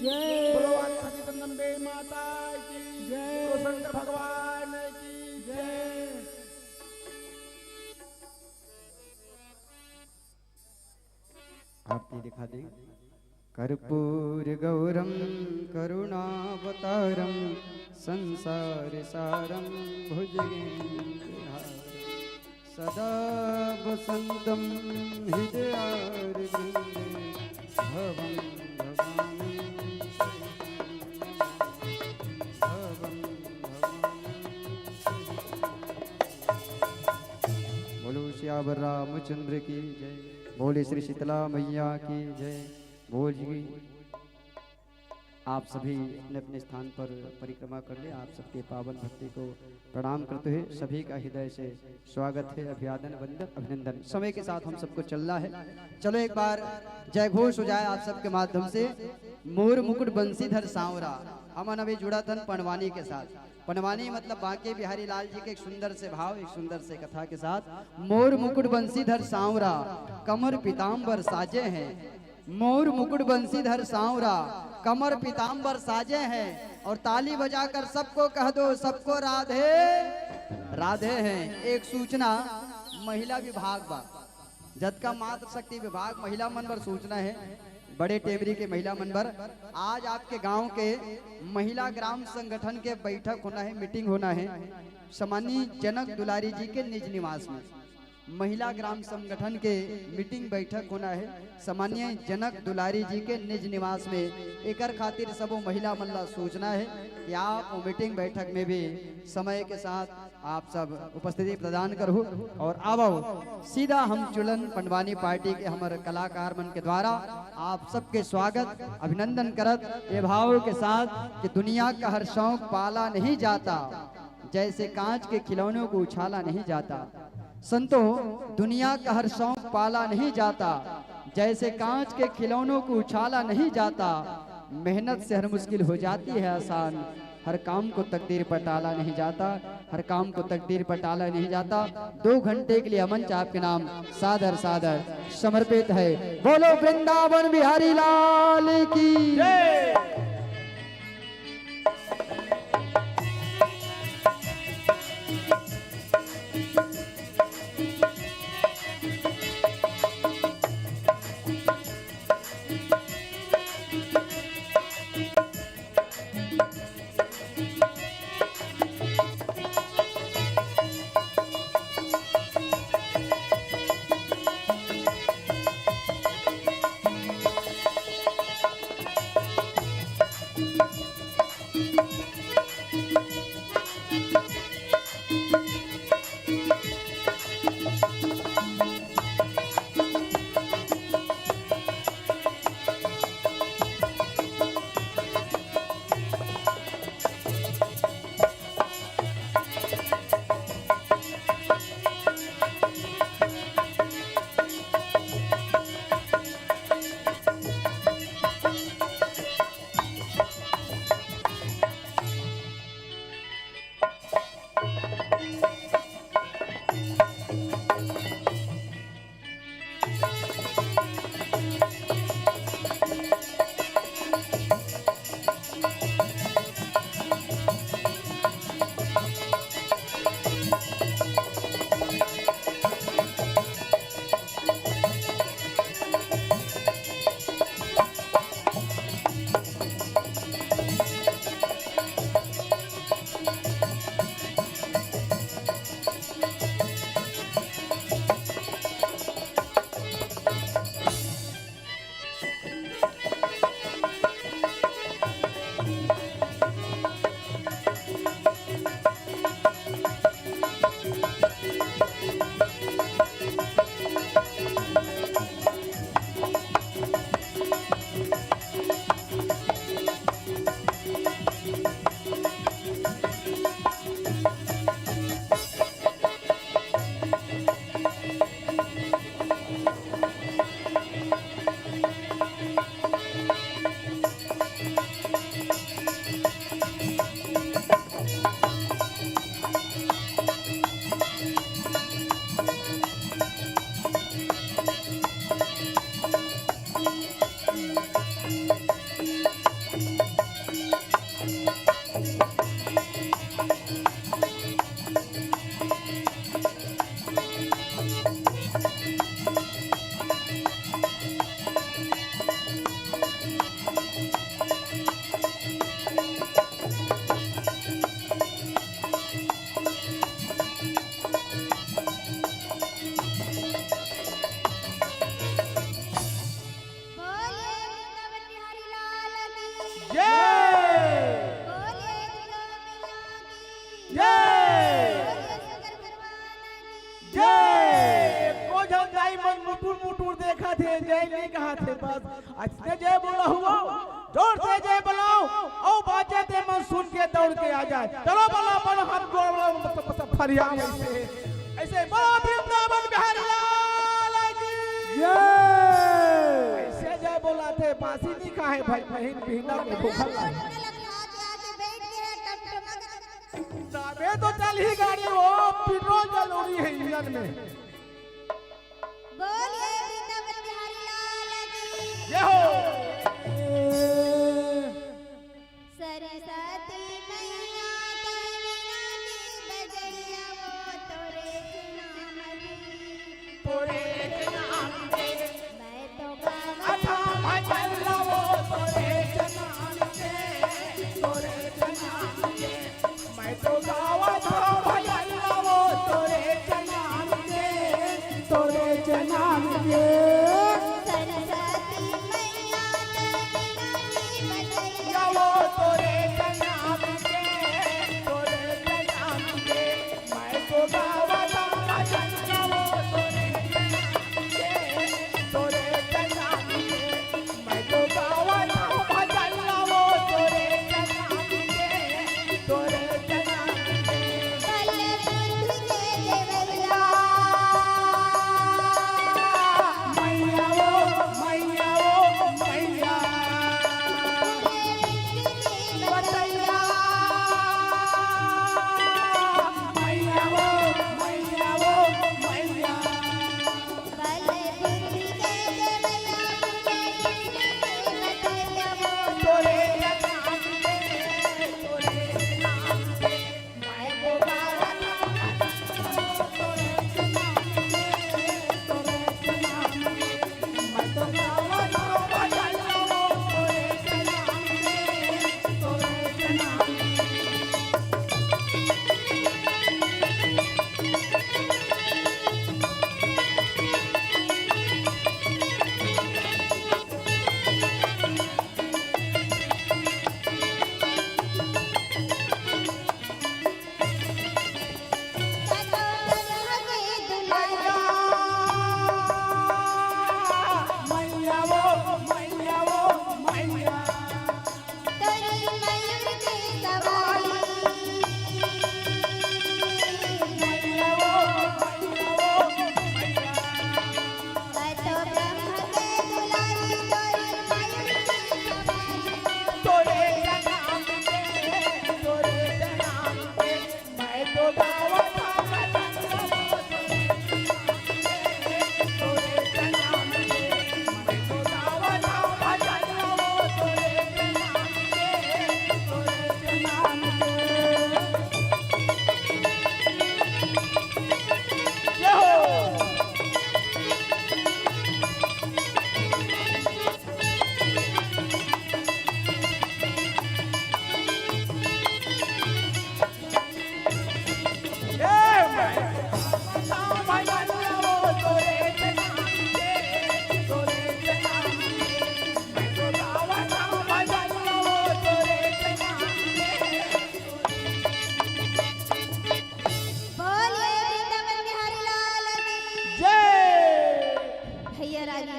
जय। बोलो जगदम्बे माता की जय। बोलो शंकर भगवान की जय। आरती दिखा दें। कर्पूर गौरम करुणावतारम संसार सारम भुजगेन्द्रहारम सदा वसंतम हृदयारविंदे भवं भवानी भवं भवानी। बोलो श्यावर रामचंद्र की जय। बोले श्री शीतला मैया की जय। बोल जी आप सभी अपने अपने स्थान पर परिक्रमा कर ले। आप सबके पावन भक्ति को प्रणाम करते हुए सभी का हृदय से स्वागत है, अभिवादन, वंदन, अभिनंदन। समय के साथ हम सबको चलना है। चलो एक बार जय घोष हो जाए आप सबके माध्यम से। मोर मुकुट बंसीधर सांवरा, अमन अभी जुड़ा तन पनवानी के साथ। पनवानी मतलब बांके बिहारी लाल जी के एक सुंदर से भाव, एक सुंदर से कथा के साथ। मोर मुकुट बंसीधर सांवरा कमर पीताम्बर साजे हैं। मोर मुकुट बंसीधर सांवरा कमर पीताम्बर साजे हैं। और ताली बजाकर सबको कह दो सबको राधे राधे हैं। एक सूचना महिला विभाग बा जद का मातृ शक्ति विभाग महिला मनवर सूचना है। बड़े टेमरी के महिला मनवर आज आपके गांव के महिला ग्राम संगठन के बैठक होना है, मीटिंग होना है सम्मानीय जनक दुलारी जी के निज निवास में। महिला ग्राम संगठन के मीटिंग बैठक होना है सम्मानीय जनक दुलारी जी के निज निवास में। एकर खातिर सबो महिला मल्ला सूचना है कि आप मीटिंग बैठक में भी समय के साथ आप सब उपस्थिति प्रदान करो। और आवो सीधा हम चुलन पंडवानी पार्टी के हमारे कलाकार मन के द्वारा आप सबके स्वागत अभिनंदन करत ये भाव के साथ कि दुनिया का हर शौक पाला नहीं जाता, जैसे कांच के खिलौनों को उछाला नहीं जाता। संतो दुनिया का हर शौक पाला नहीं जाता, जैसे कांच के खिलौनों को उछाला नहीं जाता। मेहनत से हर मुश्किल हो जाती है आसान, हर काम को तकदीर पर टाला नहीं जाता, हर काम को तकदीर पर टाला नहीं जाता। 2 घंटे के लिए मंच आपके नाम सादर सादर समर्पित है। बोलो वृंदावन बिहारी लाल की जय। जय जय जय को जब जाई मन मुटुर मुटुर देखा थे जय नहीं कहा थे बस अच्छे जय बोला हुआ जोर से जय बुलाओ ओ बाजे ते मन सुन के दौड़ के आ जाए चलो बोला बड़ा हाथ गोड़ मतलब फरियाद ऐसे ऐसे बोलो वृंदावन बिहारी लाल की जय ऐसे जय बोला थे बासी नहीं खाए भाई बहन बहना के भूखल तबे तो चल ही गाड़ी वो पेट्रोल जरूरी है इंजन में बोलिए वृंदावन बिहारी लाल की जय हो सरस्वती मैया बजैया वो तोरे नाम तोरे नाम के मैं तो गावा अच्छा भजन लाओ तोरे नाम के तोरे नाम के मैं तो गावा था भजन लाओ तोरे नाम के तोरे नाम के सरस्वती मैया बजैया वो तोरे नाम के तोरे नाम के मैं तो गावा था भजन लाओ तोरे नाम के तोरे नाम के मैं तो गावा था भजन लाओ तोरे नाम के तोरे नाम के बलबुद्धि के देवैया मैया वो मैया बतैया मैया वो मैया बलबुद्धि के देवैया बतैया वो तोरे नाम के तोरे नाम के मैं तो गावा था तोरे नाम के तोरे नाम के मैं तो गावा था भजन लाओ तोरे नाम के तोरे नाम के मैया वो मैया मैया वो मैया तोरे नाम के तोरे नाम के मैं तो गावा था भजन लाओ तोरे नाम के मैं तो गावा था भजन लाओ तोरे नाम के जय हो भैया राजी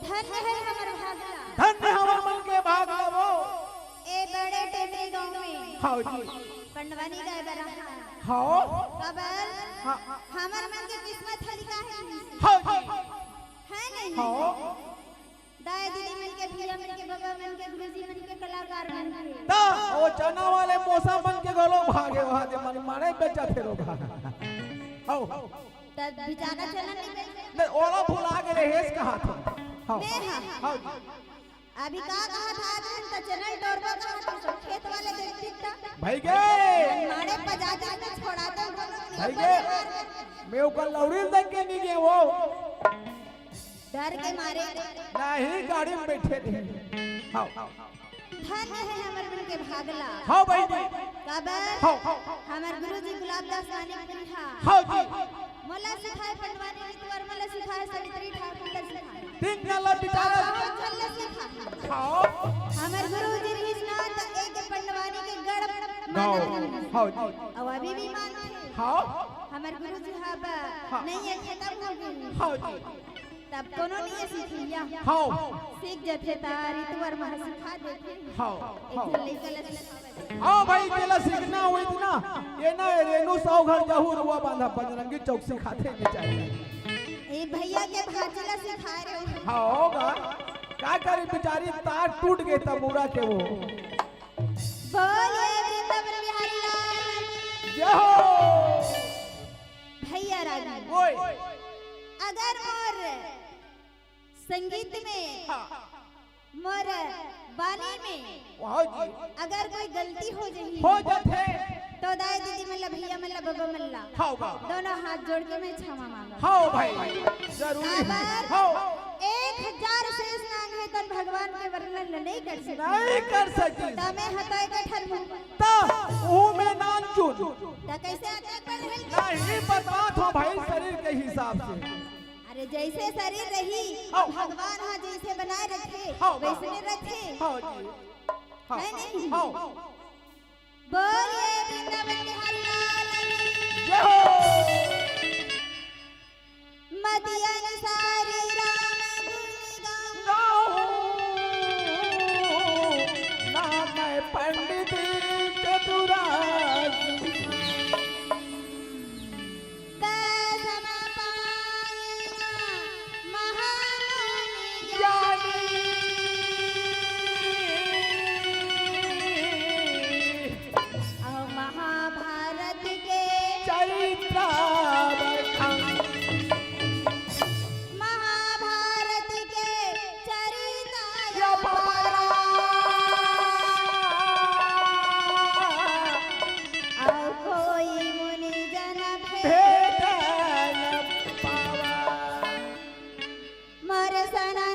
धन्य है हमर भागला ए बड़े टेबे गांव में पंडवानी गाय बरा कबल हमर मन के किस्मत हरी का है नहीं दाई दीदी मन के भैया मन के बाबा मन के गुरुजी मन के कलाकार मन के वो चना वाले मौसा मन के गोलो भागे वहां दे मन मारे बेचा थे लोग तब बिचारा चलन नहीं ओला भुला के रेस कहा था अभी का कहा था तो चैनल डोरबो का तो खेत वाले देखती था भाई गे मारे पजाजा में छोड़ा दो भाई गे मैं ऊपर लौड़ी देख के नहीं गए वो डर के मारे नहीं गाड़ी में बैठे थे धन्य है हमर मन के भागला हाँ भाई जी कबर हमर गुरुजी गुलाबदास वानी पिंहा हाँ जी मला सिखाए पंडवानी नितवर मला सिखाए सवित्री ठाकुर सिखाए तीन गला बिचारा बहुत सिखाए हाँ हमर गुरुजी रहिस ना त एक पंडवानी के गढ़ गाओ मानत हाँ जी और अभी भी मानते हाँ हमर गुरुजी हब नहीं है खत्म हो गई हाँ जी तब कोनो नहीं सीखिया हाँ सीख जथे तारी तुवर मह सिखा देथे हाँ हाँ एक लेकर हाँ भाई केला सीखना हुई थी ना ये ना रेनू सौ घर जाहू रुआ बांधा बजरंगी चौक से खाते में चाहिए ए भैया के भाजला सिखा रहे हो हाँ होगा क्या करे बेचारी तार टूट गए तबूरा के वो बोले वृंदावन बिहारी लाल जय हो भैया राजा ओए अगर मोर संगीत में मोर बानी में वाह जी अगर कोई गलती हो जाही हो जाते तो दाई दीदी मल्ला भैया मल्ला बाबा मल्ला होगा दोनों हाथ जोड़ के मैं क्षमा मांगा हाँ भाई जरूरी है हाँ 1000 शेष नाग है तन भगवान के वर्णन नहीं कर सकते नहीं कर सकती तमे हतय का ठरमु ता वो में नान चुन त कैसे अटैक कर रही नहीं बता तो भाई शरीर के हिसाब से अरे जैसे शरीर रही हाँ। भगवान हाँ जैसे बनाए रखे हाँ। वैसने रखे हाँ जी हाँ है नहीं हाँ बोले वृंदावन बिहारी लाल की जय हो मति अनुसारी राम गुण गाऊं ना मैं पंडित चतुराई दसम पायना महामुनि ज्ञानी और महाभारत के चरित्रावखान महाभारत के चरिता या पारा और कोई मुनि जन भेद न पावा मर सना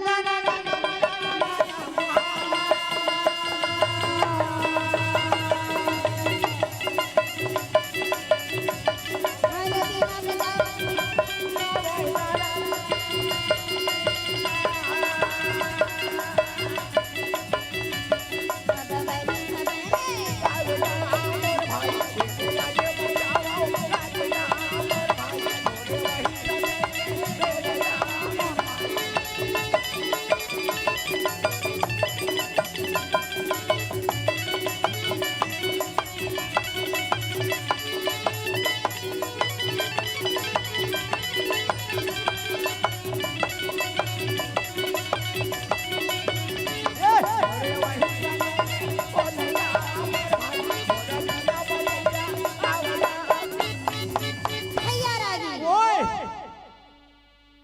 भैया राजी ओए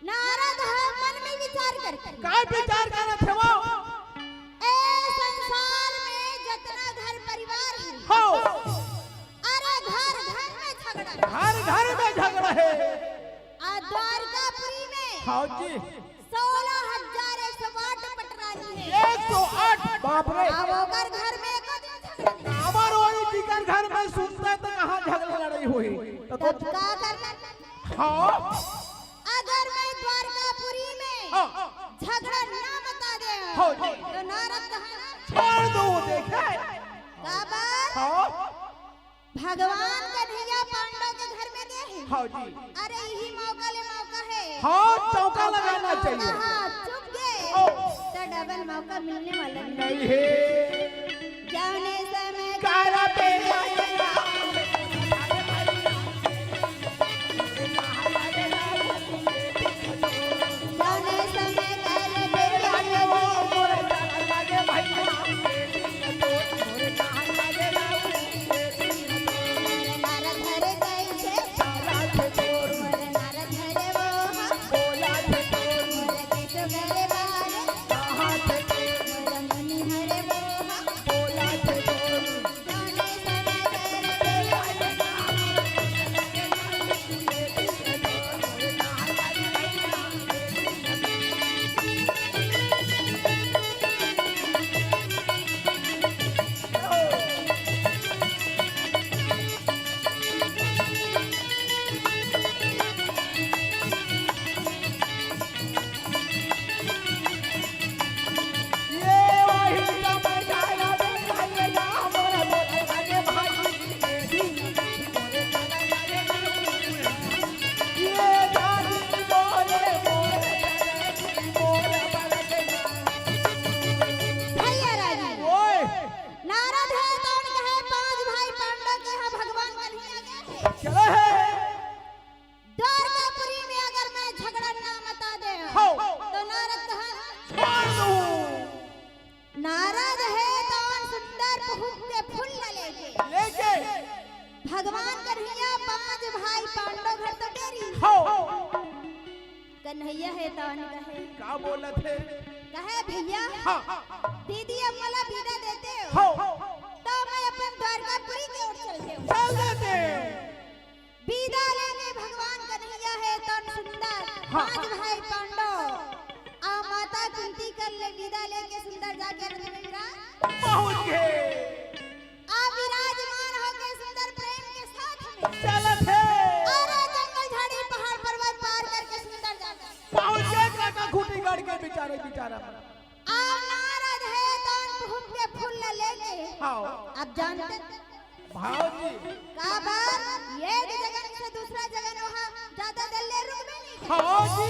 नारद है मन में विचार करके काय विचार करत है वो ए संसार में जितना घर परिवार है हो अरे घर घर में झगड़ा घर घर में झगड़ा है आ द्वारकापुरी में हाँ जी 16,108 पटरानी है 108 बाप रे अब ओकर घर में एको दिन झगड़ा नहीं हमार वही जिकर घर में सुनते तो कहाँ झगड़ा लड़ाई हुई तो तब का करना हाँ अगर मैं द्वारकापुरी में हाँ झगड़ा ना बता दे हाँ जी। तो नारद कहना छोड़ दो देखे काबर हाँ भगवान कन्हैया पांडव के घर में गए हैं हाँ जी अरे यही मौका ले मौका है हाँ चौका लगाना चाहिए हाँ चुप गए ओ। तो डबल मौका मिलने वाला नहीं नहीं है जाने समय कारा पे जाने समय कर दे नारद हरे गए थे मोर नारद हरे वो मोर केशव गए बारे मोर मुनि हरे वो जाने समय रहे तवन कहे का बोलत है कहे भैया हाँ दीदी अब मला विदा देते हो हो तो मैं अपन द्वारकापुरी की ओर चलते हूँ चल देते विदा लेने भगवान कन्हैया है तन सुंदर पांच भाई पांडव आ माता कुंती कर ले विदा लेके सुंदर जाके रथ में पहुंच गए आ विराजमान हो के सुंदर प्रेम के साथ में चलत है अरे जंगल झाड़ी पहाड़ पर्वत पार करके सुंदर जाकर पहुंच गए काका खूटी गाड़ के बेचारे बेचारा आ नारद है तन भूख के फूल लेके हाँ अब जानते भाजी का बात एक जगह से दूसरा जगह वहां ज्यादा देर ले रुक में नहीं हाँ जी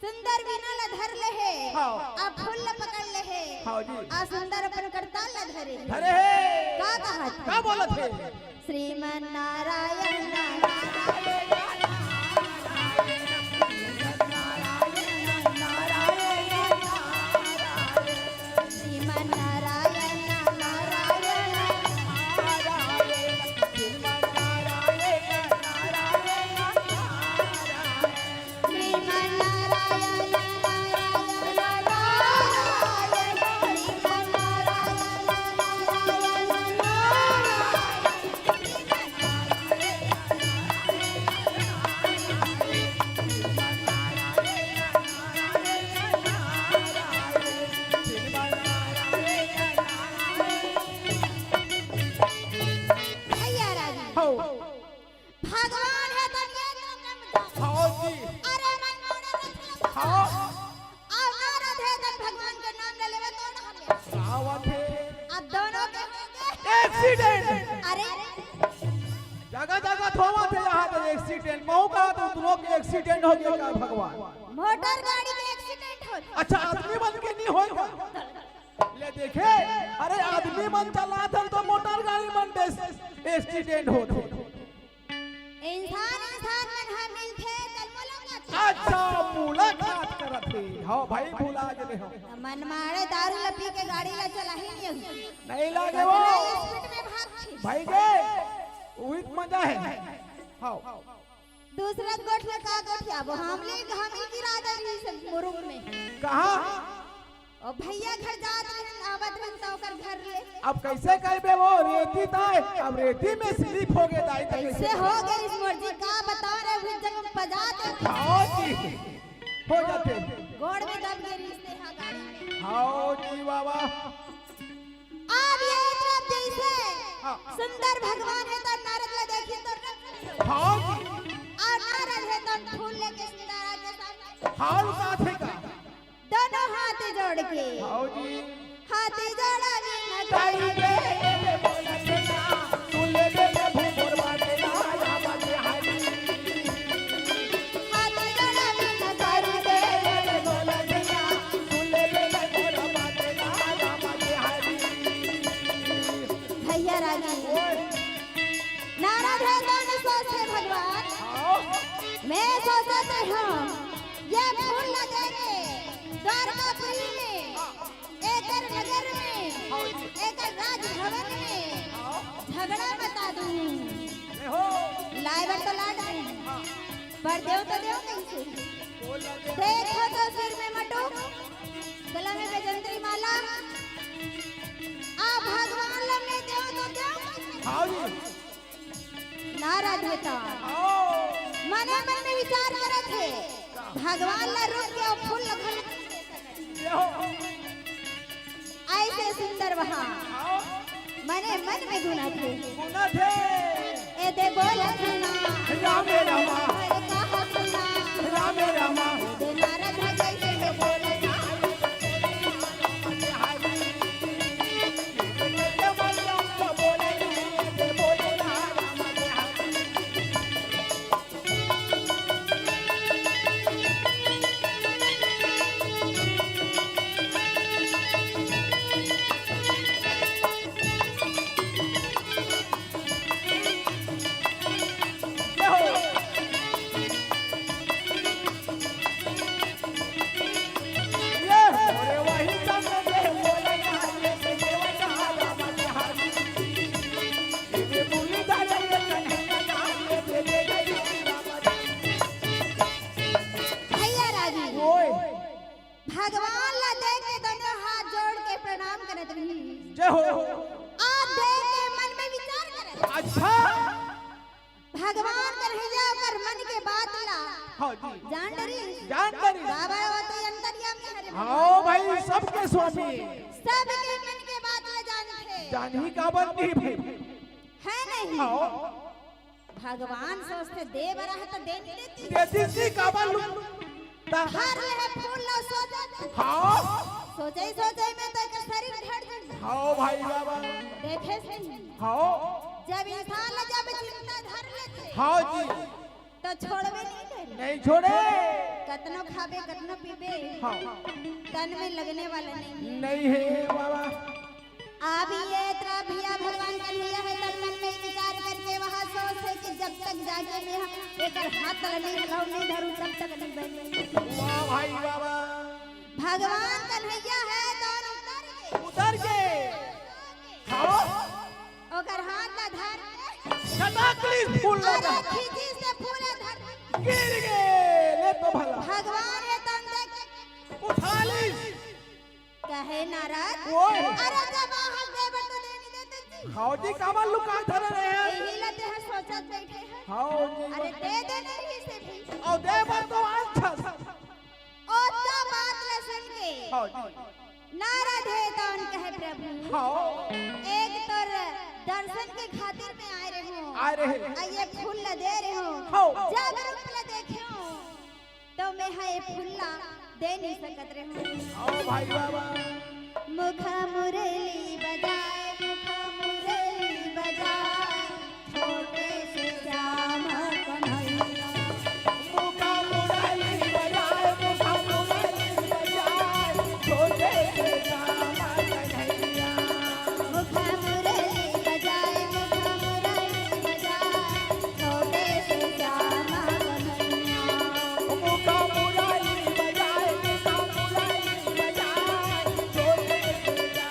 सुंदर वीणा ला धर ले है हाँ आ फूल ला पकड़ ले है हाँ जी आ सुंदर अपन करताल ला धरे अरे हे का कहा का बोलत है श्रीमन नारायण नारायण श्रीमन नारायण नारायण श्रीमन नारायण भैया राजी हो भगवान है तो ये तुम हाँ जी अरे मन मोड़े रथ हाँ आ नारद है तो भगवान का नाम ले लेवे तो ना हमें आवत है अब दोनों के होंगे एक्सीडेंट अरे जगह जगह थोवा थे यहाँ पे एक्सीडेंट मऊ का तो दोनों के एक्सीडेंट हो गया का भगवान मोटर गाड़ी के एक्सीडेंट हो अच्छा आदमी बन के नहीं होएगा ले देखे अरे आदमी मन चला था तो मोटर गाड़ी मन एक्सीडेंट होते इंसान इंसान मन हम मिलथे तल मुलाकात अच्छा मुलाकात करत है हाँ भाई भूला गए हो मन मारे दारू लपी के गाड़ी ला चला ही नहीं नहीं लागे वो स्पीड में भाग छी भाई गए वही मजा है हाँ दूसरा गोठ में का गोठिया वो हमले गिरा दे सब मुरुम में कहाँ और भैया घर जात रहन आवत रहन तो ओकर घर ले अब कैसे कहबे वो रेती दाई अब रेती में स्लिप हो गए दाई कैसे हो गई इस मर्जी का बता रहे हुए जगह बजाते हाँ जी हो जाते गोड़ में दब गई रिश्ते हां गाड़ी में हाँ जी बाबा अब ये तरफ जैसे हाँ। सुंदर भगवान है तो नारद ले देखिए तो हाँ जी और नारद है तो फूल लेके सुंदर आके सामने हाल का थे का दोनों हाथ जोड़ के हाँ जी हाथ जोड़ा भी न ताई कोई दे बोला देना तू ले दे भूर बाटे ना या बाटे हाली हाथ जोड़ा भी न ताई दे बोला देना तू ले दे भूर बाटे ना या बाटे हाली भैया राजी नारद है कौन सोचे भगवान हाँ मैं सोचते हूँ ये फूल लगेंगे द्वारकापुरी में एकर नगर में एकर राजभवन में झगड़ा बता दूँ हो लाइवर तो लाड पर देव तो देव कैसे बोला दे देखो तो सिर में मटुक गला में बेजंतरी माला आ भगवान लमने देव तो देव हाँ जी नारद है तो आओ मने मन में विचार करे थे भगवान ला रुक के और फूल लगल ये हो ऐसे सुंदर वहाँ आओ मने मन में गुना थे गुना थे ए दे बोल सुना रामे रामा अरे कहा सुना रामे रामा दे नारद है जैसे के बोल जय हो। आप देख के मन में विचार करे। अच्छा भगवान कन्हैया कर मन के बात ला। हाँ जी जान डरी बाबा वो तो अंतर्यामी हरे। हाँ भाई सबके स्वामी सबके मन के बात ला जानते। जान ही का बनती भाई है नहीं। हाँ भगवान सोचते दे बरा है तो दे नहीं देती। देती सी का बन हर ले फूल लो सोचा। हाँ सोचे में तो एक शरीर ढड़ जाए। हाँ भाई बाबा देखे सही। हाँ जब इंसान जब चिंता धर लेते। हाँ जी तो छोड़वे नहीं दे। नहीं छोड़े। कतनो खाबे कतनो पीबे। हाँ तन में लगने वाला नहीं है बाबा। आप ये भैया भगवान कन्हैया है तन मन में विचार करके वहाँ सोच है कि जब तक जागे में एक हाथ नहीं लगाऊं नहीं धरूं तब तक नहीं बने। वाह भाई बाबा भगवान कन्हैया है तो उतर के हाँ ओकर हाथ ला धर कटाकली फूल लगा खींची से फूले धर गिर गए ले तो भला भगवान है तो देख उठा ली कहे नाराज। अरे जब हाथ दे बट तो दे नहीं देते जी। हाँ जी कामा लुका धर रहे हैं यही लते हैं सोचत बैठे हैं। हाँ जी अरे दे दे नहीं से भी और दे पर तो अच्छा ओ तो बात ले सुन के हाँ जी नाराज है तो उन कहे प्रभु हाँ एक तो दर्शन के खातिर में आए रहे हो आ रहे ये फूल ला दे रहे हो हाँ जब रूप ला देखे हो तो मैं है फूला दे नहीं सकत रहे हो। हाँ भाई बाबा मुखा मुरली बजाए मुखा मुरली बजाए छोटे से श्याम कन्हैया। मुखा मुरली बजाए मुखा मुरली बजाए छोटे से श्याम कन्हैया। मुखा मुरली बजाए मुखा मुरली बजाए छोटे से श्याम कन्हैया। मुखा मुरली बजाए मुखा मुरली बजाए छोटे से श्याम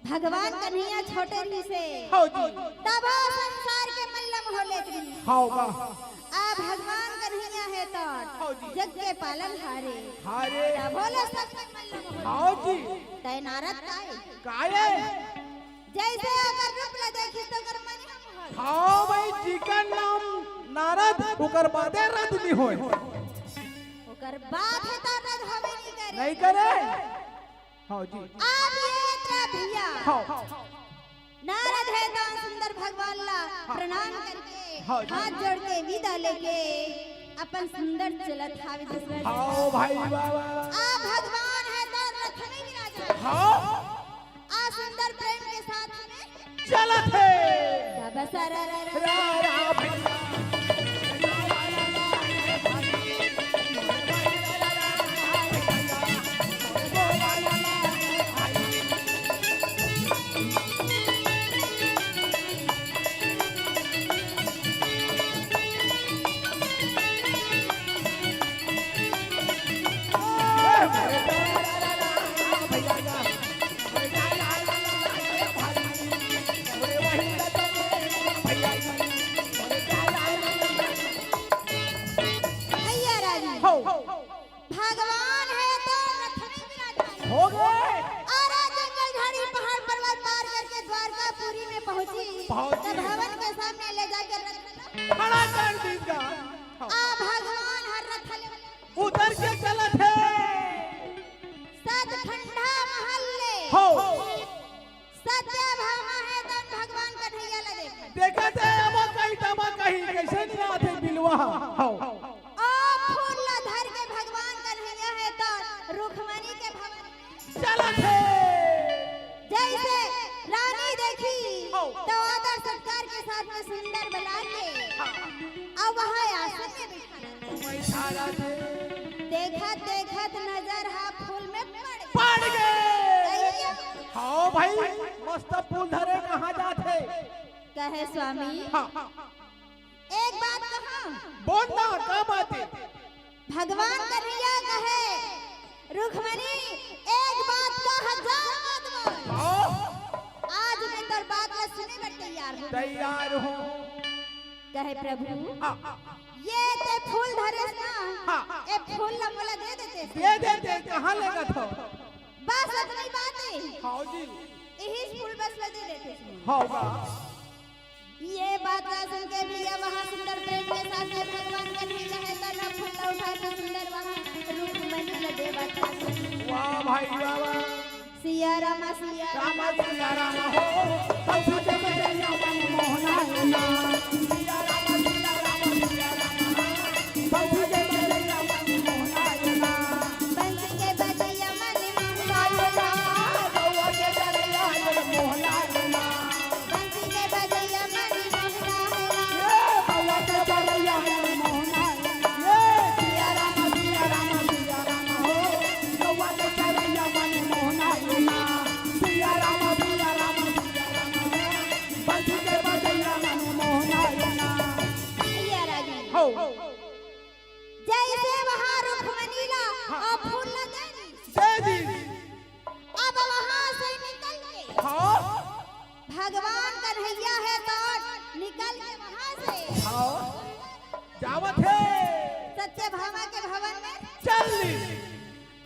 भगवान कन्हैया छोटे रही से हाँ जी तब संसार के मल्लम हो लेती हाँ बा आ भगवान कन्हैया है तो जग के पालन हारे हारे तब बोले सब मल्लम हो हाँ जी तय नारद काय काये जैसे अगर रूप ला देखी तो कर मन हम हाँ भाई चिकन नाम नारद ओकर बादे रद नहीं होय ओकर बात है तो नहीं करे हाँ जी आप ये यात्रा भैया हाँ नारद है दान सुंदर भगवान ला प्रणाम करके हाँ। हाथ जोड़ के विदा लेके अपन सुंदर चलत हावे दशरथ हाँ भाई बाबा आ भगवान है तो रथ में विराजा हाँ आ सुंदर प्रेम के साथ में चलत है बाबा सारा रा भैया भैया राजी हो भगवान है तो रथ में विराजा हो गए आरा जंगल झाड़ी पहाड़ पर्वत पार करके द्वारकापुरी में पहुंची पहुंची। तब भवन के सामने ले जाकर रथ खड़ा कर दीजिएगा आ भगवान हर रथ ले उधर के चलत है सत ठंडा महल ले हो सत्य भामा है तो भगवान कन्हैया ला देख देखा थे अब कहीं कैसे नहीं आते बिलवा हो ओ फूल ला धर के भगवान कन्हैया है तो रुक्मणी के भवन में चलत है जैसे रानी देखी हो। तो आदर सत्कार के साथ में सुंदर बुला के अब वहाँ आसन में बैठा बैठा थे देखत देखत नजर हा फूल में पड़ गए गई हाँ भाई मस्त फूल धरे कहाँ जाते कहे स्वामी हाँ एक बात कहा बोलना का बात है भगवान कन्हैया कहे रुक्मणी एक बात का हजार मत बोल हाँ आज मैं तर बात ला सुने पर तैयार हूँ तैयार हूँ कहे प्रभु हाँ ये ते फूल धरे ना हाँ। ए फूल ला मोला दे देते दे दे दे कहाँ लेगा तो बस इतनी बात है हाँ जी यही फूल बस ला दे देते हाँ बा ये बात ना सुन के भी वहाँ सुंदर प्रेम के साथ में भगवान कन्हैया है तो न फूल उठा के सुंदर वहाँ रुक्मणी ला दे बात वाह भाई वाह सिया रामा सिया रामा सिया रामा हो हम तुझे बजाइया मन मोहना ना सिया रामा सिया रामा सिया रामा हम तुझे बजाइया मन मोहना ना बंसी के बजैया मन मोहना गौआ के बजाइया मन मोहना ना बंसी के बजैया मन मोहना ये गौआ के बजाइया मन मोहना ये सिया रामा हो गौआ के बजाइया मन मोहना ना सिया रामा बंसी के बजाइया मन मोहना ना सिया राजी हो जैसे वहाँ रुक्मणी ला और फूल ला दे दे दी अब वहाँ से निकल के हाँ भगवान कन्हैया है तो निकल के वहाँ से हाँ जावत है सत्य भामा के भवन में चल ली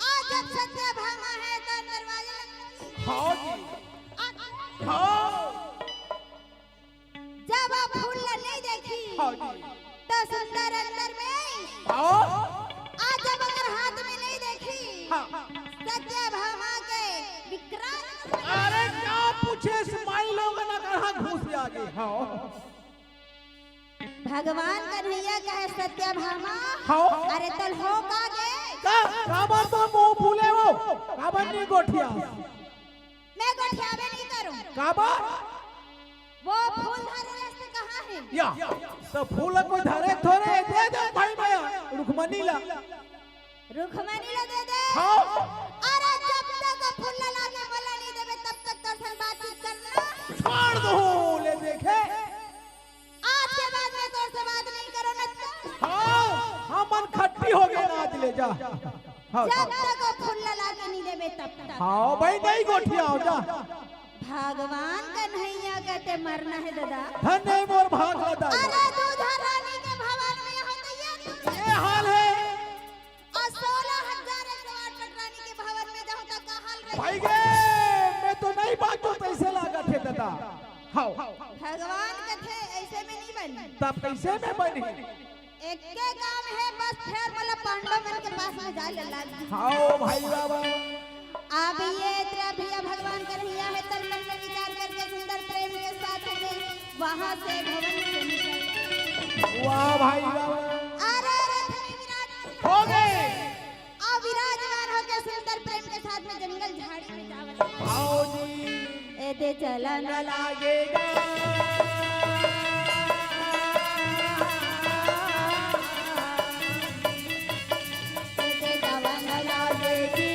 आज जब सत्य भामा है तो दरवाजा लग हाँ जी गया। हाँ जब आप फूल ला नहीं देखी हाँ जी तो सुंदर अंदर में हाँ आज जब अगर हाथ में नहीं देखी हाँ सत्य भामा के विक्रांत अरे क्या पूछे स्माइल होगा ना कहाँ घुस आगे हाँ भगवान कन्हैया कहे सत्य भामा हाँ अरे तल हो का गे काबर तो मुंह फूले हो काबर नहीं गोठिया मैं गोठियाबे नहीं करूं काबर वो फूल धरे रास्ते कहाँ है या तो फूल कोई धरे थोड़े दे दे भाई भैया रुक्मणी ला रुक्मणी ला दे दे हाँ अरे जब तक फूल ला लागे बोला नहीं देवे तब तक तो सन बातचीत करना छोड़ दो ले देखे आज के बाद में तो से बात नहीं करो ना हाँ हाँ मन खट्टी हो गया ना आज ले जा हाँ जब तक वो फूल ला लागे नहीं देवे तब तक हाँ भाई नहीं गोठिया हो जा भगवान कन्हैया कहते मरना है दादा धन नहीं मोर भाग लदा अरे दूधा रानी के भवन में यहाँ तैयार ये हाल है और 16,000 रानी के भवन में जाऊँ तो का हाल रही भाई गे मैं तो नहीं बाजू कैसे लागा थे दादा हाँ भगवान कहते ऐसे में नहीं बनी तब कैसे में बनी एक के काम है बस फिर मतलब पांडव मन के पास जाए लल्ला जी। हाँ भाई बाबा अब ये तेरा भैया भगवान कन्हैया है तन मन में विचार करके सुंदर प्रेम के साथ में वहां से भवन से निकल। वाह भाई बाबा अरे रथ में विराज हो गए अब विराजमान होकर सुंदर प्रेम के साथ में जंगल झाड़ी में जावत। आओ जी ए दे चला न लागेगा ए दे जावा न लागेगी।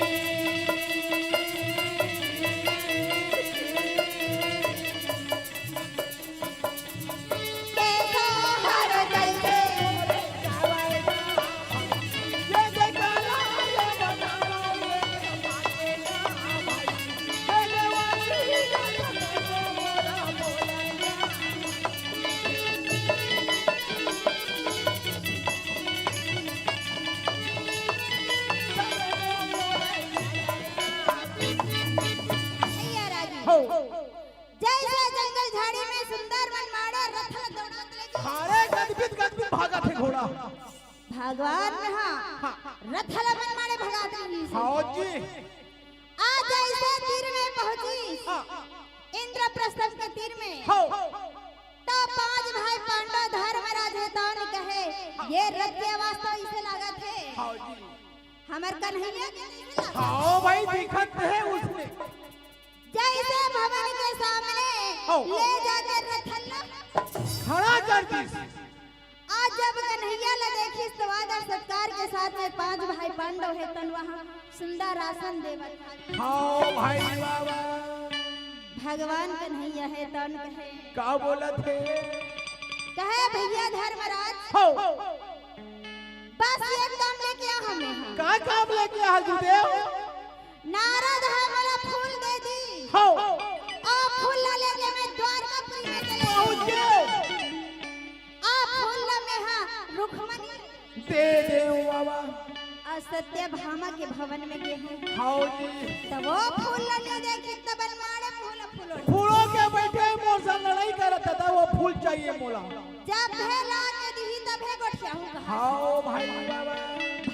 देखो हर दल पे ये जगाना ये बनाना ये मानेगा भाई ये वाली को मोरा बोलेगा। भैया राजी हो जैसे जंगल झाड़ी में सुंदर मन माड़े रथ में दौड़त लगी। खारे गदबिद भागा थे घोड़ा। भगवान में हाँ रथ मन माड़े भगात लगी। हाँ जी आज जैसे तीर में पहुंची इंद्रप्रस्थ के तीर में हो तो पांच भाई पांडव धर्मराज हेतौन कहे ये रथ की आवाज तो इसे लागत है हाँ जी हमर कन्हैया के नहीं लागत। हाँ भाई दिखत है उसने जैसे भवन के सामने हो। ले जाकर रथल्ला खड़ा कर दी। आज जब कन्हैया ला देखी तो आदर सत्कार के साथ में पांच भाई पांडव है तन वहाँ सुंदर आसन देवत। हाँ भाई बाबा भगवान कन्हैया है तन कहे का बोला थे भैया धर्मराज हो बस एक काम लेके आ हमें हाँ। का काम लेके हाजिर देव नारद हमारा फूल दे दी हो और फूल ला लेके मैं द्वारकापुरी में चले पहुंच गए आप फूल ला में हाँ रुक्मणी दे दे बाबा असत्य भामा के भवन में गए हैं। हाँ जी तो वो फूल ला ले देखी तब मारे फूल फूलों के बैठे मोर से लड़ाई करता था वो फूल चाहिए मोला। जब भेला के दी तब है गोठिया हूँ हाँ भाई बाबा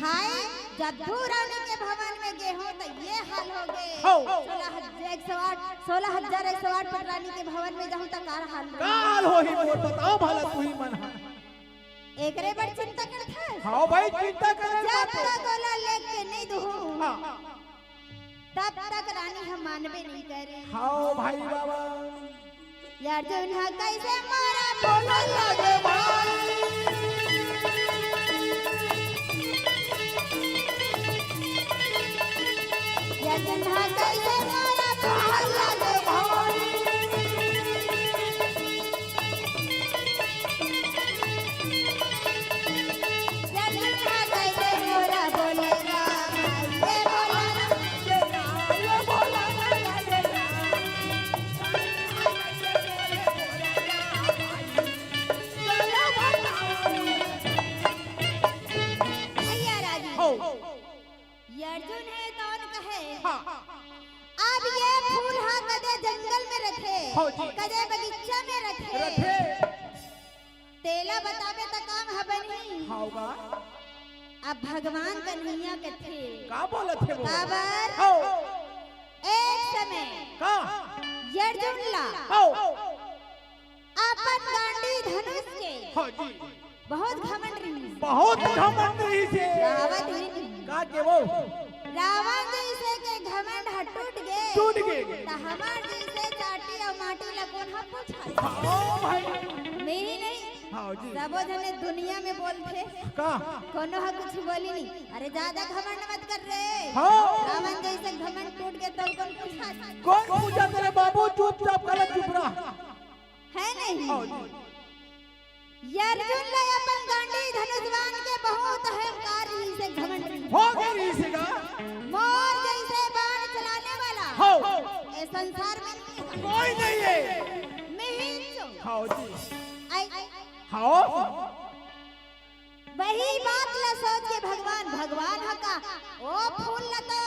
भाई जब रानी के भवन में गए हो तो ये हाल हो गए हो। 16,108 पर रानी के भवन में जाऊं तो कार हाल काल हो ही मोर बताओ भला तू ही मन एकरे बड़ चिंता करत है। हाँ भाई चिंता करे जब तक गोला लेके नहीं दूं हाँ तब तक रानी हम मानबे नहीं करे। हाँ भाई बाबा यार जुन्हा कैसे मारा बोला लगे भाई यार जुन्हा कैसे मारा बोला लगे भाई यार जुन्हा कैसे मोरा बोलेगा ये बोला ये बोला भैया राजी हो ये अर्जुन है कौन कहे हाँ अब ये फूल हाँ कदे जंगल में रखे हो जी। कदे बगीचा में रखे रखे तेला बतावे तो काम हबनी हाँ होगा अब भगवान कन्हैया के थे का बोला थे वो काबर हो एक समय का अर्जुन ला हो अपन गांडी धनुष के हाँ जी बहुत घमंड रही बहुत घमंड रही थे रावण ही का के वो रावण जैसे के घमंड टूट गए टूट गए तो हमार जैसे चाटी और माटी ला कौन हम पूछा हाँ भाई नहीं नहीं हाँ जी सबो जने दुनिया में बोलते का कोनो हा कुछ बोली नहीं अरे ज्यादा घमंड मत कर रे हाँ रावण जैसे घमंड टूट गए तो कौन पूछा कौन पूछा तेरे बाबू चुपचाप कर चुप रहा है नहीं हाँ जी अर्जुन ले अपन गांडी धनुष्वान के बहुत अहंकार ही से घमंड रही हो गई इसी का मोर जैसे बाण चलाने वाला हो ए संसार में नहीं है। कोई नहीं है मिहिंसो हाँ जी आई हाँ वही बात ला सोच के भगवान हका ओ फूल ला तो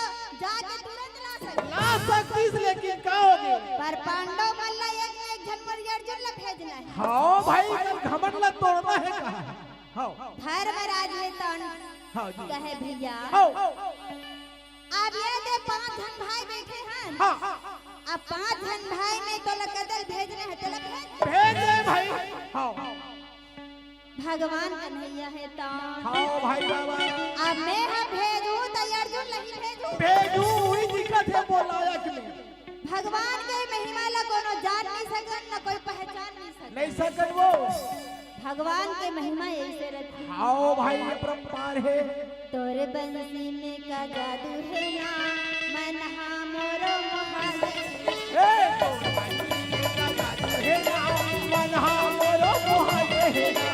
जाके तुरंत ला सके ला सकती लेकिन का हो गया पर पांडव मल्ला एक जनवरी अर्जुन ला भेजना है हाँ भाई कल घमंड ला तोड़ना है कहा हाँ धर्मराज है तन हाँ जी। कहे भैया हो अब ये दे 5 धन भाई बैठे हैं हाँ अब 5 धन भाई में तो लकदल भेजने हैं चला भेज दे भाई। हाँ भगवान कन्हैया है तो हाँ भाई बाबा अब मैं हम भेजूं तो अर्जुन नहीं भेजूं भेजू वही दिक्कत है बोलाया कि नहीं भगवान के महिमा ला कोनो जान नहीं सकन न कोई पहचान नहीं सकन सकन वो भगवान के महिमा ऐसे रहती हाँ भाई ये परंपार है तोरे बंसी में का जादू है ना मन मोरो मोहाले हे ना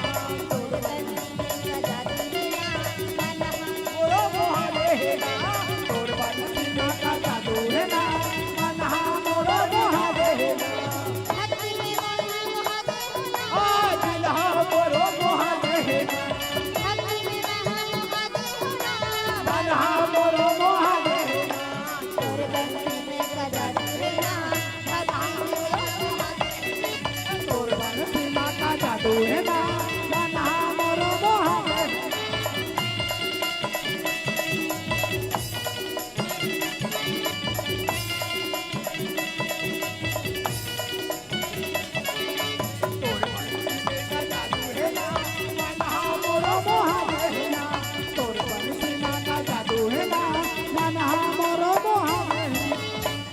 मन मोरो मोहाले हे ना तोरे बंसी में का जादू है ना मन मोरो मोहाले हे ना भक्ति में मोहा मोहाले हो ना आ दिल मोरो मोहाले हे ना भक्ति में मोहा मोहाले हो ना मन मोरो मोहाले हे ना तोरे बंसी में का जादू है ना भक्ति में मोहाले तोरे बंसी में का जादू है ना मन मोरो मोहाले हे ना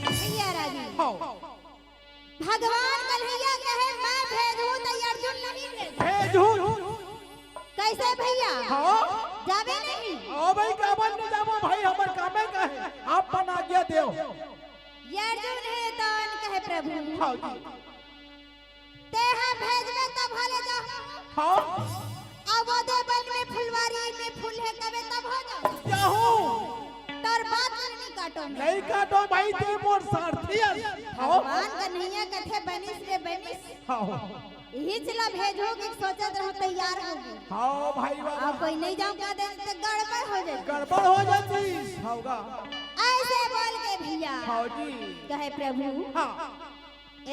भैया राजी भगवान कन्हैया कहे मैं भेजूं तो अर्जुन नहीं भेजूं कैसे भैया जावे नहीं आप बना गया देव ये अर्जुन है तो कहे प्रभु तेहा भेजवे तब भले जाओ अब वो दे बन में फुलवारी में फूल है कबे तब हो जाओ तोर बात नहीं काटो मैं नहीं काटो भाई ते मोर सारथी भगवान कन्हैया कथे बनिस रे बनिस यही चला भेजो कि सोचत रहो तैयार हो गए हाँ भाई बाबा अब कोई नहीं जाऊं का दिन से गड़बड़ हो जाए गड़बड़ हो जाती होगा ऐसे बोल के भैया हाँ जी कहे प्रभु हाँ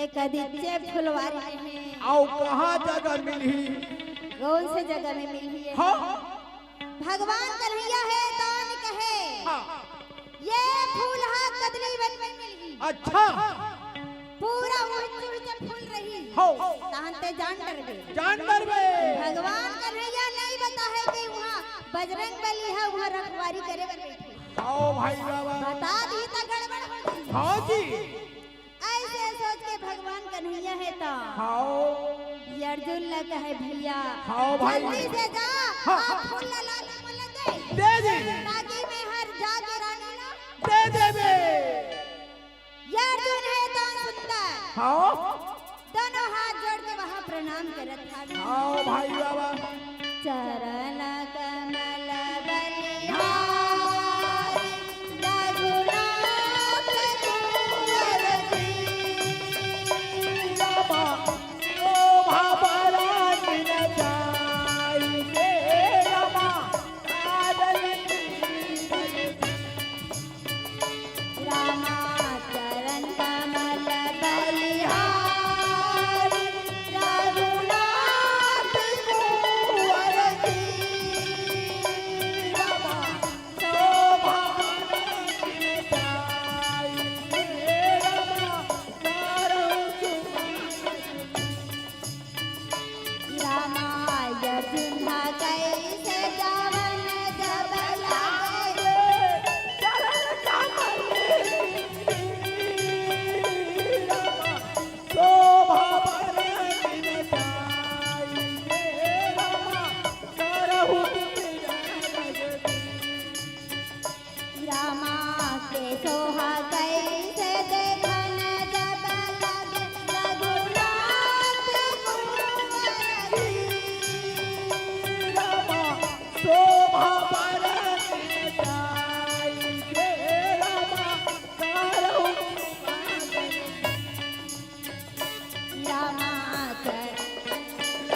एक अधिच्य फुलवारी में आओ कहाँ जगह मिली कौन से जगह में मिली है हाँ भगवान कन्हैया है तो कहे हाँ ये फूल हा कदली वन में मिली अच्छा पूरा उड़ फूल रही हो ताहनते जान डर गए जानवर में भगवान कन्हैया नहीं बता है कि वहाँ बजरंग बली है वहाँ रखवारी करे बैठे आओ भाई बाबा बता दी तो गड़बड़ हो गई हाँ जी ऐसे सोच के भगवान कन्हैया है तो हाँ ये अर्जुन लगा है भैया हाँ भाई। जल्दी से जा हाँ, आप हाँ। फूल ला दे दे दे ताकि मैं हर जाके रानी ला दे दे बे ये अर्जुन है तो सुंदर हाँ दोनों हाथ जोड़ के वहाँ प्रणाम करत था आओ भाई बाबा चरण कमल बलिहारी रघुनाथ कुंवर रामा चरण कमल बलिहारी रघुनाथ कुंवर रामा अर्जुन कैसे जावन जब लागे रामा के सोहा कैसे देखन जब लागे रघुनाथ कुंवर रामा कर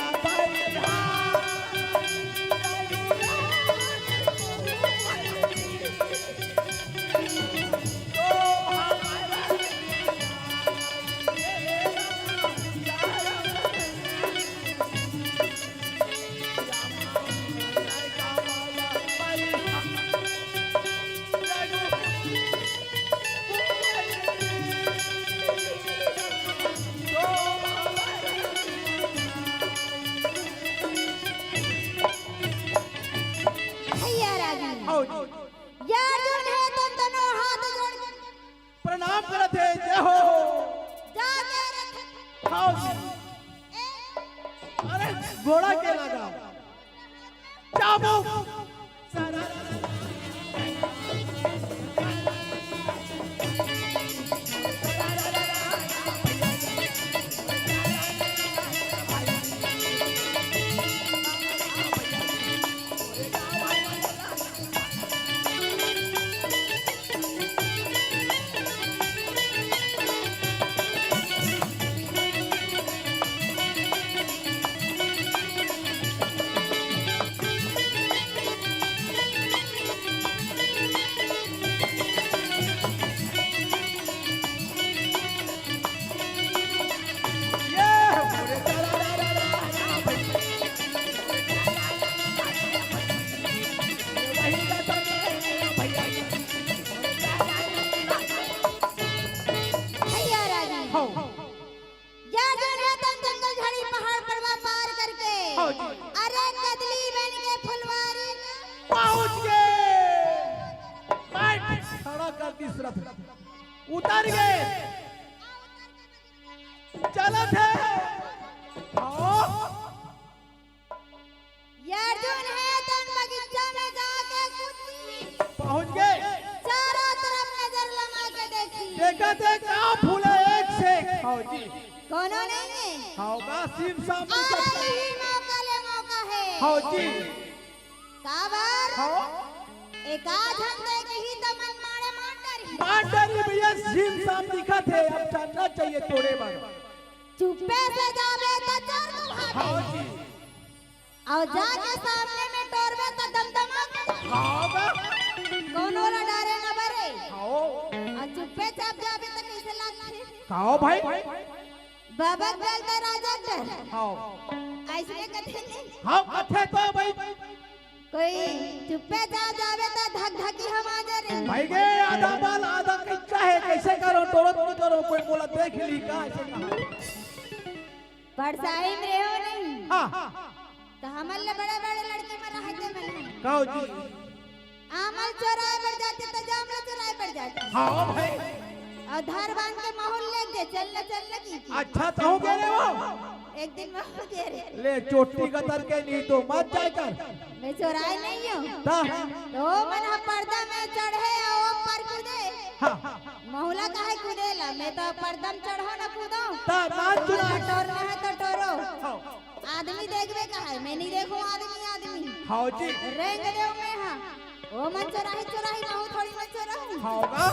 करत है जय हो जाके रथ हाँ जी अरे घोड़ा के लगा चाबुक भैया राजी यार जो रतन जंगल झाड़ी पहाड़ पर्वत पार करके हाँ जी। अरे कदली बन के फुलवारी पहुंच गए बैठ खड़ा कर दी रथ उतर गए चलत है हाँ यार जो है तन बगीचा में जाके कूदी पहुंच गए चारों तरफ नजर लगा के देखी देखा थे कहाँ फूले एक से हाँ जी कोनो नहीं है हाँ का सिम साम अरे यही मौका ले मौका है हाँ जी काबर हाँ एक आध घंटे के ही तो मन मारे मांडरी मांडरी भैया सिम साम दिखा थे अब चलना चाहिए थोड़े बार चुप्पे से जावे तो चोर को हाँ भागे जी और जाके सामने में टोरवे तो दमदमा हाँ का कोनो ना डरे ना बरे हाँ और चुप्पे चाप जावे तो कैसे लागथे कहो भाई बाबा गल तो राजा डर हाँ ऐसे कथे नहीं हाँ कथे तो भाई कोई चुप्पे चाप जावे तो धक धकी हम आ जा रे भाई गे आधा बाल आधा कच्चा है कैसे करो तोड़त नहीं करो कोई बोला देख ली का ऐसे कहा परसाई में रहो नहीं हाँ तो हमले बड़े बड़े लड़की में रहते मन कहो जी आमल चौराहे पर जाते तो जामला चौराहे पर जाते हाँ भाई और धार बांध के माहौल ले गए चलने की अच्छा तो कह रहे हो एक दिन माहौल दे रहे ले चोटी कतर के नहीं तो मत जाए कर मैं चौराहे नहीं हूँ ता तो मन पर्दा में चढ़े और पर कूदे हाँ महुला काहे कूदेला मैं तो पर्दा में चढ़ो ना कूदो ता नाच चुना टोरना है तो टोरो हाँ आदमी देखबे काहे मैं नहीं देखूं आदमी हाँ जी रेंग देव में हां ओ मन चौराहे ना हो थोड़ी मन चौराहूं होगा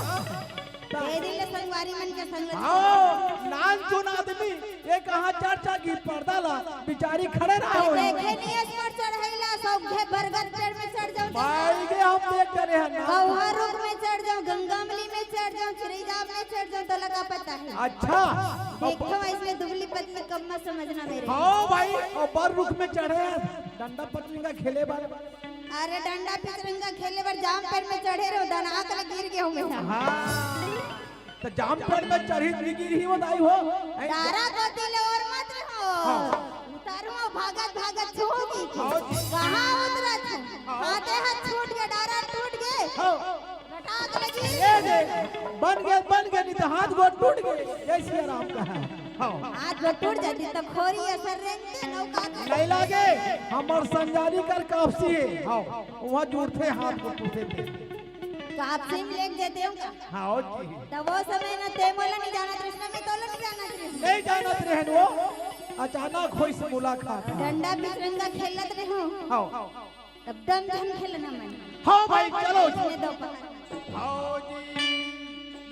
दे दिल संगवारी मन के संग हाँ नाच चुना आदमी ये कहाँ चर्चा की पर्दा ला बिचारी खड़े रहा हो देखे नहीं इस पर चढ़ैला सब घे बरगद पेड़ में चढ़ जाऊं भाई के हम देख रहे हैं ना गौहर रुख में चढ़ जाऊं गंगामली में चढ़ जाऊं चिरैजाब में चढ़ जाऊं तो लगा पता है अच्छा देखो इसमें दुबली पतली कम्मा समझना मेरे हाँ भाई और बर रुख में चढ़े हैं डंडा पटनी का खेले बारे अरे डंडा पिचरंगा खेले पर जाम पेड़ में चढ़े रहो दनाक लग गिर गए हूं मैं हाँ तो जाम पेड़ में चढ़ी गिरी ही बताई हो तारा को दिल और मत रहो उतारो भागत छोड़ी कहां उतरा था हाथे हाथ छूट गए डारा टूट गए रटाक लगी बन गए नहीं तो हाथ गोड़ टूट गए जैसे आराम का है हाथ गोड़ टूट जाती तो खोरी असर रेंगे नौका नहीं लागे हमर संजारी कर काफसी है वहाँ जुड़ते हाथ को टूटे थे कापसी में लेके देते हूं हाँ जी तब वो समय ना ते मोला नहीं जाना कृष्ण में तोला नहीं जाना कृष्ण नहीं जानत रहन वो अचानक होई से मुलाकात डंडा पिचरंगा खेलत रहो हाँ तब दम धम खेलना मन हाँ भाई चलो इसमें दो पकड़ हाँ जी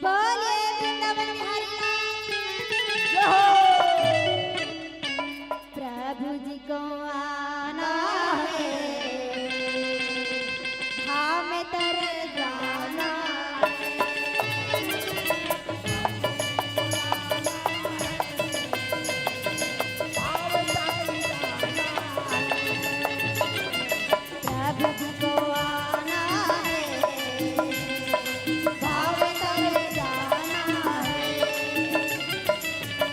बोले वृंदावन बिहारी जय हो प्रभु जी को आना है धाम तर जाना प्रभु जी को आना है धाम तर जाना है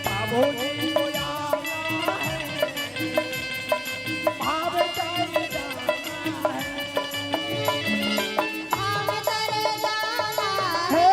बाबू जी को आना है भाव जाने जाना है धाम तर जाना हे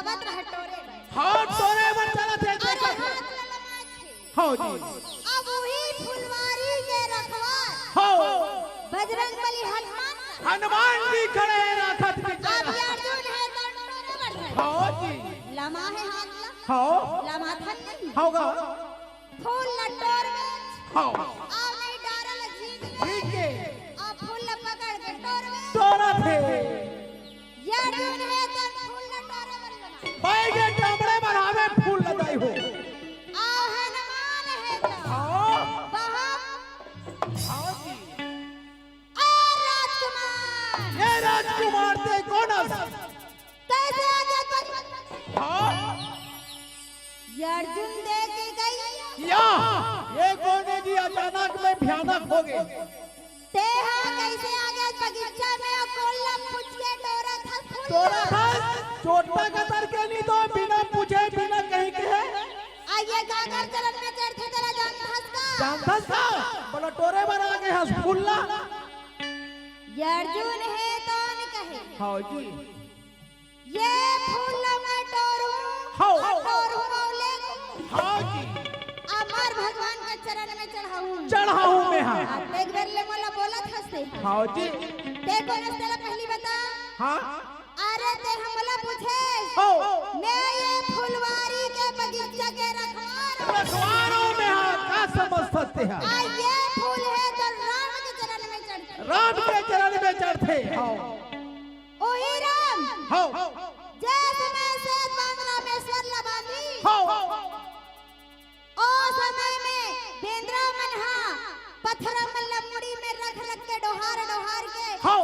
चलावत रहे टोरे हाँ तोरे मन चला थे अरे देखा हाथ में लमाए थे हाँ जी अब वही फुलवारी के रखवार हाँ बजरंगबली हनुमान हनुमान जी खड़े हैं राखत के अब चला ये अर्जुन है तो टोरे बढ़ रहे हाँ जी लमा है हाथ ला हाँ लमा था नहीं होगा फूल लटोर में हाँ अब नहीं डारल जीत ठीक है अब फूल ल पकड़ के टोर में तोरा थे ये अर्जुन है तो फूल लटोरे वाली बना बैगे टमड़े बढ़ावे फूल लगाई हो आओ हनुमान है तो हाँ वहाँ हाँ जी और राजकुमार ये राजकुमार थे कौन कैसे आगे बढ़ हाँ ये अर्जुन दे के गई या ये कौन है जी अचानक में भयानक हो गए ते हाँ कैसे आगे बगीचा में और कोल्ला पूछ के डोरा था फूल तोरा था चोटा कतर के नहीं तो बिना पूछे बिना कहीं के है आइए गागर चलन में चढ़ते तेरा जान हंसका जानता था बोला टोरे बना के हंस फुल्ला ये अर्जुन है तो न कहे हाँ जी ये फूल मैं टोरू हाँ। टोरू मौले हाँ जी अमर भगवान के चरण में चढ़ाऊं चढ़ाऊं मैं हाँ देख बेर ले मोला बोला हंसते हाँ जी ते कौन है तेरा पहली बता हाँ अरे ते हमला पूछे हो मैं ये फुलवारी के बगीचा के रखवार रखवारों में हाँ क्या समझ सकते हैं आ ये फूल है तो राम के चरण में चढ़ते राम के चरण में चढ़ते हाँ ओही राम हाँ जैसे मैं से रामेश्वर लबानी हाँ ओ समय में बेंद्रा मनहा पत्थरा मल्ला मुड़ी में रख रख के डोहार डोहार के हाँ।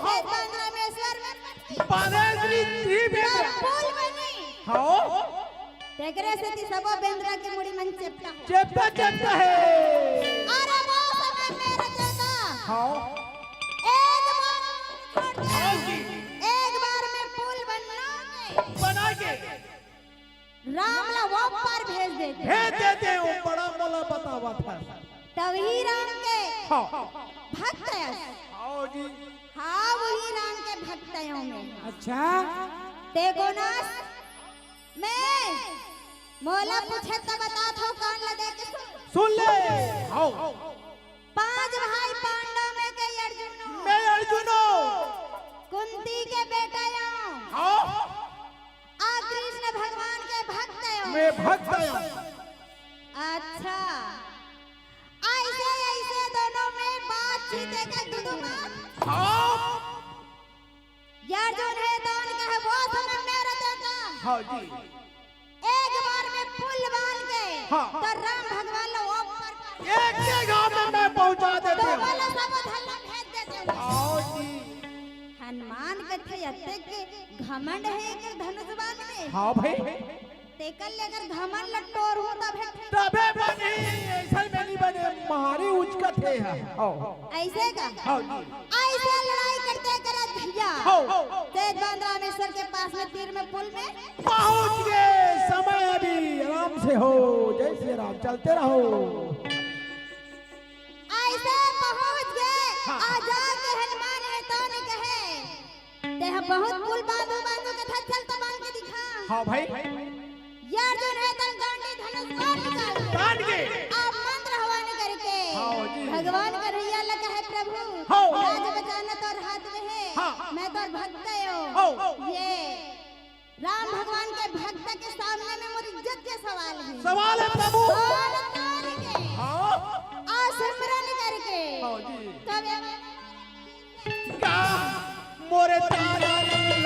रामेश्वर में पानेश्वरी जी बेंद्रा फूल बनी हाँ तेकरे से ती सबो बेंद्रा के मुड़ी मन चेपता हो चेपता चेपता है अरे वो समय मेरा चाचा हाँ एक बार छोड़ हाँ दे जी एक बार में फूल बनना बना के राम ला वो पर भेज देते भेज देते हो बड़ा वाला बतावा था तभी राम के हाँ भक्त है हाँ जी हाँ वही राम के भक्तों में अच्छा देखो ना मैं मोला पूछे तो बता थो कान लगे के सुन ले आओ 5 भाई पांडव में के अर्जुन मैं अर्जुनो कुंती के बेटा आओ आ कृष्ण भगवान के भक्त मैं भक्त हूँ अच्छा ऐसे ऐसे दोनों में बातचीत एक दूसरे बात हाँ अर्जुन है दोन कहे वो समय मेरा चाचा हाँ जी एक बार में पुल बांध के हाँ। तो राम भगवान लो ऊपर एक जगह में मैं पहुंचा देते तो हूँ वाला सब धल्ला भेज देते हो आओ जी हनुमान कथे अते के घमंड है के धनुष बाण में हाँ भाई तेकल लेकर घमंड लटोर हूं तबे तबे बनी ऐसा में नहीं बने मारी उचकत है आओ ऐसे का आओ जी ऐसे लड़ाई करते करत भैया आओ तेज बांध रामेश्वर के पास में तीर में पुल में पहुंच गए समय अभी आराम से हो जय श्री राम चलते रहो ऐसे पहुंच गए आजा के हनुमान है तो ने कहे ते हम बहुत पुल बांधो बांधो कथा चल तो बांध के दिखा हाँ भाई ये अर्जुन है तन गांडी धनुष बाण निकाल काट के आप मंत्र हवन करके हाँ जी। भगवान कन्हैया लगा है प्रभु हाँ। राज बचाना तो हाथ में है हाँ। मैं तो भक्त हाँ। हूँ ये राम भगवान के भक्त के सामने में मोर इज्जत के सवाल है सवाल है प्रभु और तार के हाँ आसिमरन करके हाँ जी तब का मोरे तारा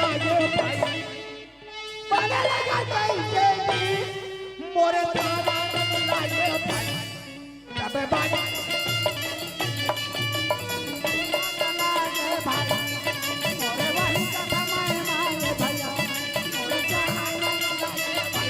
लागे भाई बने लगा कैसे जी मोरे तारा लागे भाई तबे बाजा लागे भाई मोरे वही का समय मांगे भैया मोरे तारा लागे भाई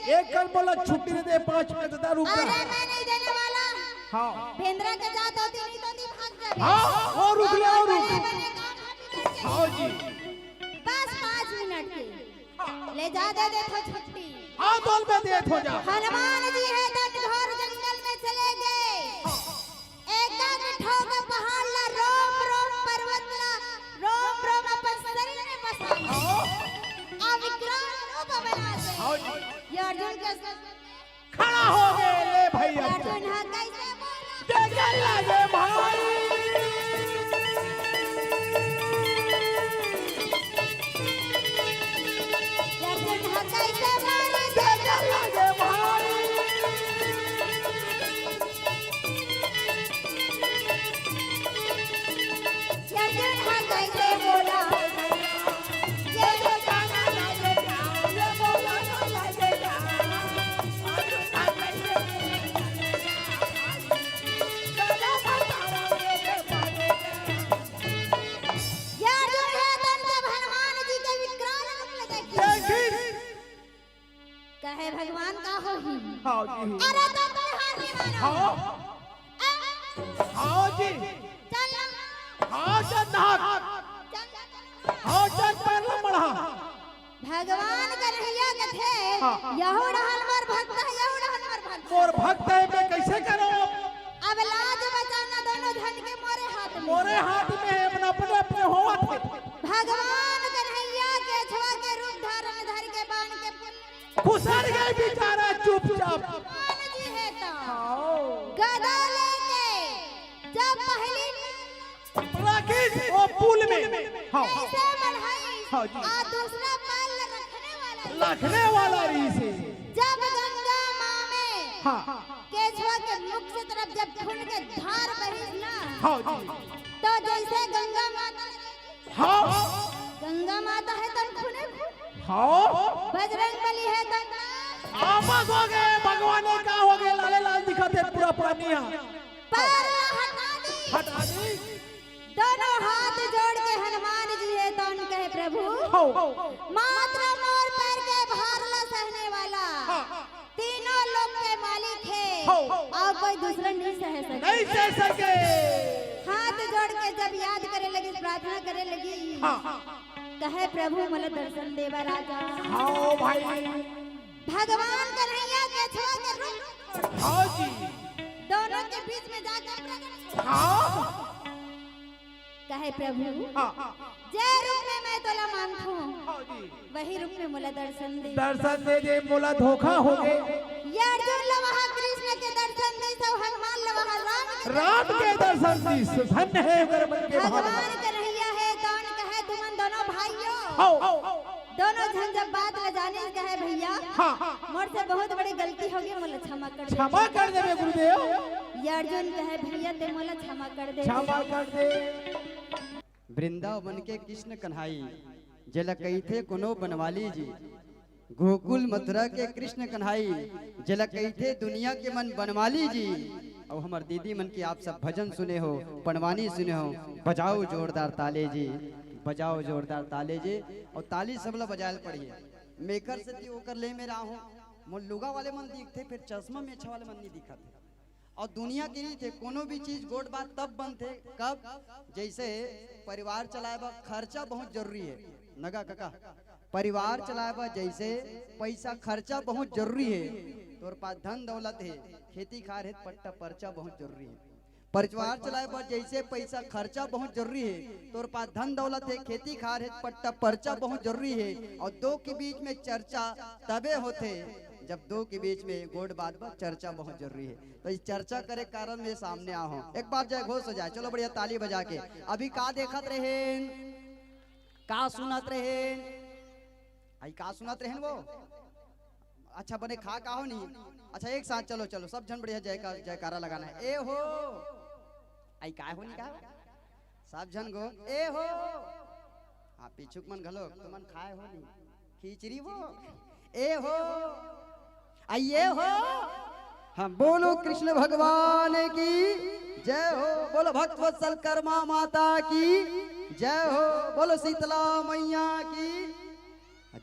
एक कल बोला छुट्टी दे 5 मिनट दा रुक जा। अरे मैं नहीं देने वाला। हाँ भेंद्रा के जात होती नहीं तो दी भाग जाबे। हाँ और रुक ले और रुक। बने काम हाथी हाँ जी बस 5 मिनट के ले जा दे तो छुट्टी। हाँ दोल में दे हो जा। हनुमान जी है घोर जंगल में चले गए। एकदम ठोक पहाड़ ला रोम रोम पर्वत ला रोम रोम अपन शरीर में बसा आ विकराल रूप बना दे। हाँ जी ये अर्जुन के खड़ा हो गए ले भाई अब अर्जुन हा कैसे बोला जगह लगे भाई अर्जुन हा कैसे मारे जगह लगे भाई अर्जुन हा कैसे बोला ये जो गाना लगे ये बोला लगे कहे भगवान का हो ही। हाँ जी अरे तो कोई हार नहीं मानो। हाँ हाँ जी चल हाँ चल हाँ चल पैर ला बढ़ा। भगवान कन्हैया के थे हाँ। यहूड़ हनवर भक्त है यहूड़ हनवर भक्त। और भक्त है मैं कैसे करूं अब लाज बचाना दोनों धन के मोरे हाथ में। मोरे हाथ में है अपना अपने अपने होवा थे। भगवान कन्हैया के छवा के रूप धारण धर के बाण के खुसर गए बेचारा चुपचाप। हनुमान जी है तो हाँ गदा लेके जब पहली राकेश वो पुल में हाँ कैसे बढ़ाई हाँ जी। आ दूसरा पाल रखने वाला री से जब गंगा माँ में हाँ केचुआ के मुख से तरफ जब खून के धार बही ना हाँ जी तो जैसे गंगा माता हाँ गंगा माता है तन खूने हाँ बजरंग बली है तन आपस हो गए भगवान ने का हो गए लाले लाल दिखाते पूरा पानी पर हटा दी दोनों हाथ जोड़ के हनुमान जी है तो कहे प्रभु मात्र मोर पैर के भार ला सहने वाला तीनों लोग के मालिक है और कोई दूसरा नहीं सह सके। हाथ जोड़ के जब याद करे लगी प्रार्थना करे लगी कहे प्रभु मला दर्शन देवा राजा। हाँ भाई भगवान कन्हैया के छुआ के रूप हाँ जी दोनों के बीच में जाकर प्रकट हाँ कहे प्रभु जय रूप में मैं तोला मानता हूँ वही रूप में मोला दर्शन दे मोला धोखा हो गए। ये अर्जुन ला वहाँ कृष्ण के दर्शन दी तो हनुमान ला वहाँ राम के दर्शन दी धन्य है अगर मन के भगवान कन्हैया है कौन कहे तुमन दोनों भाइयों दोनों जन जब बात ल जाने कहे भैया मोर से बहुत बड़ी गलती हो गई मोला क्षमा कर दे गुरुदेव। ये अर्जुन कहे भैया ते मोला क्षमा कर दे। वृंदावन के कृष्ण कन्हाई जल कही थे कोनो बनवाली जी गोकुल मथुरा के कृष्ण कन्हाई जल कही थे दुनिया के मन बनवाली जी। और हमार दीदी मन की आप सब भजन सुने हो पनवानी सुने हो बजाओ जोरदार ताले जी बजाओ जोरदार ताले जी। और ताली सबला बजायल पड़िए मेकर से थी ओकर ले में रहा हूँ मोर लुगा वाले मन दिखते फिर चश्मा में अच्छा वाले मन नहीं दिखा थे। और दुनिया के नहीं थे कोनो भी चीज गोट बात तब बनते कब जैसे परिवार चलाएबा खर्चा बहुत जरूरी है नगा काका परिवार चलाएबा जैसे पैसा खर्चा बहुत जरूरी है। तोर पास धन दौलत है खेती खार है पट्टा पर्चा बहुत जरूरी है। परिवार चलाएबा जैसे पैसा खर्चा बहुत जरूरी है। तोर पास धन दौलत है खेती खार है पट्टा पर्चा बहुत जरूरी है। और दो के बीच में चर्चा तबे होते जब दो के बीच में गोड बात पर चर्चा बहुत जरूरी है। तो इस चर्चा करे कारण में सामने आ हूं एक बार जय घोष हो जाए। चलो बढ़िया ताली बजा के अभी का देखत रहे का सुनत रहे आई का सुनत रहे वो अच्छा बने खा का हो नहीं अच्छा एक साथ चलो चलो सब जन बढ़िया जयकारा लगाना है। ए हो आई का हो नहीं का सब जन गो ए हो हाँ पीछुक मन घलो तुमन खाए हो नहीं खिचड़ी वो ए हो आइए हो हम बोलो कृष्ण भगवान की जय हो बोलो भक्त वत्सल कर्मा माता की जय हो बोलो शीतला मैया की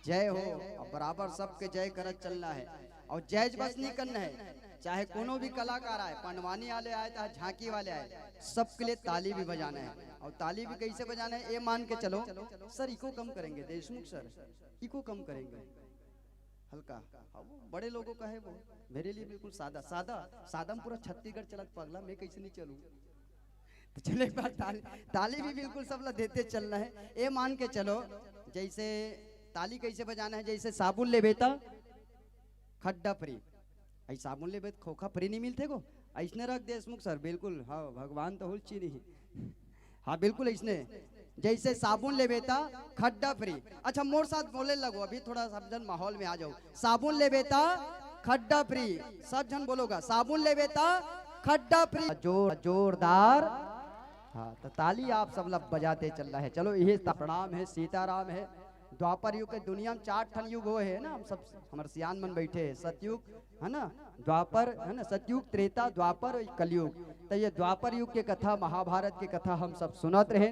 जय हो। और बराबर सबके जय करत चलना है। और जैज बस नहीं करना है, चाहे कोनो भी कलाकार आए, पंडवानी वाले आए चाहे झांकी वाले आए, सबके लिए ताली भी बजाना है। और ताली भी कैसे बजाना है ये मान के चलो। सर इको कम करेंगे देशमुख सर, इको कम करेंगे हल्का। वो बड़े लोगों का है, वो मेरे लिए बिल्कुल सादा सादा सादा में पूरा छत्तीसगढ़ चलत पगला, मैं कैसे नहीं चलूँ। तो चलो एक बार ताली भी बिल्कुल सब लोग देते चलना है। ये मान के चलो जैसे ताली कैसे बजाना है, जैसे साबुन ले बेटा खड्डा फ्री, ऐ साबुन ले बेटा खोखा फ्री नहीं मिलते को, ऐसने रख देशमुख सर बिल्कुल। हाँ भगवान तो हुल चीनी, हाँ बिल्कुल ऐसने जैसे साबुन ले बेटा खड्डा फ्री। अच्छा मोर साथ बोले लगो, अभी थोड़ा सब जन माहौल में आ जाओ। साबुन ले बेटा खड्डा फ्री, सब जन बोलोगा साबुन ले बेटा खड्डा फ्री, जोरदार। हाँ तो ताली आप सब लोग बजाते चल रहा है। चलो ये प्रणाम है, सीताराम है। द्वापर युग के दुनिया में 4 ठन युग हो है ना, हम सब हमारे सियान मन बैठे है। सतयुग है ना, द्वापर है ना, सतयुग त्रेता द्वापर और कलयुग। तो ये द्वापर युग के कथा, महाभारत के कथा हम सब सुनत रहे।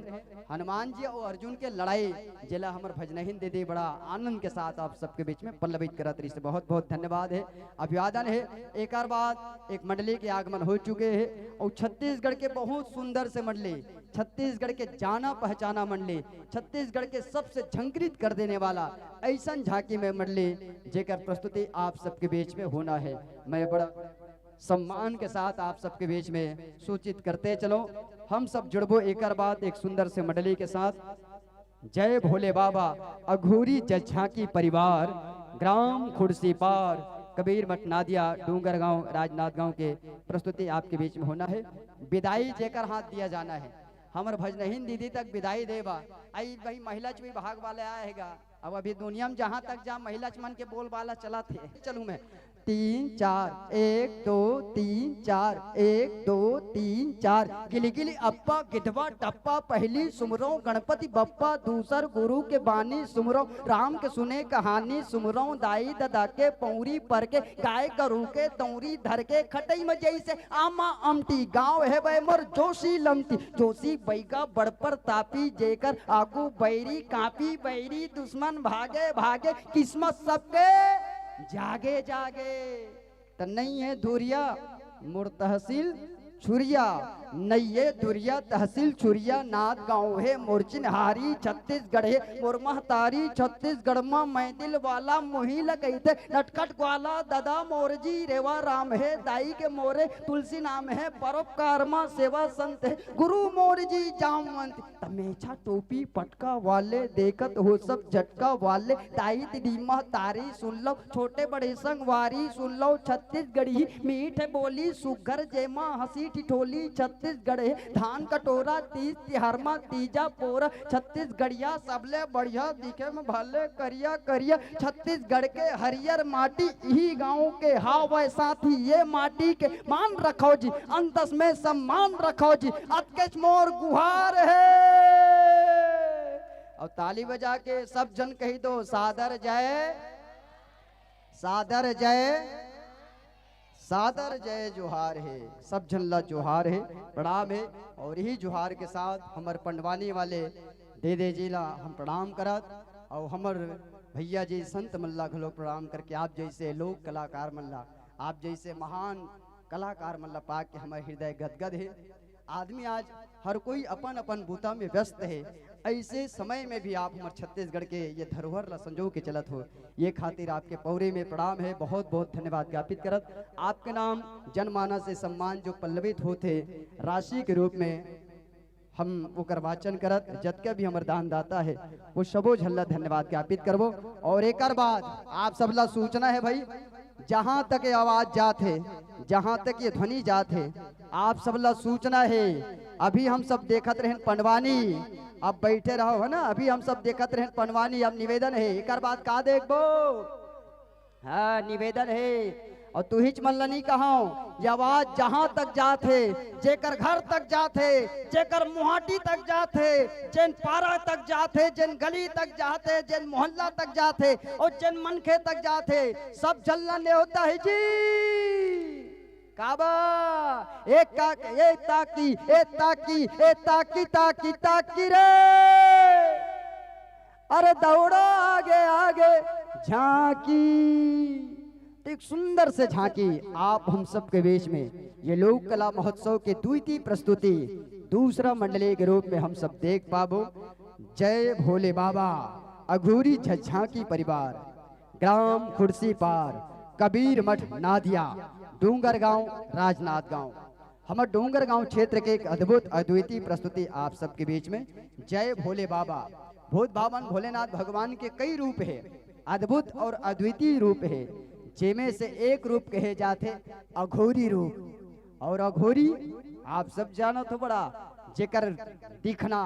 हनुमान जी और अर्जुन के लड़ाई जिला हमारे भजनहीन दीदी बड़ा आनंद के साथ आप सबके बीच में पल्लवित करत रही। बहुत बहुत धन्यवाद है, अभिवादन है। एक और बाद एक मंडली के आगमन हो चुके हैं और छत्तीसगढ़ के बहुत सुंदर से मंडली, छत्तीसगढ़ के जाना पहचाना मंडली, छत्तीसगढ़ के सबसे झंकृत कर देने वाला ऐसा झांकी में मंडली जेकर प्रस्तुति आप सबके बीच में होना है। मैं बड़ा सम्मान के साथ आप सबके बीच में सूचित करते चलो। हम सब जुड़बो एक बाद एक सुंदर से मंडली के साथ। जय भोले बाबा अघोरी झांकी परिवार, ग्राम खुर्सी पार, कबीर मठ नादिया डूंगर गांव राजनाथ गांव के प्रस्तुति आपके बीच में होना है। विदाई जेकर हाथ दिया जाना है, हमारे भजनहीन दीदी तक विदाई देवा। आई भाई महिला च भी भाग वाले आएगा। अब अभी दुनिया में जहाँ तक जा महिला मन के बोल बाला चला थे। चलू मैं 3 4 1 2 3 4 1 2 3 4। गिली गिली अप्पा गिटवा टप्पा, पहली सुमरो गणपति बप्पा, दूसर गुरु के बानी सुमरो, राम के सुने कहानी सुमरो, दाई दादा के पौरी पर के, गाय गरु के तौरी धर के, खटई में जैसे आमा अमटी, गाँव है वह मोर जोशी लमती, जोशी बैगा बड़पर तापी, जेकर आगू बैरी कापी, बैरी दुश्मन भागे भागे, किस्मत सबके जागे जागे। तो नहीं है धुरिया मुर तहसील छुरिया, नैये दुरिया तहसील छुरिया, नाथ गाँव है मोरचिनहारी छत्तीसगढ़ है मोर महतारी, छत्तीसगढ़ में मैं दिल वाला मोही लगते, नटखट ग्वाला दादा मोरजी, रेवा राम है दाई के मोरे, तुलसी नाम है परोपकार में सेवा संत है, गुरु मोरजी जामवंत। तमेछा टोपी पटका वाले देखत हो सब झटका वाले, दाई दीदी महतारी सुन लो, छोटे बड़े संगवारी सुन लो, छत्तीसगढ़ी मीठ बोली सुघर जेमा हंसी ठिठोली, छत्तीसगढ़ धान कटोरा तीज तिहार में तीजा पोरा, छत्तीसगढ़िया सबले बढ़िया दिखे में भले करिया करिया, छत्तीसगढ़ के हरियर माटी यही गाँव के हाव साथी, ये माटी के मान रखो जी, अंतस में सम्मान रखो जी, अतकेच मोर गुहार है। और ताली बजा के सब जन कही दो सादर जय, सादर जय, सादर जय जोहार है। सब झल्ला जोहार है, प्रणाम है। और यही जोहार के साथ हमारे पंडवानी वाले दे जिला हम प्रणाम करत, और हमार भैया जी संत मल्ला घलो प्रणाम करके आप जैसे लोक कलाकार मल्ला, आप जैसे महान कलाकार मल्ला पाक के हमारे हृदय गदगद है। आदमी आज हर कोई अपन अपन बूता में व्यस्त है, ऐसे समय में भी आप हमारे छत्तीसगढ़ के ये धरोहर ला संजो के चलत हो, ये खातिर आपके पौरे में प्रणाम है, बहुत बहुत धन्यवाद ज्ञापित करत। आपके नाम जनमानस से सम्मान जो पल्लवित होते राशि के रूप में हम वो वाचन करत, जतके भी हमारे दान दाता है वो सबो झल्ला धन्यवाद ज्ञापित करबो। और एक बाद आप सबला सूचना है भाई, जहां तक ये आवाज जात है, जहां तक ये ध्वनि जात है, आप सबला सूचना है। अभी हम सब देखत रहे पंडवानी, अब बैठे रहो है ना, अभी हम सब देखत रहे पंडवानी। अब निवेदन है एक बात का देखबो, हाँ निवेदन है। और तू हिच मल्ला नहीं कहो, ये आवाज जहां तक जाते, जेकर घर तक जाते, जेकर मुहाटी तक जाते, जिन पारा तक जाते, जिन गली तक जाते, जिन मोहल्ला तक जाते और जिन मनखे तक जाते, सब जलना ले होता है जी। काबा एक ताकी एक ताकी एक ताकी ताकी ताकी रे, अरे दौड़ो आगे आगे झांकी, तो एक सुंदर से झांकी आप हम सब के बीच में ये लोक कला महोत्सव के द्वितीय प्रस्तुति दूसरा मंडलीय के रूप में हम सब देख पाबो। जय भोले बाबा अघोरी झांकी परिवार, ग्राम खुर्सी पार, कबीर मठ नादिया, डूंगर गांव, राजनाथ गांव। हमारे डूंगर गांव क्षेत्र के एक अद्भुत अद्वितीय प्रस्तुति आप सबके बीच में। जय भोले बाबा। भूत भावन भोलेनाथ भगवान के कई रूप है, अद्भुत और अद्वितीय रूप है, जिनमें से एक रूप कहे जाते अघोरी रूप। और अघोरी आप सब जानो तो बड़ा जेकर दिखना,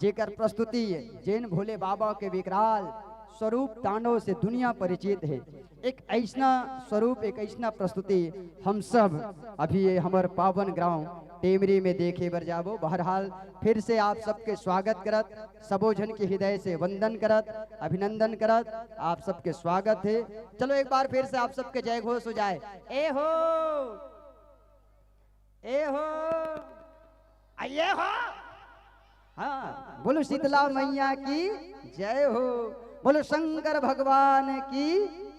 जेकर प्रस्तुति जैन भोले बाबा के विकराल स्वरूप तांडव से दुनिया परिचित है। एक ऐसा स्वरूप, एक ऐसा प्रस्तुति हम सब अभी ये हमारे पावन ग्राम टेमरी में देखे बर जाबो। बहरहाल फिर से आप सबके स्वागत करत, सबो जन के हृदय से वंदन करत, अभिनंदन करत, आप सबके स्वागत है। चलो एक बार फिर से आप सबके जय घोष हो जाए। ए हो, ए हो, आइए हो। हाँ, बोलो शीतला मैया की जय हो, बोलो शंकर भगवान की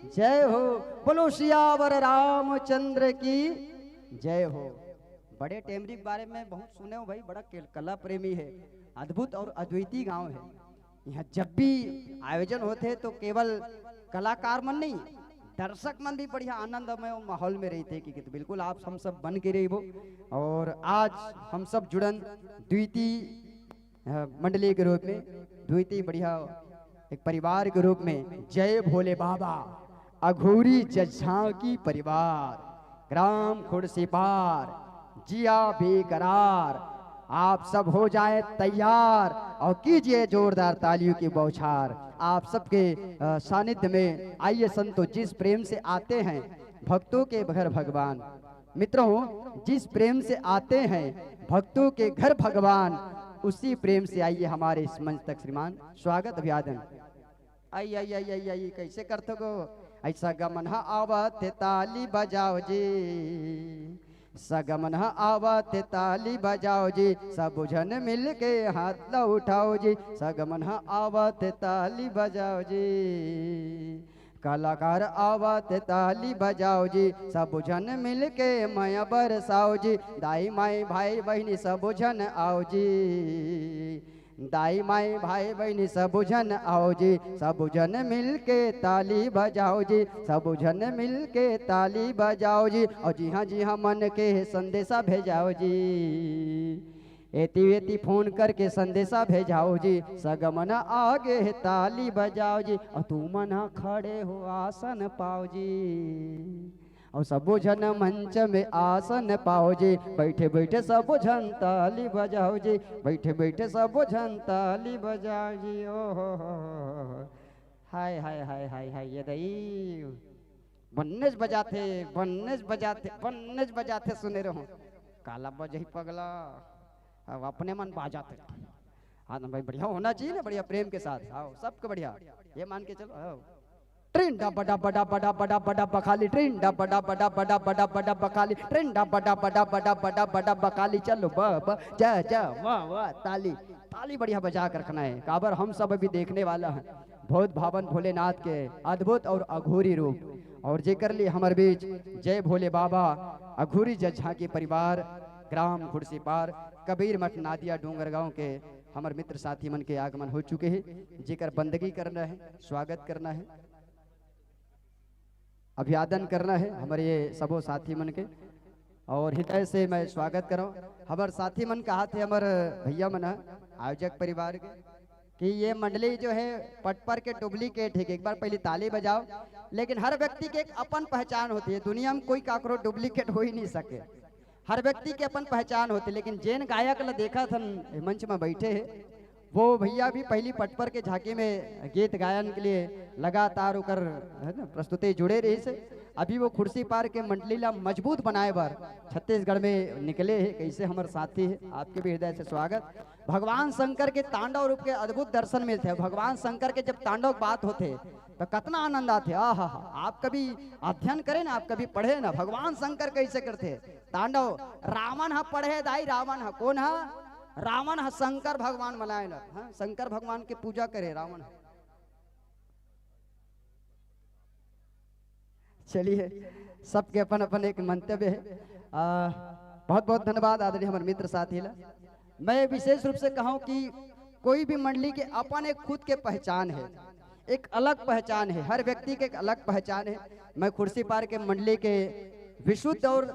जय हो, बोलो सियावर रामचंद्र की जय हो। बड़े टेमरी के बारे में बहुत सुने हो भाई, बड़ा कला प्रेमी है, अद्भुत और अद्वितीय गांव है। यहाँ जब भी आयोजन होते तो केवल कलाकार मन नहीं, दर्शक मन भी बढ़िया आनंदमय माहौल में रहते कि तो बिल्कुल आप हम सब बन के रही वो। और आज हम सब जुड़न द्वितीय मंडली के रूप में, द्वितीय बढ़िया एक परिवार के रूप में। जय भोले बाबा अघोरी झांकी परिवार, ग्राम खुर्सी पार, जिया बेकरार। आप सब हो जाए तैयार और कीजिए जोरदार तालियों की बौछार। आप सबके सानिध्य में आइए संतो, जिस प्रेम से आते हैं भक्तों के घर भगवान। मित्रों, जिस प्रेम से आते हैं भक्तों के घर भगवान, उसी प्रेम से आइए हमारे इस मंच तक। श्रीमान स्वागत अभिवादन। आई आई आई आई आई कैसे करते गो ऐसा गमन आवत ताली बजाओ जी, सगमन आवत ताली बजाओ जी, सब जन मिल के हाथ ला उठाओ जी, सगमन आवत ताली बजाओ जी, कलाकार आवत ताली बजाओ जी, सब जन मिल के माया बरसाओ जी, दाई माई भाई बहनी सब जन आओ जी, दाई माई भाई बहनी सब जन आओ जी, सब जन मिल के ताली बजाओ जी, सब जन मिल के ताली बजाओ जी। और जी हाँ मन के संदेशा भेजाओ जी, एती वेती फोन करके संदेशा भेजाओ जी, सगमन आगे है ताली बजाओ जी, और तू मना खड़े हो आसन पाओ जी, और सबो जन मंच में आसन पाओ जी, बैठे बैठे सबो जन ताली बजाओ जी, बैठे बैठे सबो जन ताली बजाओ जी। ओ हो हाय हाय हाय हाय हाय, ये दई बन्नेज बजाते बन्नेज बजाते बन्नेज बजाते सुने रहो, काला बजही पगला अब अपने मन बाजाते। हाँ ना भाई, बढ़िया होना चाहिए ना, बढ़िया प्रेम के साथ। आओ सबको बढ़िया ये मान के चलो। आओ ट्रेन डा बड़ा बड़ा बड़ा बड़ा बड़ा बखाली, ट्रेन डा बड़ा बड़ा बड़ा बड़ा बड़ा बखाली, ट्रेन डा बड़ा बड़ा बड़ा बड़ा बड़ा बखाली। चलो ब जा जा वाह वाह, ताली ताली बढ़िया बजा कर रखना है। काबर हम सब अभी देखने वाला है बहुत भावन भोलेनाथ के अद्भुत और अघोरी रूप। और जेकर लिए हमारे बीच जय भोले बाबा अघोरी झांकी परिवार, ग्राम खुर्सी पार, कबीर मठ नादिया डूंगर गांव के हमारे मित्र साथी मन के आगमन हो चुके हैं। जेकर बंदगी करना है, स्वागत करना है, अभिवादन करना है हमारे ये सबो साथी मन के। और हृदय से मैं स्वागत करूं हमारे साथी मन कहा थे हमारे भैया मन आयोजक परिवार के कि ये मंडली जो है पटपर के डुप्लीकेट है। एक बार पहले ताली बजाओ। लेकिन हर व्यक्ति की एक अपन पहचान होती है, दुनिया में कोई काकरो डुप्लीकेट हो ही नहीं सके, हर व्यक्ति की अपन पहचान होती है। लेकिन जैन गायक ला देखा था मंच में बैठे है, वो भैया भी पहली पटपर के झांकी में गीत गायन के लिए लगातार होकर है ना प्रस्तुति जुड़े रही से। अभी वो खुर्सी पार के मंडली ला मजबूत बनाए बार छत्तीसगढ़ में निकले है। कैसे हमारे साथी है, आपके भी हृदय से स्वागत। भगवान शंकर के तांडव रूप के अद्भुत दर्शन मिलते हैं। भगवान शंकर के जब तांडव बात होते तो कितना आनंद आते। आहा, आप कभी अध्ययन करें ना, आप कभी पढ़े ना भगवान शंकर कैसे करते तांडव। रावण हा पढ़े दाई, रावण हा कौन हा? रावण हा शंकर भगवान मनाए ना, हाँ शंकर भगवान की पूजा करे रावण। चलिए, सबके अपन अपन एक मंतव्य है। बहुत बहुत धन्यवाद आदरणीय हमारे मित्र साथी ला। मैं विशेष रूप से कहूँ कि कोई भी मंडली के अपन एक खुद के पहचान है, एक अलग पहचान है, हर व्यक्ति के एक अलग पहचान है। मैं कुर्सी पार के मंडली के विशुद्ध और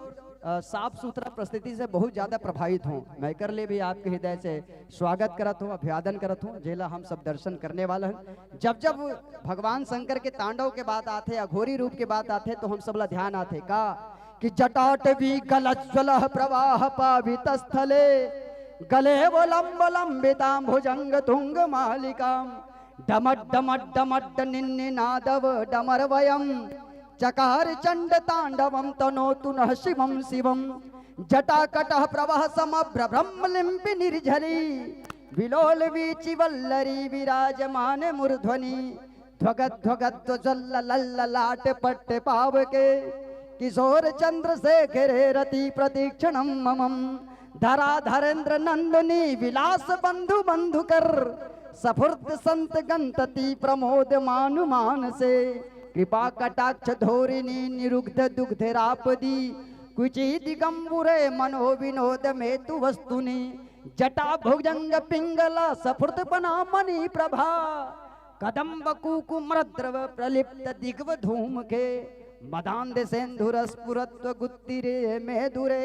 साफ सुथरा परिस्थिति से बहुत ज्यादा प्रभावित हूँ। मैं कर ले भी आपके हृदय से स्वागत करत हूँ, अभिवादन करत हूँ। जेला हम सब दर्शन करने वाला हैं। जब जब भगवान शंकर के तांडव के बात आते, अघोरी रूप के बात आते, तो हम सब ला ध्यान आते का कि जटाटवी गलज्वल प्रवाह पावित स्थले गले वलंब लंबितां भुजंग तुंग मालिकाम डमट डमट डमट निन्नादव डमर वयम चकार चंड तांडवम तनोतु नः शिवम शिवम जटाकटः प्रवह समभ्र ब्रह्मलिम्पि निर्झरी विलोल वीचि वल्लरी विराजमान मूर्ध्वनि ध्वगत ध्वगत ज्वल लल्ललाट पट्ट पावके किशोर चंद्र शेखरे रति प्रतीक्षणम ममम धरा धरेन्द्र नंदनी विलास बंधु बंधुकर सफुर्द संत गंतति प्रमोद मानु मानसे कृपा कटाक्ष धोरिणी निरुग्ध दुग्ध रापदी कुची दिगंबुरे मनो विनोद मेतु वस्तुनि जटा भुजंग पिंगला सफुर्द मणि प्रभा कदम्ब कुकुमद्रव प्रलिप्त दिग्व धूम के मदान्द सेंधुर स्फुरत्व गुत्तिरे मेदुरे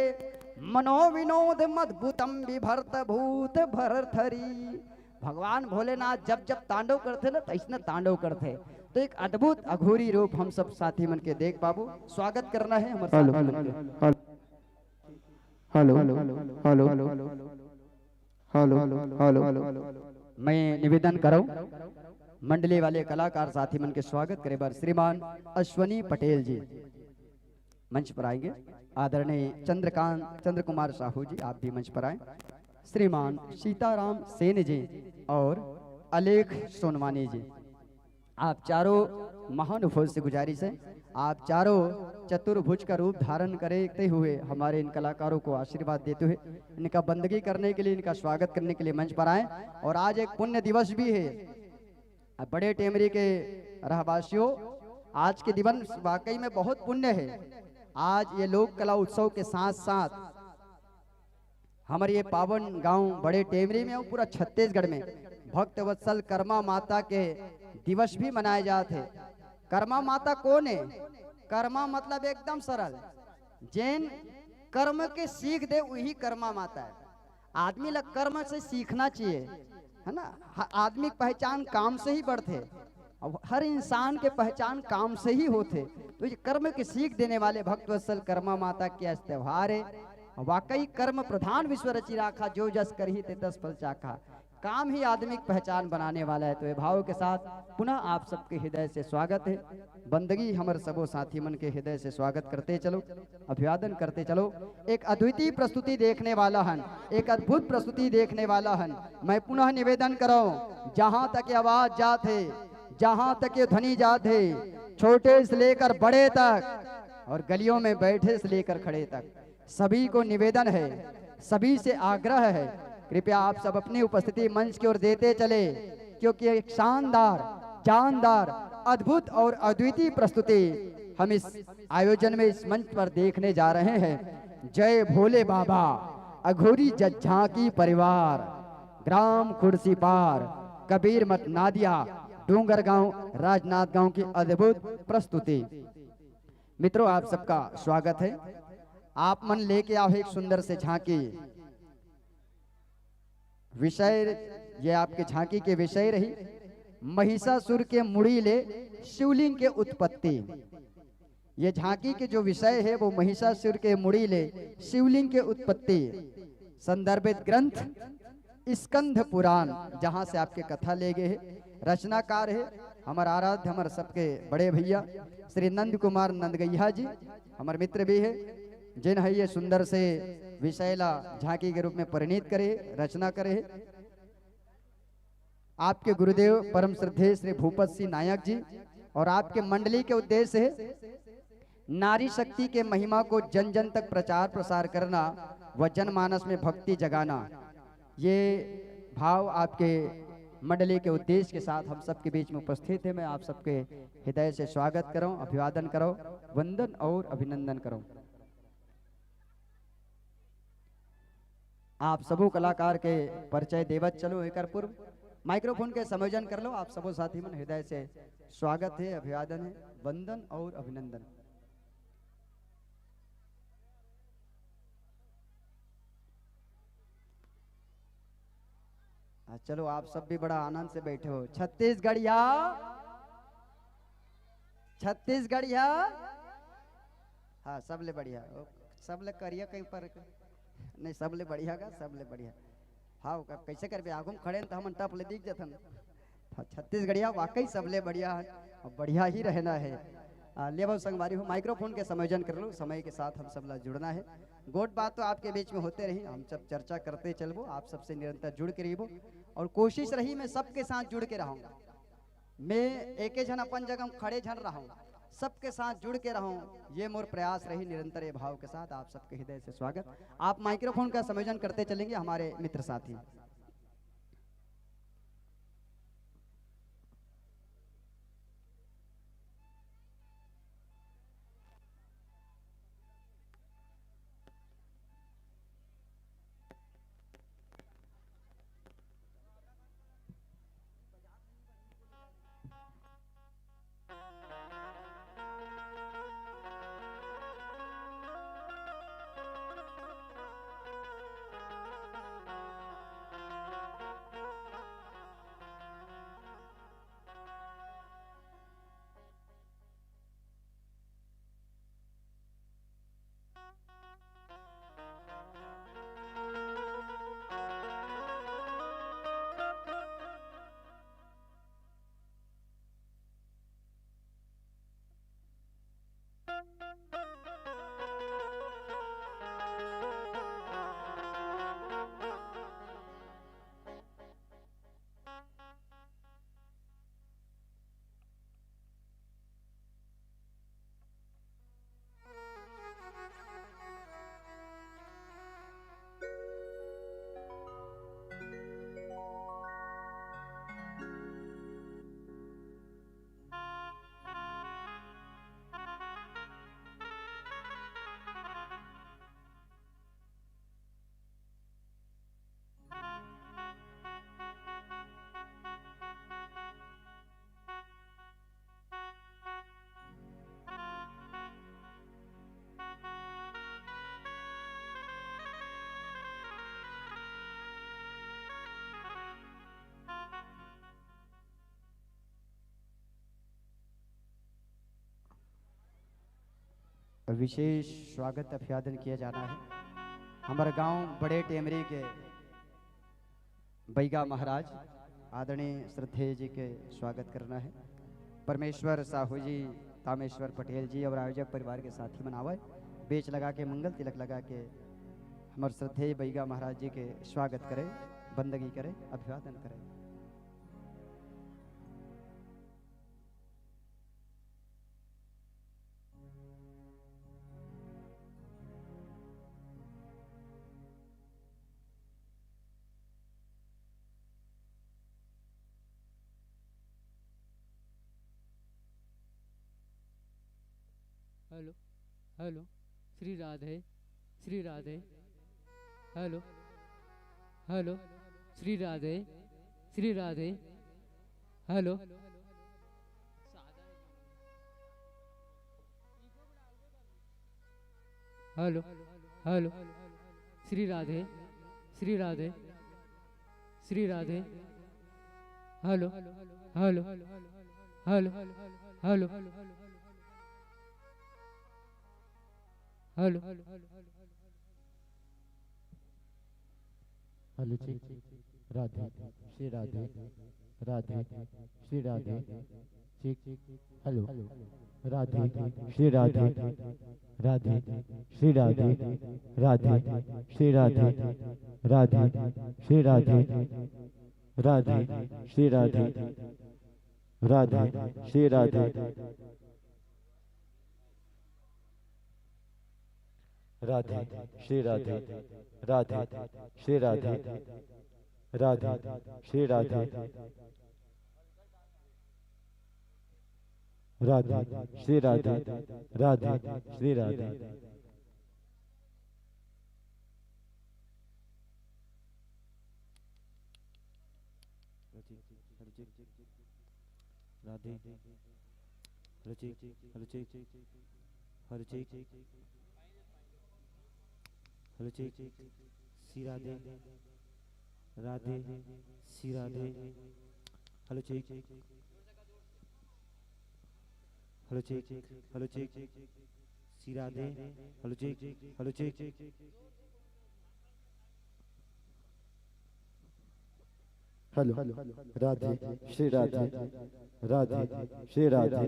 मनो विनोद मद्भुतम विभर्त भूत भरथरी। भगवान भोलेनाथ जब जब तांडव करते ना तो इसने तांडव करते, तो एक अद्भुत अघोरी रूप हम सब साथी मन के देख पाबो। स्वागत करना है हमारे हेलो हेलो हेलो हेलो। मैं निवेदन करूं मंडली वाले कलाकार साथी मन के स्वागत करे बार श्रीमान अश्वनी पटेल जी मंच पर आएंगे। आदरणीय चंद्र कुमार साहू जी आप भी मंच पर आए। श्रीमान सीताराम सेन जी और अलेख सोनवानी जी, आप चारों महानुभाव से गुजारिश है, आप चारों चतुर्भुज का रूप धारण करते हुए हमारे इन कलाकारों को आशीर्वाद देते हुए इनका बंदगी करने के लिए, इनका स्वागत करने के लिए मंच पर आए। और आज एक पुण्य दिवस भी है। बड़े टेमरी के रहवासियों, आज के दिवस वाकई में बहुत पुण्य है। आज ये लोक कला उत्सव के साथ साथ हमारे ये पावन गांव बड़े टेमरी में और पूरा छत्तीसगढ़ में भक्त वत्सल कर्मा माता के दिवस भी मनाए जाते हैं। कर्मा माता कौन है? कर्मा मतलब एकदम सरल, जैन कर्म के सीख दे वही कर्मा माता है। आदमी लग कर्म से सीखना चाहिए, है ना। आदमी की पहचान काम से ही बढ़ते, अब हर इंसान के पहचान काम से ही होते। तो ये कर्म की सीख देने वाले भक्तवत्सल कर्मा माता के आज त्योहार है। वाकई कर्म प्रधान विश्व रचि राखा, जो जस करही ते तस फल चाखा। काम ही आदमी की पहचान बनाने वाला है। तो ये भाव के साथ पुनः आप सबके हृदय से स्वागत है। बंदगी हमारे सबो साथी मन के हृदय से स्वागत करते चलो, अभिवादन करते चलो। एक अद्वितीय प्रस्तुति देखने वाला हन, एक अद्भुत प्रस्तुति देखने वाला हन। मैं पुनः निवेदन करो, जहाँ तक आवाज जाते, जहाँ तक ये ध्वनि जाते, छोटे से लेकर बड़े तक और गलियों में बैठे से लेकर खड़े तक, सभी को निवेदन है, सभी से आग्रह है, कृपया आप सब अपनी उपस्थिति मंच की ओर देते चले, क्योंकि एक शानदार, जानदार, अद्भुत और अद्वितीय प्रस्तुति हम इस आयोजन में, इस मंच पर देखने जा रहे हैं। जय भोले बाबा, अघोरी झांकी परिवार, ग्राम कुर्सी पार, कबीर मठ नादिया, डूंगरगांव, राजनांदगांव की अद्भुत प्रस्तुति। मित्रों, आप सबका स्वागत है। आप मन लेके आओ एक सुंदर से झांकी। विषय ये आपके झांकी के विषय रही महिषासुर के मुड़ीले शिवलिंग के उत्पत्ति। ये झांकी के जो विषय है वो महिषासुर के मुड़ीले शिवलिंग के उत्पत्ति। संदर्भित ग्रंथ स्कंध पुराण, जहां से आपके कथा ले गए है। रचनाकार है हमारा आराध्य, हमारे सबके बड़े भैया श्री नंद कुमार नंदगैया जी, हमारे मित्र भी है, जिन है ये सुंदर से विषयला झांकी के रूप में परिणीत करे, रचना करे। आपके गुरुदेव परम श्रद्धेय श्री भूपत सिंह नायक जी और आपके मंडली के उद्देश्य है नारी शक्ति के महिमा को जन जन तक प्रचार प्रसार करना व जनमानस में भक्ति जगाना। ये भाव आपके मंडली के उद्देश्य के साथ हम सबके बीच में उपस्थित है। मैं आप सबके हृदय से स्वागत करूं, अभिवादन करो, वंदन और अभिनंदन करो। आप सबो कलाकार के परिचय देवत चलो एक पूर्व माइक्रोफोन के संयोजन कर लो। आप सबो साथी मन हृदय से स्वागत है, अभिवादन है, वंदन और अभिनंदन। चलो आप सब भी बड़ा आनंद से बैठे हो। छत्तीसगढ़िया छत्तीसगढ़िया, हाँ सबले बढ़िया, सबले करिया कहीं पर नहीं, सबले बढ़िया का सबले बढ़िया। हाँ कैसे कर आगू खड़े तो हम टप ले दिख जतन। छत्तीसगढ़िया वाकई सबले बढ़िया है, बढ़िया ही रहना है। लेवल संगवारी हो, माइक्रोफोन के संयोजन कर लो। समय के साथ हम सब जुड़ना है। गोट बात तो आपके बीच में होते रही, हम सब चर्चा करते चलबो, आप सबसे निरंतर जुड़ के रहिबो और कोशिश रही मैं सबके साथ जुड़ के रहूं। मैं एक जन अपन जगह खड़े झन रहूं, सबके साथ जुड़ के रहूं, ये मोर प्रयास रही निरंतर ये भाव के साथ। आप सबके हृदय से स्वागत। आप माइक्रोफोन का संयोजन करते चलेंगे हमारे मित्र साथी। विशेष स्वागत अभिवादन किया जाना है। हमारे गांव बड़े टेमरी के बैगा महाराज आदरणीय श्रद्धेय जी के स्वागत करना है। परमेश्वर साहू जी, तामेश्वर पटेल जी और आयोजक परिवार के साथी मनावे बेच लगा के मंगल तिलक लगा के हमारे श्रद्धेय बैगा महाराज जी के स्वागत करे, बंदगी करे, अभिवादन करे। Hello hello, Shri Radhe Shri Radhe. Hello hello, Shri Radhe Shri Radhe. Hello hello hello, Shri Radhe Shri Radhe Shri Radhe. Hello hello hello hello hello hello जी, राधे श्री राधे, राधे श्री राधे जी। हेलो राधे श्री राधे, राधे श्री राधे, राधे श्री राधे, राधे श्री राधे, राधे श्री राधे, राधे श्री राधे, राधे श्री राधे, राधे श्री राधे, राधे श्री राधे राधे श्री राधे राधे श्री राधे राधे हरचेक हरचेक हरचेक हरचेक श्री राधे राधे श्री राधे हरचेक हरचेक हरचेक श्री राधे हरचेक हरचेक हेलो राधे श्री राधे राधे श्री राधे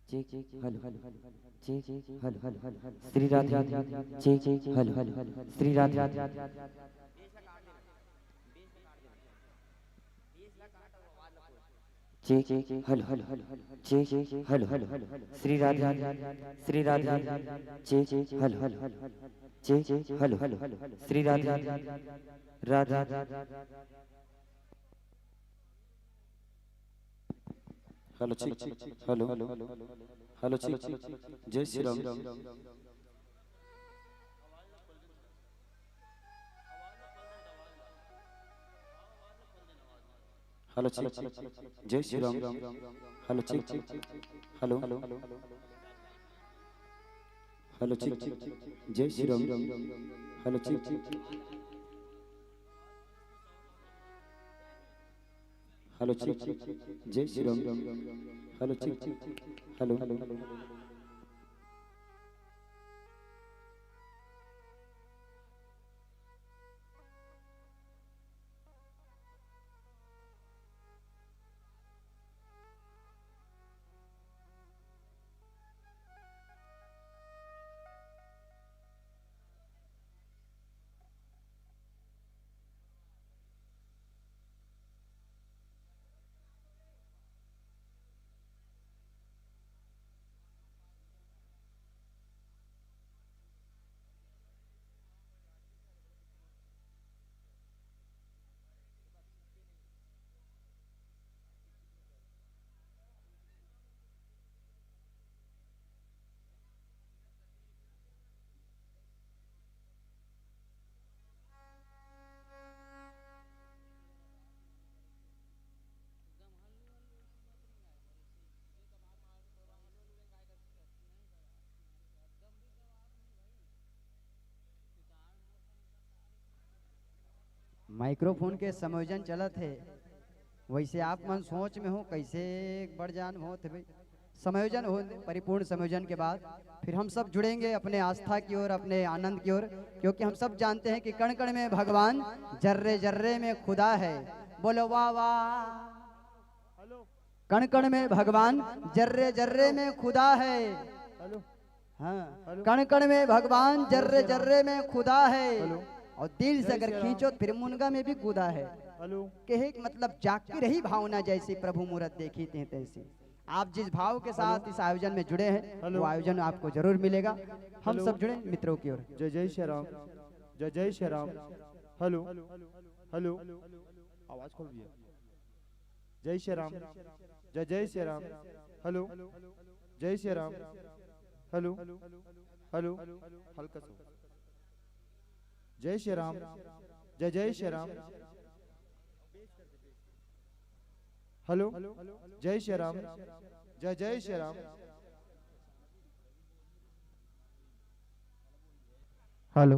चेक हल चेक हल श्री राधे चेक हल श्री राधे चेक हल चेक हल श्री राधे चेक हल चेक हल Shri Radhe Radha hello check hello hello check जय श्री राम हेलो चेक जय Shri Ram hello check hello hello check जय Shri Ram hello check hello check जय Shri Ram hello check hello microphone के संयोजन चलत है, वैसे आप मन सोच में हो कैसे बढ़ जान हो भाई समायोजन हो परिपूर्ण संयोजन के बाद फिर हम सब जुड़ेंगे अपने आस्था की ओर, अपने आनंद की ओर, क्योंकि हम सब जानते हैं कि कण कण में भगवान, जर्रे जर्रे में खुदा है। बोलो वाह वाह। कण कण में भगवान, जर्रे जर्रे में खुदा है। हाँ, कण कण में भगवान, जर्रे जर्रे में खुदा है। और दिल से अगर खींचो फिर मुनगा में भी खुदा है। कहे मतलब जागती रही भावना जैसी प्रभु मूरत देखी थे तैसी। आप जिस भाव के साथ इस आयोजन में जुड़े हैं वो आयोजन आपको जरूर मिलेगा। हम सब जुड़े मित्रों की ओर। जय जय श्री राम, जय जय श्री राम। हेलो हेलो, आवाज खोल दिया। जय श्री राम, जय जय श्री राम। हेलो जय श्री राम। हेलो हेलो, हल्का सा। जय श्री राम, जय जय श्री राम। हेलो जय श्री राम, जय जय श्री राम। हेलो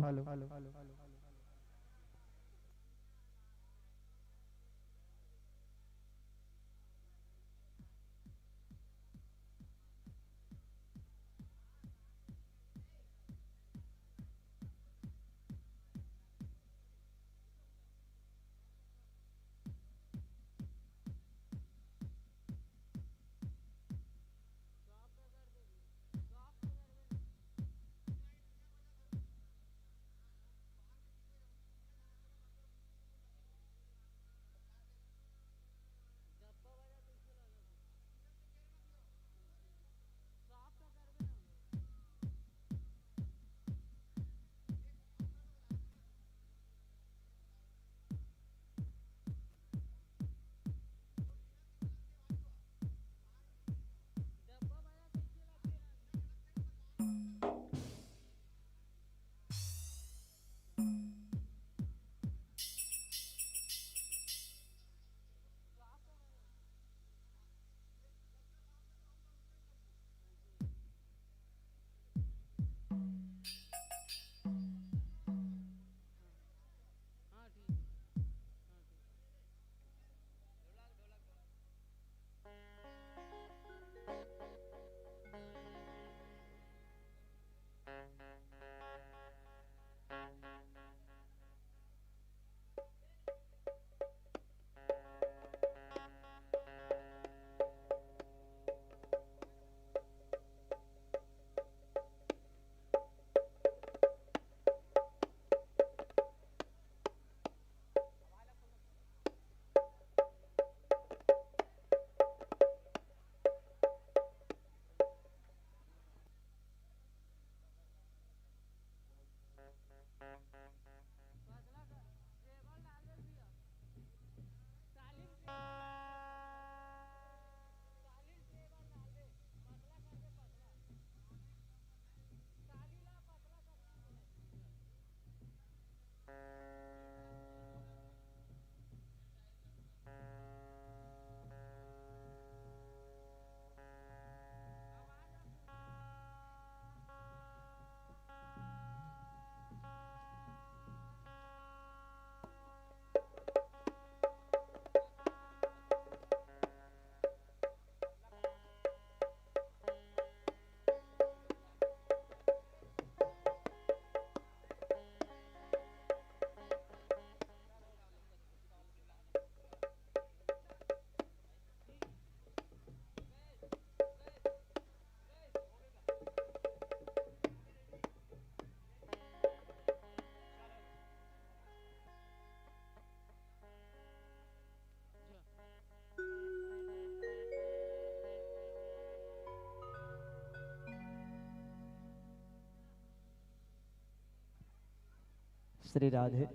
श्री राधे।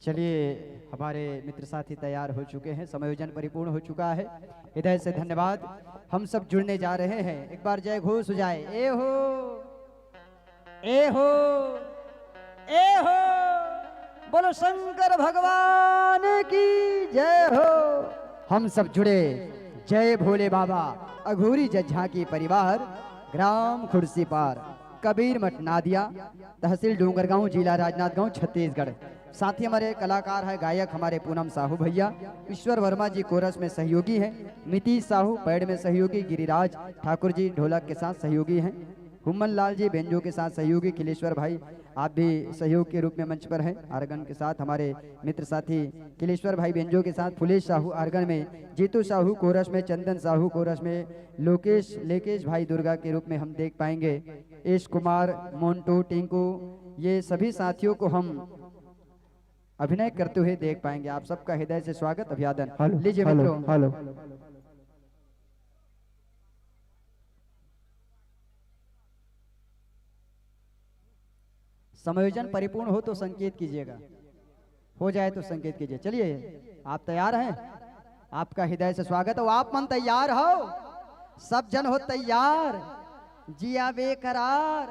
चलिए हमारे मित्र साथी तैयार हो चुके हैं, समायोजन परिपूर्ण हो चुका है। हृदय से धन्यवाद। हम सब जुड़ने जा रहे हैं। एक बार जय घोष हो जाए। ए हो ए हो ए हो, बोलो शंकर भगवान की जय हो। हम सब जुड़े। जय भोले बाबा। अघोरी जज्झाकी परिवार, ग्राम खुर्सी पार, कबीर मठ नादिया, तहसील डूंगरगांव, जिला राजनांदगांव, छत्तीसगढ़। साथ ही हमारे कलाकार है गायक हमारे पूनम साहू भैया, ईश्वर वर्मा जी कोरस में सहयोगी हैं, नीतीश साहू पैड में सहयोगी, गिरिराज ठाकुर जी ढोलक के साथ सहयोगी हैं, हुम्मन लाल जी बेंजो के साथ सहयोगी, किलेश्वर भाई आप भी सहयोग के रूप में मंच पर हैं। आर्गन के साथ हमारे मित्र साथी किलेश्वर भाई बेंजो के साथ, फुलेश साहू आर्गन में, जीतू साहू कोरस में, चंदन साहू कोरस में, लेकेश भाई दुर्गा के रूप में हम देख पाएंगे। एश कुमार, मोन्टू, टिंकू, ये सभी साथियों को हम अभिनय करते हुए देख पाएंगे। आप सबका हृदय से स्वागत, अभिवादन। लीजिए मित्रों। हेलो। समायोजन परिपूर्ण हो तो संकेत कीजिएगा, हो जाए तो संकेत कीजिए। चलिए आप तैयार हैं? आपका हृदय से स्वागत हो। आप मन तैयार हो? सब जन हो तैयार? जिया बेकरार,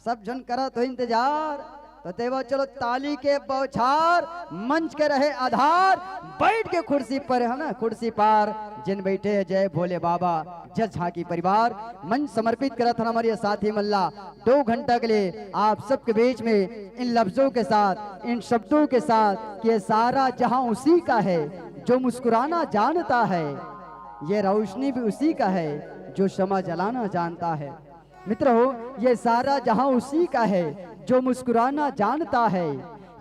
सब जन करो तो इंतजार। तो देवो चलो ताली के बौछार, मंच के रहे आधार, बैठ के कुर्सी पर है ना, कुर्सी पार जिन बैठे जय भोले बाबा जज झांकी परिवार। मंच समर्पित करा था हमारे साथी मल्ला 2 घंटा के लिए आप सबके बीच में इन लफ्जों के साथ, इन शब्दों के साथ कि ये सारा जहां उसी का है जो मुस्कुराना जानता है, ये रोशनी भी उसी का है जो शमा जलाना जानता है। मित्र हो, ये सारा जहां उसी का है जो मुस्कुराना जानता है,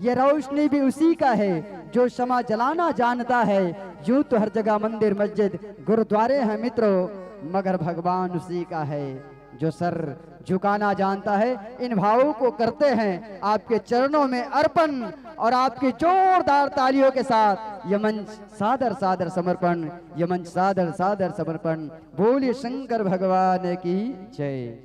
ये रोशनी भी उसी का है जो क्षमा जलाना जानता है। यूं तो हर जगह मंदिर मस्जिद गुरुद्वारे हैं मित्रों, मगर भगवान उसी का है जो सर झुकाना जानता है। इन भावों को करते हैं आपके चरणों में अर्पण, और आपकी जोरदार तालियों के साथ ये मंच सादर सादर समर्पण, ये मंच सादर सादर समर्पण। बोलिए शंकर भगवान की जय।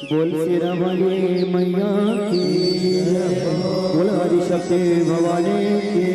बोल सिरा वाली मैया की, बोल हरि शक्ति भवानी की।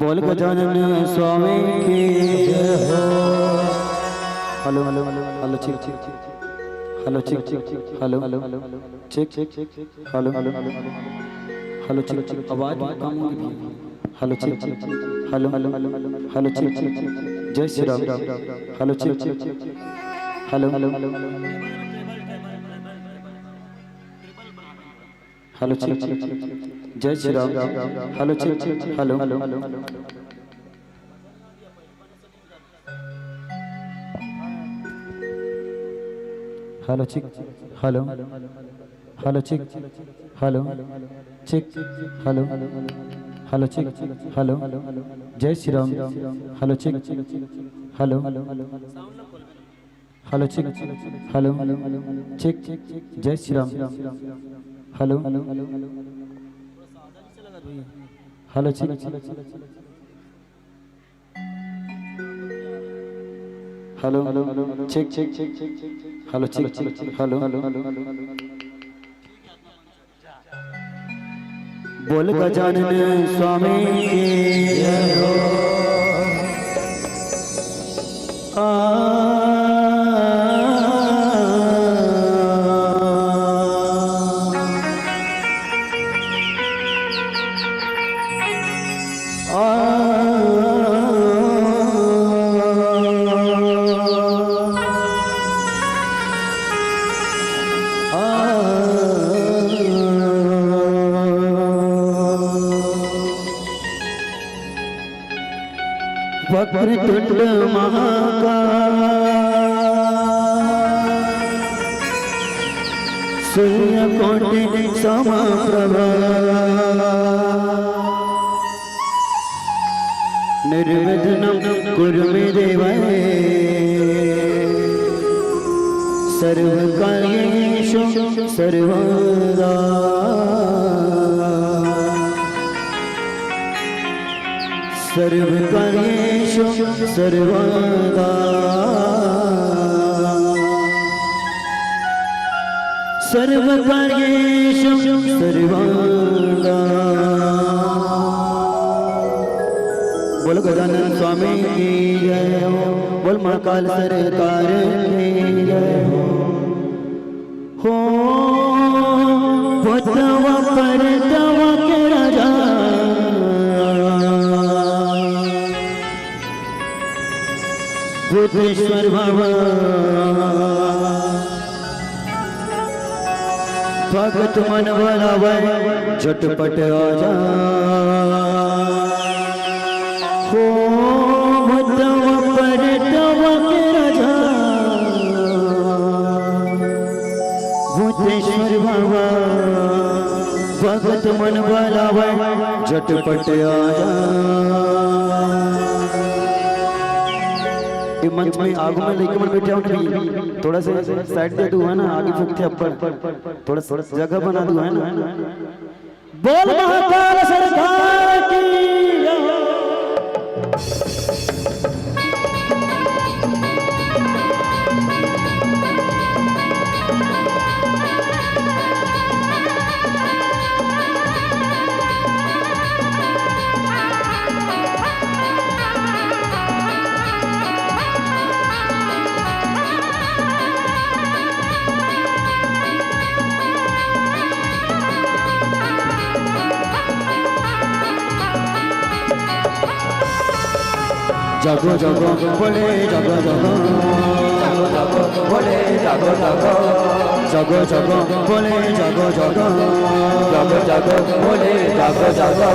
बोल गजानन स्वामी की जय हो। हेलो हेलो हेलो ठीक ठीक हेलो ठीक ठीक हेलो हेलो ठीक ठीक हेलो हेलो हेलो ठीक ठीक आवाज कम होगी। हेलो ठीक ठीक हेलो हेलो हेलो ठीक ठीक जय श्री राम। हेलो ठीक ठीक हेलो हेलो हेलो ठीक ठीक जय श्री राम। हेलो ठीक ठीक हेलो हेलो हेलो ठीक हेलो हेलो ठीक हेलो ठीक हेलो हेलो ठीक हेलो जय श्री राम। हेलो ठीक हेलो हेलो ठीक हेलो ठीक जय श्री राम। हेलो हेलो ठीक हेलो ठीक ठीक हेलो ठीक हेलो बोल गजानन स्वामी की जय हो। वक्रतुंड महाकाय सूर्यकोटि समप्रभा निर्विघ्नं कुरु मे देव सर्वकार्येषु सर्वदा। सर्वकार्येषु सर्वदा सर्वकार्येषु सर्वदा। बोल गजानन स्वामी की जय हो। बोल महाकाल सरकार की जय हो। भूतवा परतवा के राजा भूतेश्वर बाबा भगत मन बनावे झटपट आजा। हो भूतवा परतवा के राजा भूतेश्वर बाबा भगत मन बनावे झटपट आजा। मंच में आगू में लेके मन बैठे होंगे थोड़ा सा साइड दे दूं है ना आगे फूकते ऊपर थोड़ा जगह बना दूं है ना। बोल महाकाल सरकार की जय। जागो जागो बोले जागो जागो जागो जागो बोले जागो जागो जागो जागो बोले जागो जागो जागो जागो बोले जागो जागो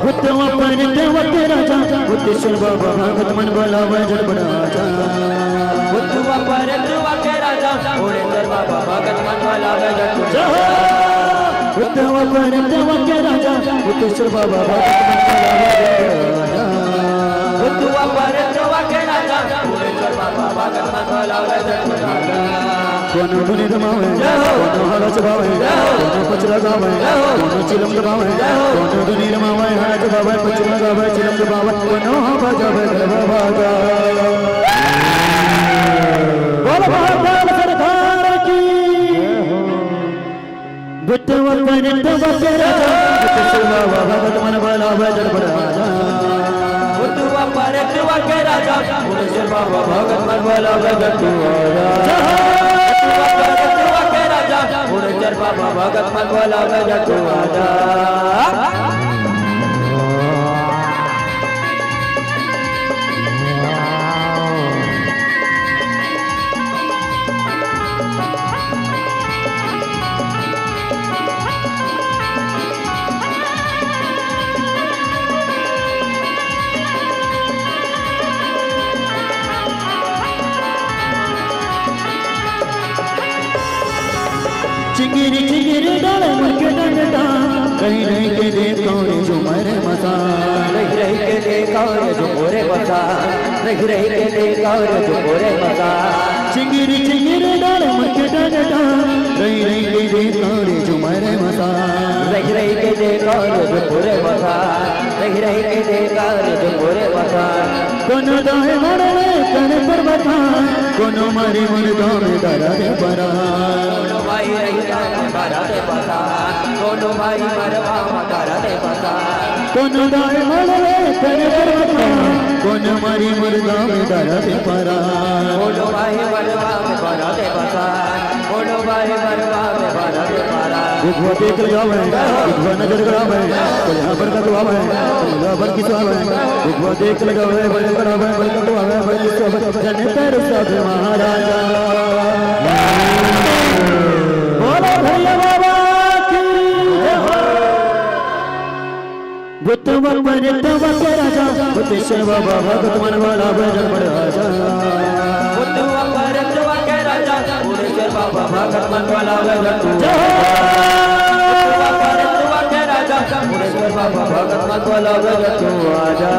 भूतवा परतवा के राजा भूतेश्वर बाबा भगत मन बोलावे जड़बड़ा जा भूतवा परतवा के राजा भूतेश्वर बाबा भगत मन बोलावे जड़बड़ा जा भूतवा परतवा के राजा भूतेश्वर बाबा भगत मन बोलावे जड़बड़ा जा भूतवा परतवा के राजा भूतेश्वर बाबा भगत मन बोलावे जड़बड़ा जा कोनो धुनि रमावे कोनो हला चबावे कोनो पचरा गावे कोनो चिलम दबावे कोनो धुनि रमावे हला चबावे पचरा गावे चिलम दबावे कोनो बजावे गरबा बाजा बोल महाकाल सरकार की बुतवा परतवा के राजा बुतेश्वर बाबा भगत मन बोलावे जड़बड़ा जा बुतवा परतवा के राजा बुतेश्वर बाबा भगत मन बोलावे जड़बड़ा जा भुवनेश्वर बाबा भगत मन बोलावे जड़बड़ा जा चिंगिरी चिंगिरी डाले मुर्गे डंडा रही रही के देखो रे जो मरे मसा रही रही के देखो रे जो मोरे मसा रही रही के देखो रे जो मोरे मसा चिंगिरी चिंगिरी डाले मुर्गे डंडा रही रही के देखो रे जो मरे मसा रही रही के देखो रे जो मोरे मसा रही रही के देखो रे जो मोरे मसा कोनो दाहे मरे कने पर बता कोनो मारी मुर्गा में दरा दे परा कोनो भाई रही दरा दे पता कोनो भाई मरवा दरा दे पता कोनो दाहे मरे कने पर बता कोनो मारी मुर्गा में दरा दे परा कोनो भाई मरवा में दरा दे पता कोनो भाई मरवा में दरा दे परा दुखवा देख लगावे दुखवा नजर करावे कोल्हा पर कटवावे कोल्हा पर किसवावे दुखवा देख लगावे बल करावे बल कटवावे बल किसवावे जने पर सब महाराजा बोलो भैया बाबा की जय हो भूतवा परतवा के राजा भूतेश्वर बाबा भगत मन बोलावे जड़बड़ा जा भूतवा परतवा के राजा भूतेश्वर बाबा भगत मन बोलावे जड़बड़ा भुवनेश्वर बाबा भगत मन बोलावे जड़बड़ा जा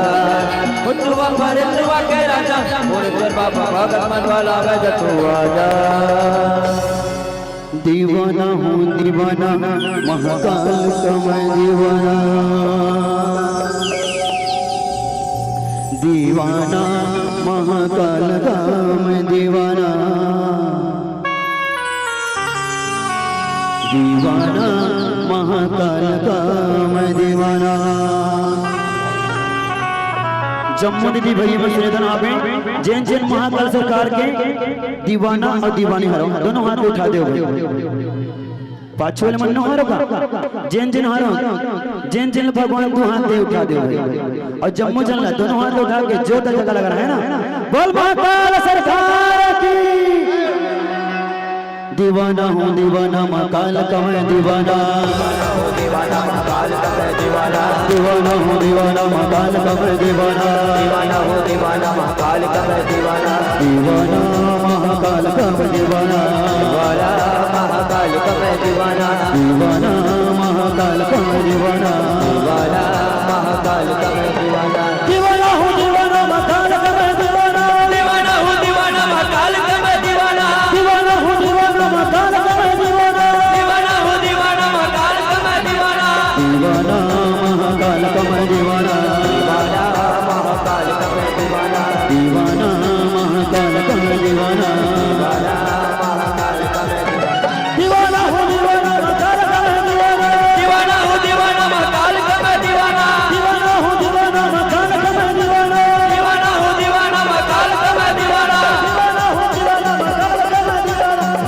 भूतवा परतवा के राजा भुवनेश्वर बाबा भगत मन बोलावे जड़बड़ा जा दीवाना हूँ दीवाना महाकाल का मैं दीवाना दीवाना महाकाल का मैं दीवाना दीवाना महाकाल का मैं दीवाना जम्मू दीदी भैया बसरेदन आपे जैन जैन महाकाल सरकार के दीवाना और दीवानी हरो दोनों हाथ उठा दो पाछे वाले मन हारो का जैन जैन हारो जैन जैन भगवान दो हाथ दे उठा दो और जम्मू जन दोनों हाथ उठा के जो जगह लगा रहा है ना बोल महाकाल सरकार की दीवाना हूँ दीवाना महाकाल का मैं दीवाना दीवाना महाकाल का मैं दीवाना दीवाना हूँ दीवाना महाकाल का मैं दीवाना दीवाना हूँ दीवाना महाकाल का मैं दीवाना दीवाना महाकाल का मैं दीवाना दीवाना महाकाल का मैं दीवाना दीवाना महाकाल का मैं दीवाना दीवाना महाकाल का मैं दीवाना दीवाना हूँ दीवाना महाकाल का मैं दीवाना दीवाना हूँ दीवाना महाकाल का मैं दीवाना दीवाना हूँ दीवाना महाकाल का मैं दीवाना दीवाना हूँ दीवाना महाकाल का मैं दीवाना दीवाना महाकाल का मैं दीवाना दीवाना महाकाल का मैं दीवाना दीवाना महाकाल का मैं दीवाना दीवाना महाकाल का मैं दीवाना हूँ दीवाना महाकाल का मैं दीवाना दीवाना हूँ दीवाना महाकाल का मैं दीवाना दीवाना हूँ दीवाना महाकाल का मैं दीवाना दीवाना हूँ दीवाना महाकाल का मैं दीवाना दीवाना हूँ दीवाना महाकाल का मैं दीवाना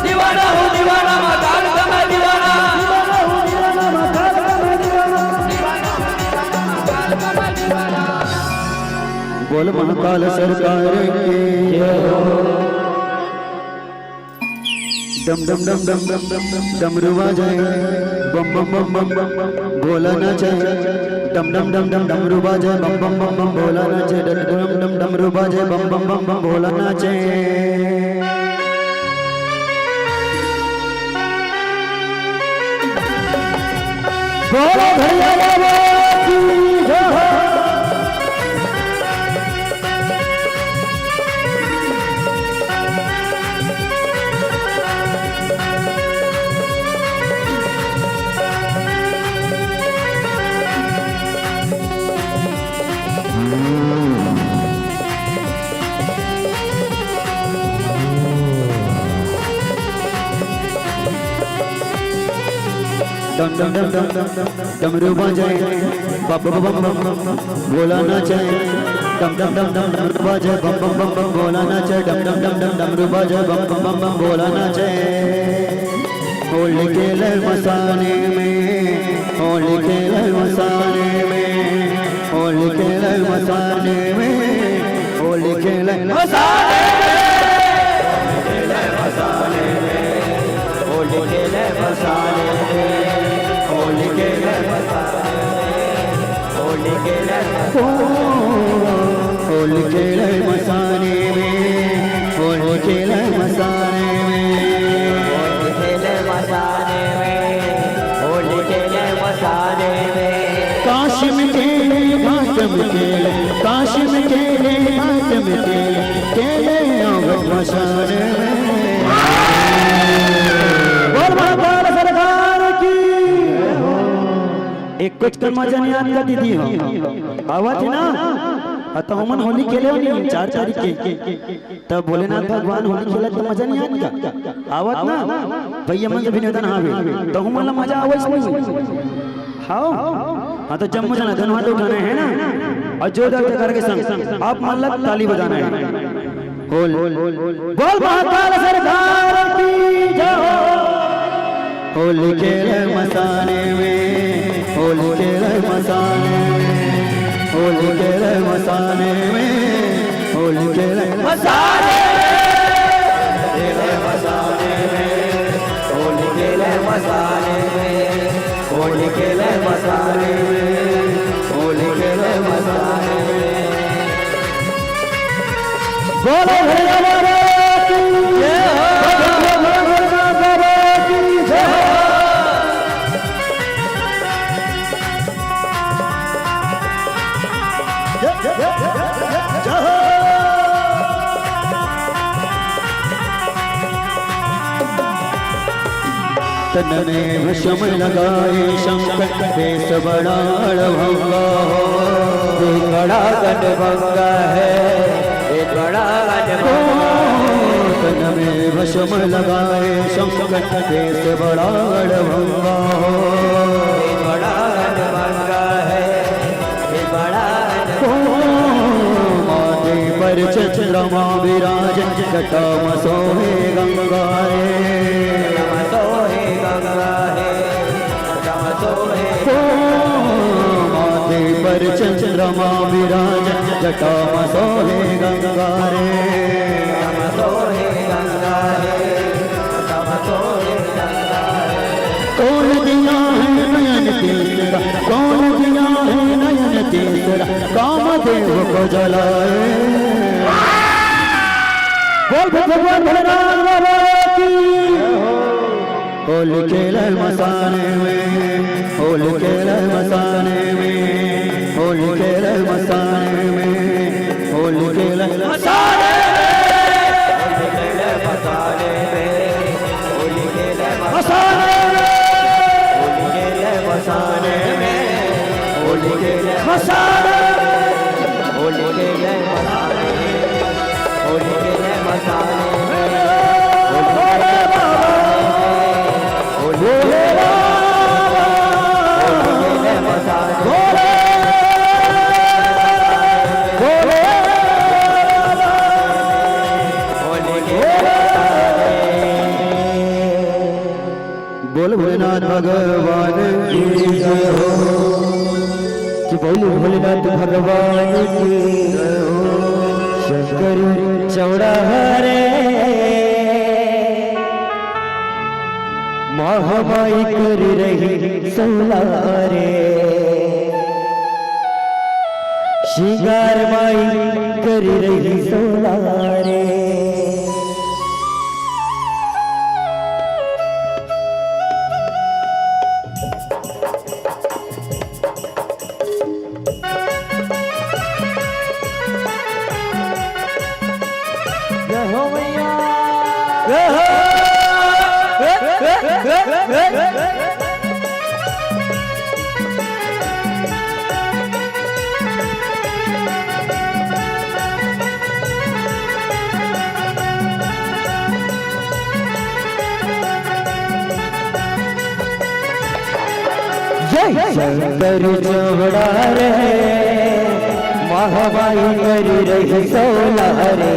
दीवाना हूँ दीवाना महाकाल का मैं दीवाना दीवाना हूँ दीवाना महाकाल का मैं दीवाना बोल महाकाल सरकार के डम डम डम डम डम डम डमरू बाजे बम बम बम बम बम भोला नाचे डम डम डम डम डमरू बाजे बम बम बम बम भोला नाचे डम डम डम डमरू बाजे बम बम बम बम भोला नाचे। बोलो भैया बाबा की जय हो। डम डम डम डम डम डमरू बाजे बम बम बम बम भोला नाचे डम डम डम डम डमरू बाजे बम बम बम बम भोला नाचे डम डम डम डम डमरू बाजे बम बम बम बम भोला नाचे। होली खेले मसाने में होली खेले मसाने में होली खेले मसाने में होली खेले मसाने में होली खेले मसाने में होली खेले होली खेले होली खेले मसाने में होली खेले मसाने में होली खेले मसाने में होली खेले मसाने में काशी में खेले घाट में खेले काशी में खेले घाट में खेले अवध मसाने में। एक कुछ कर्मा जन याद कर दीदी हो आवा थी ना तो हमन होली खेले हो नहीं 4 तारीख के तब भोलेनाथ भगवान होली खेले तो मजा नहीं आत का आवत ना भैया मन भी निवेदन हावे तो हमन ला मजा आवस नहीं हां हां तो जम्मू जाना दोनों हाथ उठाने हैं ना और जोरदार करके संग आप मन लग ताली बजाना है। बोल बोल महाकाल सरदार की जय हो। होली खेले मसाने में होली खेले मसाने में होली खेले मसाने में होली खेले मसाने में होली खेले मसाने में होली खेले मसाने में होली खेले मसाने में। बोलो भैया बाबा की जय तनने विषम लगाए शंकर देश बड़ा भंगा हो बड़ा गढ़ भंगा है एक बड़ा तन में विषम लगाए शंकर देश बड़ा भंगा हो बड़ा भंगा है एक बड़ा माथे पर चंद्रमा विराज जटा मसोहे गंगा माथे पर चंद्रमा विराज जटा मसोहे गंगा कौन दिया है नयन तीसरा कौन दिया है नयन तीसरा कामदेव को जलाए। बोल भगवान भोलेनाथ बाबा की होली खेले मसाने में होली खेले मसाने में होली खेले मसाने में होली खेले मसाने में होली खेले मसाने में होली खेले मसाने होली खेले मसाने होली खेले मसाने बोल भोलेनाथ भगवान की जय हो कि बोल भोलेनाथ भगवान की जय हो। शंकर चौड़ा हरे महामाई कर रही सौलारे श्रृंगार माई कर रही सौलारे शंकर चौड़ा रे महामाई कर रही सौला रे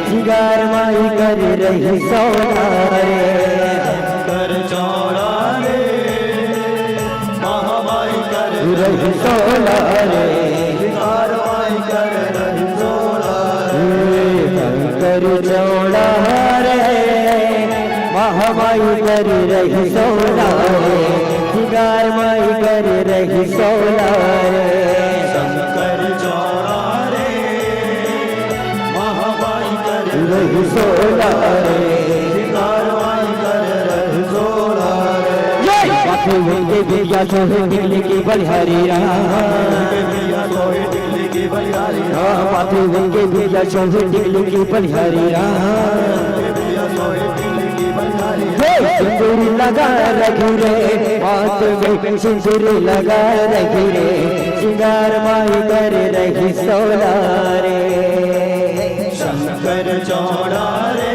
श्रृंगार माई कर रही सौला रे शंकर चौड़ा रे महामाई कर रही सौला रे श्रृंगार माई कर रही सौला रे शंकर चौड़ा रे महामाई कर रही सौला रे श्रृंगार माई कर रही सौला रे शंकर चौड़ा रे महामाई कर रही सौला रे श्रृंगार माई कर रही सौला रे माथे होंगे बिया सोहे टिकली की बलिहारी माथे होंगे बिया सोहे टिकली की बलिहारी सिंदूर लगा रखी रे हाथ में सिंदूर लगा रखी रे श्रृंगार माई कर रही सौला रे शंकर चौड़ा रे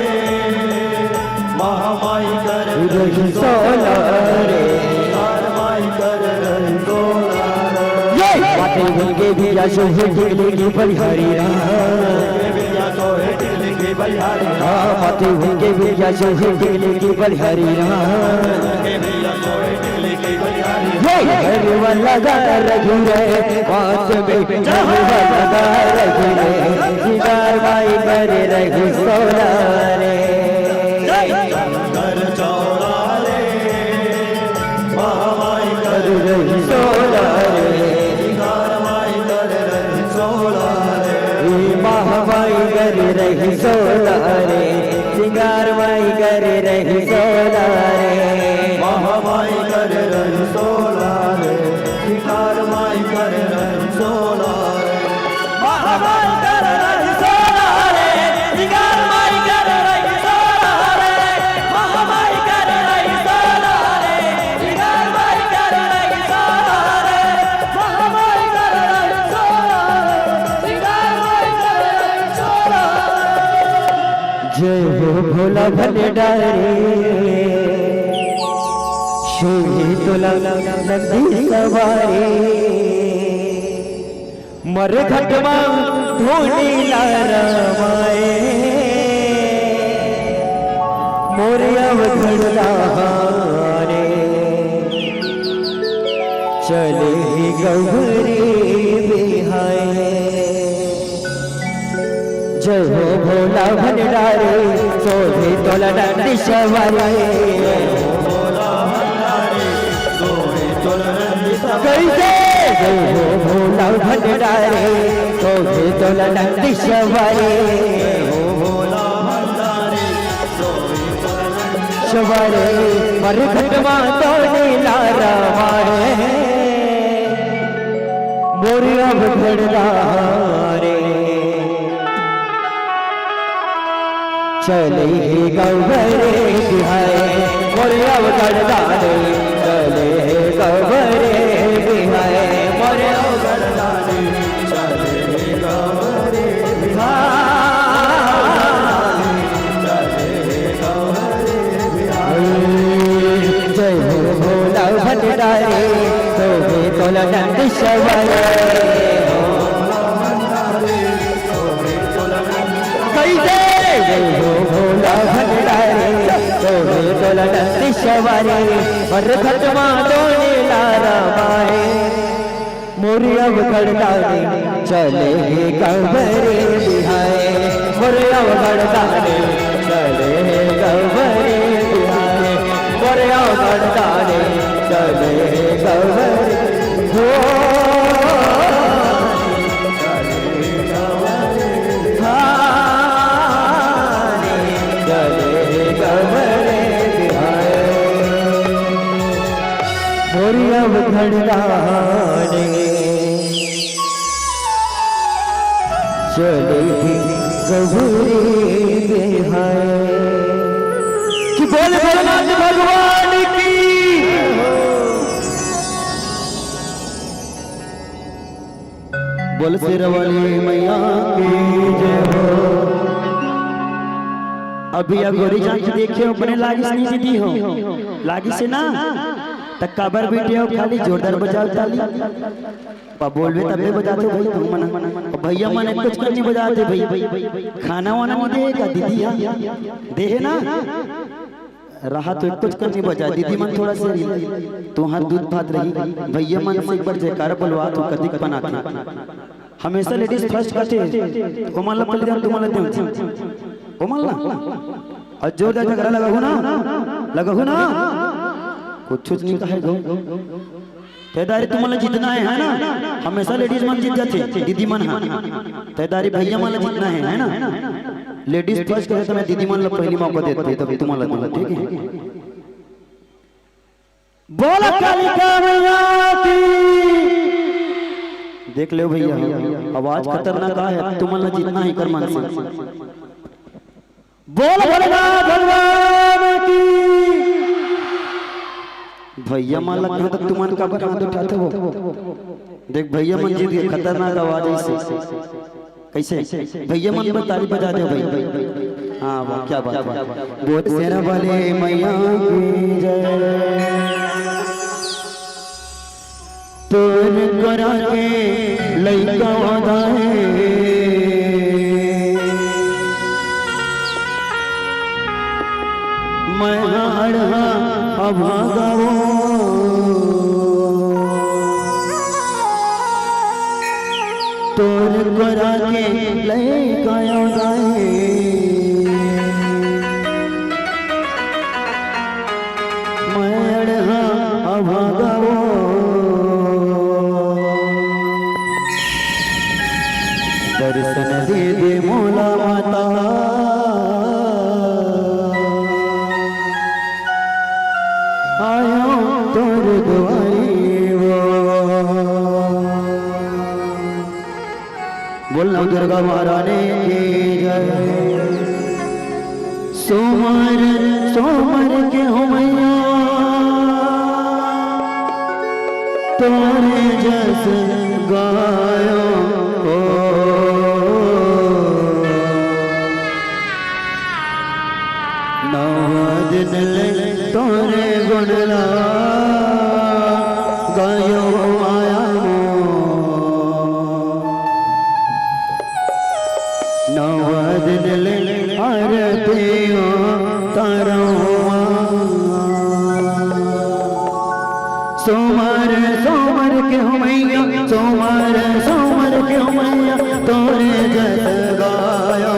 महामाई कर रही सौला रे श्रृंगार माई कर रही सौला रे माथे होंगे बिया सोहे टिकली की बलिहारी माथे होंगे बिया सोहे टिकली की बलिहारी घरवा लगा रखी रे हाथ में घरवा लगा रखी रे श्रृंगार माई कर रही सौला रे शंकर चौड़ा रे महामाई कर रही सौला रे श्रृंगार माई कर रही सौला रे महामाई कर रही सौला रे श्रृंगार माई कर रही सौला रे महामाई कर रही सौला रे श्रृंगार माई कर रही सौला रे महामाई कर रही सौला रे श्रृंगार माई कर रही सौला रे महामाई कर रही सौला रे श्रृंगार माई कर रही सौला रे महामाई कर रही सौला रे श्रृंगार माई कर रही सौला जय हो भोला भंडारी शोभे तोला नंदी सवारी मर घटवा धोनी लारमाए मोरे अवघड़ला हारे चले गौरी बिहाए जय हो भोला भंडारी शोभे तोला नंदी सवारी कैसे जय हो भोला भंडारी शोभे तोला नंदी सवारी सवारी मर घटवा तोड़े लारा मारे मोरिया भगड़ा रे चले गौरे बिहाए मोरिया भगड़ा रे चले गौरे बिहाए मोरिया भगड़ा रे चले गौरे बिहाए जय हो भोला भंडारी शोभे तोला नंदी सवारी कैसे जय हो भोला भंडारी शोभे तोला नंदी सवारी और खटवा तोड़े लारा माए मोरी अवघड़ता रे चले गौरे बिहाए मोरी अवघड़ता रे चले गौरे बिहाए मोरे चले गौरी बिहार कि बोले भोलेनाथ भगवान की बोल शेरवाली मैया की जय हो। अभी गोरी जाके देखियो अपने लागी से नहीं दी हो लागी से ना तक काबर बैठे हो खाली जोरदार बजाओ ताली पा बोलवे तबे बजाते भाई तुम मना भैया मने कुछ नहीं बजाते भाई खाना वाना नहीं देगा दीदी दे है ना रहा तो कुछ नहीं बजा दीदी मन थोड़ा सा तो हाथ दूध भात रही भैया मन से एक बार जयकार बोलवा तो कदिक बनाते हमेशा लेडीज फर्स्ट करते कोमल पल्ले हम तुम्हारा दे कोमल ना और जोरदार झगड़ा लगा हो ना कुछ नहीं कहेगा तेदारी तुम्हारा जितना है ना हमेशा लेडीज मन जीत जाते दीदी मन तेदारी भैया मन जितना है ना लेडीज फर्स्ट करे तो मैं दीदी मन पहली मौका देते तभी तुम्हारा दूंगा ठीक है। बोला कालिका मैया की देख लो भैया आवाज खतरनाक है तुम्हारा जितना ही कर मन से बोल भोलेनाथ भगवान की भैया मान लगता तो तुम मन का हाथ उठाते हो देख भैया मन जी खतरनाक आवाज ऐसे कैसे भैया मन पर ताली बजा दो भाई हाँ वाह क्या बात है बोल शेरा वाले मैया की जय तोर करा के लइका वादाए मैं हाड़ा अभागाओ तोर करा के लइका वादाए मैं हाड़ा अभागाओ दर्शन दे दे मोला माता आयो तोर दुआरी बोलना दुर्गा महारानी की जय सोमर के हो मैया तोरे जस गायो तोरे गुणला गायो आया नव दिन ले आरतियों तारा सोमर के हो मैया सोमर के हो मैया तोरे जस गायो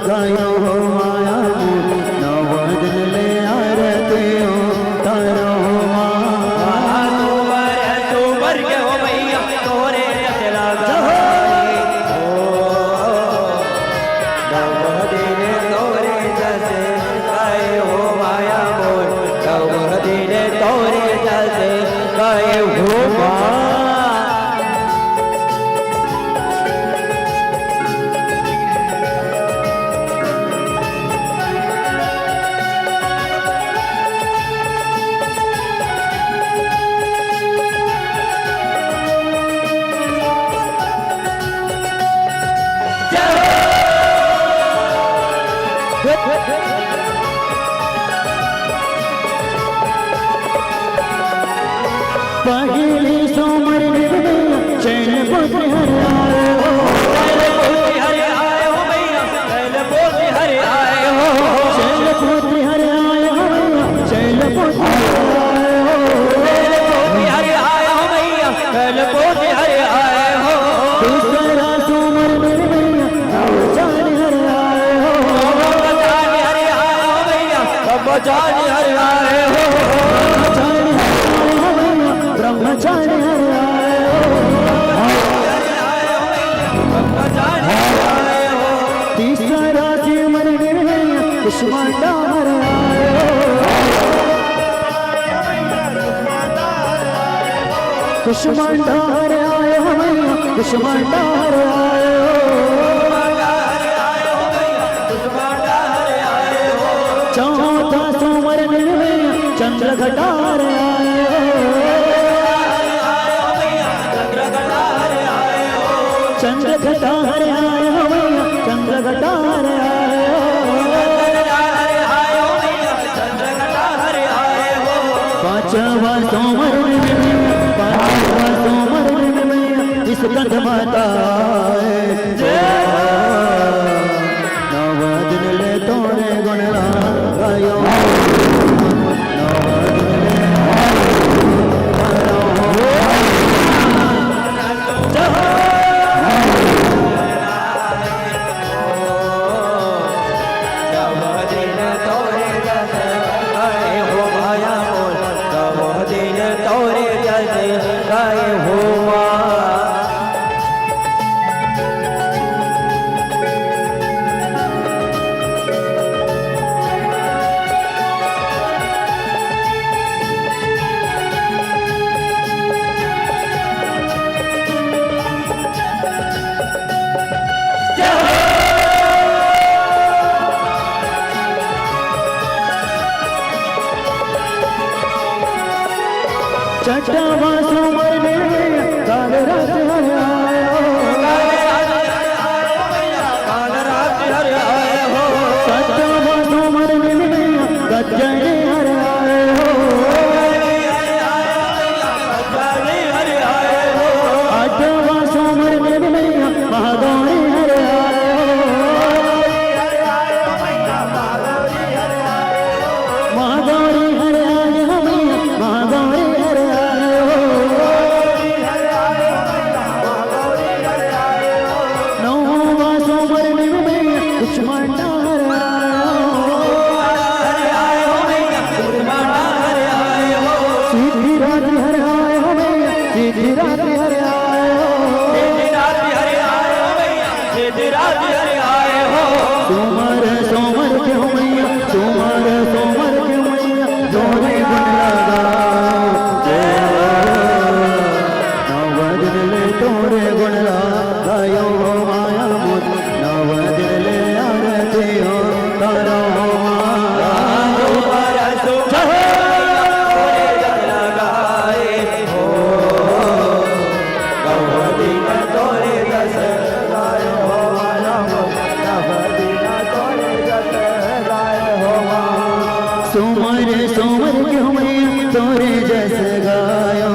गायो को हर आए हो तीसरा सोमर मेरे भैया जान हर आए हो ब्रह्मचारी हर आए हो भैया ब्रह्मचारी हर आए हो ब्रह्मचारी हर आए हो तीसरा सोमर मेरे भैया कुष्मांडा हर आए हो कुष्मांडा हर आए हो भैया कुष्मांडा हर आए हो चौथा सोमर मेरे भैया चंद्र घटा हर आए हो चंद्र घटा हर आए हो भैया चंद्र घटा हर आए हो पांचवा सोमर इस कंध माता नव दिन ले तोरे गुण गायो छठवा सोमर में काल रात हर आए हो सातवा सोमर में गज्जन हर आए हो आठवा सोमर में महागौरी हर आए हो महागौरी हर आए हो महागौरी सोमर सोमर क्यों मैया सोमर सोमर क्यों मैया जोरे गुण लगा नव दिन ले तोरे गुण लगायो माया मुझ नव दिन ले आरती हो करो सोमर सोमर क्यों मैया तोरे जस गायो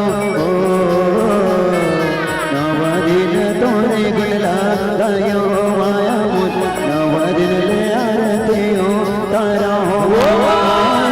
नव दिन तोरे गुण लगायो माया मुझ नव दिन ले आरती हो तारा हो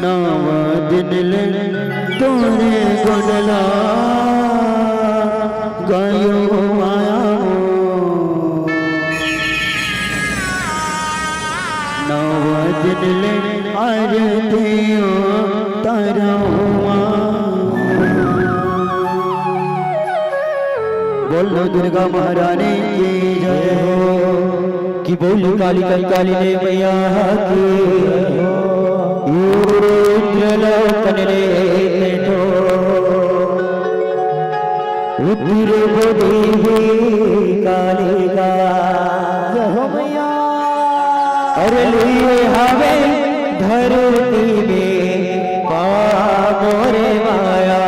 नव दिन ले तोरे गुण गायो माया नव दिन ले आरती हो तारा बोलो दुर्गा महारानी की जय हो कि बोलो काली कंकाली ने मैया की रुद्रलोकन रे तो रुद्र देवी कालिका जय हो मैया और लिए हवे धरती में पामोरे माया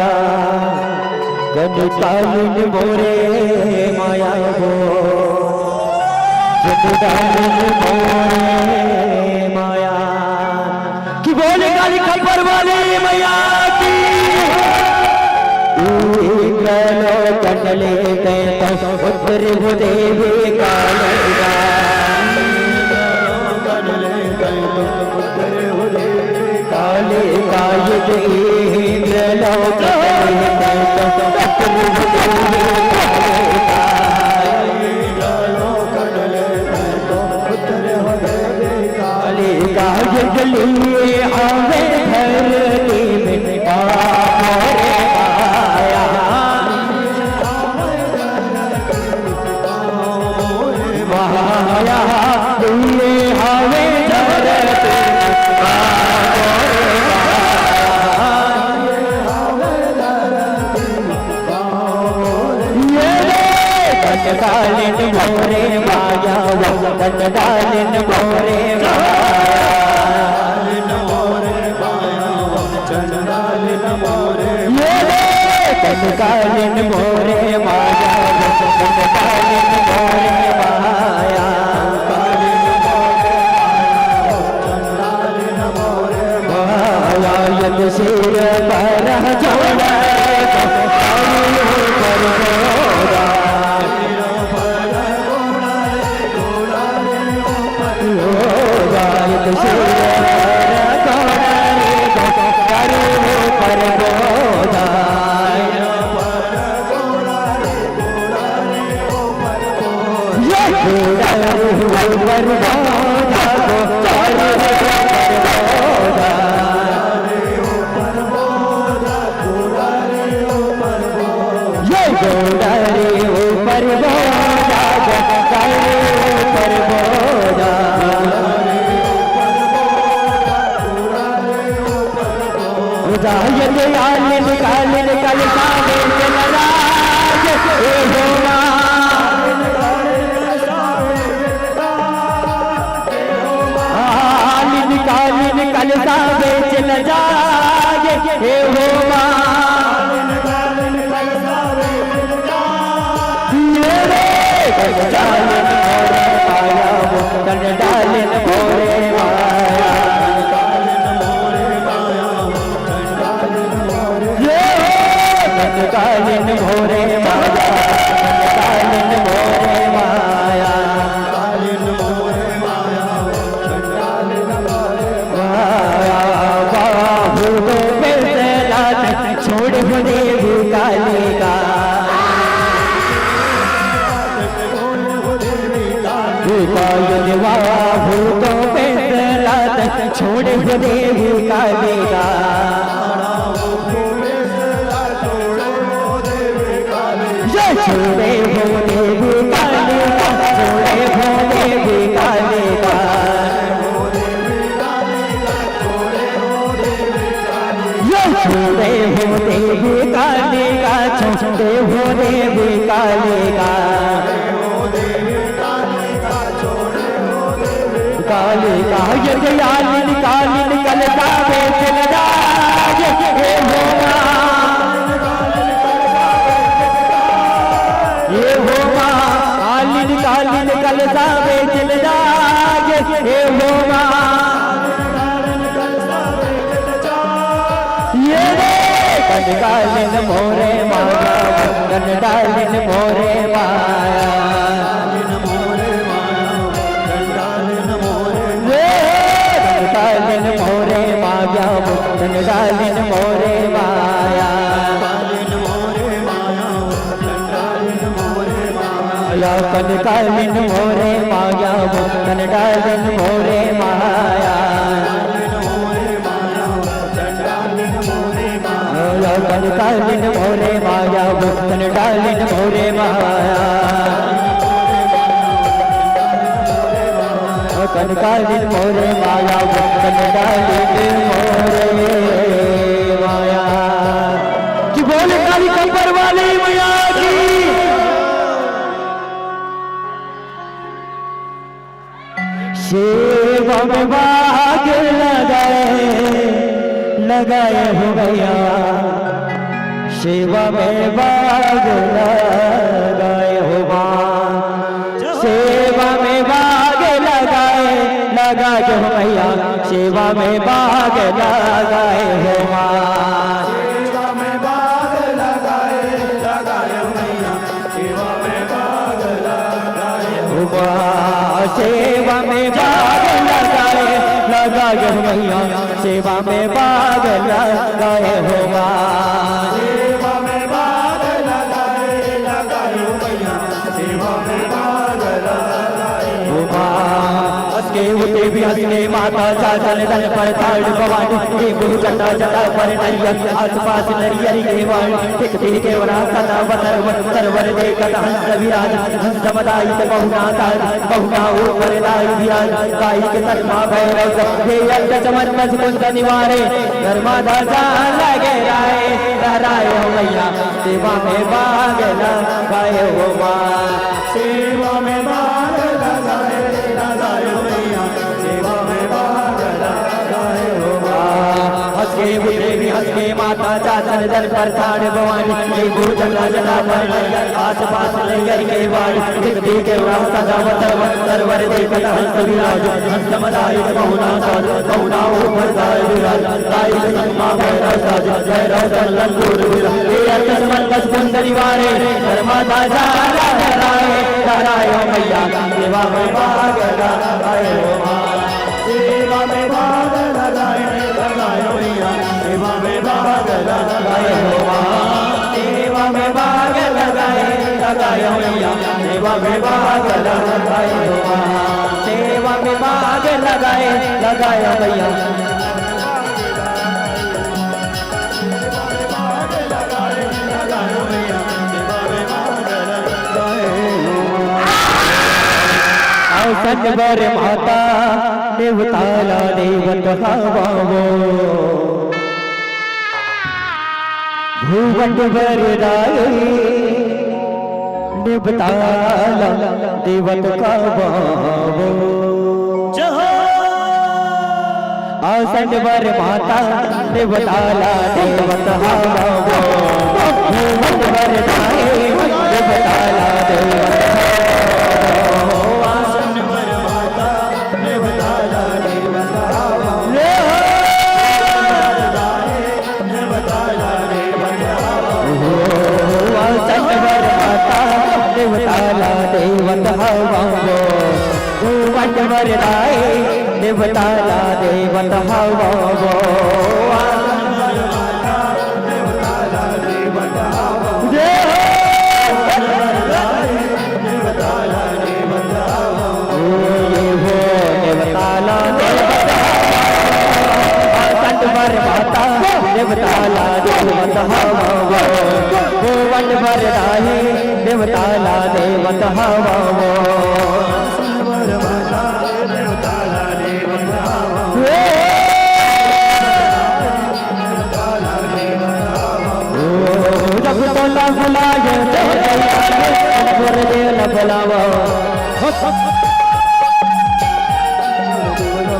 कालिन मोरे माया वो कालिन मोरे माया कि बोले काली खबर वाले मैया की गलो कंडले गए तो उत्तर हो देवी कालिका कंडले गए तो उत्तर हो देवी कालिका ये गलो कंडले गए तो उत्तर हो देवी कालिका ये गली आवे धरती में डालिन मोरे माया वंदन डालिन मोरे कालिन मोरे माया कालिन मोरे माया यद सिर पर जोड़ा छोड़ हो देवी कालिका छोड़े हो देवी कालिका छोड़े हो देवी कालिका छोड़े हो देवी कालिका छोड़े हो देवी कालिका कालिका ये कालिन कालिन कलता बेच लगा ये होगा कालिन कालिन कलता बेच लगा ये होगा ये कालिन मोरे माया वंदन डालिन मोरे माया कालिन मोरे माया वंदन डालिन मोरे माया कालिन मोरे माया वंदन डालिन मोरे माया कालिन मोरे माया वंदन डालिन मोरे माया कालिन मोरे माया वंदन डालिन मोरे माया कि बोले काली कंबर वाली मैया की सेवा में बाग लगाए हो गया सेवा में बाग लगाए हो माँ, सेवा में बाग लगाए लगा के हो मैया, सेवा में बाग लगाए हो माँ, सेवा में बाग लगाए हो मैया, सेवा में बाग लगाए हो माँ, सेवा में बाग लगाए लगा के हो मैया, सेवा में बाग लगाए हो माँ, सेवा में बाग लगाए हो मैया, सेवा में बाग लगाए हो हंस के उठे भी हंस के माता चाचल दल पर ताड़ भवानी के गुरु जटा जटा पर नरियर आस पास नरियर के वाणी टिक टिक के वरा सदा वतर सरवर दे कद हंस विराज हंस मदाई ते बहुना ऊपर लाई विराज गाई के तनमा भैरव हे यज्ञ चमन मज कुंज निवारे धर्मादा जान लगे राय हो मैया, सेवा में बाग लगाए हो माँ, सेवा में बाग लगाए हो मैया, सेवा में बाग लगाए हो हंस के उठे भी हंस के माता चाचल दल पर ताड़ भवानी के गुरु जटा जटा पर आस पास नैयर के वाणी टिक टिक के वरा सदा सरवर दे कद हंस विराज हंस मदाई बहुना ऊपर गाय विराज गाय के तनमा भैरव साज भैरव चलन दूर विराज हे अर्थ समन बस कुंदरी वारे धर्मादा राय हो मैया, सेवा में बाग लगाए हो माँ, सेवा में बाग लगाए हो मैया, सेवा में बाग लगाए हो माँ, सेवा में बाग लगाए हो मैया, सेवा में बाग लगाए हो माँ, सेवा में बाग लगाए हो मैया, सनवर माता देवताला देवत हवावो भूवट वर राय देवताला देवत हवावो आसनवर माता देवताला देवत हवावो भूवट वर राय देवताला देवत देवत हवावो भूवट वर राय देवताला देवत हवावो देवताला देवत हवावो भूवट वर राय देवताला देवत हवावो जब तोला बुलाए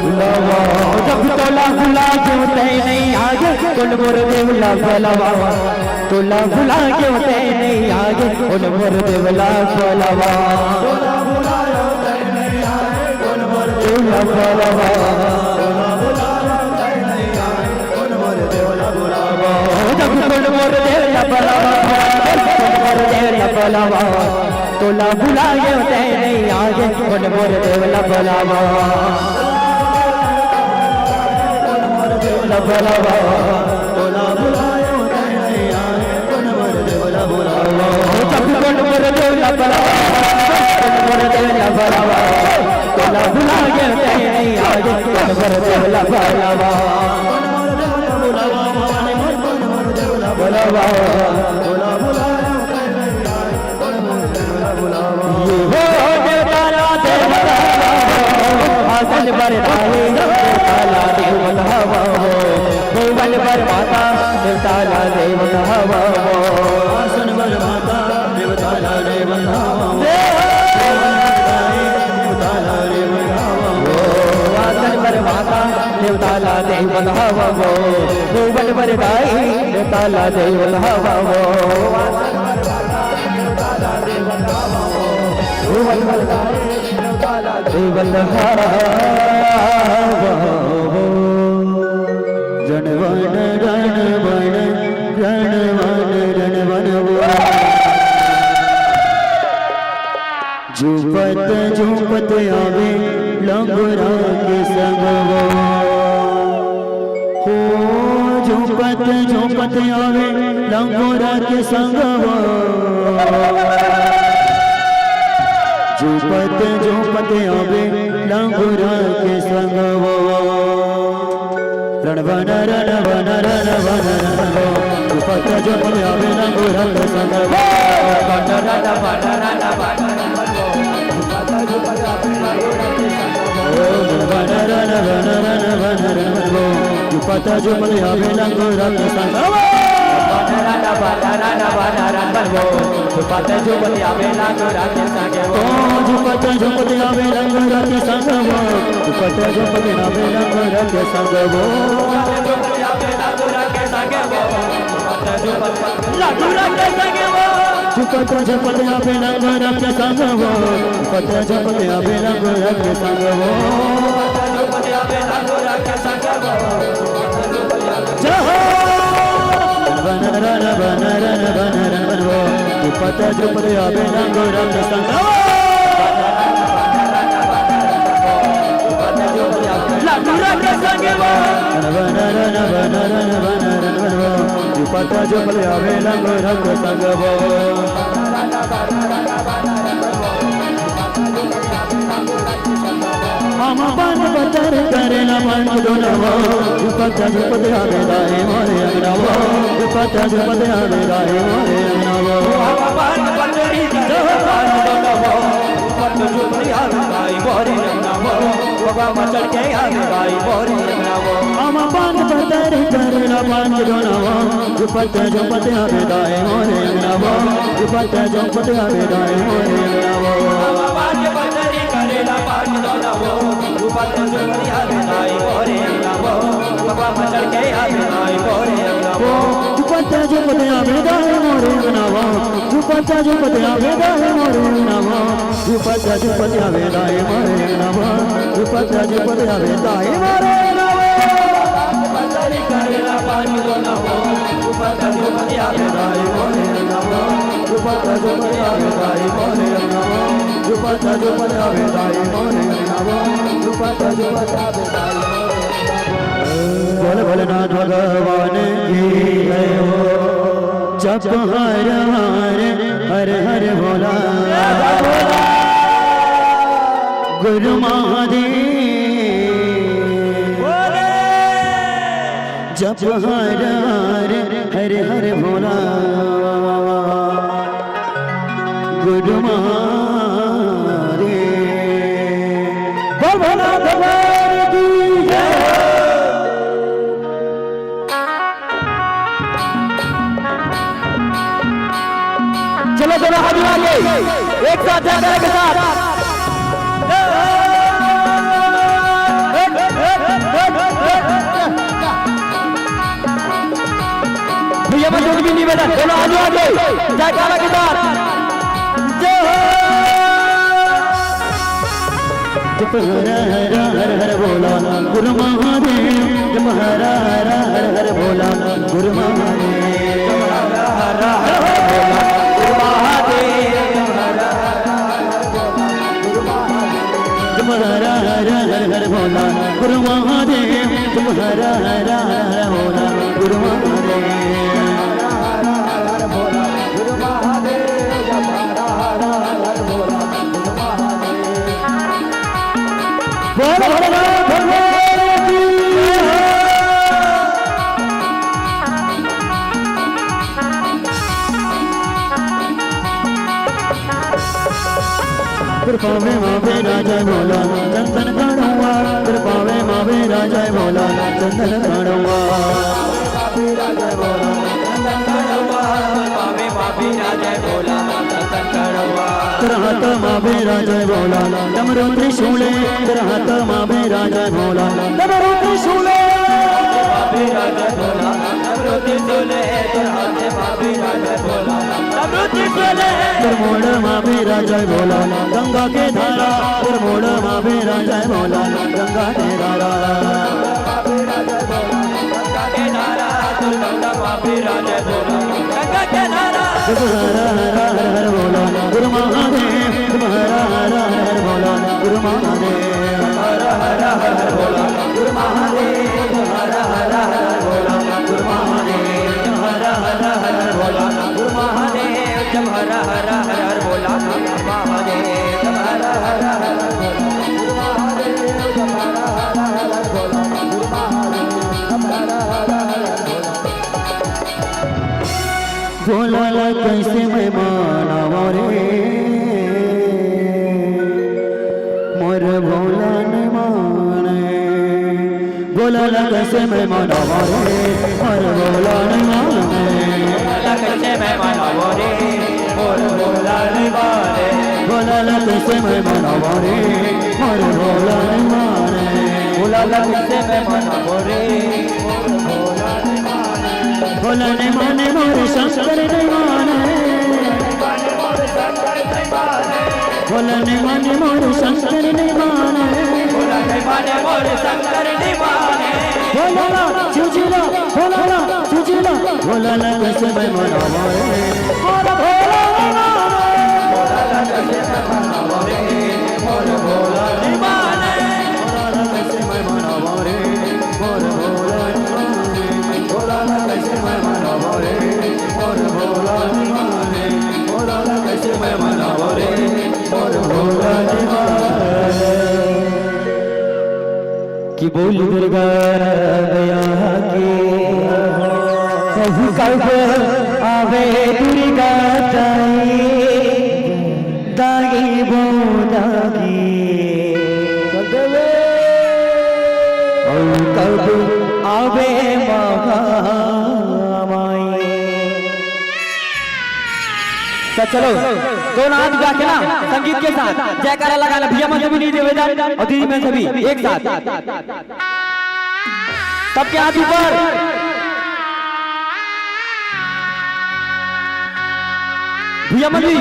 बुलावा जब तोला बुला के उठे नहीं आगे कुल मोर देवला भलावा तोला बुला के उठे नहीं आगे कुल मोर देवला भलावा देवला भलावा जब कुल मोर देवला भलावा देवला भलावा तोला बुला के उठे नहीं आगे कुल मोर देवला भलावा भलावा तोला बुलायो नहीं आए कुल मोर देवला बुलावा जब कुल मोर देवला भलावा कुल मोर देवला भलावा तोला बुला के नहीं आए कुल मोर देवला भलावा भलावा तोला बुलायो नहीं आए कुल मोर देवला बुलावा हो देवतारा देवता आसन पर राहे देवताला देवत हवावो भूवट वर माता देवताला देवत हवावो आसन पर माता देवताला देवत हवावो देवताला देवत हवावो आसन पर माता देवताला देवत हवावो भूवट वर राहे देवताला काला देवता बाबो रणवन रणवन रणवन रणवन झूपत झूपत आवे लंगोरा के संगवा हो झूपत झूपत आवे लंगोरा के संगवा झूपत झूपत आवे लंगोरा के संगवा रणवन रणवन रणवन रणवन झूपत झूपत आवे लंगोरा के संगवा झूपता झूपत आवे लंगोरा के संगवा झूपता झूपत आवे लंगोरा के संगवा झूपता झूपत आवे लंगोरा के संगवा झूपता झूपत आवे लंगोरा के संगवा झूपता झूपत आवे लंगोरा के संगवा झूपता झूपत आवे लंगोरा के संगवा झूपता झूपत आवे लंगोरा के संगवा झूपता झूपत आवे लंगोरा के संगवा हम बन बतर करेला मन डोलवा झूपता झूपत आवे लाए मोरे अंगनावा झूपता झूपत आवे लाए मोरे अंगनावा हम बन बतरी करेला मन डोलवा झूपता झूपत आवे लाए मोरे अंगनावा बाबा मचल के आवे लाए मोरे अंगनावा हम बन बतर करेला मन डोलवा झूपता झूपत आवे लाए मोरे अंगनावा झूपता झूपत आवे लाए मोरे अंगनावा हम बन बतरी करेला मन डोलवा झूपता झूपत आवे लाए मोरे अंगनावा बाबा मचल के आवे लाए मोरे अंगनावा झूपता झूपत आवे लाए मोरे अंगनावा झूपता झूपत आवे लाए मोरे अंगनावा झूपता झूपत आवे लाए मोरे अंगनावा झूपता झूपत आवे लाए मोरे अंगनावा बतरी करेला पानी दोनावा झूपता झूपत आवे लाए मोरे अंगनावा झूपता झूपत आवे लाए मोरे अंगनावा झूपता झूपत आवे लाए मोरे अंगनावा झूपता झूपत आवे लाए मोरे बोल भोलेनाथ भगवान की जय हो जप हर हर हर हर भोला गुरु महादेव जप हर हर हर हर भोला गुरु महादेव बोल भोला भगवान की जय चलो दोनों हाथ मिला के एक साथ जाकर के साथ भैया बच्चों की निवेदन दोनों हाथ आगे जयकारा के साथ जप हर हर हर हर भोला गुरु महादेव जप हर हर हर हर भोला गुरु महादेव हर हर हर भोला गुरु महादेव जप हर हर हर हर भोला गुरु महादेव जप हर हर हर भोला गुरु महादेव बोल भोलेनाथ भगवान की कृपा में मावे राजा भोला चंदन काढ़ुआ कृपा में मावे राजा भोला चंदन काढ़ुआ राजा भोला चंदन काढ़ुआ कृपा में मावे राजा भोला चंदन काढ़ुआ तेरा हाथ माँ विराजय भोला डमरू त्रिशूले तेरा हाथ माँ विराजय भोला डमरू त्रिशूले विराजय भोला डमरू त्रिशूले तेरा हाथ माँ विराजय भोला डमरू त्रिशूले मोड़ माँ विराजय भोला गंगा के धारा मोड़ माँ विराजय भोला गंगा के धारा हर हर हर बोला गुरु महादेव हर हर हर बोला गुरु महादेव हर हर हर बोला गुरु महादेव हर हर हर बोला गुरु महादेव हर हर हर बोला गुरु महादेव जब हर हर हर बोला महादेव हर हर हर बोला गुरु महादेव जब हर हर हर बोला गुरु महादेव हर हर हर बोला भोला कैसे मैं माना रे मोर भोला ने माने बोला कैसे मैं माना रे मोर भोला ने माने कैसे मैं माना रे मोर भोला ने माने बोला कैसे मैं माना रे मोर भोला ने माने बोला कैसे मैं माना रे मोर भोला ने माने भोला ने माने मोर शंकर ने माने भोला ने माने मोर शंकर ने माने भोला ने माने मोर शंकर ने माने भोला चुचिला भोला चुचिला भोला कैसे मैं मनावा रे मोर भोला ने माने भोला कैसे मैं मनावा रे मोर भोला ने माने भोला कैसे मैं मनावा रे मोर भोला ने माने भोला कैसे मैं मनावा रे मोर भोला ने माने भोला कैसे मैं मनावा रे मोर भोला ने माने कि बोल दुर्गा गया के कब आवे दुर्गा ताई दागी बोदागी कब आवे महामाई। तो चलो दोनों हाथ गा के ना संगीत के साथ जयकारा लगाना भैया मैं सभी नहीं देवेदान और दीदी मैं सभी एक साथ सबके हाथ ऊपर भैया मजी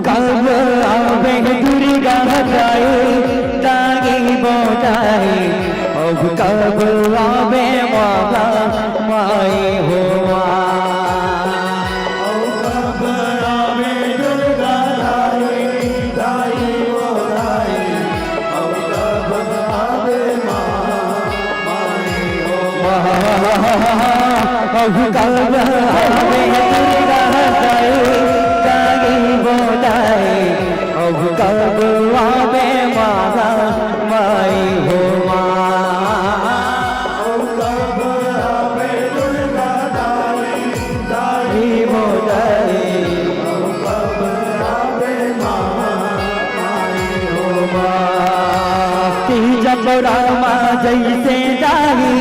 कब आवे दुर्गा जाए दागी बोटाए अब कब आवे माला माए हो कब आवे दुर्गा जाए दागी बोटाए अब कब आवे माए हो अब कब आवे दुर्गा जाए बोलाए अब कब आवे माला माई हो अब कब आवे दुर्गा दाई बोलाए अब कब आवे माई हो जब रामा जैसे दाई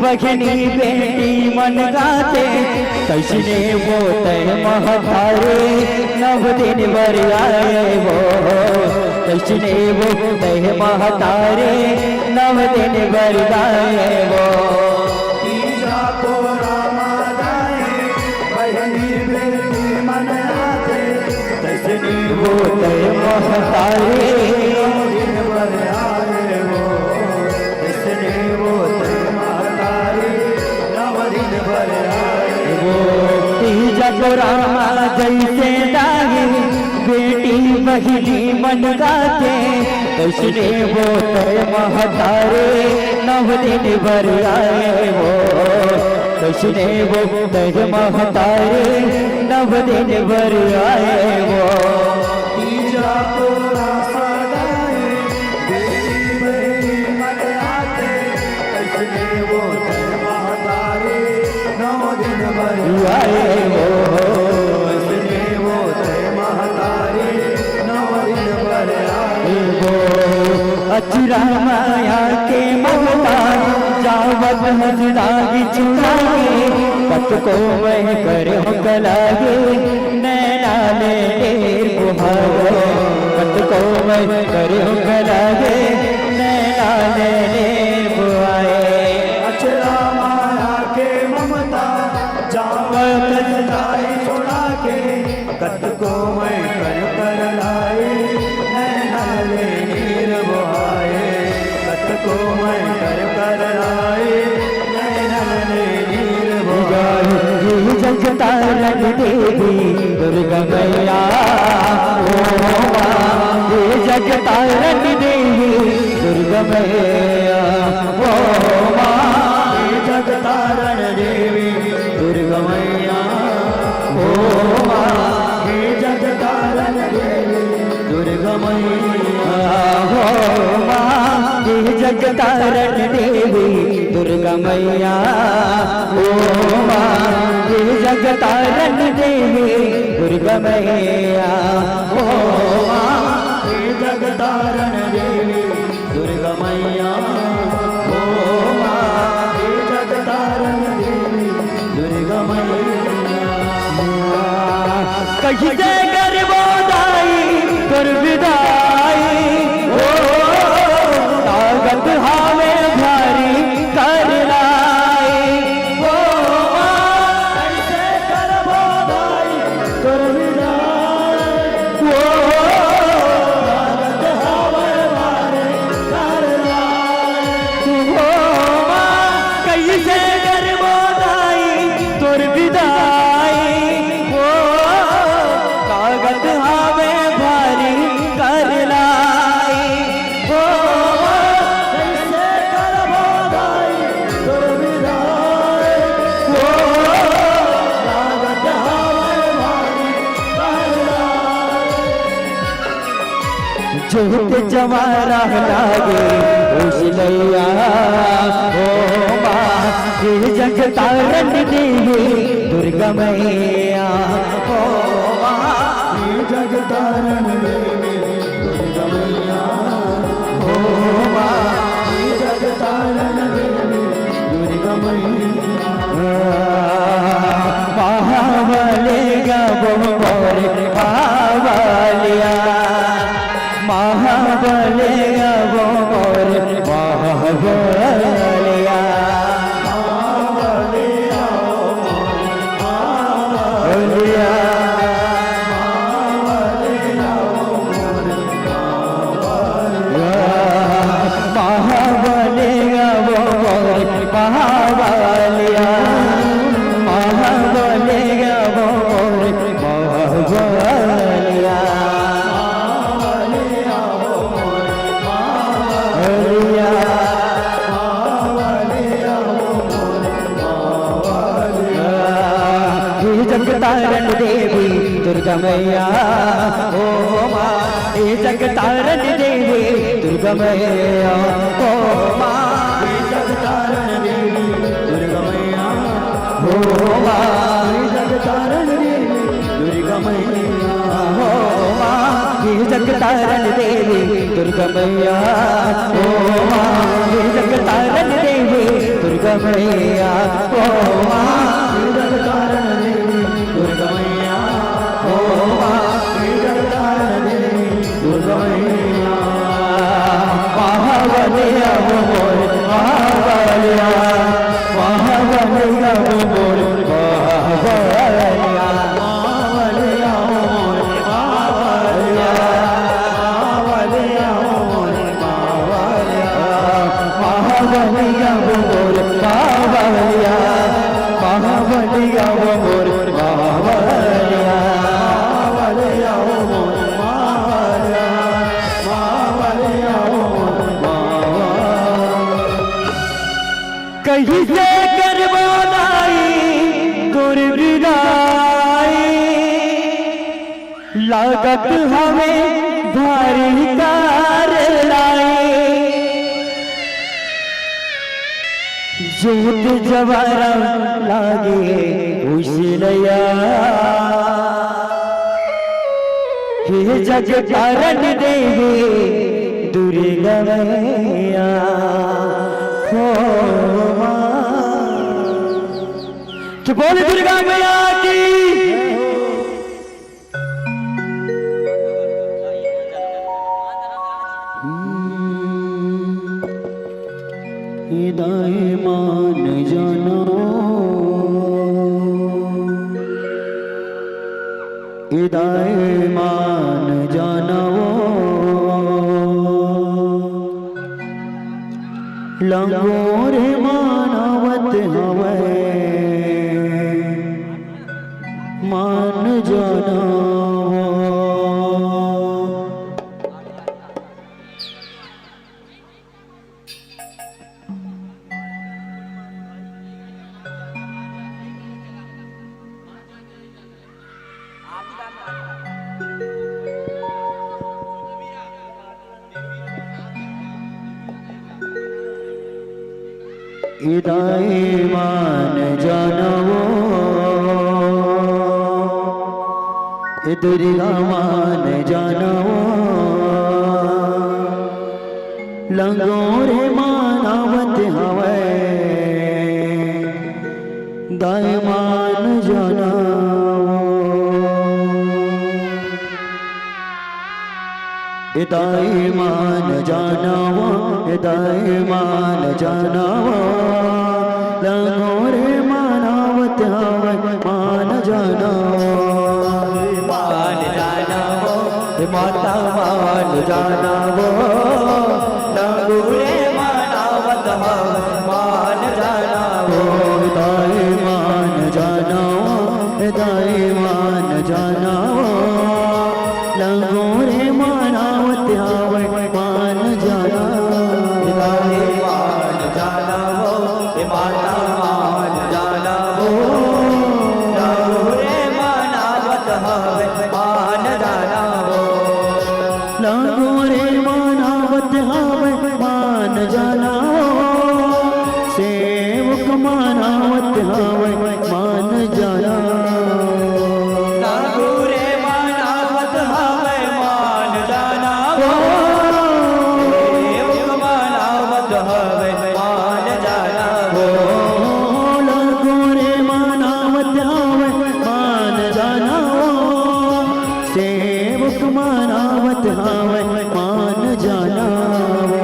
बखनी बेटी मन गाते कैसने वो तय महतारे नव दिन भर आए वो कैसने वो तय महतारे नव दिन भर आए वो कैसने वो तय महतारे दिन भर आए वो कैसने वो तय महतारे नव दिन भर आए वो जब रामा जैसे दागी बेटी बहिनी मन गाते कैसने वो तय महतारे नव दिन भर आए वो कैसने वो तय महतारे नव दिन भर आए वो आए वो चुरागे कत को मैं करे कलागे नैना ले बुहावे कत को मैं करे कलागे नैना ले बुआए अचरा माया के ममता जावत जाए छोड़ा के कत को मैं कर लाए नैना ले नीर बुआए कत को मैं कर लाए नैना ले नीर बुआए जगता रग देवी दुर्गा मैया ओ जगता रग देवी दुर्गा मैया ओ जगता रण देवी दुर्गा मैया ओ हे जगता रण देवी दुर्गा मैया जगतारण देवी दुर्गा मैया ओ जगतारण देवी दुर्गा मैया ओ जगतारण देवी दुर्गा मैया ओ जगतारण देवी दुर्गा मैया कहीं से गर्भोदाई दुर्विदाई ओ ताकत हावे भारी कर लाई ओ कैसे गर्भोदाई दुर्विदाई ओ ताकत हावे भारी कर लाई ओ कहीं से गर्भोदाई दुर्विदाई ओ ताकत हावे भारी कर लाई ओ कैसे गर्भोदाई दुर्विदाई ओ ताकत हावे भारी कर लाई जोत जवारा लागे उजलैया ओ माँ जगतारण देवी दुर्गा मैया ओ माँ जगतारण देवी दुर्गा मैया ओ माँ जगतारण देवी दुर्गा मैया महाबलिया बोरे महाबलिया महाबलिया बोरे महाबलिया बलिया महाबलिया बोरे महाबलिया महाबलिया बोरे महाबलिया बलिया जगतारण देवी दुर्गा मैया ओ माँ जगतारण देवी दुर्गा मैया ओ माँ जगतारण देवी दुर्गा मैया ओ माँ जगतारण देवी दुर्गा मैया ओ माँ जगतारण देवी दुर्गा मैया ओ माँ जगतारण देवी दुर्गा मैया ओ माँ जगतारण देवी दुर्गा मैया ओ माँ जगतारण देवी दुर्गा मैया महाबलिया बोल महाबलिया महाबलिया बोल महाबलिया मावलिया मोर मावलिया मावलिया मोर मावलिया महाबलिया बोल महाबलिया महाबलिया बोल महाबलिया मावलिया मोर मावलिया मावलिया मोर कहीं से करवाई दुर्विदाई लागत हमें भारी कार लाई जोत जवारा लागे उजलैया हे जगतारण देवी दुर्गा मैया हो माँ बोल दुर्गा मैया की। हृदय मान जाना, हृदय मान जाना, लंगोर मानवत हवे मान जाना। हृदय मान जानवो, दुर्गा मान जानवो, लंगोर मानवत हवे दाय मान जानवो। हृदय मान जानवो, हृदय मान जानवो, लंगोर मानवत हवे मान जानवो। मान जानवो माता मान जानवो, लंगोरे मानवत हवे मान जानवो। हृदय मान जानवो, हृदय मान जानवो, लंगोरे मानवत हवे मान जानवो। हृदय मान जानवो माता मान जानवो, लंगोरे मानवत हवे मान जानवो। लंगोरे मानवत हवे मान जानवो, सेवक मानवत हवे मान जानवो। लंगोरे मानवत हवे मान जानवो, सेवक मानवत हवे मान जानवो। लंगोरे मानवत हवे मान जानवो, सेवक मानवत हवे मान जानवो।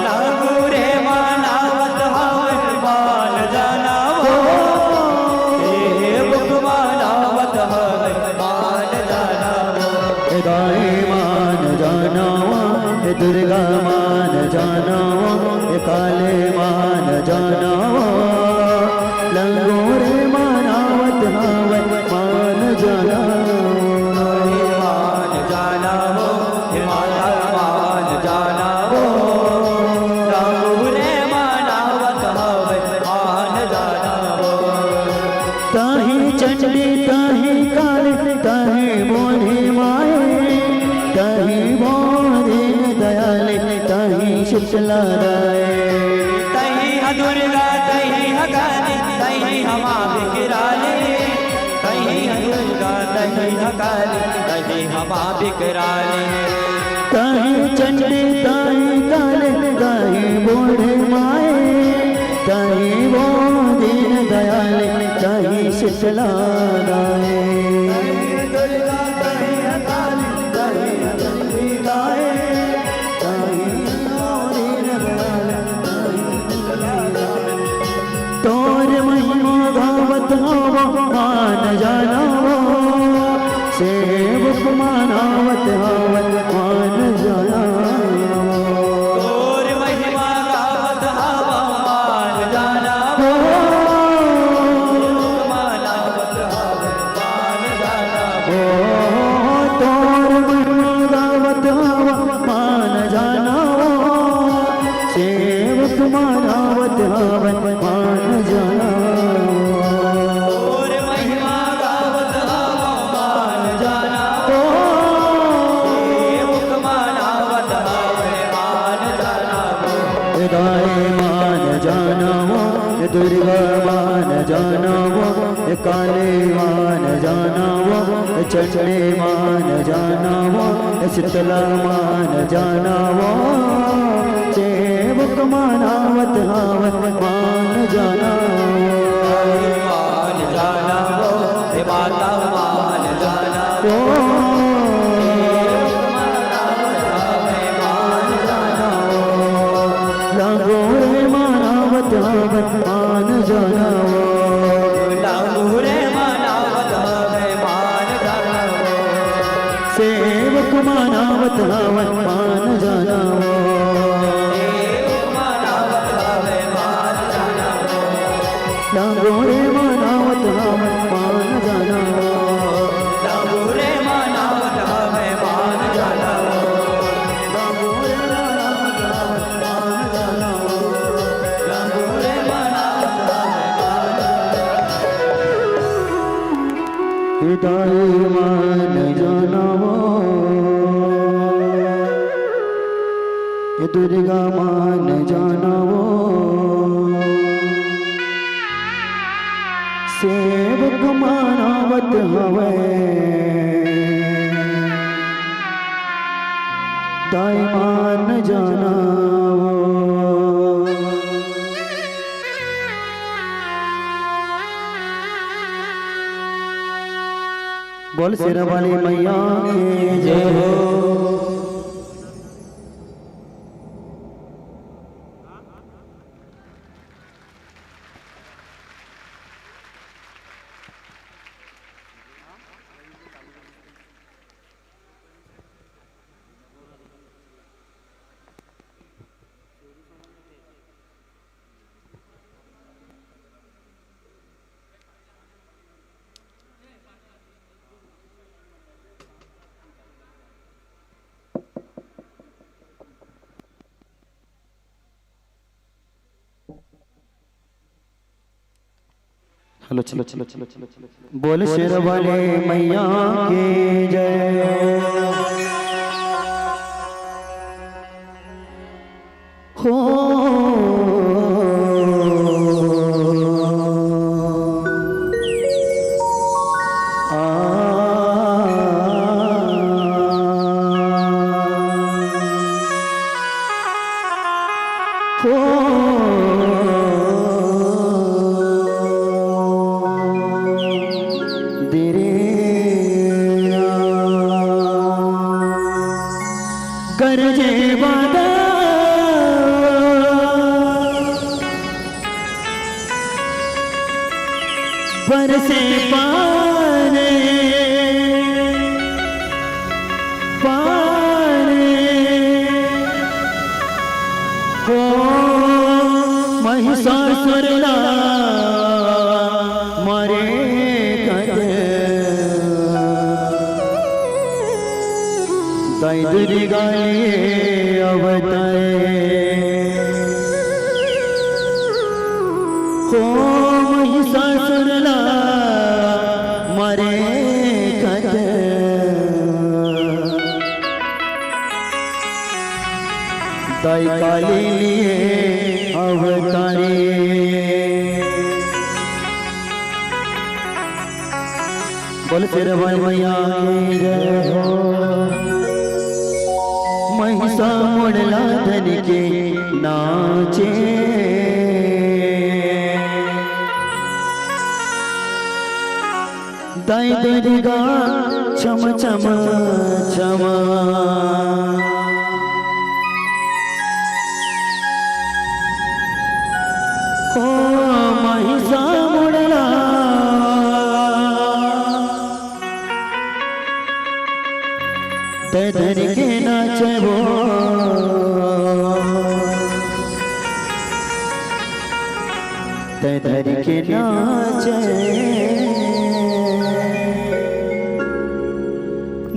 लंगोरे मानवत हवे मान जानवो, सेवक मानवत हवे मान जानवो। हृदय मान जानवो, दुर्गा मान जानवो, काले मान जानवो, लंगोरे मानवत हवे मान जानवो। मान जानवो माता मान जानवो, लंगोरे मानवत हवे मान जानवो। ताहि चंडी ताहि काले ताहि बोले माए, ताहि बोले दयाले ताहि शीतला राय। तही दुर्गा तही काली तही हमा बिकराले, तही दुर्गा तही काली तही हमा बिकराले। ताहि चंडी ताहि काले ताहि बोले माए, ताहि बोले दयाले ताहि शीतला राय। दुर्गा तही काली तही बिकराले, तोर महिमा गावत हवा मान जानवो, सेवक मानवत हवा मान जानवो। तोर महिमा गावत हवा मान जानवो, मानवत हवे मान जानवो। तोर महिमा गावत हवा मान जानवो, सेवक मानवत हवा मान जानवो। तोर महिमा गावत हवा मान जानवो, सेवक मानवत हवे मान जानवो। हृदय मान जानवो, दुर्गा मान जानवो, काले मान जानवो, चंडी मान जानवो, शीतला मान जानवो, सेवक मानवत हवे मान जानवो। मान मानावत हवन मान जानावो डांगोरे मानावत हवन मान जानावो डांगोरे मानावत हवन मान जानावो डांगोरे मानावत हवन मान जानावो डांगोरे मानावत हवन हिदाय मान जानावो ये दुर्गा मान जानावो सेवक मानावत हवे दाई मान जानावो बोल शेरा वाली मैया की जय हो। हेलो चलो चलो चलो चलो चलो बोल शेर वाले मैया की जय हो। गरजे बादा बरसे पाने पाने हो महिषासुर मारे दाई दुर्गा अवतारे हो महिषासुर मारे दाई काली लिए अवतारे बोल शेर वाली मैया की जय हो। महिषा मुड़ला धन के नाचे दाई दुर्गा छम छम छमा हो महिषा मुड़ला ते धन के नाचे वो ते धन के नाचे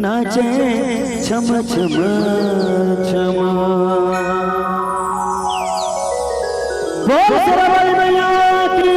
नाचे छम छम छमा बोल शेरा वाली मैया की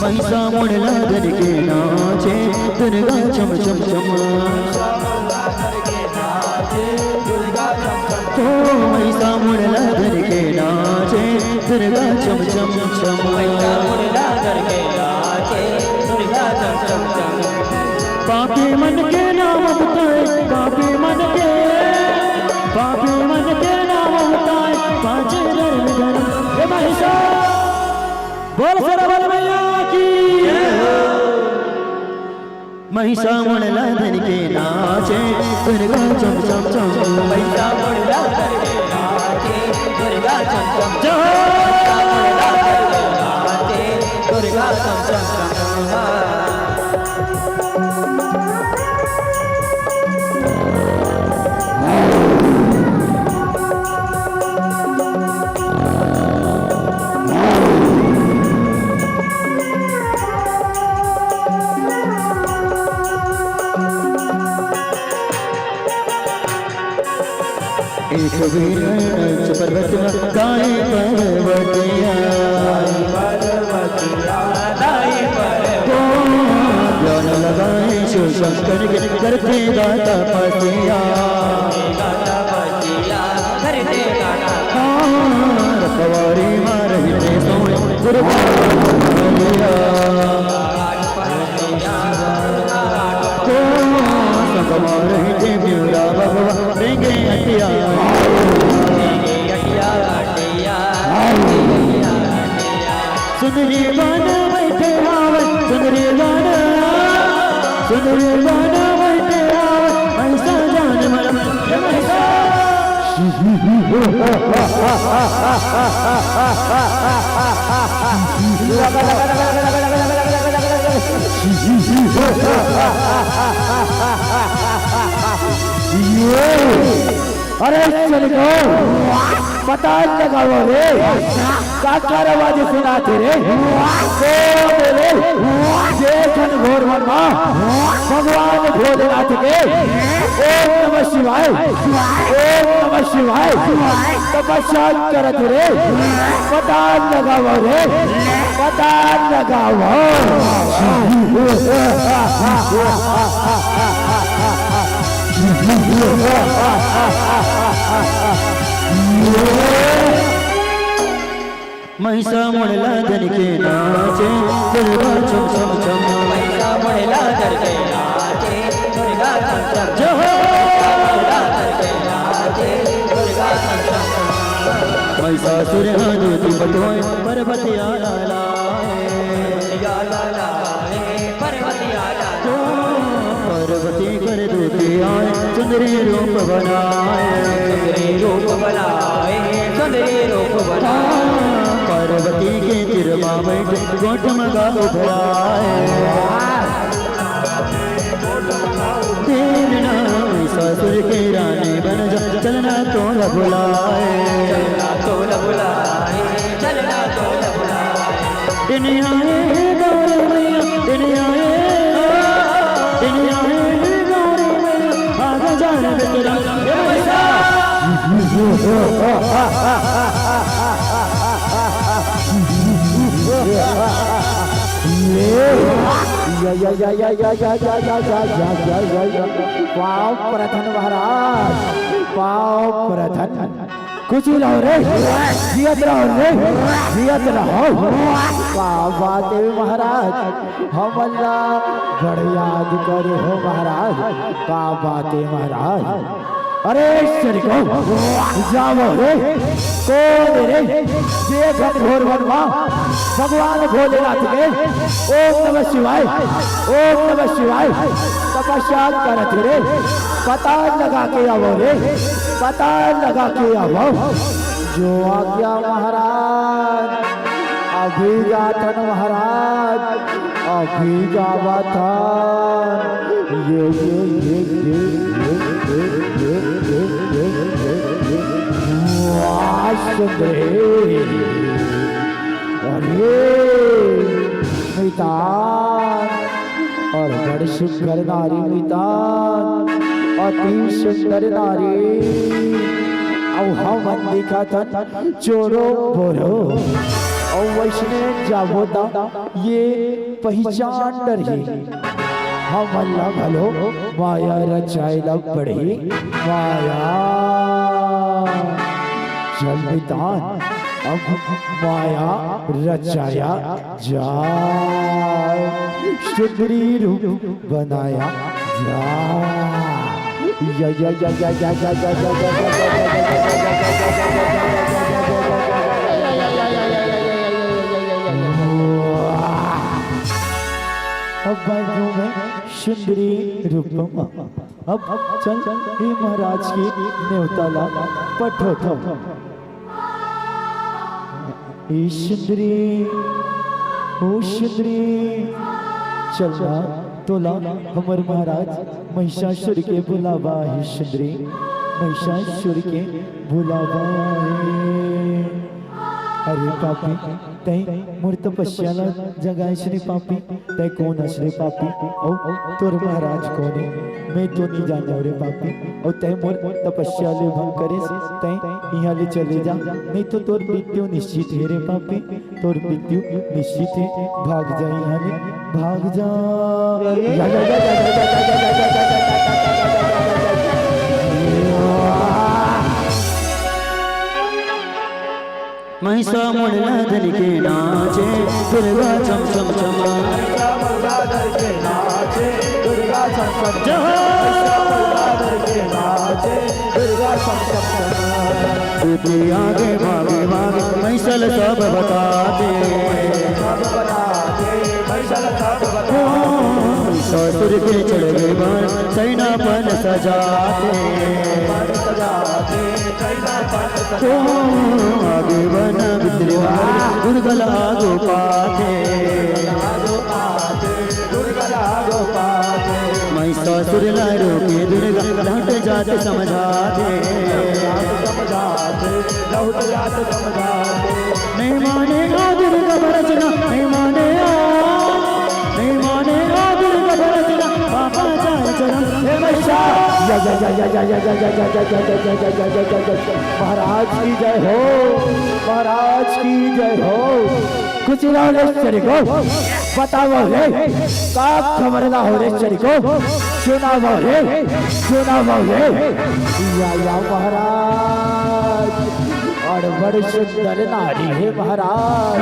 महिषा मुड़ला धन के नाचे दुर्गा चम चम चम हो महिषा मुड़ला धन के नाचे दुर्गा चम चम चम पैसा मुड़ला करके नाचे दुर्गा चम चम चम पापी मन के नाम बताए पापी मन के नाम बताए पाँचे धर्म धर्म हे महिषा बोल सरवर मैया की महिषा मुड़ला धन के नाचे दुर्गा चम चम चम पैसा मुड़ला करके नाचे दुर्गा चम चम चम दुर्गा चम चम चम एक वीर पर्वत गाय पर्वतिया ज्ञान लगाए शिव शंकर के करते गाता पतिया रखवारी मार सोने दुर्गा म्यूरा भगवा रेंगे अटिया सुंदरी गाना बैठे आवन सुंदरी गाना बैठे आवन ऐसा जान मरम अरे चलो पता लगाओ रे काकर आवाज सुनाते रे बोले जेठन घोर वर्मा भगवान भोलेनाथ के ओम नमः शिवाय तपस्या करत रे पता लगाओ रे पता लगाओ महिषा मुड़ला धन के नाचे दुर्गा चम चम चम पैसा मुड़ला करके नाचे दुर्गा चम चम जो महिषासुर हाथी बटोए पर्वतिया पार्वती कर दूती आए सुंदरी रूप बनाए पार्वती के तिरमा बैठ गोट मगा उभराए ससुर के रानी बन जा चलना तोला बुलाए दुनिया गौरी मैया दुनिया गौरी मैया आगे जाने तेरा पाव प्रधन महाराज पाव प्रधन कुछ रहो रे जियत रहो बाबा देव महाराज हम अल्लाह बड़े याद करे हो महाराज बाबा देव महाराज अरे श्री को जाओ रे कौन रे जेठन घोर वर्मा भगवान भोलेनाथ के ओम नमः शिवाय तपस्या करत रे पता लगा के आओ रे पता लगा के आओ जो आज्ञा महाराज अभी जातन महाराज अभी जावतन ये अरे मितान और बड़ी सुंदर नारी मितान अति सुंदर नारी और हम दिखा था चोरो बोरो और वैष्णव जावोता ये पहचान डरी हम अल्लाह भलो माया रचाइला पड़ी माया चल मितान अब माया रचाया जाए, सुंदरी रूप बनाया जाए। या या या या या या या अब बाजू में सुंदरी रूपमा। अब चल हे महाराज की न्योताला पठोठो। सुंदरी ओ सुंदरी चलना तोला हमर महाराज महिषासुर के बुलावा है। सुंदरी महिषासुर के बुलावा है। अरे पापी तै मोर तपस्याला जगायसरे पापी, तै कौन असरे पापी? ओ तोर महाराज कोने मैं तो नहीं जाना रे पापी। और तै मोर तपस्या ले भंग करे, तै यहाँ ले चले जा, नहीं तो तोर मृत्यु निश्चित है रे पापी, तोर मृत्यु निश्चित है। भाग जा यहाँ ले, भाग जा। महिषा मुड़ला धन के नाचे, दुर्गा चम चम चमा। आगे भागे भागे महिषल सब बताते, ससुर के चढ़ गए बाण सैनापन सजाते। आगे बना विद्रोह दुर्गल आगो पाते, महिषासुर लारो के दुर्गा लौट जाते समझाते। नहीं मानेगा दुर्गा भरचना, नहीं मानेगा, नहीं मानेगा दुर्गा भरचना, पापा जाए चरम हे महिषा। महाराज की जय हो, महाराज की जय हो। कुछ रावलेश्वरी को बताओ रे, का खबर ना हो रेश्वरी को सुनाओ रे, सुनाओ रे। या महाराज और बड़ी सुंदर नारी है महाराज,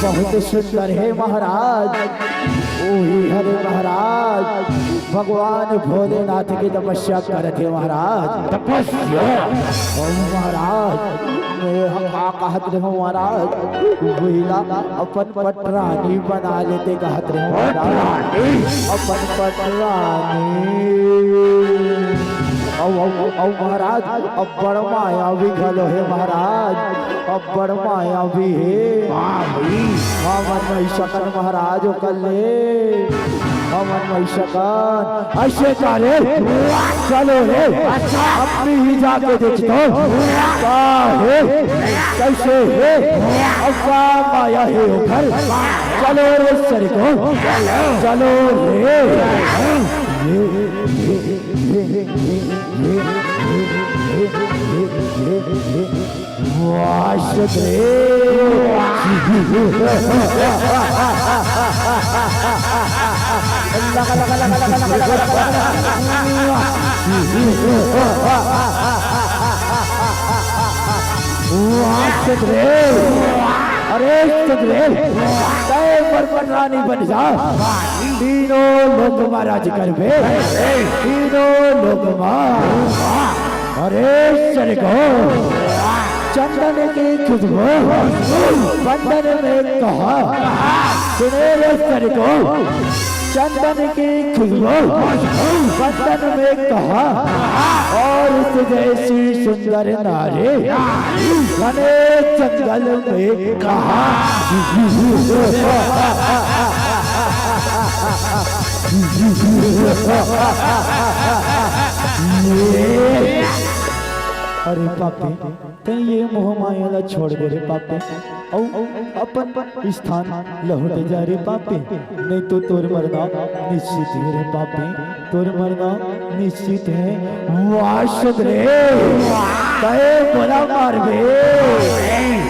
बहुत सुंदर है महाराज। ओही हरे महाराज भगवान भोलेनाथ की तपस्या करते महाराज। तपस्या महाराज मैं कहत रहे महाराज, वहीला अपन पटरानी बना लेते कहत रहे महाराज, अपन पटरानी। औ महाराज अब बड़ माया भी घलो है महाराज, अब बड़ माया भी है। हमन नहीं सकन महाराज कल ले, हमन नहीं सकन। ऐसे चाले चलो रे, अपनी ही जाके देखो क्या है कैसे है, अब क्या माया है उधर। चलो रे सर को चलो रे। अरे रानी बन जा, तीनों लोग महाराज कर बे, तीनों लोग अरे सर को चंदन की खुशबू बंदन में कहा, सुने सर को चंदन की खुशबू बंदन में कहा। और इस जैसी सुंदर नारी घने जंगल में कहा। अरे पापे ते ये मोह माया छोड़ दे रे पापे, औ अपन स्थान लौट जा रे पापे, नहीं तो तोर मरना निश्चित है रे पापे, तोर मरना निश्चित है। वाशद रे कहे बोला मार बे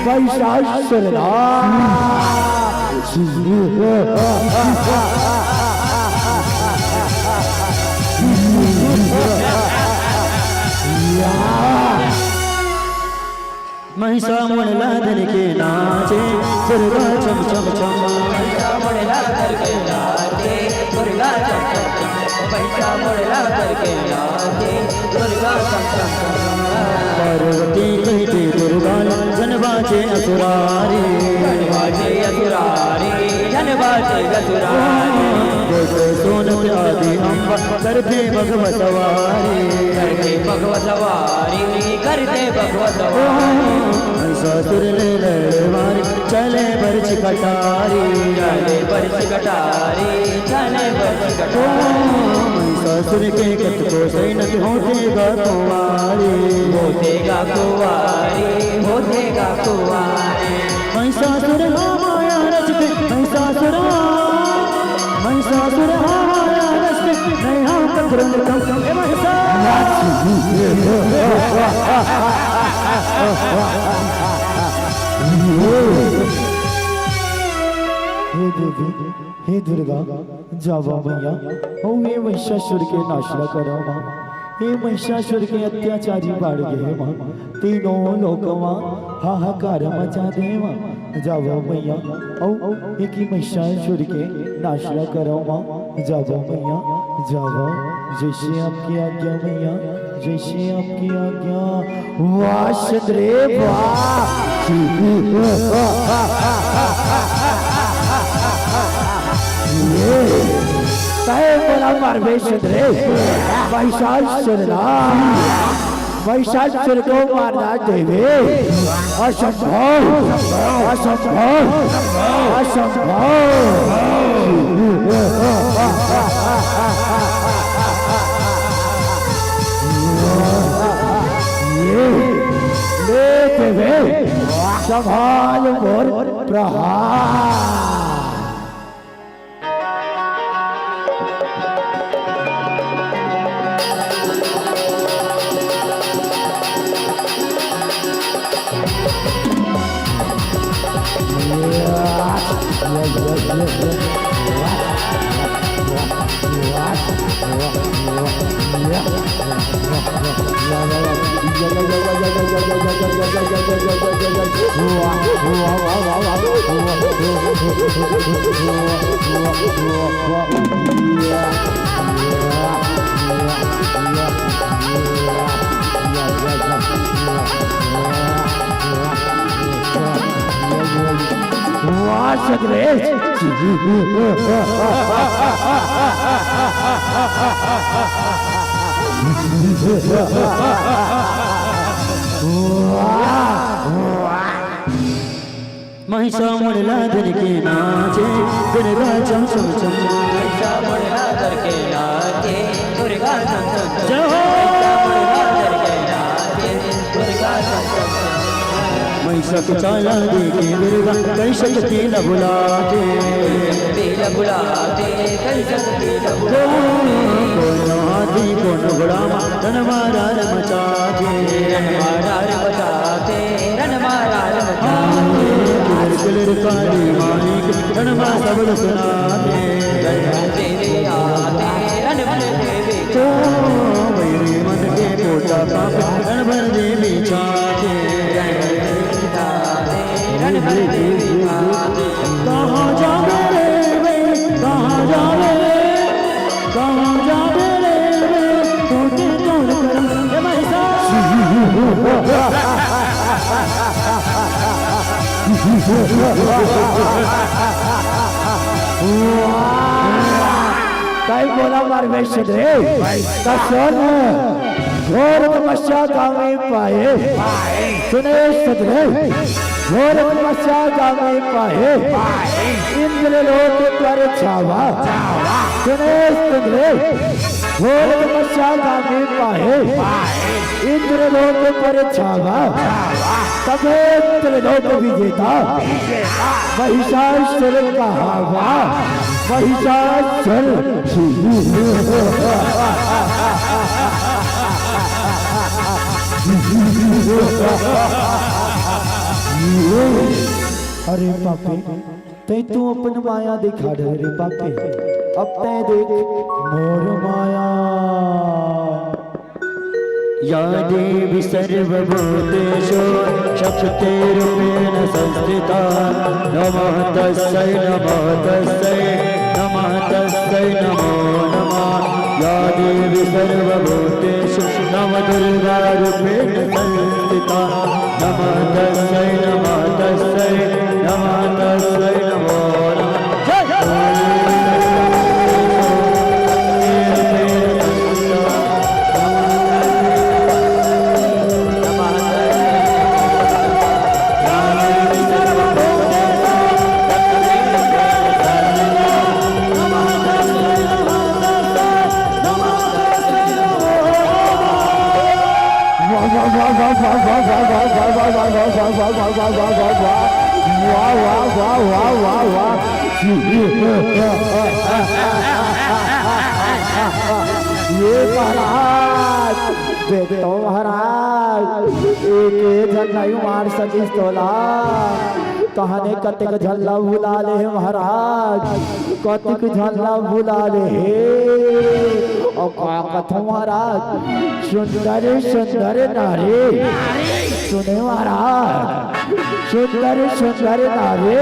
पैसा सुनना। महिषा मुड़ला धर के नाचे दुर्गा चम चम चम महिषा मुड़ला धर के नाचे दुर्गा चम चम चम महिषा मुड़ला धर के नाचे दुर्गा चम चम चम पार्वती कहते दुर्गा जनबाजे असुरारी जनबाजे असुरारी जनबाजे असुरारी सोनत आदि अम्बा करते भगवत वारी करते भगवत वारी करते भगवत वारी ससुर ले लड़वारी चले बरछ कटारी चले बरछ कटारी चले बरछ कटारी ससुर के कत को सैनत होतेगा कुंवारी होतेगा कुंवारी होतेगा कुंवारी महिषासुर माया रचते महिषासुर महिषासुर माया रचते नया पकड़न कम ए महिषा हे देवी हे दुर्गा जावा मैया ओ हे महिषासुर के नाशना करो माँ हे महिषासुर के अत्याचारी बाढ़ गए माँ तीनों लोकवा हाहाकार मचा दे माँ जावा मैया ओ एक ही महिषासुर के नाशना करो माँ जावा मैया जावा जैसे आपकी आज्ञा मैया जैसे आपकी आज्ञा वाह चंद्रे वाह बोला परमेश्वर महिषासुर को मारना देवे असंभव असंभव असंभव ले देवे संभाल मोर प्रहार महिषा मुड़ला धर के नाचे दुर्गा चम चम चम महिषा मुड़ला धर के नाचे दुर्गा चम चम चम महिषा मुड़ला धर के नाचे दुर्गा चम चम चम महिषा को चाला दे के दुर्गा कई शक्ति न भुलाते कई शक्ति न भुलाते कौन हाथी कौन घोड़ा रन मारा मचाते रन मारा मचाते रन मारा मचाते कलर काली मालिक रणमा सबल सुनाते तेरे आते रणभर देवी तो मेरे मन के कोटा पाप रणभर देवी चाहते रणभर देवी कहाँ जावे रे कहाँ जावे कहाँ जावे रे तोते तोड़ कर महिषा कई बोला परमेश्वर कसन घोर तपस्या गावे पाए सुने सदरे घोर तपस्या गावे पाए इंद्र लोक पर छावा सुने सदरे घोर तपस्या गावे पाए इंद्र लोक पर छावा तबे त्रिलोक विजेता महिषासुर कहावा महिषासुर अरे पापे ते तू अपन माया दिखा दे रे पापे अब ते देख मोर माया या देवी सर्वभूतेषु शक्तिरूपेण संस्थिता नमः तस्यै नमः तस्यै नमः तस्यै नमो नमः या देवी सर्वभूतेषु नवदुर्गारूपेण संस्थिता नमः तस्यै नमः तस्यै नमः तस्यै नमो ये महाराज देखो महाराज एक झल्ला मार सकीस तोला कहाने कतिक झल्ला भुला ले महाराज कतिक झल्ला भुला ले और का कथो महाराज सुंदर सुंदर नारी सुने महाराज सुंदर सुंदर नारी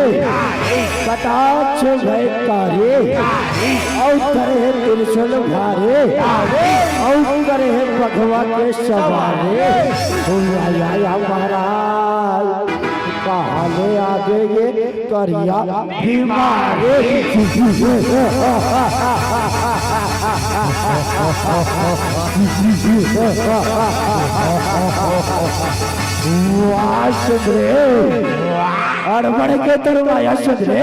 कटाक्ष भयकारी और करे त्रिशूल भारे और करे भगवा के सवारे या महाराज काले आगे ये करिया बीमारे अड़बड़ के तरमाया सुधरे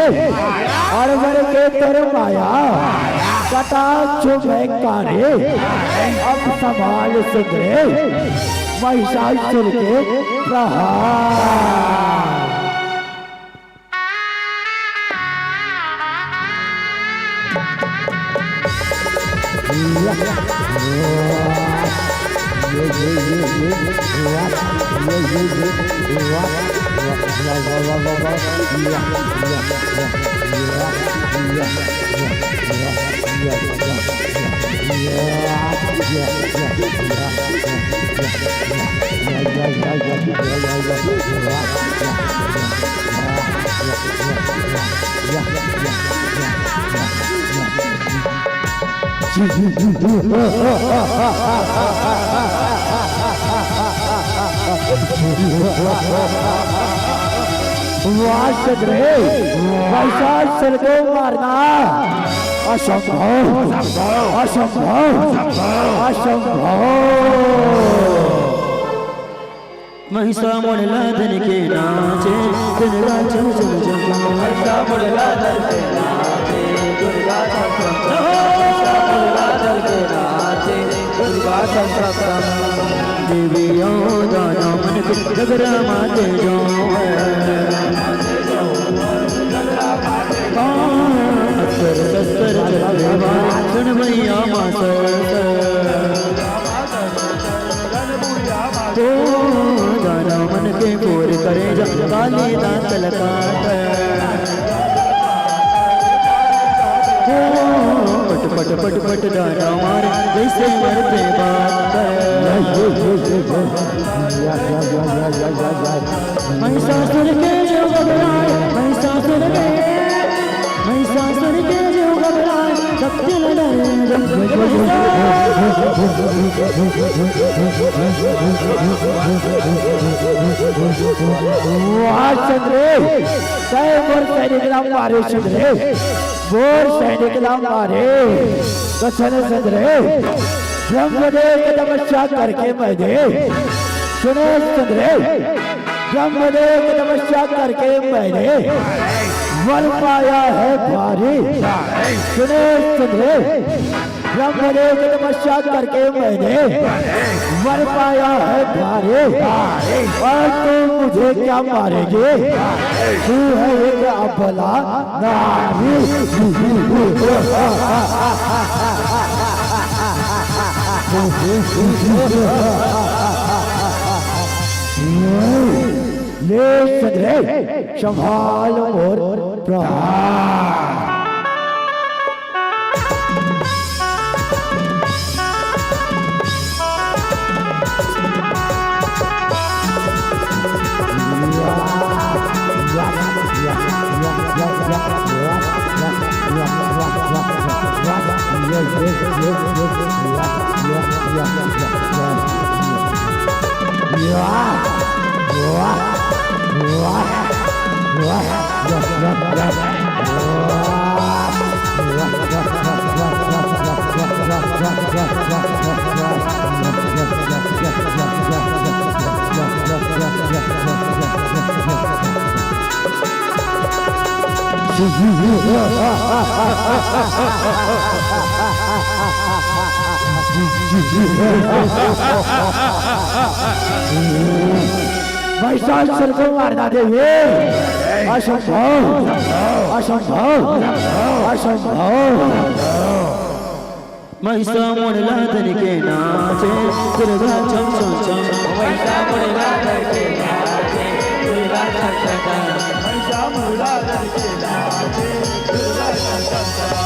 अड़बड़ के तरमाया कटाक्ष भयकारी अब संभाल सुधरे महिषासुर के प्रहार महिषासुर को मारना असंभव असंभव असंभव महिषा मुड़ला धन के नाचे दुर्गा चम चम चम महिषा मुड़ला धन के नाचे दुर्गा चम चम चम महिषा मुड़ला धन के नाचे दुर्गा चम चम चम देवियों दानों मन के डगरा माते जो अस्तर शस्त्र चलवा सुन भैया तो दाना मन के पूर करे जब काली दांत लकाट पट पट पट पट दाना मार जैसे मरते बात महिषासुर के जो घबराए महिषासुर के जो घबराए सत्य लड़ाए मारे सुधरे बोर सैनिक मारे कथन सुधरे ब्रह्मदेव की तपस्या करके मैंने सुने सुधरे ब्रह्मदेव की तपस्या करके मैंने वर पाया है भारी सुने सुधरे ब्रह्मदेव की तपस्या करके मैंने वर पाया है भारी और तुम मुझे क्या मारेगे तू है एक अबला नारी ले सुधरे संभाल और प्रहार महिषासुर को मारना देवी असंभव असंभव असंभव महिषा मुड़ला धन के नाचे दुर्गा चम चम चम महिषा मुड़ला धन के नाचे दुर्गा चम चम चम महिषा मुड़ला धन के नाचे दुर्गा चम चम चम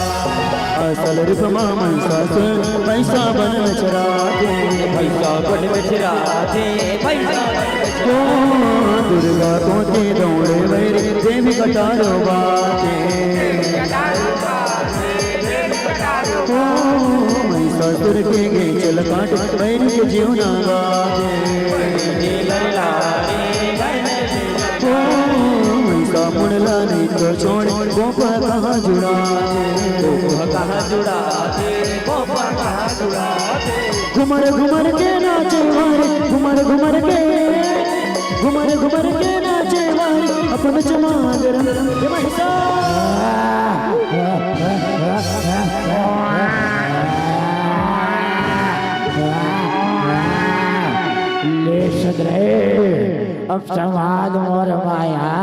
असल रूप मां महिषासुर महिषा बन में चराते महिषा बन में चराते महिषा दुर्गा को ते दौड़े वैरे देवी कटारो बाते महिषासुर के गे चल काट वैरी के जीवना गाते महिषा मुड़ला नहीं तो छोड़ गोपा कहाँ जुड़ा गोपा कहाँ जुड़ा गोपा कहाँ जुड़ा घुमर घुमर के नाचे वारे घुमर घुमर के नाचे वारे अपन चमागर महिषा ले सदरे अब समाद मोर माया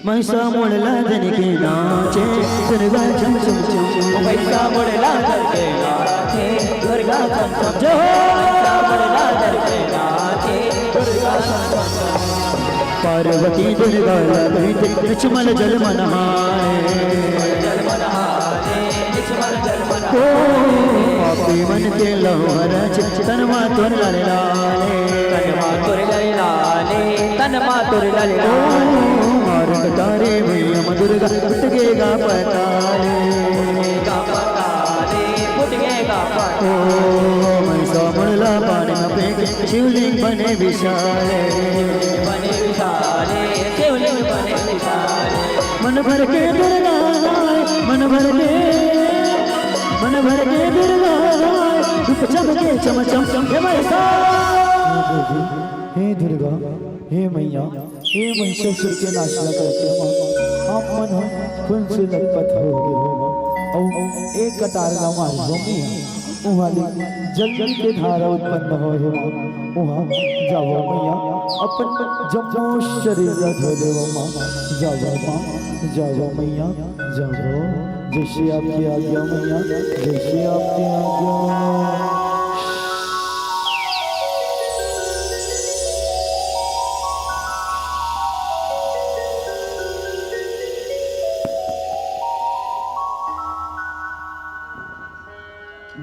महिषा मुड़ला धन के नाचे दुर्गा चम चम चम महिषा मुड़ला धन के नाचे दुर्गा चम चम जो महिषा मुड़ला धन के नाचे दुर्गा चम चम पार्वती दुर्गा ललित लक्ष्मण जल मनहारे पापी मन के लहर तनमा तुर लाले तनमा तुर लाले तनमा तुर लाले मार्ग तारे भैया दुर्गा फुटगेगा पताले फुटगेगा महिषा मुड़ला पानी में फेंक शिवलिंग बने विशाले शिवलिंग बने विशाले मन भर के दुर्गा मन भर के दुर्गा रूप चमके चम चम चम हे महिषा हे दुर्गा हे मैया हे महिषासुर के नाशना करके हम मन खुद से लटपट हो गए हो और एक कतार ना मारो मैया वहाँ जल के धारा उत्पन्न हो वहाँ जाओ मैया अपन जमो शरीर धो दे माँ जाओ माँ जाओ मैया जाओ जैसे आपकी आज्ञा मैया जैसे आपकी आज्ञा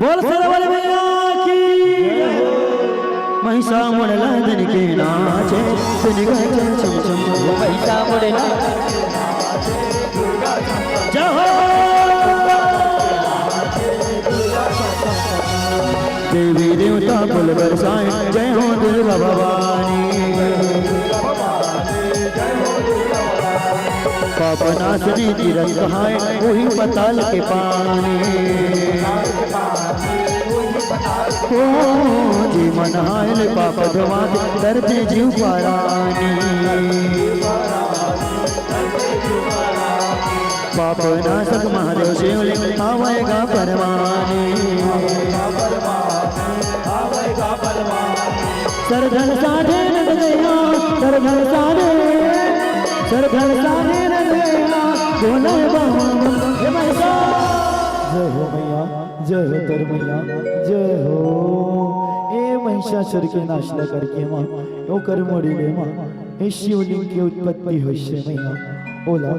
बोल सरवल मैया की महिषा मुड़ला धन के नाचे दुर्गा चम चम चम महिषा मुड़ला जय देवी देवता फूल बरसाए जय हो दुर्गा भवानी पाप नाशनी तीरथ कहाए वही पताल के पानी जी मन हायल पाप धवाद करते जीव पारानी पाप नाशक महादेव शिवलिंग आवेगा परवानी सरधन साधे नट गया सरधन साधे नट गया बोले बाबा हे महिषा जय हो मैया जय हो तर मैया जय हो ए महिषासुर के नाशना करके माँ ओ कर मोड़ी ले माँ हे शिवलिंग की उत्पत्ति हो मैया ओला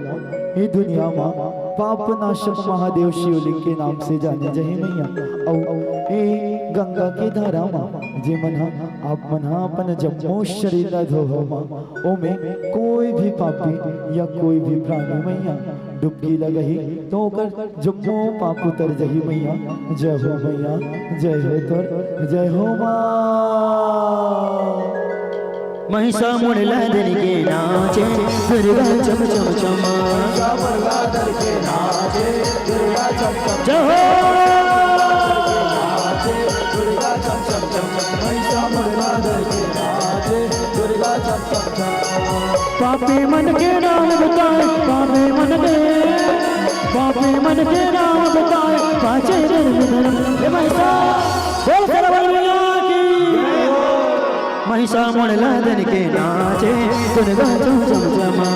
हे दुनिया माँ पाप नाशक महादेव शिवलिंग के नाम से जाने जही मैया औ ए गंगा के धारा माँ जे मना आप मना अपन जम्मो शरीर धोहो माँ ओ में कोई भी पापी या कोई भी प्राणी मैया डुबकी लगही तो कर जम्मो पाप उतर जही मैया। जय हो मैया, जय हो तोर, जय हो माँ। महिषा मुड़ला दर के नाचे दुर्गा चम चम चमा के नाचे दुर्गा चम चम जय दुर्गा चम चम चम महिषा मुड़ला दर के नाचे दुर्गा चम चम चम। पापी मन के नाम बताए पापी मन के नाम बताए पाचे धर्म महिषा बोल सरवैया महिषा मुड़ला दर के नाचे दुर्गा चम चम चमा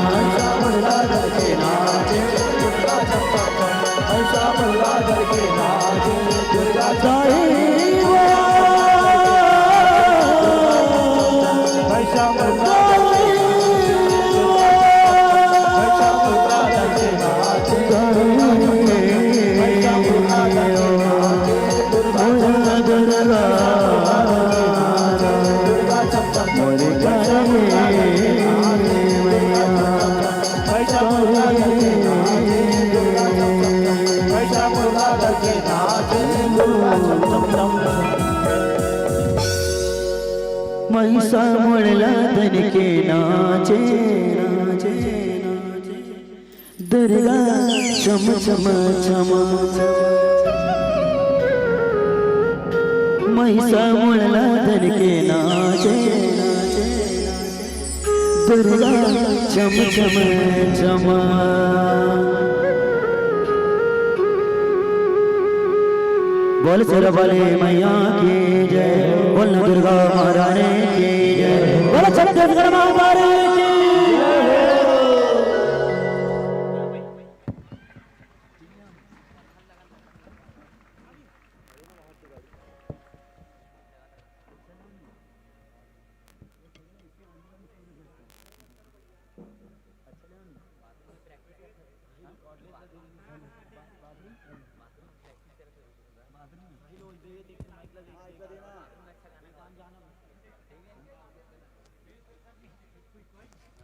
महिषा मुड़ला दर के नाचे दुर्गा चम चम चम महिषा मुड़ला दर के नाचे दुर्गा महिषा मुड़ला महिषा मुड़ला दर के नाचे नाचे दुर्गा चम चम चमा महिषा मुड़ला दर के नाचे दुर्गा चम चम चमा। बोल सरबले मैया की जय बोल दुर्गा महारानी की जय बोल छत्तीसगढ़ महारानी की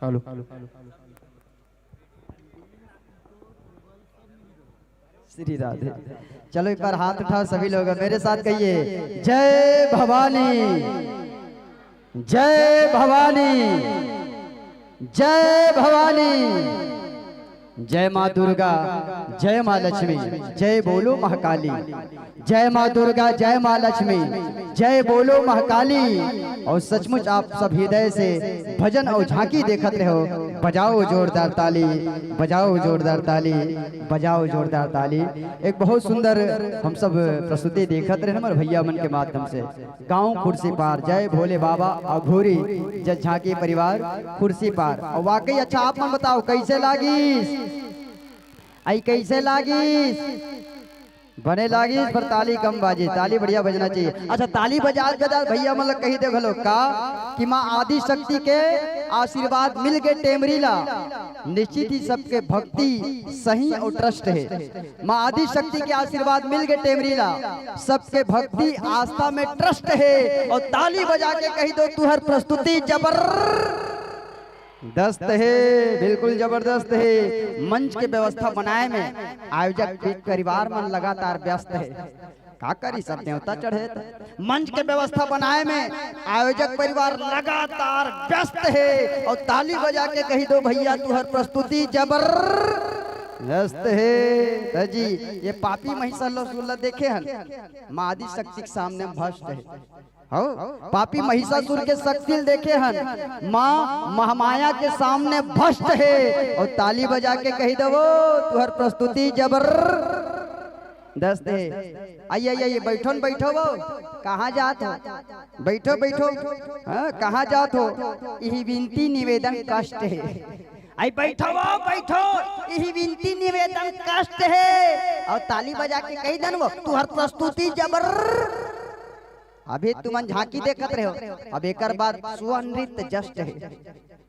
हेलो श्री राधे। चलो एक बार हाथ उठाओ सभी लोग मेरे साथ कहिए जय भवानी, जय भवानी, जय भवानी, जय माँ दुर्गा, जय माँ लक्ष्मी, जय बोलो महाकाली। जय माँ दुर्गा, जय माँ लक्ष्मी, जय बोलो महाकाली। और सचमुच आप सब हृदय से भजन और झांकी देखते रहो। बजाओ जोरदार ताली, बजाओ जोरदार ताली, बजाओ जोरदार ताली। एक बहुत सुंदर हम सब प्रस्तुति देखते रहे हमारे भैया मन के माध्यम से। गाँव कुर्सी पार, जय भोले बाबा अघोरी जय झांकी परिवार कुर्सी पार। और वाकई अच्छा आप मन बताओ कैसे लागी, आई कैसे लागी? बने लागी पर ताली कम बाजी, ताली बढ़िया बजना चाहिए। अच्छा ताली बजा बजा भैया मतलब कही देखो लो का कि माँ आदि शक्ति के आशीर्वाद मिल गए टेमरीला। निश्चित ही सबके भक्ति सही और ट्रस्ट है। माँ आदि शक्ति के आशीर्वाद मिल गए टेमरीला, सबके भक्ति आस्था में ट्रस्ट है। और ताली बजा के कही दो तू हर प्रस्तुति जबरदस्त है, बिल्कुल जबरदस्त है। मंच के व्यवस्था बनाए में आयोजक परिवार मन लगातार व्यस्त है। का करी सब देवता चढ़े मंच के व्यवस्था बनाए में आयोजक परिवार लगातार व्यस्त है। और ताली बजा के कही दो भैया तू हर प्रस्तुति जबरदस्त है। जी ये पापी महिषासुर देखे हैं, माँ आदि शक्ति के सामने भ्रष्ट है। पापी महिषासुर के शक्ति देखे हैं, माँ महामाया के सामने भ्रष्ट है। और ताली बजा के कही दो तू हर प्रस्तुति जबरदस्त है। आइए आइए बैठो न बैठो, वो कहाँ जात हो? बैठो बैठो, हाँ कहाँ जात हो? यही विनती निवेदन कष्ट है। आई बैठो वो बैठो, यही विनती निवेदन कष्ट है। और ताली बजा के कही दन वो तू हर प्रस्तुति जबर। अभी तुम झांकी देखत रहे हो, अब एक बाद सुनृत्य जस्ट है।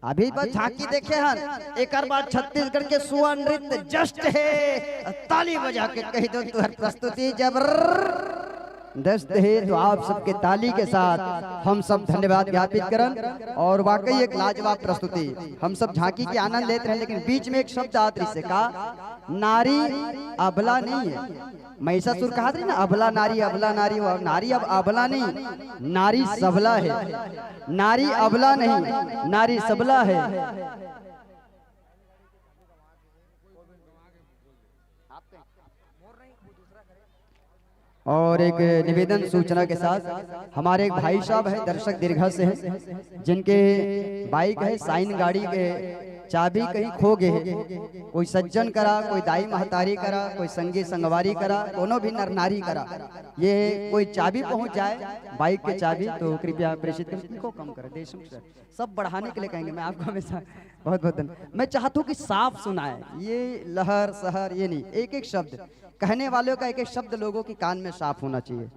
अभी बस झांकी देखे हन एक बार छत्तीसगढ़ के सुआ नृत्य जस्ट है, ताली बजा के कही दो तुहर प्रस्तुति जबरदस्त है। तो आप सबके ताली के साथ हम सब धन्यवाद ज्ञापित करन और वाकई एक लाजवाब प्रस्तुति। हम सब झांकी के आनंद लेते हैं, लेकिन बीच में एक शब्द आदि से कहा नारी अबला नहीं है। महिषासुर कहा था ना अबला नारी और नारी अब अबला नहीं, नारी सबला है। नारी अबला नहीं, नारी सबला है। और एक निवेदन सूचना के साथ हमारे एक भाई साहब है दर्शक दीर्घा से हैं, जिनके बाइक है साइन गाड़ी के चाबी कहीं खो गए। कोई सज्जन करा, कोई दाई महतारी करा, कोई संगी संगवारी करा, दोनों भी नर नारी करा। ये कोई चाबी पहुंच जाए बाइक के चाबी तो कृपया प्रेषित करें, इनको कम करें। देश सब बढ़ाने के लिए कहेंगे, मैं आपको हमेशा बहुत बहुत धन्यवाद। मैं चाहता हूँ कि साफ सुनाए, ये लहर सहर ये नहीं, एक एक शब्द कहने वालों का एक एक शब्द लोगों के कान में साफ होना चाहिए,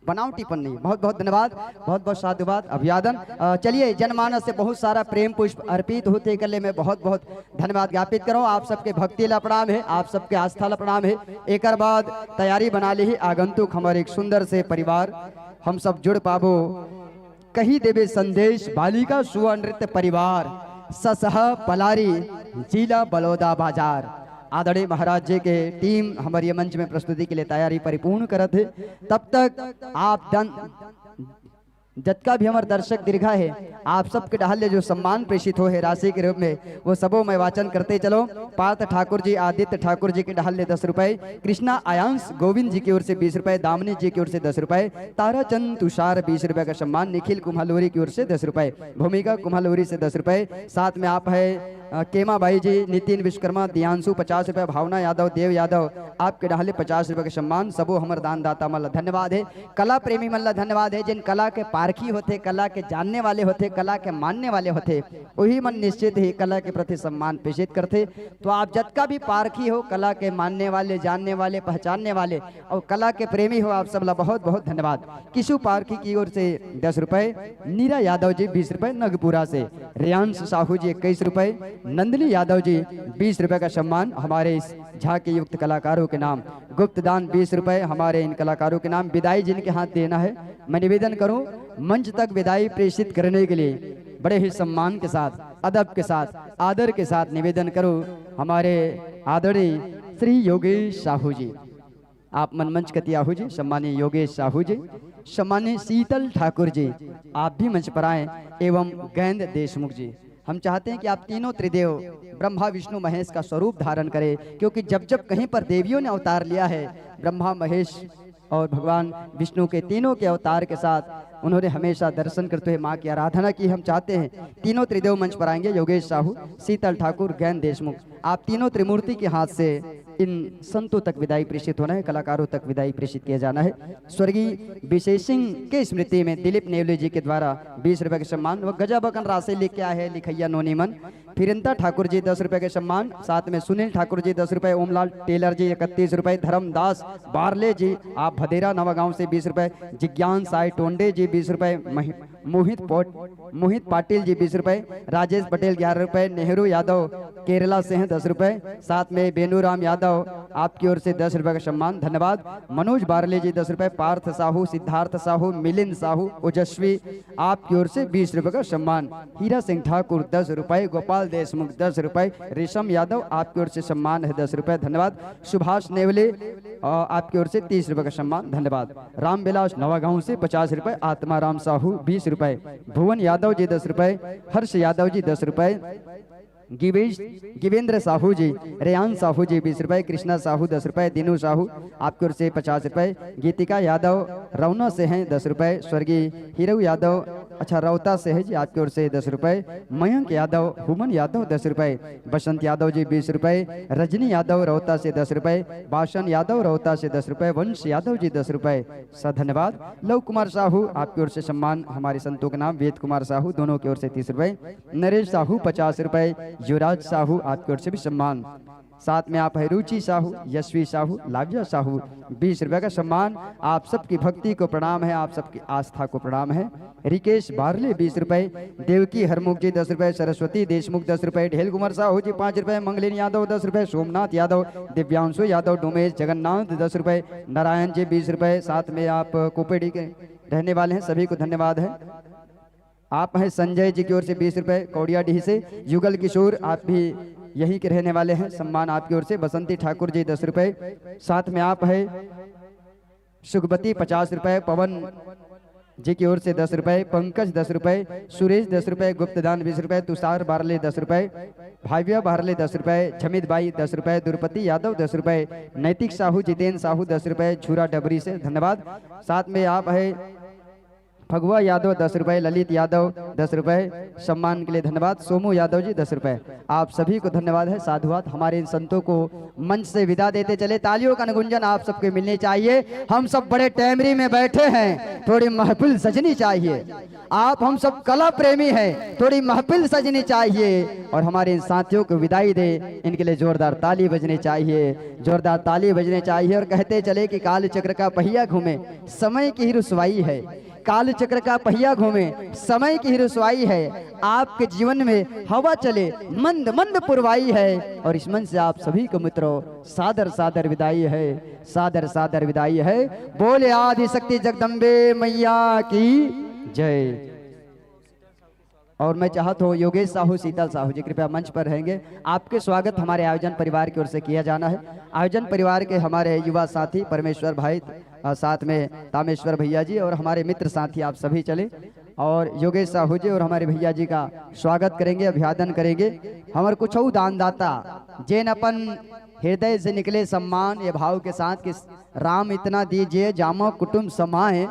बनावटी टिप्पणी। बहुत बहुत धन्यवाद, बहुत बहुत साधुवाद, अभिवादन। चलिए जनमानस से बहुत सारा प्रेम पुष्प अर्पित होते कले में बहुत बहुत धन्यवाद ज्ञापित करो। आप सबके भक्ति ला प्रणाम है, आप सबके आस्था ला प्रणाम है। एक बाद तैयारी बना ली आगंतुक हमारे एक सुंदर से परिवार हम सब जुड़ पाबो कही देवे संदेश बालिका सुआ नृत्य परिवार ससह पलारी जिला बलौदा बाजार। आदरणीय महाराज जी के टीम हमारे मंच में प्रस्तुति के लिए तैयारी परिपूर्ण करत है। तब तक आप जतका भी हमारे दर्शक दीर्घा है आप सबके डहल जो सम्मान प्रेषित हो है राशि के रूप में, वो सबों में वाचन करते चलो। पार्थ ठाकुर जी, आदित्य ठाकुर जी के डहल 10 रुपए, कृष्णा आयांश गोविंद जी की ओर से 20 रुपए, दामिनी जी की ओर से 10 रुपए, ताराचंद तुषार 20 रुपए का सम्मान, निखिल कुम्हालोरी की ओर से 10 रुपए, भूमिका कुम्हालोरी से 10 रुपए, साथ में आप है केमा बाई जी, नितिन विश्वकर्मा, दियांशु 50 रुपए, भावना यादव, देव यादव आपके डहले 50 रुपए का सम्मान। सबो हमर दान दाता मल्ला धन्यवाद है। कला प्रेमी मल्ला धन्यवाद है, जिन कला के पारखी होते, कला के जानने वाले होते, कला के मानने वाले होते, वही मन निश्चित ही कला के प्रति सम्मान प्रेषित करते। तो आप जतका भी पारखी हो, कला के मानने वाले, जानने वाले, पहचानने वाले और कला के प्रेमी हो, आप सबला बहुत बहुत धन्यवाद। किशु पारखी की ओर से 10 रुपए, नीरा यादव जी 20 रुपए नगपुरा से, रियांश साहू जी 21 रुपए, नंदिनी यादव जी 20 रुपए का सम्मान हमारे इस झांकी युक्त कलाकारों के नाम, गुप्त दान 20 रुपए हमारे इन कलाकारों के नाम। विदाई जिनके हाथ देना है, मैं निवेदन करूं मंच तक विदाई प्रेषित करने के लिए बड़े ही सम्मान के साथ, अदब के साथ, आदर के साथ निवेदन करूं हमारे आदरणीय श्री योगेश साहू जी। आप मनमंच कतियाहू जी, सम्मानीय योगेश साहू जी, सम्मानीय शीतल ठाकुर जी आप भी मंच पर आए, एवं गैंद देशमुख जी। हम चाहते हैं कि आप तीनों त्रिदेव ब्रह्मा विष्णु महेश का स्वरूप धारण करें, क्योंकि जब जब कहीं पर देवियों ने अवतार लिया है, ब्रह्मा महेश और भगवान विष्णु के तीनों के अवतार के साथ उन्होंने हमेशा दर्शन करते हुए माँ की आराधना की। हम चाहते हैं तीनों त्रिदेव मंच पर आएंगे, योगेश साहू, शीतल ठाकुर, गैन देशमुख, आप तीनों त्रिमूर्ति के हाथ से इन संतों तक विदाई प्रेषित होना है, कलाकारों तक विदाई प्रेषित किया जाना है। स्वर्गीय विशेष सिंह के स्मृति में दिलीप नेवले जी के द्वारा 20 रुपए के सम्मान, वह गजाबकन राशि लेके आए हैं लिखैया नोनीमन। फिरंता ठाकुर जी 10 रुपए के सम्मान, साथ में सुनील ठाकुर जी 10 रुपए, ओमलाल टेलर जी 31 रुपए, धर्मदास बारले जी आप भदेरा नवागांव से 20 रुपए, जिज्ञान साई टोंडे जी 20 रुपए, मोहित पाटिल जी 20 रुपए, राजेश पटेल 11 रुपए, नेहरू यादव केरला से हैं 10 रुपए, साथ में बेनूराम यादव आपकी ओर से 10 रुपए का सम्मान धन्यवाद। मनोज बारले जी 10 रुपए, पार्थ साहू, सिद्धार्थ साहू, मिलिंद साहू, ओजस्वी आपकी ओर से 20 रुपए का सम्मान। हीरा सिंह ठाकुर 10 रुपए, गोपाल देशमुख 10 रुपए, रेशम यादव आपकी ओर से सम्मान है 10 रुपए धन्यवाद। सुभाष नेवले आपकी ओर से 30 रुपए का सम्मान धन्यवाद। रामविलास नवागांव से 50 रुपए, आत्मा राम साहू 20 रुपए, भुवन यादव जी 10 रुपए, हर्ष यादव जी 10 रुपए, गिवेंद्र साहू जी, रेयान साहू जी 20 रुपए, कृष्णा साहू 10 रुपए, दिनू साहू आपकी ओर से 50 रुपए, गीतिका यादव रौना से हैं 10 रुपए, स्वर्गीय हीरू यादव अच्छा रौता से है जी आपकी ओर से 10 रुपए, मयंक यादव, हुमन यादव 10 रुपए, बसंत यादव जी 20 रुपए, रजनी यादव रौता से 10 रुपए, भाषण यादव रौता से 10 रुपए, वंश यादव जी 10 रुपए सा धन्यवाद। लव कुमार साहू आपकी ओर से सम्मान हमारे संतों के नाम, वेद कुमार साहू दोनों की ओर से 30 रुपए, नरेश साहू 50 रुपए, युवराज साहू आपकी ओर से भी सम्मान। साथ में आप है रुचि साहू, यशवी साहू, लाव्या साहू, 20 रुपए का सम्मान। आप सबकी भक्ति को प्रणाम है, आप सबकी आस्था को प्रणाम है। रिकेश बारले 20 रुपए, देवकी हरमुख जी 10 रुपए, सरस्वती देशमुख 10 रुपए, ढेल कुमार साहू जी 5 रुपए, मंगलिन यादव 10 रुपए, सोमनाथ यादव, दिव्यांशु यादव, डोमेश जगन्नाथ 10 रुपए, नारायण जी 20 रुपए। साथ में आप कोपेडी के रहने वाले हैं, सभी को धन्यवाद है। आप हैं संजय जी की ओर से 20 रुपए, कौड़ियाडीह से। युगल किशोर आप भी यहीं के रहने वाले हैं, सम्मान आपकी ओर से। बसंती ठाकुर जी 10 रुपए। साथ में आप है सुखबती 50 रुपए, पवन जी की ओर से 10 रुपए, पंकज 10 रुपए, सुरेश 10 रुपए, गुप्तदान 20 रुपए, तुषार बारले 10 रुपए, भाव्या बारले 10 रुपए, झमित बाई 10 रुपए, दुर्पति यादव 10 रुपए, नैतिक साहू, जितेंद्र साहू 10 रुपए, झूरा डबरी से धन्यवाद। साथ में आप है फगुआ यादव 10 रुपए, ललित यादव 10 रुपए, सम्मान के लिए धन्यवाद। सोमू यादव जी 10 रुपए। आप सभी को धन्यवाद है, साधुवाद। हमारे इन संतों को मंच से विदा देते चले। तालियों का अनुगुंजन आप सबके मिलने चाहिए। हम सब बड़े टैमरी में बैठे हैं, थोड़ी महफिल सजनी चाहिए। आप हम सब कला प्रेमी हैं, थोड़ी महफिल सजनी चाहिए। और हमारे इन साथियों को विदाई दे, इनके लिए जोरदार ताली बजनी चाहिए, जोरदार ताली बजनी चाहिए। और कहते चले कि काल चक्र का पहिया घूमे, समय की ही रुसवाई है। काल चक्र का पहिया घूमे, समय की ही रुसवाई है। आपके जीवन में हवा चले, मंद मंद पुरवाई है। और इस मन से आप सभी को मित्रों सादर सादर विदाई है, सादर सादर विदाई है। बोले आदि शक्ति जगदम्बे मैया की जय। और मैं चाहता हूँ योगेश साहू, शीतल साहू जी कृपया मंच पर रहेंगे। आपके स्वागत हमारे आयोजन परिवार की ओर से किया जाना है। आयोजन परिवार के हमारे युवा साथी परमेश्वर भाई, साथ में तामेश्वर भैया जी और हमारे मित्र साथी आप सभी चले और योगेश साहू जी और हमारे भैया जी का स्वागत करेंगे, अभिवादन करेंगे। हमारे कुछ दानदाता जैन अपन हृदय से निकले सम्मान ये भाव के साथ कि राम इतना दीजिए जामो कुटुंब समाए,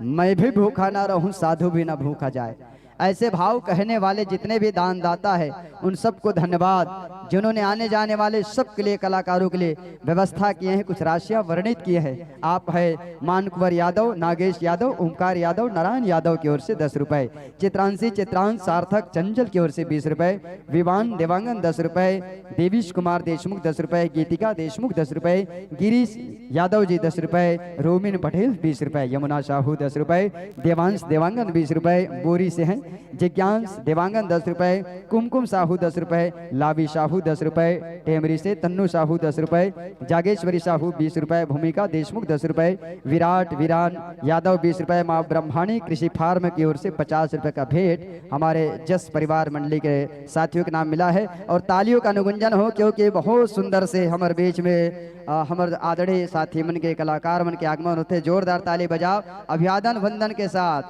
मैं भी भूखा ना रहूं साधु भी ना भूखा जाए। ऐसे भाव कहने वाले जितने भी दानदाता है उन सबको धन्यवाद, जिन्होंने आने जाने वाले सबके लिए, कलाकारों के लिए व्यवस्था किए हैं, कुछ राशियां वर्णित किए हैं। आप है मान कुंवर यादव, नागेश यादव, ओमकार यादव, नारायण यादव की ओर से 10 रुपए, चित्रांशी चित्रांश सार्थक चंचल की ओर से 20 रुपए, विवान देवांगन 10 रुपए, देवीश कुमार देशमुख 10 रुपए, गीतिका देशमुख 10 रुपए, गिरीश यादव जी 10 रुपए, रोमिन पटेल 20 रुपए, यमुना साहू 10 रुपए, देवांश देवांगन 20 रुपए, बोरी से हैं जिज्ञांश देवांगन 10 रुपए, कुमकुम साहू 10 रुपए, लावी साहू 10 रुपए, टेमरी से तन्नू साहू 10 रुपए, जागेश्वरी साहू 20 रुपए, भूमिका देशमुख 10 रुपए, विराट वीरान यादव 20 रुपए, माँ ब्रह्माणी कृषि फार्म की ओर से 50 रुपए का भेंट हमारे जस परिवार मंडली के साथियों के नाम मिला है। और तालियों का अनुगुंजन हो, क्योंकि बहुत सुंदर से हमारे बीच में हमारे आदरणीय साथी मन के कलाकार मन के आगमन होते। जोरदार ताली बजाओ अभिवादन वंदन के साथ।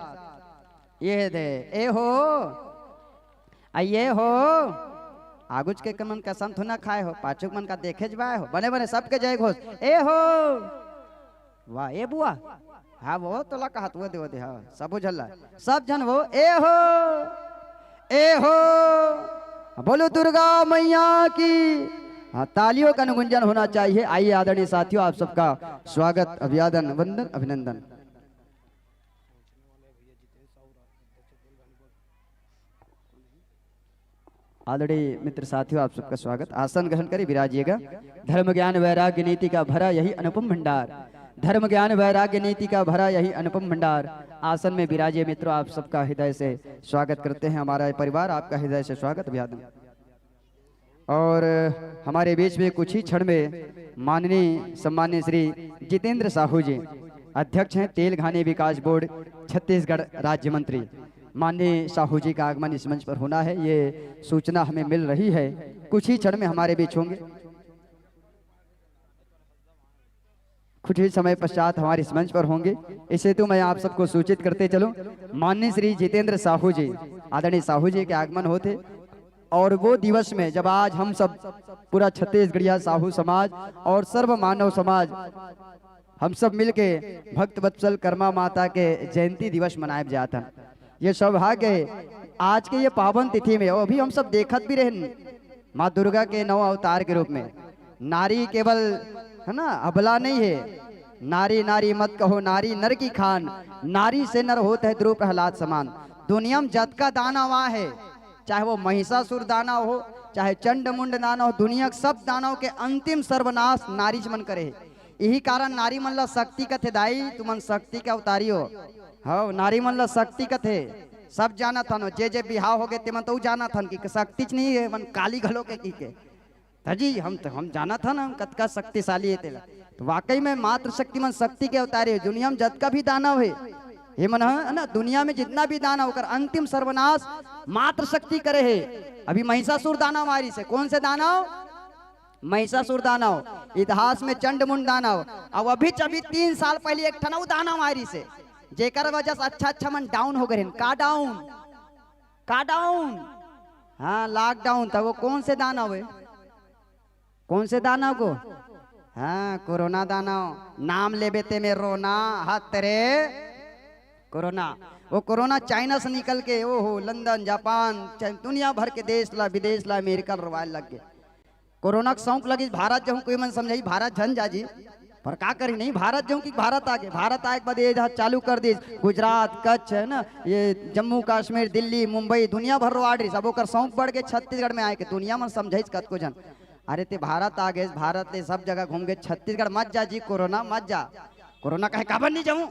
ये दे ए हो आइए हो आगुच के मन का संत ना खाए हो, पाचुक मन का देखे जवाए हो, बने बने सबके जय घोष ए हो। वाह ए बुआ, हाँ वो तो ला कहा तू दे हाँ सब बुझल सब जन वो ए हो बोलो दुर्गा मैया की। हाँ तालियों का अनुगुंजन होना चाहिए। आइए आदरणीय साथियों, आप सबका स्वागत, अभिवादन वंदन अभिनंदन। आदरणीय मित्र साथियों, आप सबका स्वागत। आसन ग्रहण करें, विराजिएगा। धर्म ज्ञान वैराग्य नीति का भरा यही अनुपम भंडार, धर्म ज्ञान वैराग्य नीति का भरा यही अनुपम भंडार। आसन में विराजिए मित्रों, आप सबका हृदय से स्वागत करते हैं। हमारा परिवार आपका हृदय से स्वागत, अभिवादन। और हमारे बीच में कुछ ही क्षण में माननीय सम्मानीय श्री जितेंद्र साहू जी, अध्यक्ष हैं तेल घानी विकास बोर्ड छत्तीसगढ़ राज्य मंत्री, माननीय साहू जी का आगमन इस मंच पर होना है, ये सूचना हमें मिल रही है। कुछ ही क्षण में हमारे बीच होंगे, कुछ ही समय पश्चात हमारे इस मंच पर होंगे। इस हेतु मैं आप सबको सूचित करते चलूं, माननीय श्री जितेंद्र साहू जी, आदरणीय साहू जी के आगमन होते और वो दिवस में जब आज हम सब पूरा छत्तीसगढ़िया साहू समाज और सर्व मानव समाज हम सब मिलके भक्त वत्सल कर्मा माता के जयंती दिवस मनाया जाता। ये सौभाग्य आज के ये पावन तिथि में, और अभी हम सब देखत भी रहे माँ दुर्गा के 9 अवतार के रूप में। नारी केवल है ना अबला नहीं है, नारी नारी मत कहो नारी नर की खान, नारी से नर होता है ध्रुव प्रहलाद समान। दुनिया में जत का दाना वहाँ है, चाहे वो महिषासुर दाना हो, चाहे चंड मुंड दानव, दुनिया के सब दानव के अंतिम सर्वनाश नारी मन करे। यही कारण नारी मन ला शक्ति कथे दाई, तुमन शक्ति के अवतारी हो। हाँ, नारी मन ला शक्ति कथे सब जाना थन, जे बिहाव हो गए ते मन तो जाना थन कि शक्ति नहीं है, मन काली घलो के जी हम जाना था ना कतका शक्तिशाली है तेला। तो वाकई में मात्र शक्ति मन शक्ति के अवतारे है। दुनिया में जत का भी दानव है ये मन है ना, दुनिया में जितना भी दानव कर अंतिम सर्वनाश मात्र शक्ति करे है। अभी महिषासुर दानव मारी से, कौन से दानव? महिषासुर दानव, इतिहास में चंड मुंड दानव। अब अभी 3 साल पहले एक ठनऊ दानव मारी से, जेकर वजह से अच्छा मन डाउन हो गए। का डाउन? हाँ, लॉकडाउन था। वो कौन से दानव है? कौन से दानव को? हाँ, कोरोना दानव। नाम ले बेते में रोना हाथ रे कोरोना। वो कोरोना चाइना से निकल के ओहो लंदन, जापान, दुनिया भर के देश ला विदेश ला अमेरिका रवायल लग गए। कोरोना के शौक लगी भारत जाऊँ, कोई मन समझाई भारत झन जाजी, पर का करी नहीं भारत जाऊँ कि भारत आगे। भारत आए के बाद ये चालू कर दी, गुजरात, कच्छ है ना, ये जम्मू कश्मीर, दिल्ली, मुंबई, दुनिया भर रोड रही। सब शौक बढ़ के छत्तीसगढ़ में आए के दुनिया में समझाई कत को जन। अरे ते भारत आ गए, भारत ले सब जगह घूम गए, छत्तीसगढ़ मत जा जी, कोरोना मत जा। कोरोना कहे काबर नहीं जाऊँ?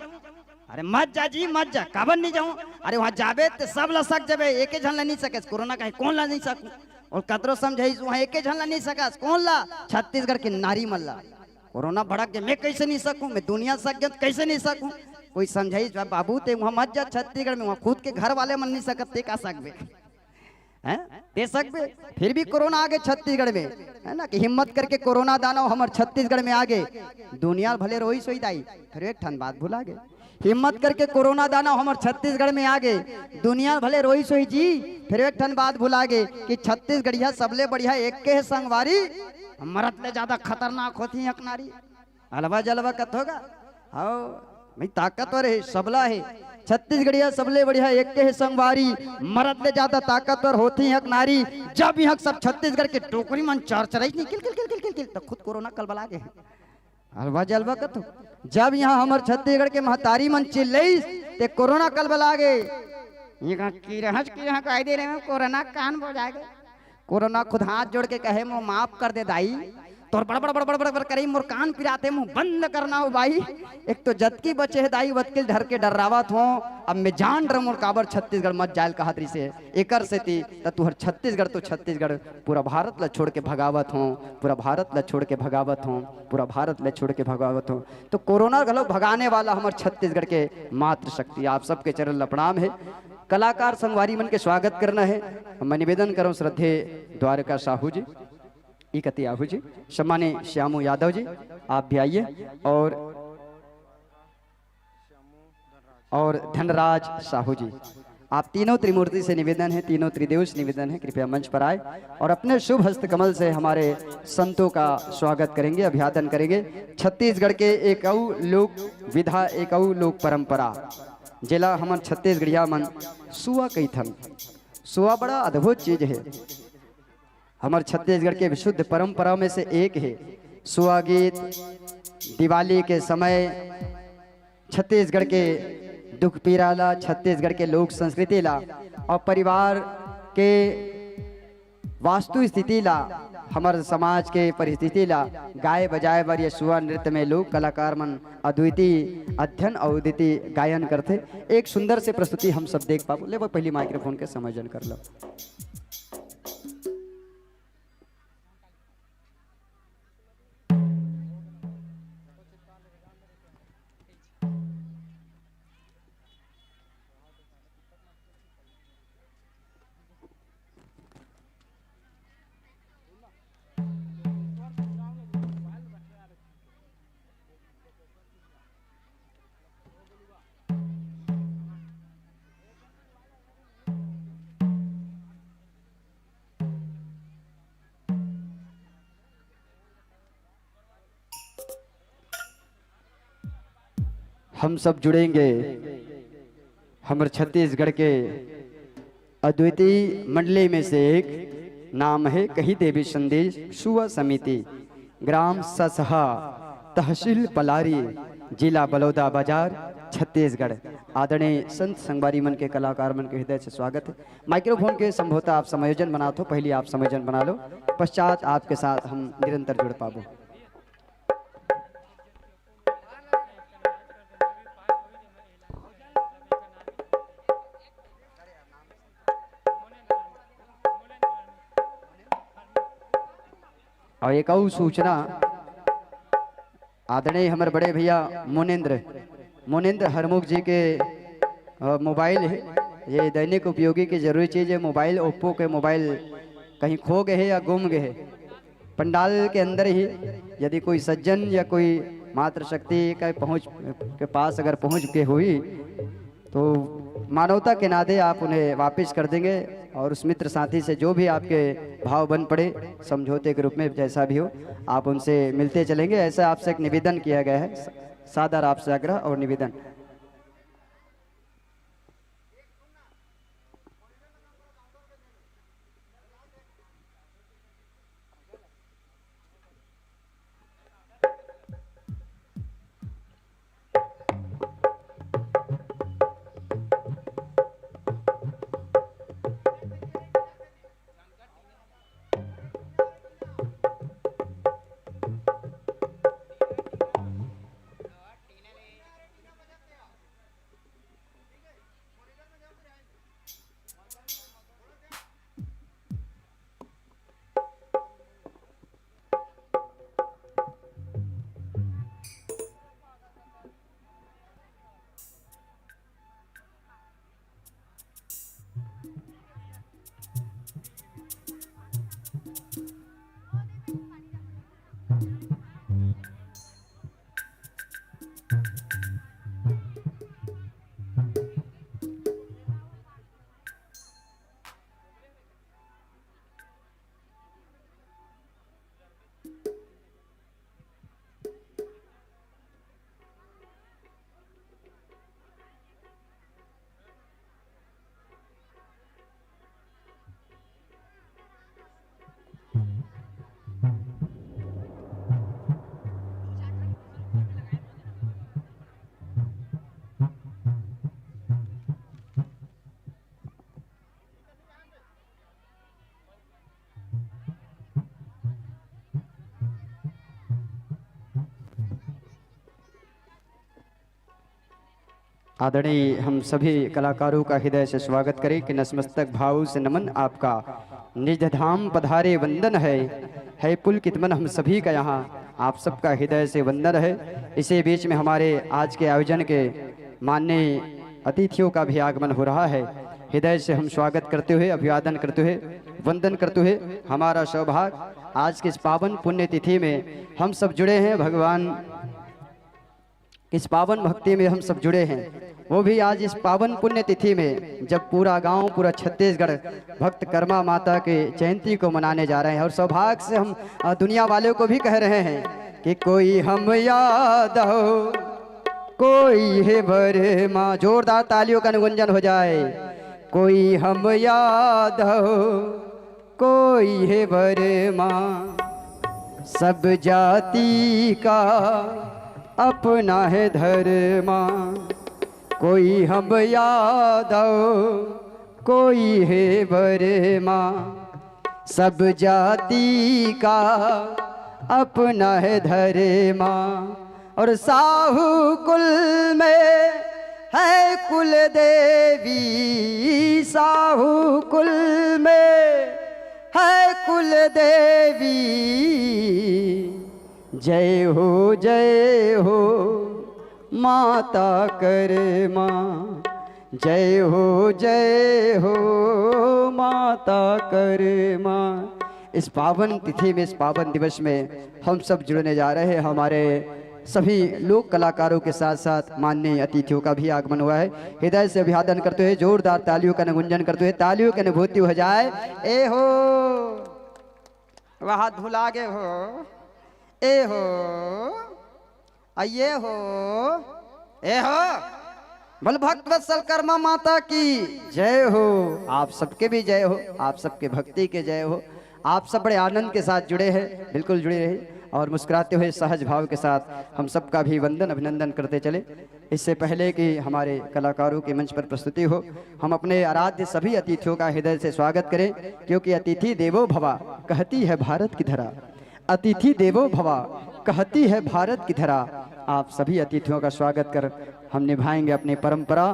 अरे मत जा जी, मत जा, काबर नहीं जाऊँ? अरे वहाँ जाबे तो सब ला सक जाबे, एक जन ला नहीं सके। कोरोना कहे कौन ला नहीं सकूँ? और कतरो समझाई वहाँ एक जन ला नहीं सका, कौन ला? छत्तीसगढ़ की नारी मल्ला। कोरोना भड़क गया, मैं कैसे नहीं सकूँ? मैं दुनिया सक गया कैसे नहीं सकूँ? कोई समझाई बाबू ते वहाँ मत जा छत्तीसगढ़ में, वहाँ खुद के घर वाले मन नहीं सकते, का सकबे हैं? दे सकबे। फिर भी कोरोना आ गए छत्तीसगढ़ में, है ना, कि हिम्मत करके कोरोना दानव हमारे छत्तीसगढ़ में आ गए। दुनिया भले रोई सोई दाई, फिर एक ठन बात भुला गए। हिम्मत करके कोरोना दानव हमारे छत्तीसगढ़ में आ गए, दुनिया भले रोई सोई जी, फिर एक ठन बात भुला गए कि छत्तीसगढ़िया सबले बढ़िया एक के है संगवारी, मरद ले ज्यादा खतरनाक होती है नारी। अलवा जलवा कत होगा? आओ भाई, ताकतवर है, सबला है। छत्तीसगढ़िया सबले बढ़िया एक के है संगवारी, मरद ले ज्यादा ताकतवर होती है नारी। जब यहाँ सब छत्तीसगढ़ के टोकरी मन चरचराई नहीं किल किल किल किल किल किल, तो खुद कोरोना कलबला गए। अलवा जलवा कत। जब यहाँ हमारे छत्तीसगढ़ के महतारी मन चिल्लई ते कोरोना कलबला गए। ये की कह दे रहे कोरोना कान हो जाएगा। कोरोना खुद हाथ जोड़ के कहे मुँह माफ कर दे दाई, तो बड़ बड़ बड़ बड़ बड़ करी मोर कान पिराते, मुंह बंद करना हो भाई। एक तो जतकी बचे है दाई वतके डर के डरावत हो। अब मैं जान रहा मोर काबर छत्तीसगढ़ मत जायल कहतरी से एकर से ती तुहर छत्तीसगढ़ तो छत्तीसगढ़ पूरा भारत ला छोड़ के भगावत हो, पूरा भारत ला छोड़ के भगावत हो, पूरा भारत ला छोड़ के भगावत हो। तो कोरोना घलो भगाने वाला हमारे छत्तीसगढ़ के मात्र शक्ति। आप सबके चरण ला प्रणाम है। कलाकार संगवारी मन के स्वागत करना है। मैं निवेदन करूँ श्रद्धे द्वारका साहू जी, इकती आहू जी, सम्मानित श्यामू यादव जी, आप भी आइए, और धनराज साहू जी, आप तीनों त्रिमूर्ति से निवेदन है, तीनों त्रिदेव से निवेदन है, कृपया मंच पर आए और अपने शुभ हस्त कमल से हमारे संतों का स्वागत करेंगे, अभिवादन करेंगे। छत्तीसगढ़ के एक और लोक विधा, एक और लोक परंपरा जिला हमन छत्तीसगढ़िया मन सुआ कही थन। सुआ बड़ा अद्भुत चीज है, हमारे छत्तीसगढ़ के विशुद्ध परंपरा में से एक है। सुआ गीत दिवाली के समय छत्तीसगढ़ के दुख पीड़ा ला, छत्तीसगढ़ के लोक संस्कृति ला और परिवार के वास्तु स्थिति ला, हमारे समाज के परिस्थिति ला गाए बजाए बर ये सुआ नृत्य में लोग कलाकार मन अद्वितीय अध्ययन और अद्वितीय गायन करते। एक सुंदर से प्रस्तुति हम सब देख पाओ। ले वो पहली माइक्रोफोन के समझन कर लो। हम सब जुड़ेंगे हमारे छत्तीसगढ़ के अद्वितीय मंडली में से एक नाम है कही देवी संदेश सुआ समिति, ग्राम ससहा, तहसील पलारी, जिला बलौदा बाजार, छत्तीसगढ़। आदरणीय संत संगवारी मन के कलाकार मन के हृदय से स्वागत है। माइक्रोफोन के संभवतः आप समायोजन बना तो पहले आप समायोजन बना लो, पश्चात आपके साथ हम निरंतर जुड़ पाबो। और एक और सूचना, आदरणीय हमारे बड़े भैया मोनेंद्र हरमुख जी के मोबाइल है, ये दैनिक उपयोगी की जरूरी चीज़ है। मोबाइल ओप्पो के मोबाइल कहीं खो गए है या गुम गए है, पंडाल के अंदर ही यदि कोई सज्जन या कोई मातृशक्ति का पहुँच के पास अगर पहुँच के हुई तो मानवता के नाते आप उन्हें वापस कर देंगे। और उस मित्र साथी से जो भी आपके भाव बन पड़े समझौते के रूप में जैसा भी हो आप उनसे मिलते चलेंगे, ऐसा आपसे एक निवेदन किया गया है, सादर आपसे आग्रह और निवेदन। आदरणीय हम सभी कलाकारों का हृदय से स्वागत करें कि नतमस्तक भाव से नमन आपका निज धाम पधारे वंदन है पुलकित मन हम सभी का यहाँ आप सबका हृदय से वंदन है। इसी बीच में हमारे आज के आयोजन के माननीय अतिथियों का भी आगमन हो रहा है। हृदय से हम स्वागत करते हुए अभिवादन करते हुए वंदन करते हुए हमारा सौभाग्य आज के इस पावन पुण्य तिथि में हम सब जुड़े हैं, भगवान इस पावन भक्ति में हम सब जुड़े हैं, वो भी आज इस पावन पुण्य तिथि में जब पूरा गांव पूरा छत्तीसगढ़ भक्त कर्मा माता के जयंती को मनाने जा रहे हैं। और सौभाग्य से हम दुनिया वालों को भी कह रहे हैं कि कोई हम याद हो कोई है बर माँ, जोरदार तालियों का अनुगुंजन हो जाए। कोई हम याद हो कोई है बर माँ, सब जाति का अपना है धर्मा। कोई हम यादव कोई है बर्मा, सब जाति का अपना है धर्मा। और साहू कुल में है कुल देवी, साहू कुल में है कुल देवी। जय हो माता कर माँ, जय हो माता कर माँ। इस पावन तिथि में इस पावन दिवस में हम सब जुड़ने जा रहे हैं। हमारे सभी लोक कलाकारों के साथ साथ माननीय अतिथियों का भी आगमन हुआ है। हृदय से अभिवादन करते हुए जोरदार तालियों का गुंजन करते हुए तालियों की अनुभूति हो जाए। ए हो वह भुला गए हो, ए हो आइए हो, ए हो बल भक्त वत्सल कर्मा माता की जय हो। आप सबके भी जय हो, आप सबके भक्ति के जय हो। आप सब बड़े आनंद के साथ जुड़े हैं, बिल्कुल जुड़े रहे। और मुस्कुराते हुए सहज भाव के साथ हम सबका भी वंदन अभिनंदन करते चले। इससे पहले कि हमारे कलाकारों की मंच पर प्रस्तुति हो, हम अपने आराध्य सभी अतिथियों का हृदय से स्वागत करें, क्योंकि अतिथि देवो भवा कहती है भारत की धरा। अतिथि देवो भवा कहती है भारत की धरा। आप सभी अतिथियों का स्वागत कर हम निभाएंगे अपनी परंपरा।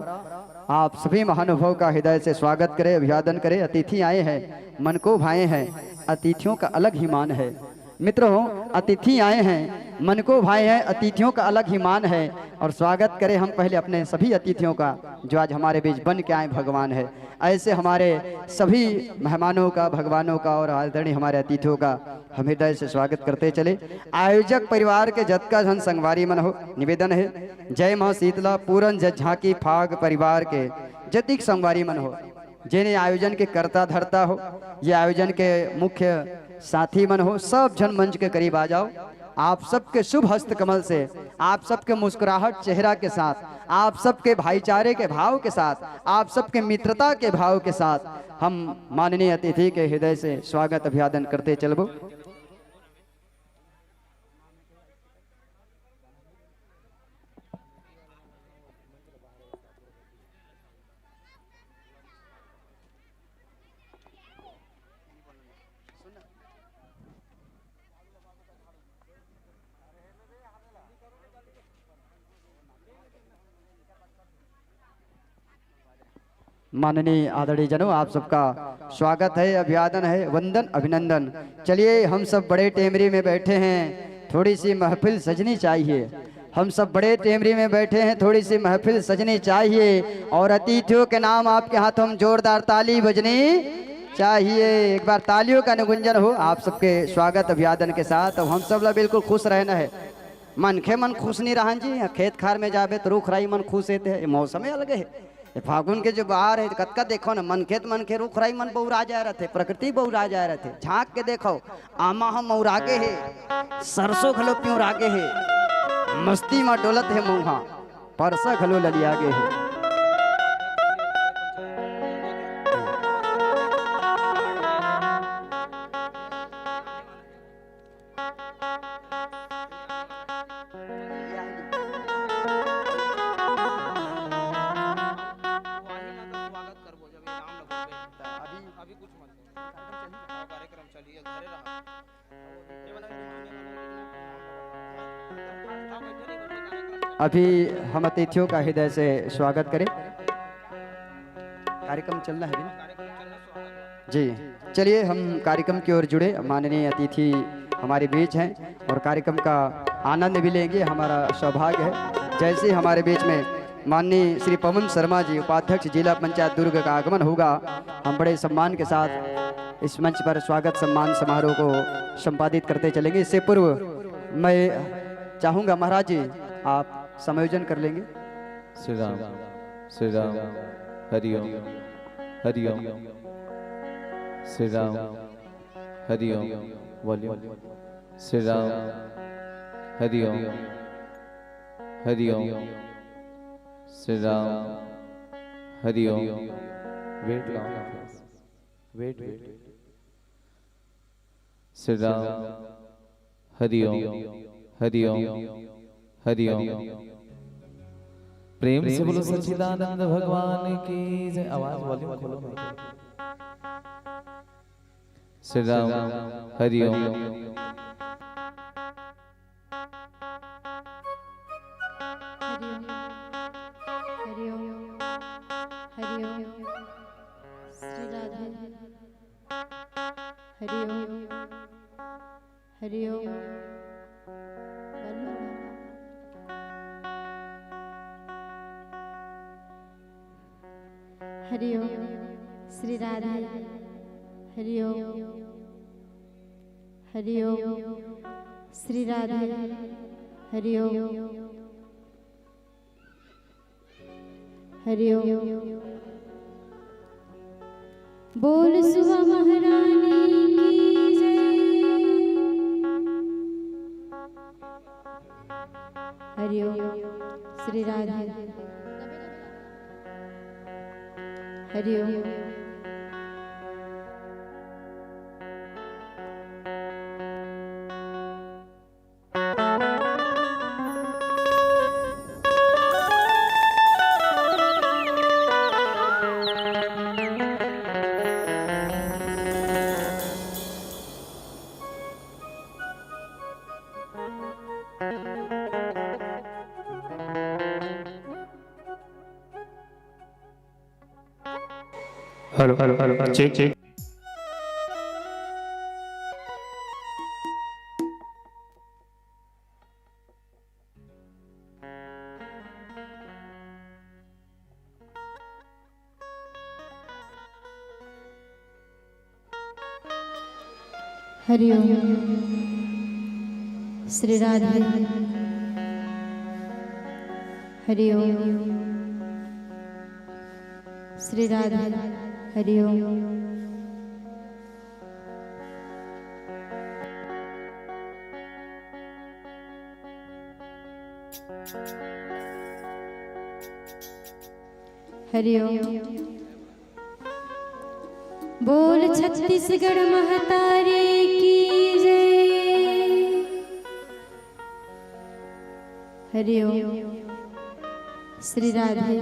आप सभी महानुभाव का हृदय से स्वागत करें, अभिवादन करें। अतिथि आए हैं, मन को भाए हैं, अतिथियों का अलग ही मान है। मित्रों, अतिथि आए हैं, मन को भाए हैं, अतिथियों का अलग ही मान है। और स्वागत करें हम पहले अपने सभी अतिथियों का जो आज हमारे बीच बन के आए भगवान है। ऐसे हमारे सभी मेहमानों का, भगवानों का और आदरणीय हमारे अतिथियों का हम हृदय से स्वागत करते चले। आयोजक परिवार के जतका धन संगवारी मन हो, निवेदन है जय माँ शीतला पूरन जत झांकी फाग परिवार के जतिक संगवारी मन हो, जिन्हें आयोजन के कर्ता धरता हो, ये आयोजन के मुख्य साथी मन हो, सब जन मंच के करीब आ जाओ। आप सबके शुभ हस्त कमल से, आप सबके मुस्कुराहट चेहरा के साथ, आप सबके भाईचारे के भाव के साथ, आप सबके मित्रता के भाव के साथ हम माननीय अतिथि के हृदय से स्वागत अभिवादन करते चलबो। माननीय आदरणीय जनों, आप सबका स्वागत है, अभिवादन है, वंदन अभिनंदन। चलिए, हम सब बड़े टेमरी में बैठे हैं, थोड़ी सी महफिल सजनी चाहिए। हम सब बड़े टेमरी में बैठे हैं, थोड़ी सी महफिल सजनी चाहिए। और अतिथियों के नाम आपके हाथों में जोरदार ताली बजनी चाहिए। एक बार तालियों का निगुंजन हो आप सबके स्वागत अभिवादन के साथ। अब हम सब लोग बिल्कुल खुश रहना है। मन खे मन खुश नहीं रहन जी, खेत खार में जाबे तो रुख राई मन खुश होते हैं। मौसम अलग है, फागुन के जो बाहर है कतका देखो ना, मन खेत रुख राई मन बहुरा जाए रहते, प्रकृति बहुरा जाए रहते। झांक के देखो, आमा हम मऊरागे है, सरसों घलो प्यूरागे है, मस्ती में डोलत है मुहा, परसा घलो ललियागे है। अभी हम अतिथियों का हृदय से स्वागत करें। कार्यक्रम चलना है जी। चलिए, हम कार्यक्रम की ओर जुड़े। माननीय अतिथि हमारे बीच हैं और कार्यक्रम का आनंद भी लेंगे, हमारा सौभाग्य है। जैसे हमारे बीच में माननीय श्री पवन शर्मा जी, उपाध्यक्ष जिला पंचायत दुर्ग का आगमन होगा, हम बड़े सम्मान के साथ इस मंच पर स्वागत सम्मान समारोह को संपादित करते चलेंगे। इससे पूर्व मैं चाहूँगा महाराज जी आप समायोजन कर लेंगे। Shri Ram Hari Om Hari Om, Shri Ram Hari Om volume, Shri Ram Hari Om Hari Om, Shri Ram Hari Om. Wait wait, Shri Ram Hari Om Hari Om Hari Om. प्रेम से बोलो सच्चिदानंद भगवान की जय। आवाज वॉल्यूम खोलो भाई। श्री राम हरिओम हरिओम हरिओम, श्री राधे हरिओम हरिओम। हरिओम, श्री राधे हरिओम हरिओम, श्री राधे हरिओम हरिओम। बोल सुहा महारानी की जय। Hariom, Shri Radhe Hariom. Hello hello hello check check. Hariom Shri Radhe. Hariom Shri Radhe. Hariom. Hariom. बोल छत्तीसगढ़ महतारी की जय। हरिओम श्री राधे।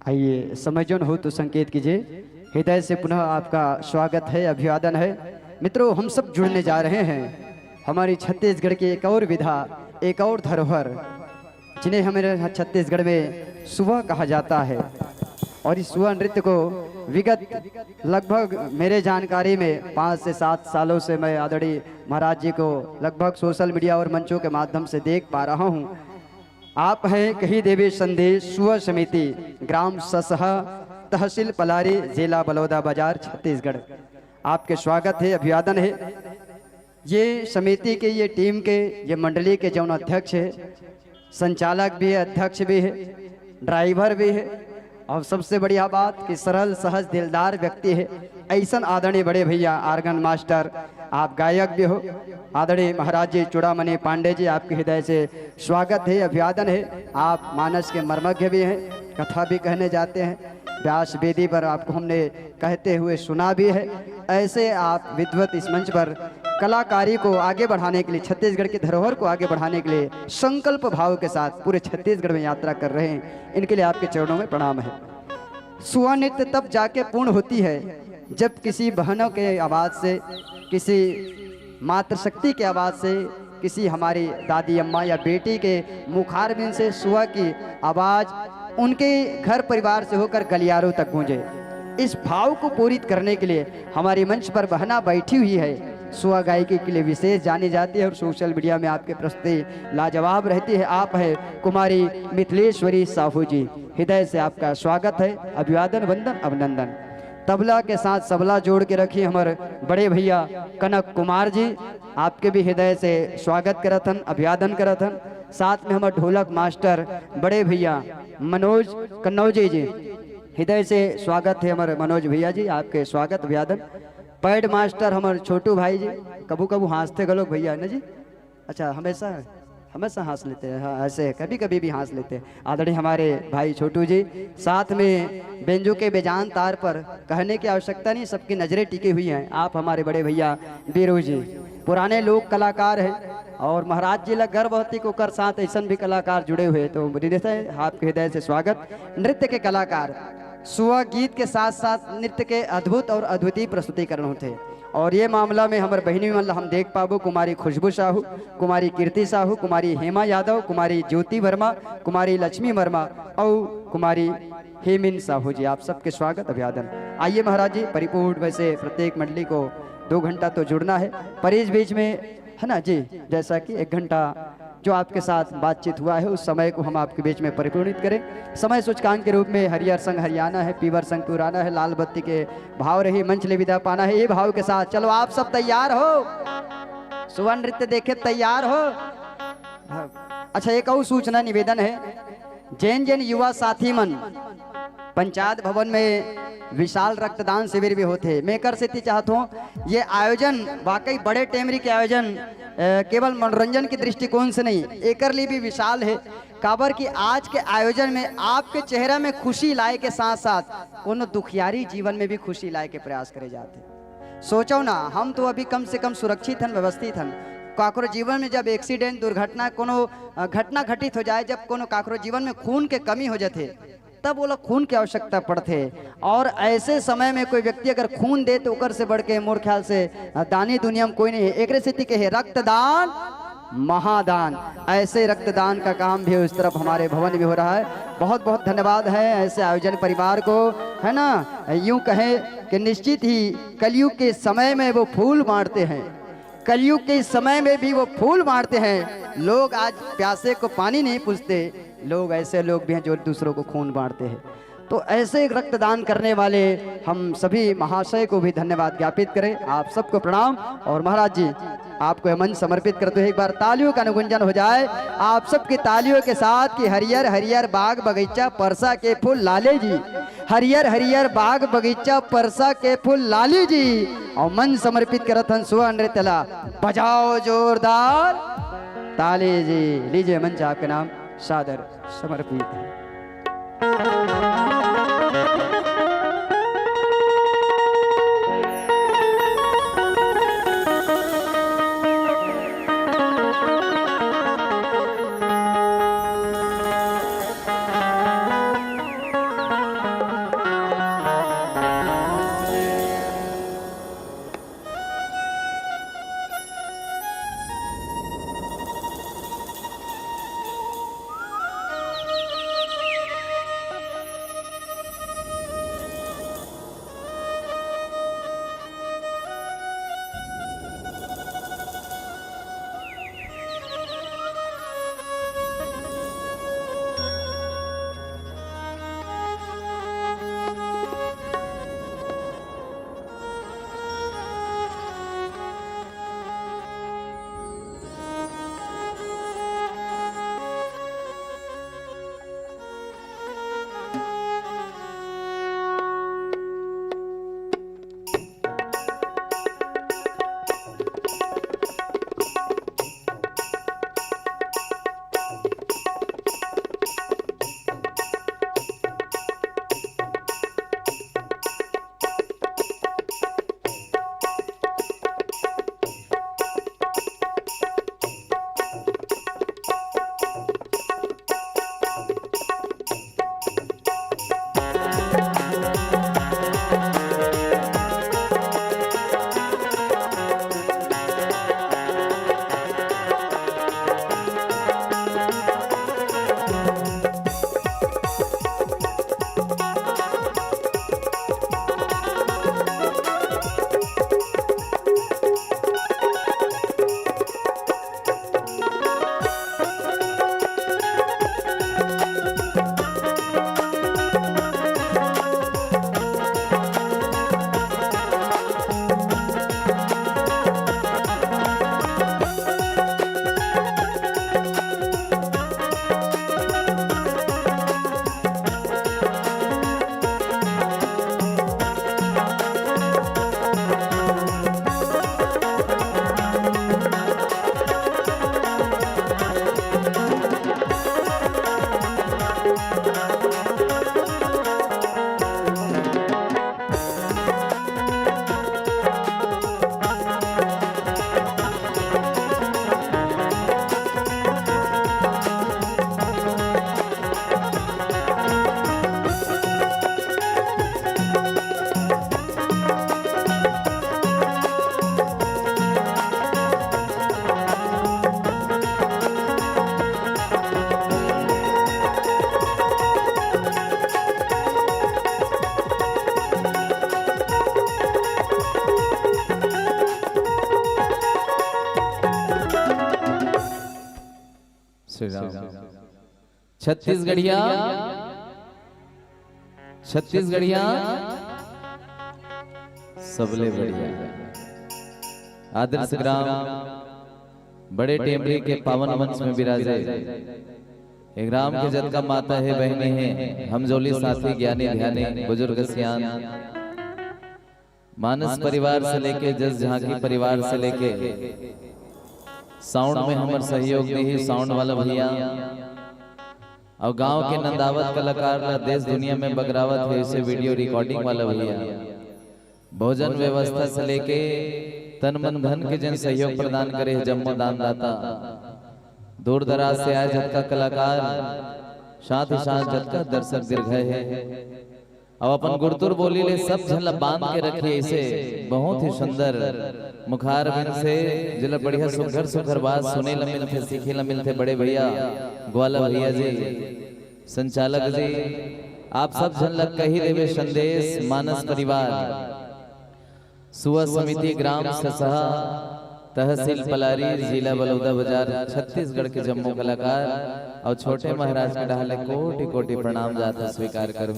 आइए समय जो हो तो संकेत कीजिए। हृदय से पुनः आपका स्वागत है, अभिवादन है। मित्रों, हम सब जुड़ने जा रहे हैं हमारी छत्तीसगढ़ की एक और विधा, एक और धरोहर, जिन्हें हमारे छत्तीसगढ़ में सुवा कहा जाता है। और इस सुवा नृत्य को विगत लगभग मेरे जानकारी में 5 से 7 सालों से मैं आदरणीय महाराज जी को लगभग सोशल मीडिया और मंचों के माध्यम से देख पा रहा हूँ। आप हैं कही देवी संदेश सुवा समिति, ग्राम ससहा, तहसील पलारी, जिला बलौदा बाजार, छत्तीसगढ़। आपके स्वागत है, अभिवादन है। ये समिति के, ये टीम के, ये मंडली के जौन अध्यक्ष है, संचालक भी है, अध्यक्ष भी है, ड्राइवर भी है, और सबसे बढ़िया बात कि सरल सहज दिलदार व्यक्ति है। ऐसा आदरणीय बड़े भैया आर्गन मास्टर, आप गायक भी हो, आदरणीय महाराज जी चूड़ामणि पांडे जी, आपके हृदय से स्वागत है, अभिवादन है। आप मानस के मर्मज्ञ भी हैं, कथा भी कहने जाते हैं, व्यास वेदी पर आपको हमने कहते हुए सुना भी है। ऐसे आप विद्वत इस मंच पर कलाकारी को आगे बढ़ाने के लिए, छत्तीसगढ़ की धरोहर को आगे बढ़ाने के लिए संकल्प भाव के साथ पूरे छत्तीसगढ़ में यात्रा कर रहे हैं। इनके लिए आपके चरणों में प्रणाम है। सुवा नृत्य तब जाके पूर्ण होती है जब किसी बहनों के आवाज़ से, किसी मातृशक्ति के आवाज़ से, किसी हमारी दादी अम्मा या बेटी के मुखारबिंद से सुवा की आवाज़ उनके घर परिवार से होकर गलियारों तक गूंजे। इस भाव को पूरित करने के लिए हमारे मंच पर बहना बैठी हुई है। सुवा गायकी के लिए विशेष जानी जाती है और सोशल मीडिया में आपके प्रस्तुति लाजवाब रहती है। आप है कुमारी मिथिलेश्वरी साहू जी, हृदय से आपका स्वागत है, अभिवादन, वंदन, अभिनंदन। तबला के साथ सबला जोड़ के रखिए हमारे बड़े भैया कनक कुमार जी, आपके भी हृदय से स्वागत करथन, अभिवादन करथन। साथ में हमारे ढोलक मास्टर बड़े भैया मनोज कन्नौजी जी, हृदय से स्वागत है हमारे मनोज भैया जी, आपके स्वागत, अभिवादन। पैड मास्टर हमारे छोटू भाई जी, कबू कबू हंसते गलोग भैया है ना जी, अच्छा हमेशा हमेशा हंस लेते हैं, हाँ ऐसे कभी कभी भी हंस लेते हैं। आदरणीय हमारे भाई छोटू जी, साथ में बेंजू के बेजान तार पर कहने की आवश्यकता नहीं, सबकी नज़रें टिकी हुई हैं। आप हमारे बड़े भैया बीरू जी, पुराने लोक कलाकार हैं और महाराज जी लग गर्भवती को कर साथ ऐसा भी कलाकार जुड़े हुए, तो आपके हृदय से स्वागत। नृत्य के कलाकार सुवा गीत के साथ साथ नृत्य के अद्भुत और अद्वितीय प्रस्तुतिकरण होते हैं। और ये मामला में हमारे बहनी मतलब हम देख पाबो कुमारी खुशबू साहू, कुमारी कीर्ति साहू, कुमारी हेमा यादव, कुमारी ज्योति वर्मा, कुमारी लक्ष्मी वर्मा और कुमारी हेमिन साहू जी, आप सबके स्वागत, अभिवादन। आइए महाराज जी, परिपूर्ण वैसे प्रत्येक मंडली को 2 घंटा तो जुड़ना है, पर इस बीच में है ना जी, जैसा कि 1 घंटा जो आपके साथ बातचीत हुआ है उस समय को हम आपके बीच में परिपूर्णित करें। समय सूचकांक के रूप में हरियर संघ हरियाणा है, पीवर संघ पुराना है, लाल बत्ती के भाव रही मंच ले विदा पाना है। ये भाव के साथ चलो आप सब तैयार हो, सुवर्ण नृत्य देखे तैयार हो। अच्छा, एक और सूचना निवेदन है, जैन जैन युवा साथी मन पंचायत भवन में विशाल रक्तदान शिविर भी होते हैं। मैं कर सकती चाहता हूँ, ये आयोजन वाकई बड़े टेमरी के आयोजन केवल मनोरंजन के दृष्टिकोण से नहीं, एक लिए भी विशाल है। काबर की आज के आयोजन में आपके चेहरा में खुशी लाए के साथ साथ कोनो दुखियारी जीवन में भी खुशी लाए के प्रयास करे जाते। सोचो ना, हम तो अभी कम से कम सुरक्षित हन, व्यवस्थित हन। काकरो जीवन में जब एक्सीडेंट दुर्घटना कोनो घटना घटित हो जाए, जब कोनो काकरो जीवन में खून के कमी हो जाते, तब वो लोग खून की आवश्यकता पड़ते। और ऐसे समय में कोई व्यक्ति अगर खून दे तो ओकर से बढ़ के मोर ख्याल से दानी दुनिया में कोई नहीं है। एक से के है रक्तदान महादान। ऐसे रक्तदान का काम भी उस तरफ हमारे भवन में हो रहा है। बहुत बहुत धन्यवाद है ऐसे आयोजन परिवार को, है ना। यूं कहें कि निश्चित ही कलयुग के समय में वो फूल बांटते हैं, कलयुग के समय में भी वो फूल बांटते हैं। लोग आज प्यासे को पानी नहीं पूछते, लोग ऐसे लोग भी हैं जो दूसरों को खून बांटते हैं। तो ऐसे रक्तदान करने वाले हम सभी महाशय को भी धन्यवाद ज्ञापित करें। आप सबको प्रणाम। और महाराज जी आपको मंच समर्पित करते हुए एक बार तालियों का अनुगुंजन हो जाए आप सबकी तालियों के साथ कि हरियर हरियर बाग बगीचा परसा के फूल लाले जी, हरियर हरियर बाग बगीचा परसा के फूल लाली जी। और मंच समर्पित करत हन सुआ नृत्यला, बजाओ जोरदार ताली जी। लीजिए मंच आपके नाम सादर समर्पित है। श्री राम। छत्तीसगढ़िया छत्तीसगढ़िया सबले बढ़िया। आदर्श ग्राम बड़े टेमरी के पावन वंश में विराजे एक राम के जत का माता है, बहने हैं हम जोली साथी ज्ञानी ध्यानी बुजुर्ग सियान। मानस परिवार से लेके जस झांकी परिवार से लेके साउंड में हमारे सहयोग में ही साउंड वाला भैया और गांव के नंदावत कलाकार ला देश दुनिया में बगरावत है इसे वीडियो रिकॉर्डिंग वाला भैया भोजन व्यवस्था से लेके तन मन धन के जन सहयोग प्रदान करे जम्मो दान दाता दूर दराज से आए झटका कलाकार साथ ही साथ झटका दर्शक दीर्घय है अब अपन गुरतुर बोली ले सब झल बांध के रखिए इसे बहुत ही सुंदर मुखार बिन से जिला बढ़िया सुघर सुघर बात सुने ला मिलते सीखे ला मिलते बड़े भैया ग्वाला भैया जी संचालक जी आप सब झन लग कही देवे संदेश मानस परिवार सुआ समिति ग्राम ससहा तहसील पलारी जिला बलौदा बाजार छत्तीसगढ़ के जम्मू कलाकार और छोटे महाराज के डाले कोटि कोटि प्रणाम जाता स्वीकार करूं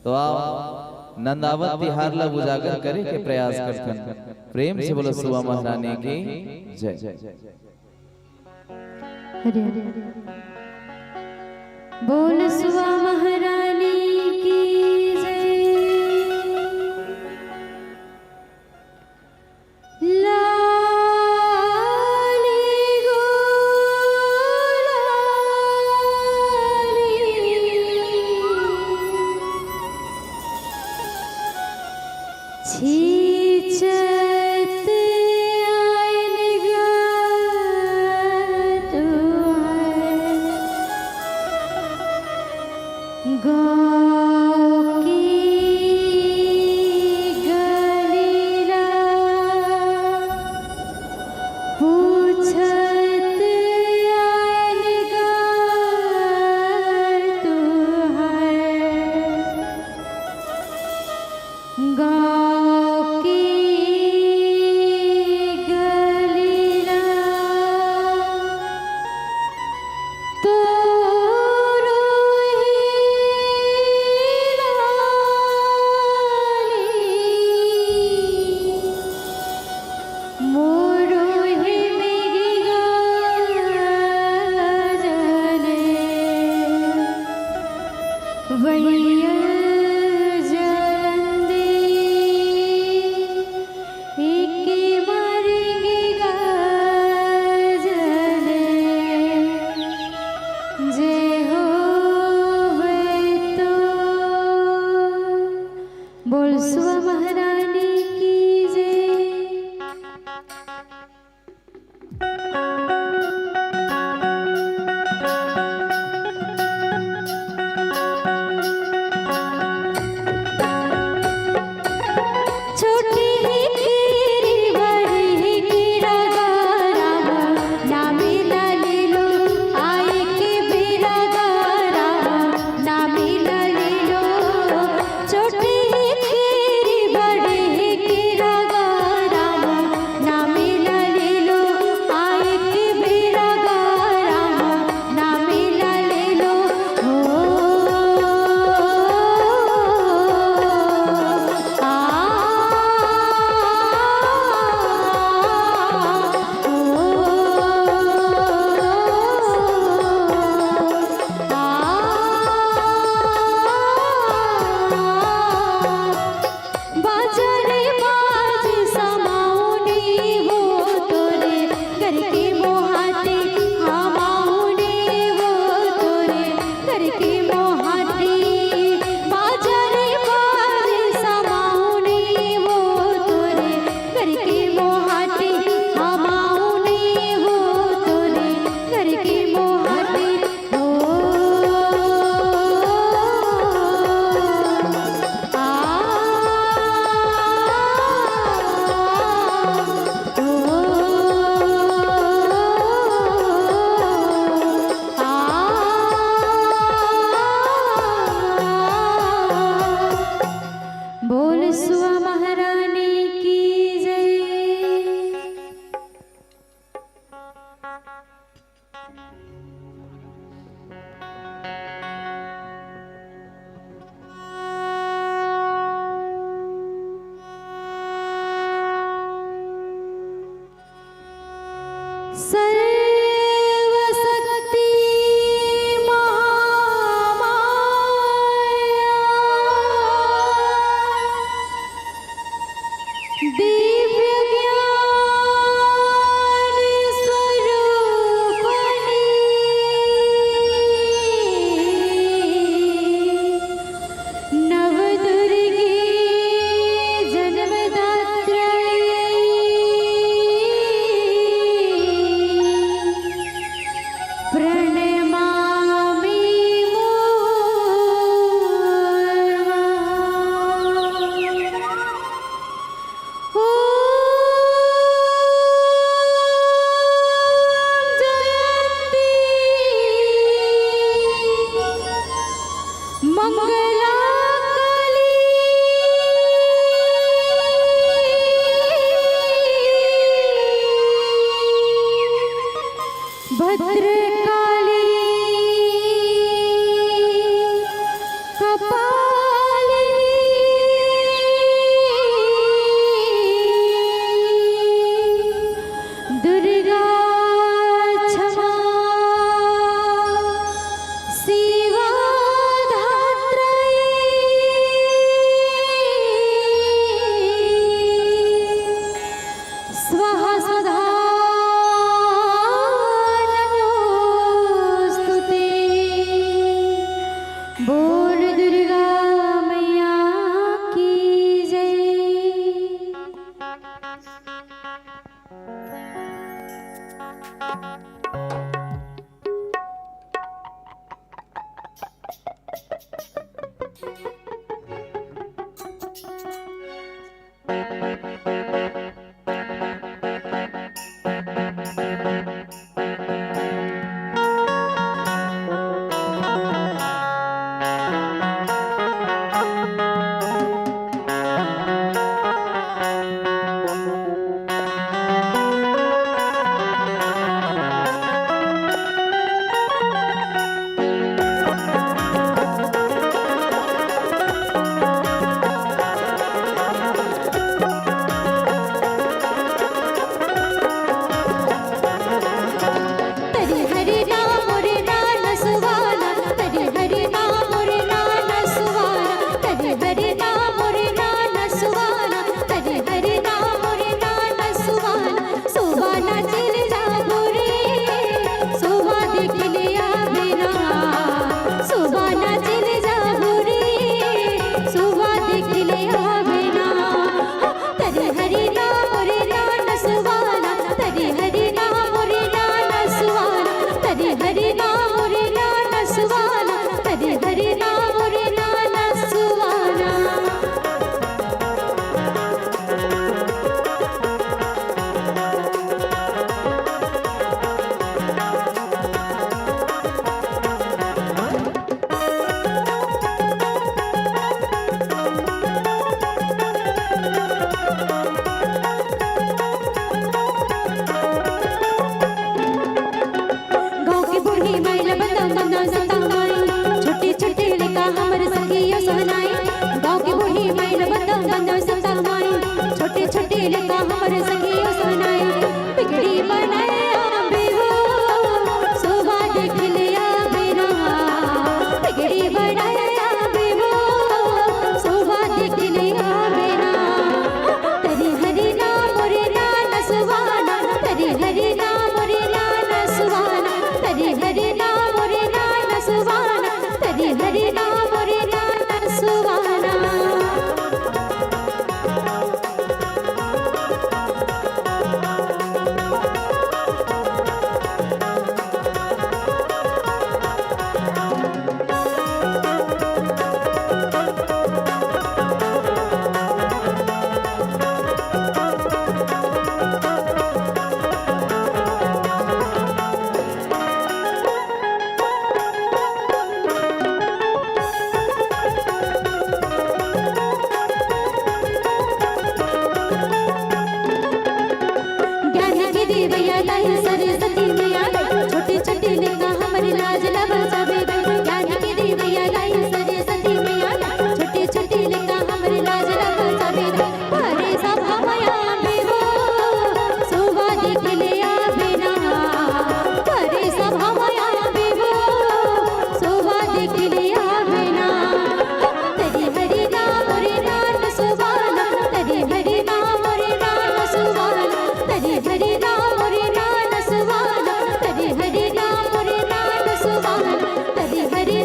तो आओ नंदावत तिहार ला उजागर करे के प्रयास करते प्रेम से बोलो सुआ महारानी की जय। बोल सुआ महारानी की जय।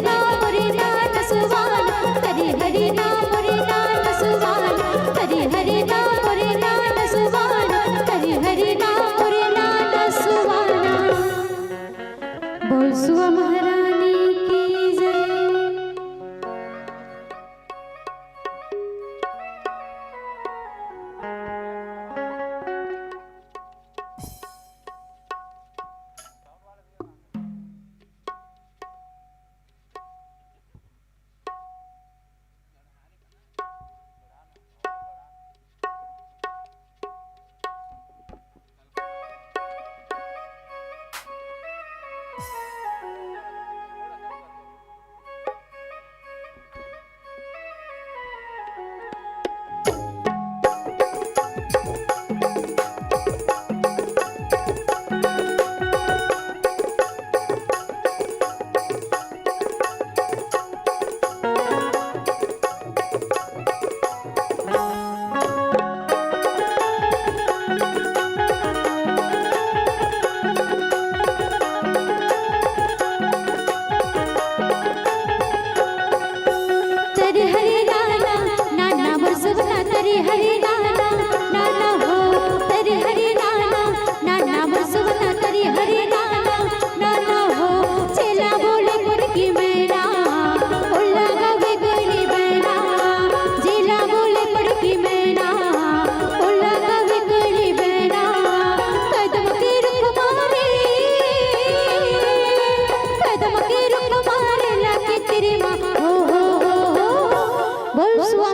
नाम रे नाम सुवान हरि हरि नाम रे नाम सुवान हरि हरि नाम रे नाम सुवान हरि हरि नाम रे नाम सुवान बोल सुआ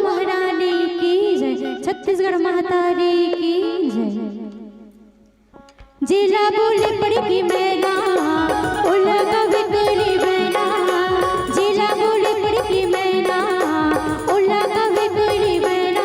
महारानी की जय। छत्तीसगढ़ महतारी की जय। जिला बोले पड़ी की मैना उला कभी गली मैना जिला बोले पड़ी की मैना उला कभी गली मैना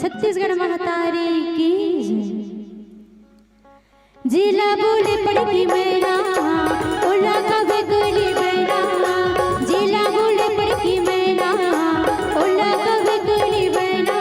छत्तीसगढ़ महतारी की जय। जिला बोले पड़की मैना उला कभी गली मैना जिला बोले पड़की मैना उला कभी गली मैना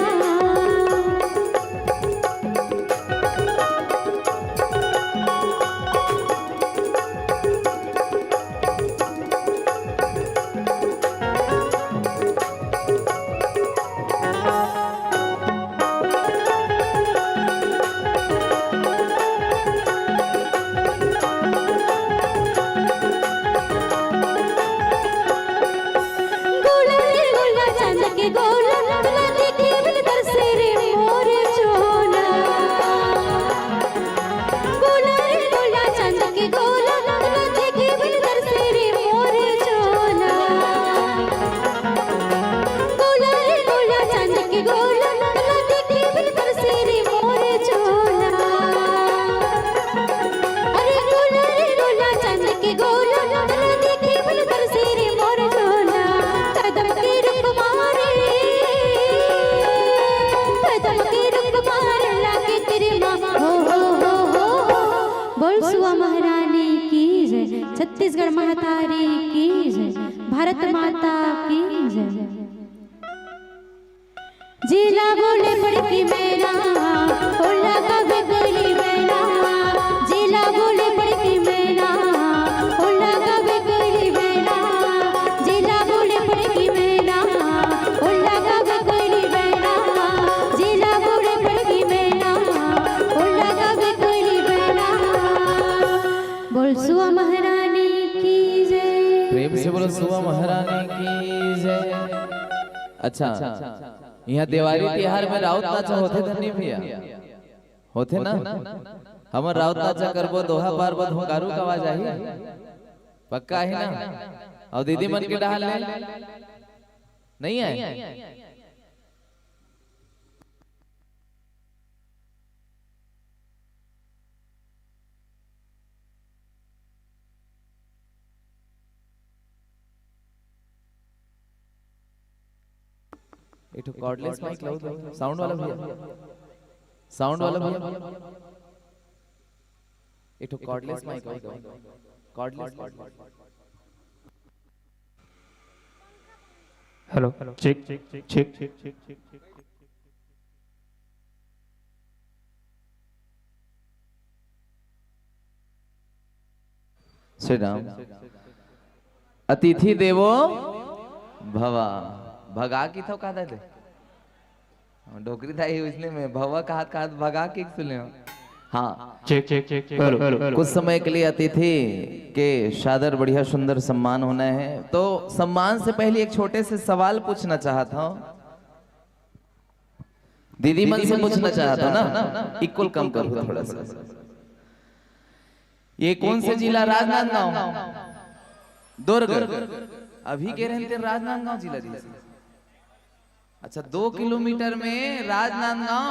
छत्तीसगढ़ महतारी की जय। भारत माता की जय। जिला बोले पड़की मैना उला कभी गली मैना जिला बोले पड़की मैना उला कभी गली मैना जिला बोले पड़की मैना उला कभी गली मैना जिला बोले पड़की मैना बोलो सुबह महारानी की जय। अच्छा यहाँ दिवाली त्योहार में राउत नाचा होते धन्य भैया होते ना हमर राउत नाचा करबो दोहा पार बद हुंकारू का आवाज आई पक्का है ना और दीदी मन के डाल ले नहीं है एक कॉर्डलेस माइक लाओ साउंड वाला भैया साउंड वाला भैया एक कॉर्डलेस माइक लाओ cordless hello check check check check check check check Shri Ram अतिथि देवो भवा भगा की तो कहा थे डोकरी था इसलिए मैं भवा कहा भगा के सुने हाँ चेक चेक चेक चेक कुछ समय के लिए अतिथि के शादर बढ़िया सुंदर सम्मान होना है तो सम्मान से पहले एक छोटे से सवाल पूछना चाहता हूँ दीदी मन से पूछना चाहता हूँ ना इक्वल कम करो थोड़ा सा ये कौन से जिला राजनांदगांव दुर्ग अभी कह रहे थे राजनांदगांव जिला जी अच्छा 2 किलोमीटर में राजनांदगांव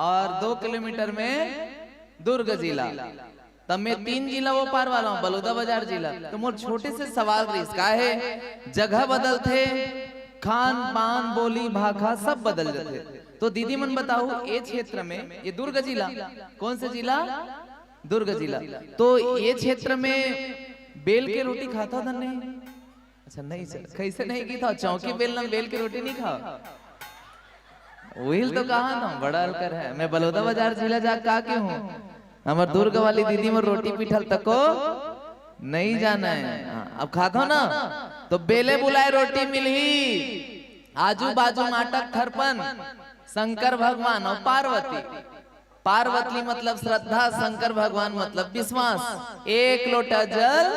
और 2 किलोमीटर में दुर्ग जिला तब मैं 3 जिला वो पार वाला हूँ बलौदा बाजार जिला तो मोर छोटे से सवाल इसका है जगह बदलते खान पान बोली भाषा सब बदल जाते तो दीदी मन बताओ ये क्षेत्र में ये दुर्ग जिला कौन से जिला दुर्ग जिला तो ये क्षेत्र में बेल के रोटी खाता था नहीं अच्छा नहीं सर कैसे नहीं की था चौकी बेल ना बेल की रोटी नहीं खा वही तो कहा ना बड़ा हल्कर है मैं बलौदा बाजार जिला जा का के हूँ हमार दुर्ग वाली दीदी में रोटी पिठल तको नहीं जाना है अब खाता ना तो बेले बुलाए रोटी मिली आजू बाजू नाटक खरपन शंकर भगवान और पार्वती पार्वती मतलब श्रद्धा शंकर भगवान मतलब विश्वास एक लोटा जल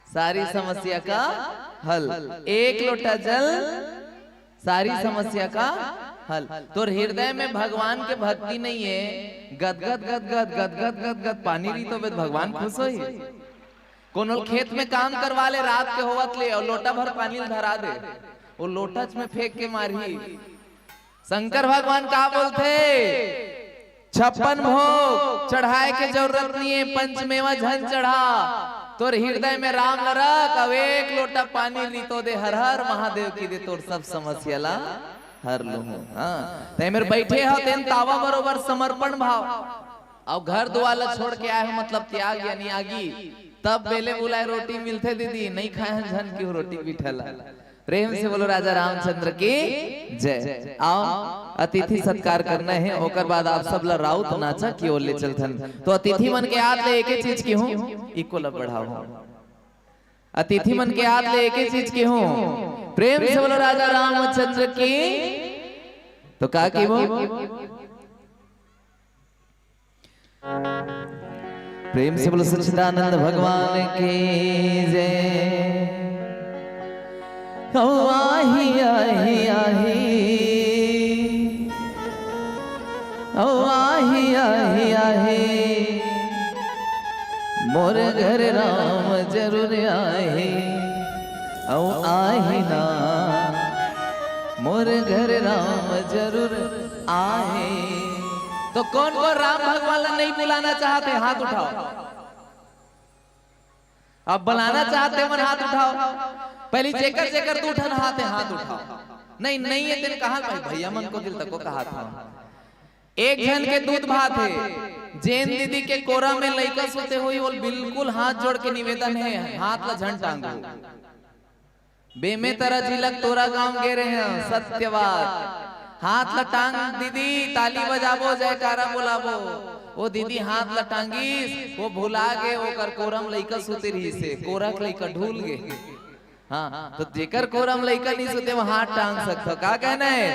सारी समस्या का हल एक लोटा जल सारी समस्या का हल तो हृदय में भगवान के भक्ति नहीं है गदगद गदगद गदगद गदगद पानी रही तो भगवान खुश हो कोनो खेत में काम करवा ले रात के होवत ले और लोटा भर पानी धरा दे वो लोटच में फेंक के मारी शंकर भगवान कहा बोलते 56 भोग चढ़ाए के जरूरत नहीं है पंचमेवा झन चढ़ा तोर हृदय में राम नरक अब एक लोटा पानी ली तो दे हर हर महादेव की दे तोर सब समस्या ला हर लू हाँ ते मेरे बैठे हो तेन तावा बरोबर समर्पण भाव अब घर दुआला छोड़ के आए हो मतलब त्याग यानी आगी तब बेले बुलाए रोटी मिलते दीदी नहीं खाए झन की रोटी बिठला प्रेम से बोलो राजा रामचंद्र की जय आओ अतिथि सत्कार करना है ओकर बाद आप सब ला राउत नाचा की ओर ले चलथन तो अतिथि मन के हाथ ले एक ही चीज की हूँ इको ला बढ़ाओ अतिथि मन के हाथ ले एक ही चीज की हूँ प्रेम से बोलो राजा रामचंद्र की तो का की वो प्रेम से बोलो सच्चिदानंद भगवान की जय आही आही आही आही आही आही मोर घर राम जरूर आही आही ना मोर घर राम जरूर आए तो कौन को राम भगवान नहीं बुलाना चाहते हाथ उठाओ अब बुलाना चाहते मन हाथ उठाओ पहली चेकर चेकर तू उठन हाथ उठाओ नहीं नहीं है तेरे कहा भाई भैया मन को दिल तक को कहा था एक जन के दूध भात है जैन दीदी के कोरा में लइका सोते हुई वो बिल्कुल हाथ जोड़ के निवेदन है हाथ ला झंड टांगो बेमे तरह जिलक तोरा गांव गे रहे हैं सत्यवाद हाथ ला टांग दीदी ताली बजाबो जयकारा बुलाबो वो दीदी हाथ ला टांगीस वो भुला गे ओकर कोरम लइका सुते रही से कोरक लइका ढूल गे हाँ तो जेकर कोरम लइका नहीं सुते वो हाथ टांग सकता का कहना है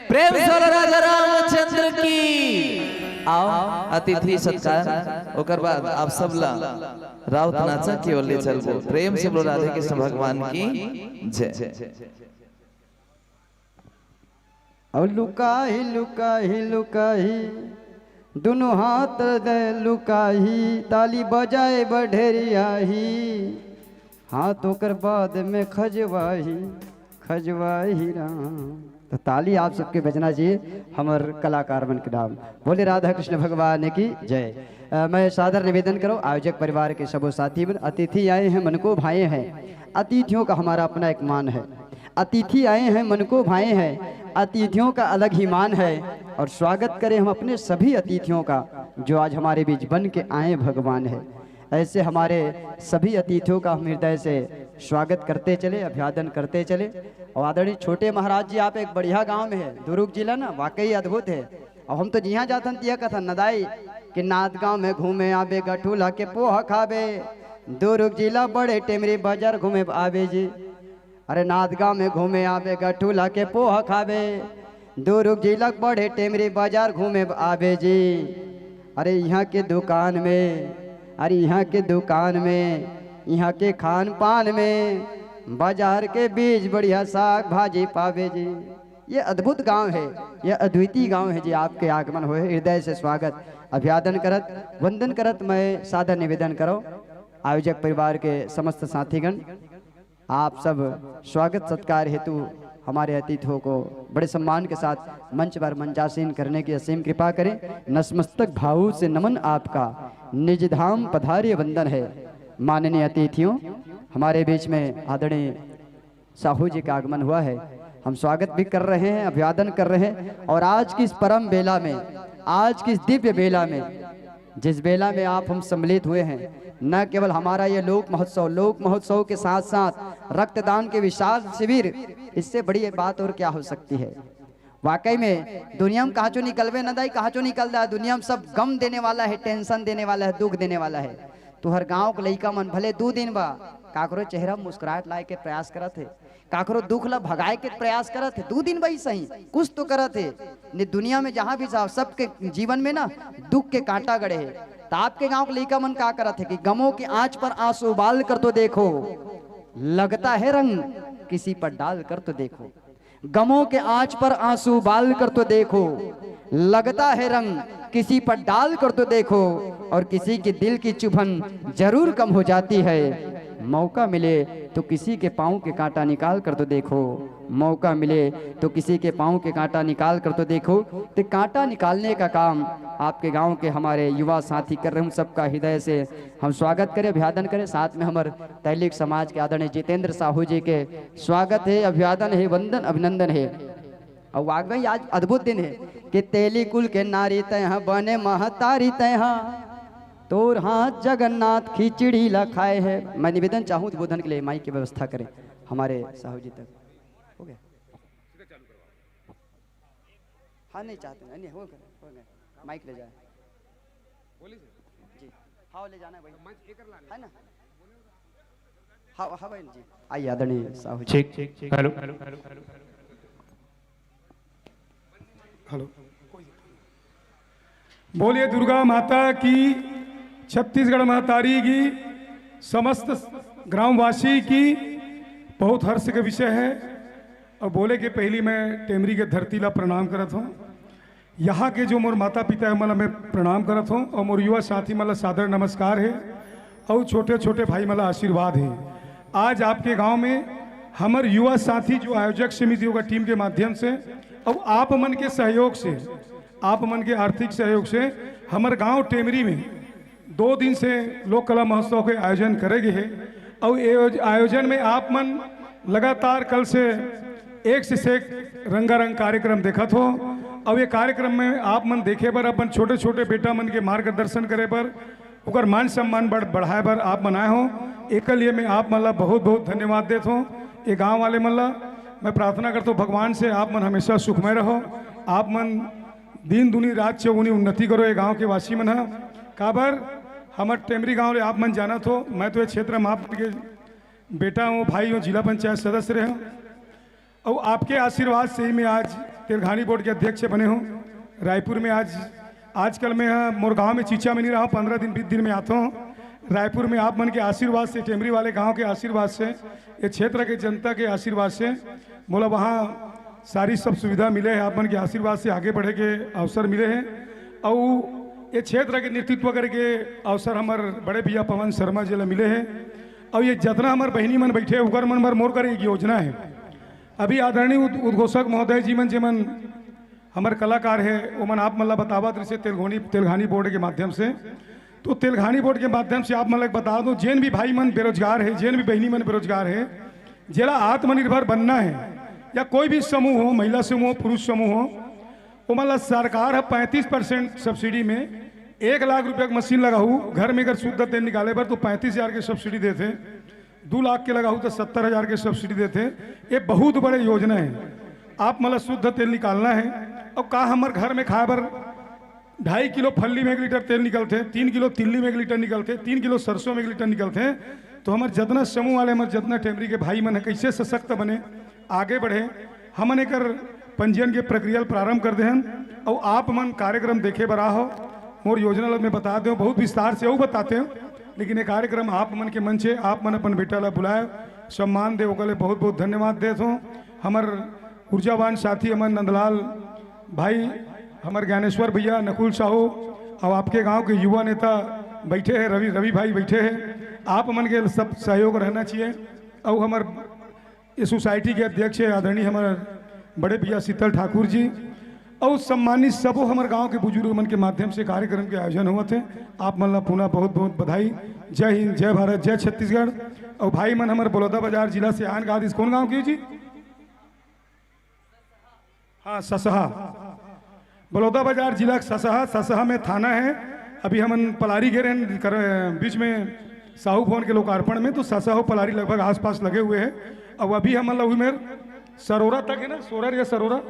प्रेम से राजा रामचंद्र की आओ अतिथि सत्कार ओकर बाद आप सब ला राउत नाचा की ओर ले चलबो। प्रेम से बोलो राधे कृष्ण भगवान की जय। और लुकाही लुकाही लुकाही दोनों हाथ दे लुकाही ताली बजाए बढ़ेरियाही हाथ होकर बाद में खजवाही खजवाही राम। तो ताली आप सबके बजना चाहिए हमर कलाकार बन के नाम। बोले राधा कृष्ण भगवान की जय। मैं सादर निवेदन करो आयोजक परिवार के सबों साथी बन अतिथि आए हैं मन को भाए हैं। अतिथियों का हमारा अपना एक मान है। अतिथि आए हैं मन को भाए हैं अतिथियों का अलग ही मान है। और स्वागत करें हम अपने सभी अतिथियों का जो आज हमारे बीच बन के आए भगवान है। ऐसे हमारे सभी अतिथियों का हम हृदय से स्वागत करते चले अभिवादन करते चले। और आदरणीय छोटे महाराज जी आप एक बढ़िया गांव में है दुर्ग जिला ना वाकई अद्भुत है। और हम तो जिहाँ जातन तिया कथन नदाई कि नाथ गाँव में घूमे आबे गठूला के पोहा खाबे दुर्ग जिला बड़े टेमरी बाजार घूमे आबे जी। अरे नाथ गाँव में घूमे आबे गठूला के पोहा खाबे दुर्ग जिला बड़े टेमरी बाजार घूमे आबे जी। अरे यहाँ के दुकान में अरे यहाँ के दुकान में यहाँ के खान पान में बाजार के बीच बढ़िया साग भाजी पावे जी। ये अद्भुत गांव है यह अद्वितीय गांव है जी। आपके आगमन हुए हृदय से स्वागत अभिवादन करत वंदन करत मैं सादर निवेदन करो आयोजक परिवार के समस्त साथीगण आप सब स्वागत सत्कार हेतु हमारे अतिथियों को बड़े सम्मान के साथ मंच पर मंचासीन करने की असीम कृपा करें। नतमस्तक भाव से नमन आपका निज धाम पधार्य वंदन है। माननीय अतिथियों हमारे बीच में आदरणीय साहू जी का आगमन हुआ है। हम स्वागत भी कर रहे हैं अभिवादन कर रहे हैं। और आज की इस परम बेला में आज की इस दिव्य बेला में जिस बेला में आप हम सम्मिलित हुए हैं न केवल हमारा ये लोक महोत्सव के साथ साथ रक्तदान के विशाल शिविर इससे बड़ी बात और क्या हो सकती है। वाकई में दुनिया में कहाँ चो निकलवे न दाई कहाँ चो निकल रहा है। दुनिया में सब गम देने वाला है टेंशन देने वाला है दुख देने वाला है। तो हर गांव के लइका मन भले 2 दिन बा काकरो चेहरा मुस्कुराहट लाए के प्रयास करत है काकरो दुख ला भगाए के प्रयास करत है 2 दिन भाई सही कुछ तो करत है। ने दुनिया में जहाँ भी जाओ सबके जीवन में ना दुख के कांटा गड़े है। तो आपके गांव के लइका मन का करत है कि गमों की आंच पर आंसू उबाल कर तो देखो लगता है रंग किसी पर डाल कर तो देखो। गमों के आंच पर आंसू उबाल कर तो देखो लगता है रंग किसी पर डाल कर तो देखो। और किसी के दिल की चुभन जरूर कम हो जाती है। मौका मिले तो किसी के पाँव के कांटा निकाल कर तो देखो। मौका मिले तो किसी के पाँव के कांटा निकाल कर तो देखो। तो कांटा निकालने का काम आपके गांव के हमारे युवा साथी कर रहे हैं। सबका हृदय से हम स्वागत करें अभिवादन करें। साथ में हमारे तैलिक समाज के आदरणीय जितेंद्र साहू जी के स्वागत है अभिवादन है वंदन अभिनंदन है। और वाकई आज अद्भुत दिन है कि तेली कुल के नारी तय बने महतारी तय तोर हाथ जगन्नाथ खिचड़ी ला खाए है। मैं निवेदन चाहूँ उद्बोधन के लिए माइक की व्यवस्था करें हमारे साहू जी तक। हो गया हाँ नहीं चाहते नहीं हो गया माइक ले जाए जी हाँ ले जाना है भाई है ना हाँ हाँ भाई जी आइए आदरणीय साहू जी। ठीक हेलो हेलो बोलिए दुर्गा माता की छत्तीसगढ़ महतारी की समस्त ग्रामवासी की बहुत हर्ष का विषय है। और बोले कि पहली मैं टेमरी के धरती ला प्रणाम करत हूँ। यहाँ के जो मोर माता पिता है मला मैं प्रणाम करत हूँ। और मोर युवा साथी मला सादर नमस्कार है और छोटे छोटे भाई मला आशीर्वाद है। आज आपके गांव में हमारे युवा साथी जो आयोजक समितियों का टीम के माध्यम से और आप मन के सहयोग से आप मन के आर्थिक सहयोग से हमारे गांव टेमरी में 2 दिन से लोक कला महोत्सव के आयोजन करेंगे है। और आयोजन में आप मन लगातार कल से एक से एक रंगारंग कार्यक्रम देखत हो। अब ये कार्यक्रम में आप मन देखे पर अपन छोटे छोटे बेटा मन के मार्गदर्शन करे पर उकर मान सम्मान बढ़ाए पर आप बनाए हो। एक लिए मैं आप मन ला बहुत बहुत धन्यवाद देता हूँ। ये गाँव वाले मन ला मैं प्रार्थना करता हूँ भगवान से आप मन हमेशा सुखमय रहो। आप मन दिन दुनी रात चौगुनी उन्नति करो। ये गाँव के वासी मन है काबर हमारे टेमरी गांव आप मन जाना तो मैं तो ये क्षेत्र में आपके बेटा हूँ भाई हूँ जिला पंचायत सदस्य रहे हूँ। और आपके आशीर्वाद से ही मैं आज तेलघानी बोर्ड के अध्यक्ष बने हूँ। रायपुर में आज आजकल मैं यहाँ मुरगांव में चीचा में नहीं रहा हूँ, 15 दिन 20 दिन में आता हूँ। रायपुर में आप मन के आशीर्वाद से, टेमरी वाले गांव के आशीर्वाद से, ये क्षेत्र के जनता के आशीर्वाद से बोला वहाँ सारी सब सुविधा मिले है। आप मन के आशीर्वाद से आगे बढ़े के अवसर मिले हैं और ये क्षेत्र के नेतृत्व करके अवसर हमारे बड़े भैया पवन शर्मा जी मिले हैं। और ये जितना हमारे बहनी मन बैठे उकर मन मर मोर कर एक योजना है। अभी आदरणीय उद्घोषक महोदय जी मन जेमन हमारे कलाकार है वो मन आप मतलब बतावत रहे तेलघानी बोर्ड के माध्यम से। तो तेलघानी बोर्ड के माध्यम से आप मतलब बता दो, जैन भी भाई मन बेरोजगार है, जैन भी बहनी मन बेरोजगार है, जिला आत्मनिर्भर बनना है या कोई भी समूह हो, महिला समूह हो, पुरुष समूह हो, वो मतलब सरकार है 35% सब्सिडी में 1 लाख रुपये का मशीन लगाऊ, घर में अगर शुद्ध तेल निकाले पर तो 35,000 की सब्सिडी देते, 2 लाख के लगाऊ तो 70,000 की सब्सिडी देते। ये बहुत बड़े योजना है। आप मतलब शुद्ध तेल निकालना है और कहा हमारे घर में खाए पर 2.5 किलो फल्ली में 1 लीटर तेल निकलते, 3 किलो तिल्ली में 1 लीटर निकलते, 3 किलो सरसों में 1 लीटर निकलते। तो हमारे जितना समूह वाले हमारे जितना टेमरी के भाई मन है कैसे सशक्त बने, आगे बढ़े, हमन एक पंजीयन के प्रक्रिया प्रारंभ कर दें। और आप मन कार्यक्रम देखे बरा हो, मोर योजना में बता दो, बहुत विस्तार से वो बताते हो, लेकिन ये कार्यक्रम आप मन के मन से आप मन अपन बेटा ला बुलाए, सम्मान दे, ओकले बहुत बहुत धन्यवाद देता हूँ। हमार ऊर्जावान साथी हमार नंदलाल भाई, हमारे ज्ञानेश्वर भैया, नकुल साहू और आपके गांव के युवा नेता बैठे हैं, रवि भाई बैठे हैं। आप मन के सब सहयोग रहना चाहिए। और हमार इस सोसाइटी के अध्यक्ष है आदरणीय हमारे बड़े भैया शीतल ठाकुर जी और सम्मानित सबों हमारे गांव के बुजुर्ग मन के माध्यम से कार्यक्रम के आयोजन हुआ थे। आप मन ला पुनः बहुत बहुत बधाई। जय हिंद, जय भारत, जय छत्तीसगढ़। और भाई मन हमारे बलौदाबाजार जिला से आन का कौन गाँव की जी? हाँ, ससहा, बलौदाबाजार जिला ससहा में थाना है। अभी हम पलारी गए हैं बीच में साहू भवन के लोकार्पण में, तो ससहा पलारी लगभग आसपास लगे हुए हैं। अब अभी हम मतलब सरोरा तक है ना, सोरर या सरोरा,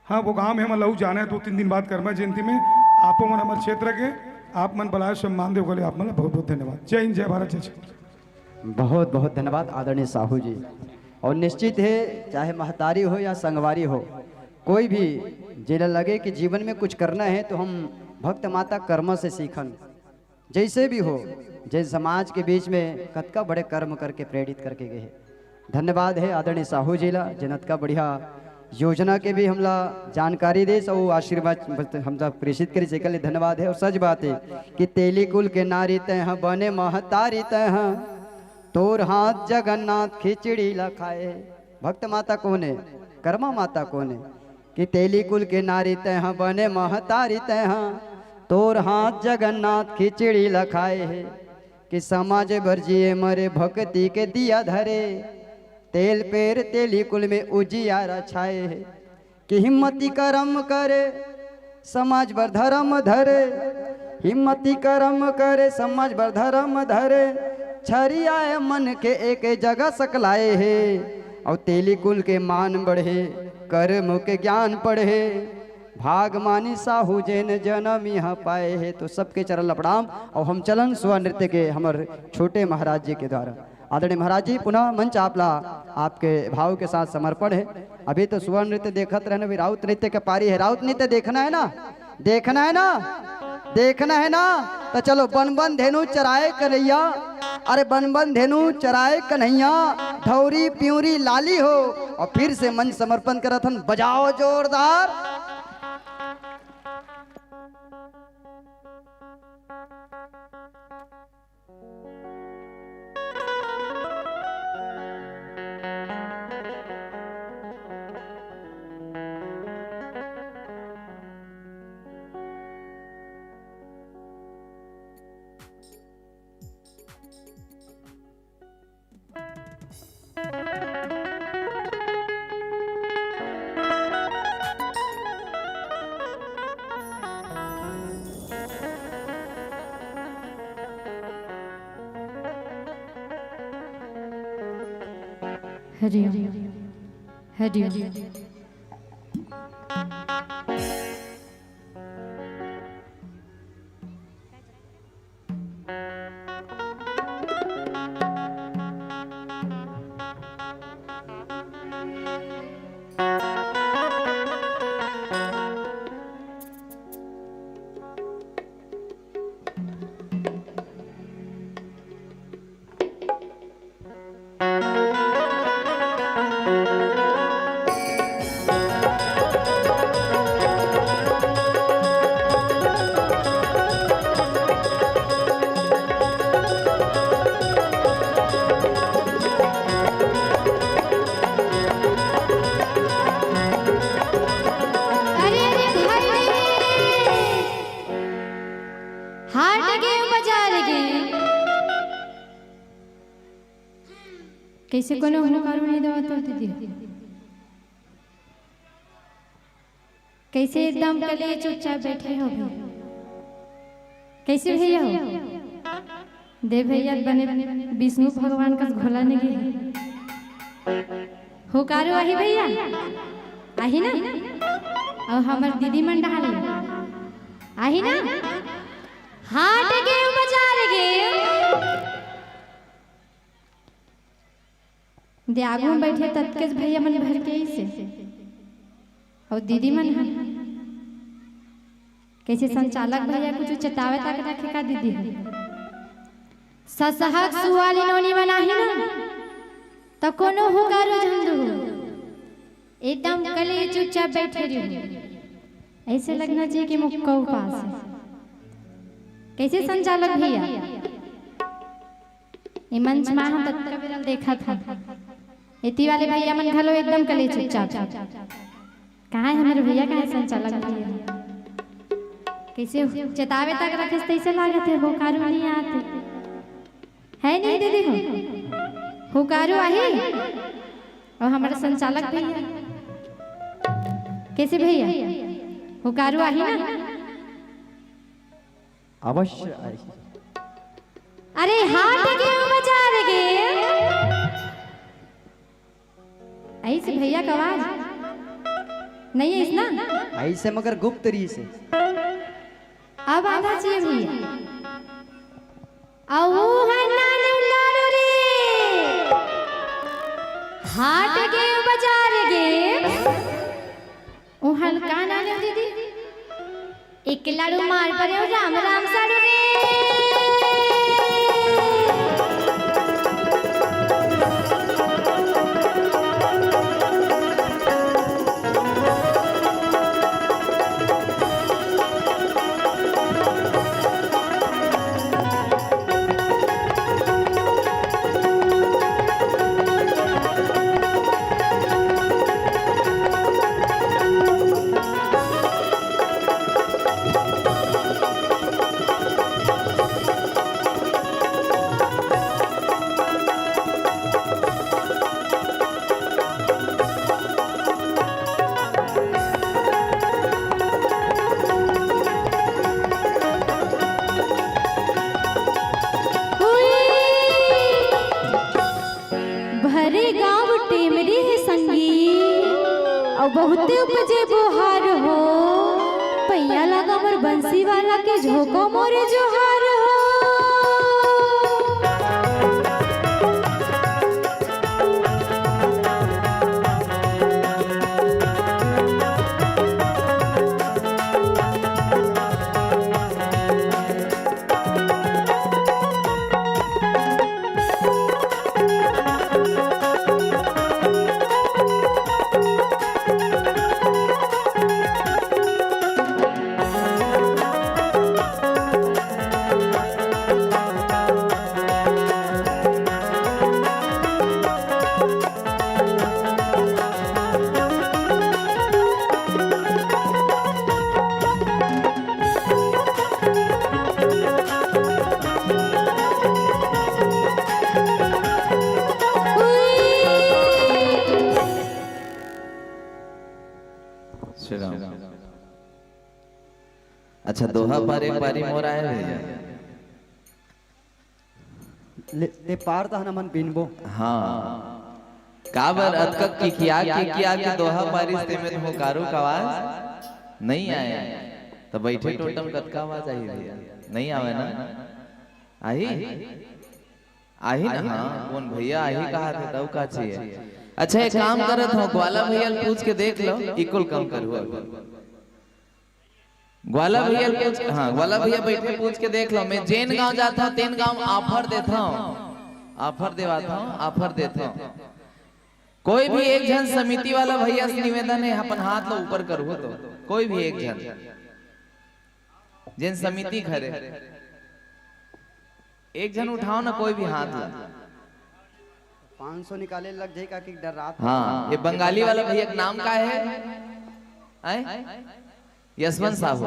हाँ वो गांव में हम लहू जाना है 2-3 दिन बाद कर्मा जयंती में। आप मन हमारे क्षेत्र के आप मन बुलाए, सम्मान देव गले, आप मन बहुत बहुत धन्यवाद। जय हिंद, जय भारत, जय छत्तीसगढ़। बहुत बहुत धन्यवाद आदरणीय साहू जी। और निश्चित है चाहे महतारी हो या संगवारी हो, कोई भी जिला लगे कि जीवन में कुछ करना है तो हम भक्त माता कर्म से सीखन, जैसे भी हो, जैसे समाज के बीच में कतका बड़े कर्म करके प्रेरित करके गए। धन्यवाद है आदरणीय साहू जी ला, जनत का बढ़िया योजना के भी हमला जानकारी दे और आशीर्वाद हमला प्रेषित करी, से लिए धन्यवाद है। और सच बात है कि तेली कुल के नारी तह बने महतारी तह, तोर हाथ जगन्नाथ खिचड़ी लखाए। भक्त माता कौन है? कर्मा माता कौन है? कि तेली कुल के नारी तह बने महतारी तह, तोर हाथ जगन्नाथ खिचड़ी लखाए है। कि समाज भर जिए मरे भक्ति के दिया धरे, तेल पेर तेली कुल में उजियारा छाए है। कि हिम्मती कर्म करे समाज भर धर्म धरे, हिम्मती कर्म करे समाज भर धर्म धरे, छरियाए मन के एक जगह सकलाए है। और तेली कुल के मान बढ़े, कर्म के ज्ञान पढ़े, भाग मानी साहू जैन जन्म यहाँ पाए है। तो सबके चरण लपड़ाम और हम चलन स्व नृत्य के हमारे छोटे महाराज जी के द्वारा। आदरणीय महाराज जी पुनः मंच आपला आपके भाव के साथ समर्पण है। अभी तो स्व नृत्य देखते रहना, भी राउत नृत्य के पारी है। राउत नृत्य देखना है ना, देखना है ना, देखना है ना, तो चलो बन बन धेनु चराए कन्हैया, अरे बन बन धेनु चराए कन्हैया, धौरी प्यूरी लाली हो। और फिर से मंच समर्पण करत हन, बजाओ जोरदार। हरिओम हरिओम। कैसे कोनो हुनकारो नहीं देवा तो दीदी कैसे एकदम कले चुपचाप बैठे हो भी कैसे भैया हो दे भैया बने विष्णु भगवान का घोला नहीं हुकारो आही भैया आही ना और हमार दीदी मन डाले आही ना हाट गए बाजार गए दे आगू में बैठे तत्केश भैया मन भर के से और दीदी मन कैसे संचालक भैया कुछ चेतावे तक रखे का दीदी ससहक सुवाली नोनी बनाही ना तो कोनो हुकारो झंडू एकदम कले चुपचाप बैठे रहो ऐसे लगना चाहिए कि मुक्का पास है कैसे संचालक भैया ये मंच में हम तत्का बिरल देखा था इतनी वाले भैया मन घलो एकदम कले चुपचाप कहाँ है हमारे भैया कहाँ है संचालक भैया कैसे चेतावे तक रखे तैसे लागे थे हुकारो नहीं आते है नहीं दीदी हो हुकारो आही और हमारे संचालक भैया कैसे भैया हुकारो आही ना अवश्य आई। अरे हाट गए बाजार गए ऐसे भैया का आवाज नहीं है इसना ऐसे मगर गुप्त री से अब आना चाहिए भैया आओ है नानी लाडो रे हाट गए बाजार गए ओ हल्का नानी दीदी एक लाडू मार पड़े राम राम साडू रे बहुत उपजे बुहार हो पैया लगा मोर बंसी वाला के झोंको मोरे जोहार हो अच्छा दोहा पर एक बारी मोर आए भैया ले पार था मन बिनबो हाँ काबर अतक की किया के दोहा पारिस ते में हुकारो का आवाज नहीं आया तो बैठे टोटल कत का आवाज आई भैया नहीं आवे ना आई आई ना हाँ कौन भैया आई कहा थे तब का चाहिए अच्छा एक काम करत हो ग्वाला भैया पूछ के देख लो इक्वल कम करो ग्वाला भैया पूछ हाँ ग्वाला भैया बैठे पूछ के देख लो मैं जैन गांव जाता हूँ तेन गांव ऑफर देता हूँ ऑफर देवाता हूँ ऑफर देता हूँ कोई भी एक जन समिति वाला भैया से निवेदन है अपन हाथ लो ऊपर करो तो कोई भी एक जन जिन समिति खड़े एक जन उठाओ ना कोई भी हाथ ला 500 निकाले लग जाएगा कि डर रात हाँ ये बंगाली वाला भैया का नाम का है यशवंत साहू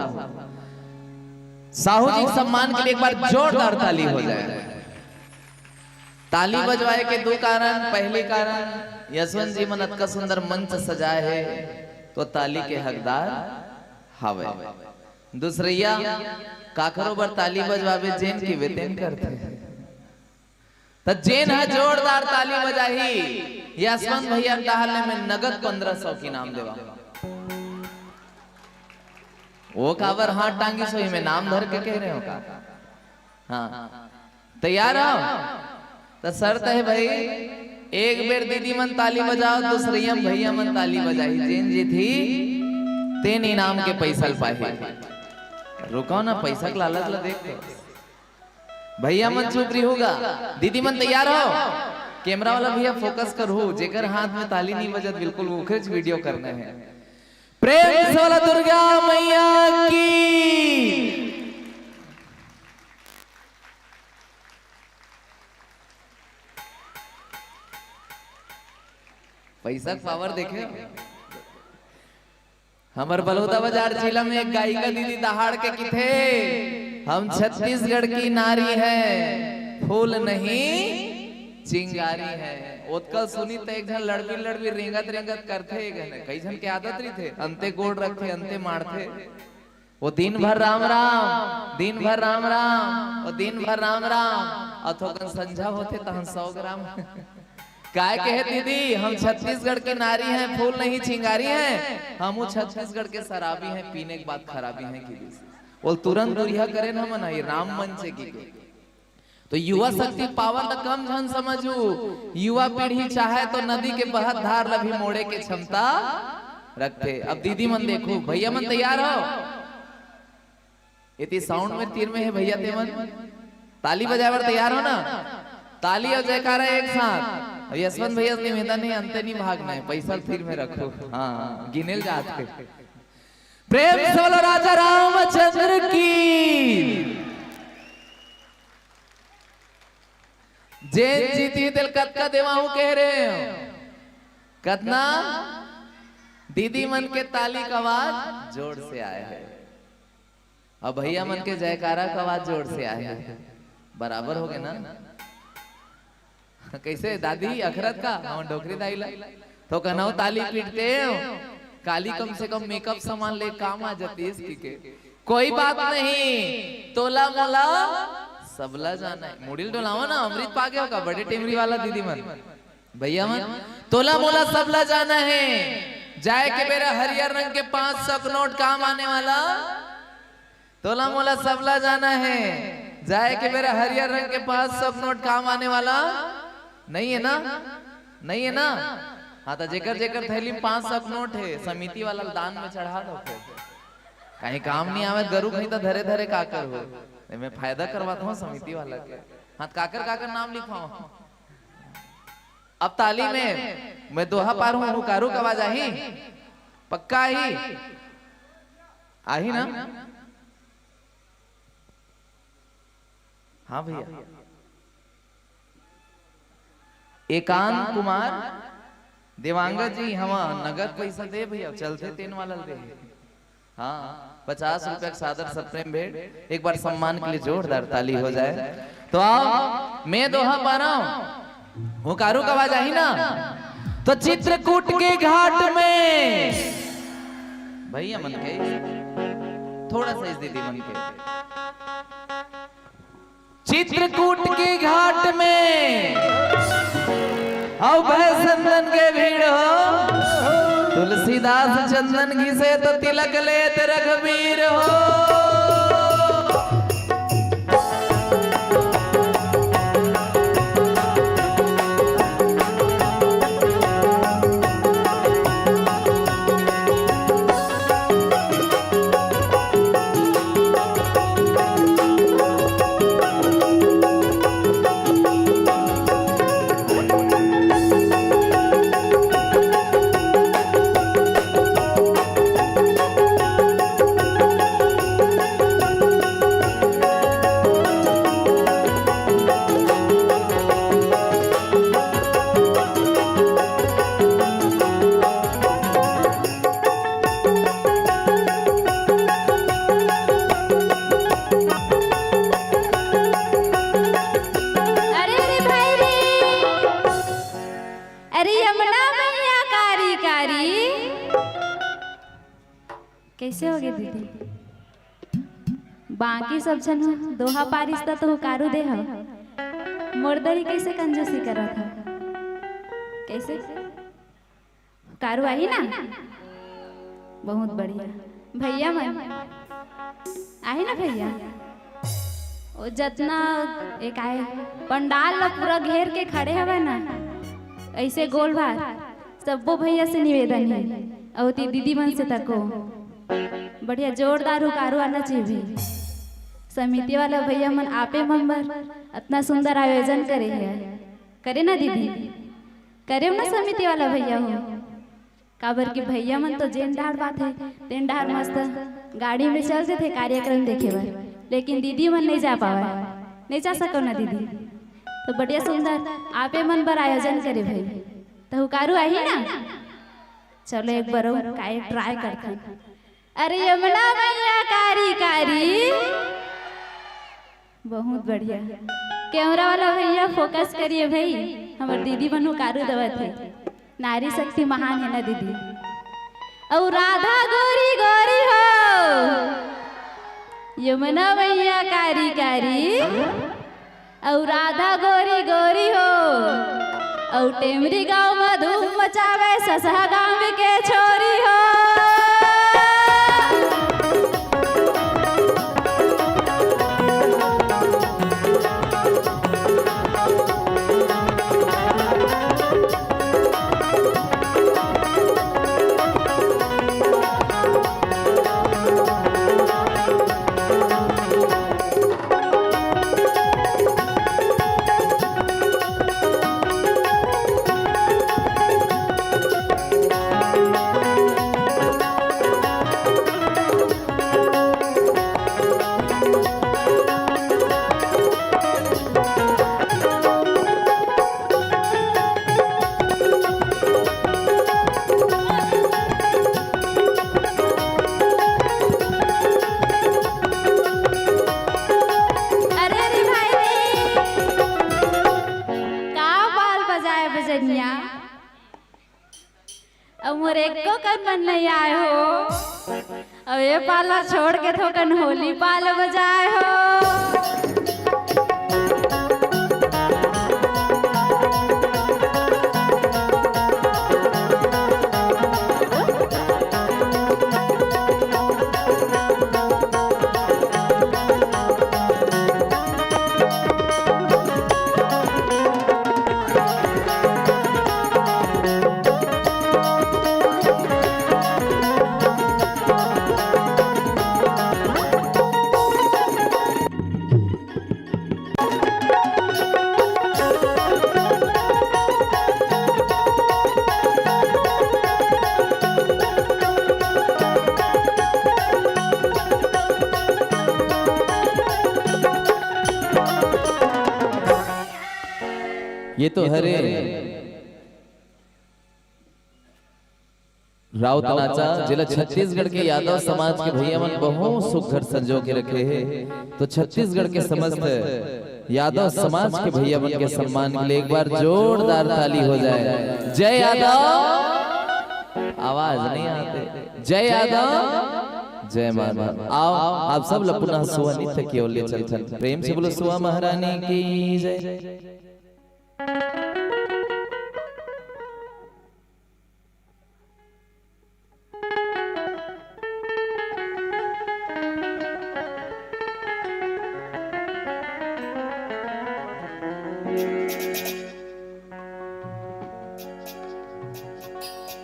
साहू जी के सम्मान के लिए एक बार जोरदार ताली हो जाए ताली बजवाए के दो कारण। पहले कारण यशवंत जी मन अतका सुंदर मंच सजाए है तो ताली के हकदार हवे। दूसरिया काकरो बर ताली बजवावे जेन की वेतन करते तो जेन है जोरदार ताली बजाही यशवंत भैया टहलने में नगद 1500 की नाम देवा। वो काबर हाथ टांगी सोई में नाम धर के कह रहे हो का। हाँ तैयार हो तो शर्त है भाई, एक बेर दीदी मन ताली बजाओ, दूसरी भैया मन ताली बजाई, जेन जी थी तेन इनाम के पैसा पाए। रुको ना, पैसा के लालच ला देखो। भैया मन चुप रही होगा, दीदी मन तैयार हो। कैमरा वाला भैया फोकस कर हो, जेकर हाथ में ताली नहीं बजत बिल्कुल उखच वीडियो करना है। प्रेम से वाला दुर्गा मैया की। पैसा पावर देखे। हमार बलौदा बाजार जिला में एक गायिका दीदी दहाड़ के की थे, हम छत्तीसगढ़ की नारी है, फूल नहीं चिंगारी है। उत्कल सुनी तो एक जन लड़बी रेंगत रेंगत करते, कई जन के आदत रही थे अंते गोड़ रखते अंते मारते। वो दिन भर राम राम, दिन भर राम राम, और दिन भर राम राम, अथोकन संझा होते तो हम 100 ग्राम। काय कहे दीदी हम छत्तीसगढ़ की नारी हैं, फूल नहीं चिंगारी हैं, हम छत्तीसगढ़ के शराबी हैं, पीने के बाद खराबी हैं की। वो तुरंत दुरिया करे ना मना, ये राम मंच की। तो युवा शक्ति पावर न कम झन समझू, युवा पीढ़ी चाहे तो नदी के बहत धार लभी मोड़े के क्षमता रखते। अब दीदी मन देखो, भैया मन तैयार हो, इतनी साउंड में तीर में है भैया ते मन, ताली बजावर तैयार हो ना। ताली और जयकारा एक साथ। यशवंत भैया से निवेदन नहीं, अंते नहीं भागना है, पैसा तीर में रखो। हाँ गिनेल जाते। प्रेम से बोलो राजा रामचंद्र की। जेन जीती दिल कतका देवाहू कह रहे हो, कतना दीदी मन के ताली का आवाज जोर से आया है, अब भैया मन के जयकारा का आवाज जोर से आया है। बराबर हो गए ना। कैसे दादी अखरत का हम डोकरी दाईला तो कहना ताली पीटते काली, कम से कम मेकअप सामान ले काम आ जाती है इसकी के। कोई बात नहीं, तोला मोला सबला जाना है। मुड़िल डोलावा ना, अमृत पागे होगा बड़े टेमरी वाला दीदी मन भैया मन। तोला मोला सबला जाना है, जाए के मेरा हरियर रंग के 500 नोट काम आने वाला। तोला मोला सबला जाना है, जाए के मेरा हरियर रंग के 500 नोट काम आने वाला नहीं है ना, नहीं है ना। हाँ तो जेकर जेकर थैली में 500 नोट है, समिति वाला दान में चढ़ा दो। कहीं काम नहीं आवे गरु कहीं तो धरे धरे काकर हो, मैं फायदा करवाता हूँ समिति वाला के। हाँ काकर काकर नाम लिखवाओ। अब ताली में मैं दोहा पार हूँ, हुकारू का आवाज आही, पक्का आही ना। हाँ भैया, एकांत कुमार देवांगा जी हम नगद पैसा दे भैया, चलते 3 वाला दे। हाँ 50 रुपया सादर सप्रेम भेंट, एक बार सम्मान के लिए जोरदार ताली हो जाए। तो आओ मैं दोहा पा रहा हूं, हुकारू का आवाज आई ना। तो चित्रकूट के घाट में भैया मन के थोड़ा सा इस दीदी मन के, चित्रकूट के घाट में आओ भय चंदन के भीड़ हो, तुलसीदास चंदन घिसे तो तिलक लेत रघुवीर हो। बाकी सब जन दोहा पारिस्ता तो कारू दे मोरदरी कैसे कंजूसी करा था कैसे कारू आई ना बहुत बढ़िया भैया मन आई ना भैया वो जितना एक आए पंडाल पूरा घेर के खड़े हवे ना ऐसे गोल भार सबो भैया से निवेदन है और दीदी मन से तको बढ़िया जोरदार हुकारू आना चाहिए समिति वाला भैया मन आपे मेंबर इतना सुंदर आयोजन करे ना दीदी करे ना समिति वाला भैया हो काबर की भैया मन तो जेन ढार बात है तेन ढार मस्त गाड़ी में चलते थे कार्यक्रम देखे बार लेकिन दीदी मन नहीं जा पावा नहीं जा सको ना दीदी तो बढ़िया सुंदर आपे मन पर आयोजन करे भाई तो हुकारू आई ना चलो एक बार ट्राई करते अरे यमुना मैया कारी कारी बहुत बढ़िया कैमरा वाला भैया फोकस करिए भाई हमारे दीदी बनो कारू दवा थे नारी शक्ति महान है ना दीदी और राधा गोरी गोरी हो यमुना मैया कारी कारी और राधा गोरी गोरी हो और टेमरी गांव में धूम मचावे ससहा गांव के छोरी हो नहीं आए हो अब ये पाला छोड़ के थोकन होली पाल बजाए हो ये तो हरे राउत नाचा जिला छत्तीसगढ़ के यादव समाज के भैया मन बहुत सुघर संजो के रखे हैं तो छत्तीसगढ़ के समस्त यादव समाज के भैया मन के सम्मान के लिए एक बार जोरदार ताली हो जाए। जय यादव, आवाज नहीं आते। जय यादव, जय माता। आओ आप सब लपुना सुआ नित्य की ओर ले चलते प्रेम से बोलो सुआ महारानी की जय।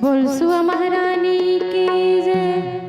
बोल सुआ महारानी की जय।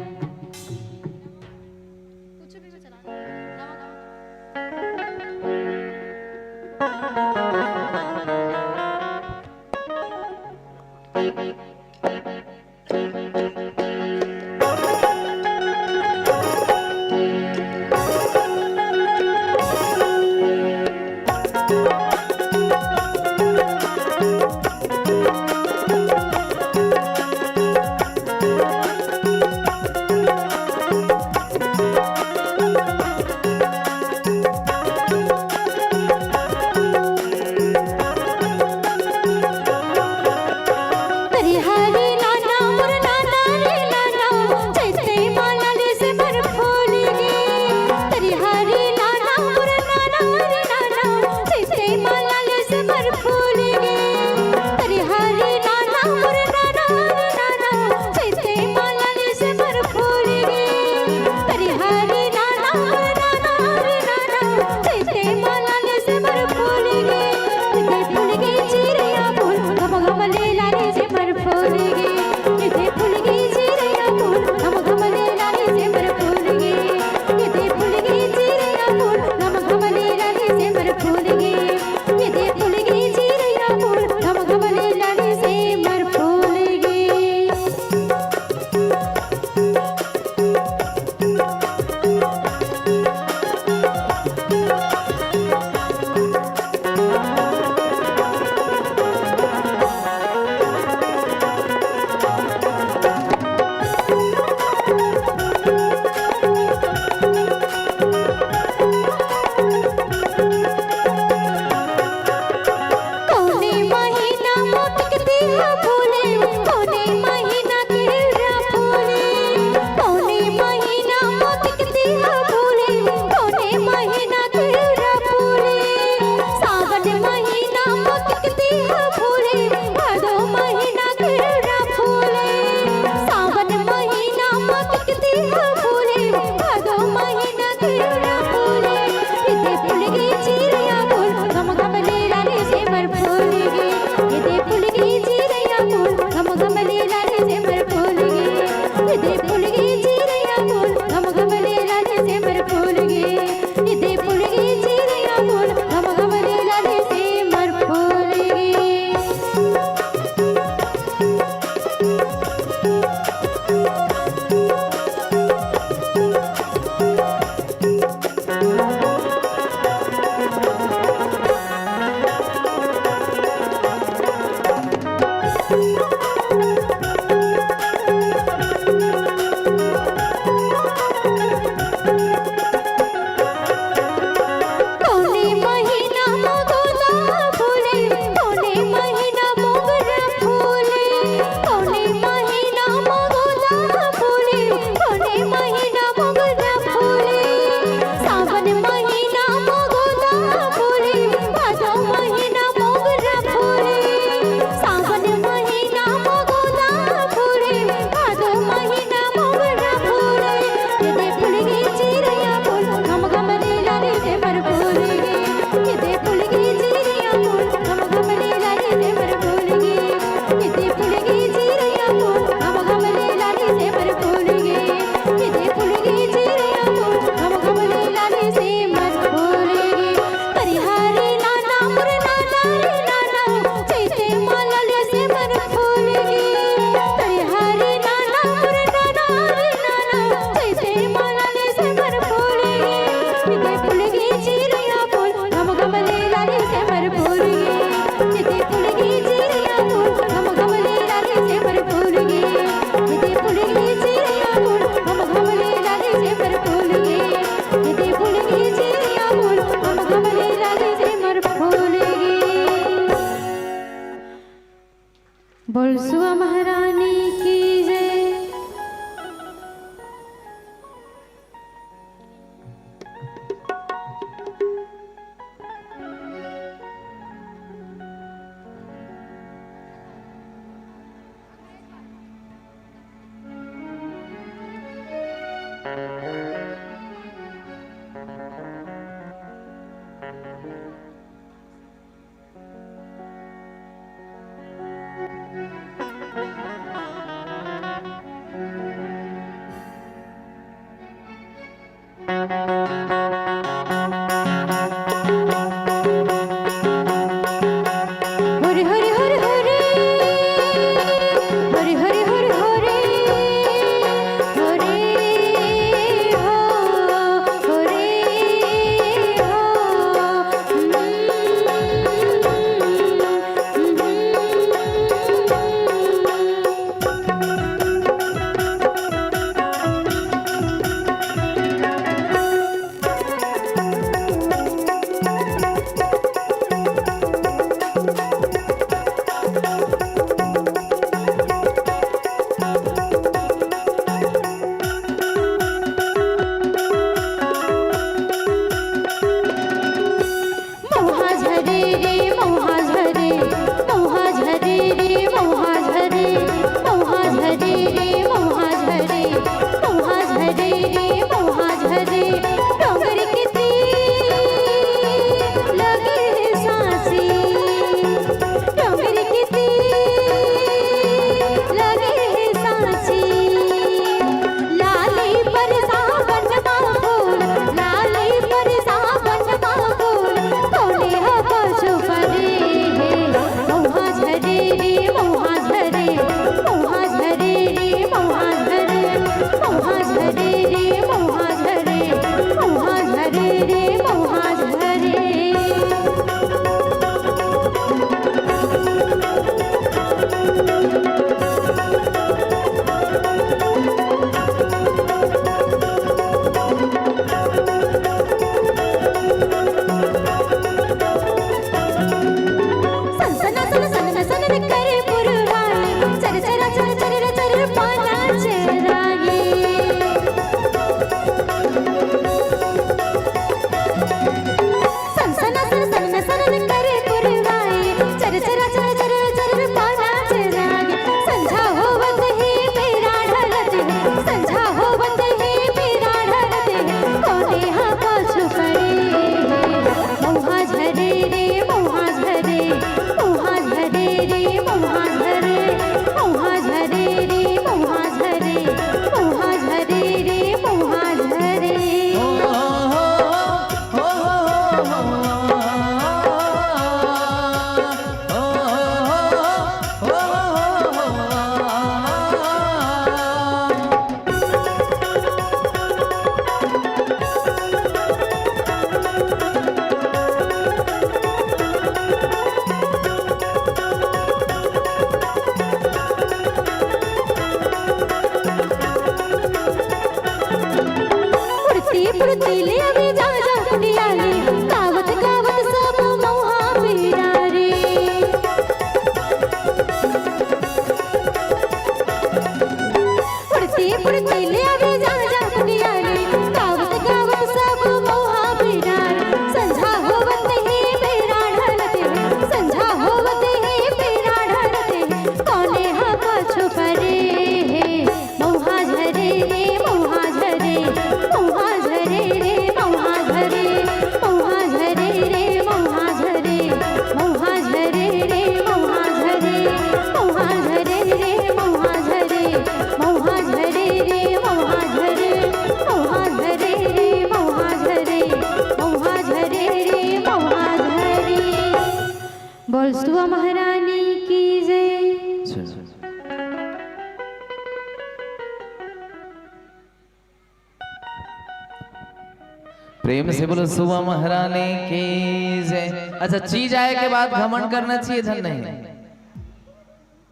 प्रेम से बोलो सुबह महारानी की जय। अच्छा, चीज आए के बाद घमंड करना चाहिए धन नहीं?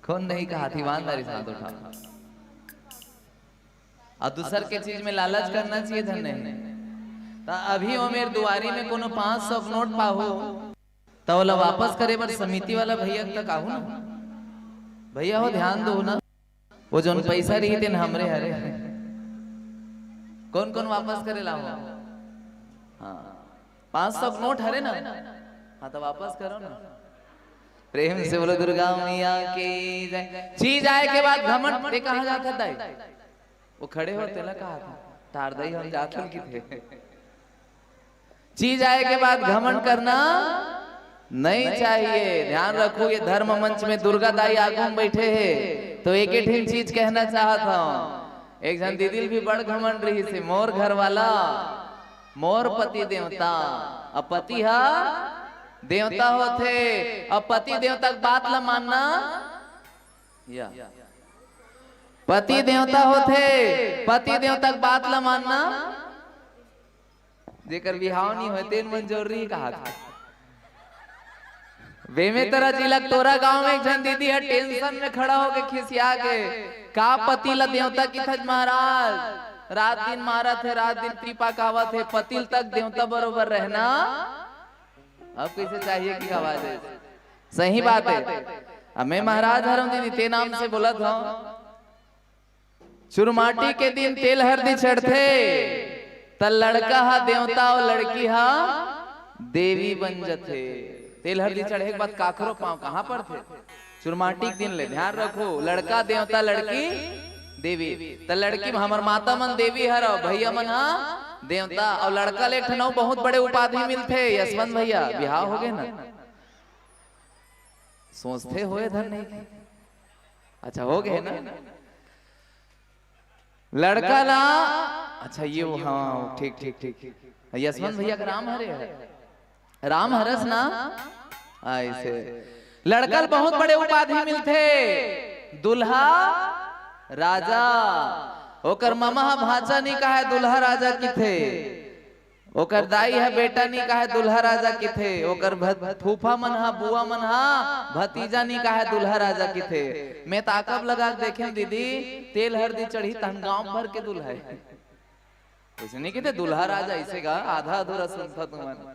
कौन नहीं कहा थी? ईमानदारी से हाथ उठा। और दूसर के चीज में लालच करना चाहिए धन नहीं? तो अभी वो मेरे दुआरी में कोनो 500 नोट पाहो तो वाला वापस करे बर समिति वाला भैया तक आहू ना, भैया हो ध्यान दो ना, वो जो पैसा रही थे हमरे हरे कौन कौन वापस करे लाओ? हाँ 500 नोट हरे ना, हाँ तो वापस करो ना। प्रेम से बोलो दुर्गा मैया की जय। चीज आए के बाद घमंड ते कहाँ जाता दाई? वो खड़े होते ला कहा था तार दई हम जाते की थे। चीज आए के बाद घमंड करना नहीं चाहिए, ध्यान रखो। ये धर्म मंच में दुर्गा दाई आगू में बैठे हैं तो एक ही चीज कहना चाहता हूँ। एक जन दीदी भी बड़ घमंड रही से, मोर घर वाला मोर पति देवता, अब पति हा देवता होते, अब पति देवता की बात ला मानना या पति देवता होते, पति देवता की बात ला मानना। जेकर बिहाव नहीं होते मंजूरी कहा था। बेमेतरा जिला तोरा गांव में एक जन दीदी है टेंशन में खड़ा होके खिसिया के का पति ला देवता की थज महाराज, रात दिन मारा थे, रात दिन कृपा कावा थे, पतिल तक देवता बरोबर रहना अब कैसे चाहिए की आवाज है? सही बात है। अब मैं महाराज हरम दीदी ते नाम से बोला था, चुरमाटी के दिन तेल हरदी चढ़ते त लड़का हा देवता और लड़की हा देवी बन जथे। तेल हरदी चढ़े के बाद काकरो पांव कहाँ पर थे? चुरमाटी के दिन ले, ध्यान रखो। लड़का देवता लड़की देवी, तो लड़की हमर माता मन देवी हर, भैया मन हा देवता। और लड़का ले ठनौ बहुत बड़े उपाधि मिलते। यशवंत भैया बिहार हो गए ना, सोचते हुए धन नहीं? अच्छा हो गए ना लड़का ला। अच्छा ये वो, हाँ ठीक ठीक ठीक। यशवंत भैया का राम हरे है, राम हरस ना ऐसे। लड़का बहुत बड़े उपाधि मिलते, दुल्हा राजा। ओकर मामा भाचा नहीं कहा है दुल्हा राजा की थे, ओकर दाई है बेटा नहीं कहा है दुल्हा राजा की थे, ओकर फूफा मन हा बुआ मन हा भतीजा नहीं कहा है दुल्हा राजा की थे। मैं ताकब लगा देखे दीदी तेल हरदी चढ़ी तहन गांव भर के दुल्हा है, ऐसे नहीं कहते दुल्हा राजा ऐसे का आधा अधूरा सुनता तुम्हारा।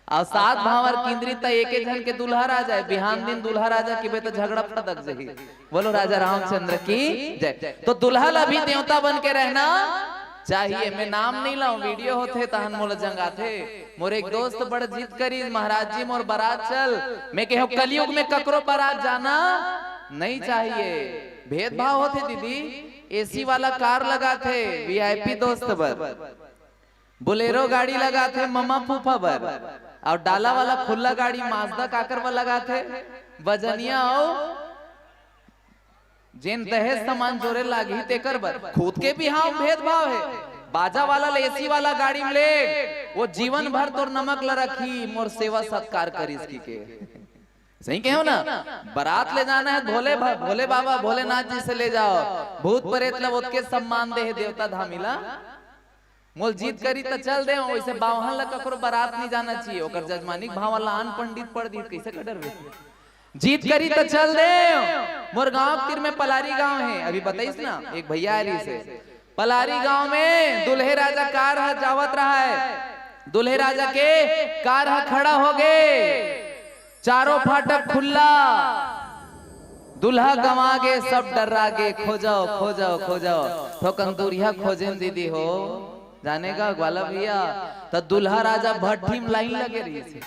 और 7 भावर केंद्रित एक जन के दुल्हा राजा है, बिहान दिन दुल्हा राजा की बेटा झगड़ा फटक जही। बोलो राजा रामचंद्र की जय। तो दुल्हा ला भी देवता बन के रहना चाहिए। मैं नाम नहीं लाऊं, वीडियो होते तहन मोला जंगा थे। मोर एक दोस्त बड़ जिद करी महाराज जी मोर बारात चल। मैं कहो कलयुग में ककरो बारात जाना नहीं चाहिए, भेदभाव होते दीदी। एसी वाला कार लगा थे वीआईपी दोस्त बर, बोलेरो गाड़ी लगा थे मम्मा फूफा बर, और डाला वाला खुला गाड़ी माजदा काकर वाला लगा थे बजनिया और जेन दहेज सामान जोरे लागी तेकर बर। खुद के भी हाँ भेदभाव है। बाजा वाला एसी वाला गाड़ी में ले, वो जीवन भर तोर नमक ला रखी, मोर सेवा सत्कार करी इसकी के। सही कहो ना, बारात ले जाना है भोले बाबा भोलेनाथ जी से ले जाओ, भूत प्रेत ला उसके सम्मान दे देवता धामिला। मोल जीत करी तो चल दे, वैसे बावहन ला ककरो बारात नहीं जाना चाहिए। ओकर जजमानी भाव लान पंडित पढ़ दी कैसे कटर वे जीत करी तो चल दे। मोर गांव तीर में पलारी गांव है, अभी बताइस ना एक भैया आरी से पलारी गांव में दुल्हे राजा कार हा जावत रहा है। दुल्हे राजा के कार हा खड़ा हो गए, चारों फाटक खुला, दुल्हा गवा गे सब डर्रा गे। खोजाओ खोजाओ खोजाओ तो कंदूरिया खोजे दीदी हो जाने का ग्वाला भैया। तो दुल्हा राजा भट्टी में लाइन लगे रही थी।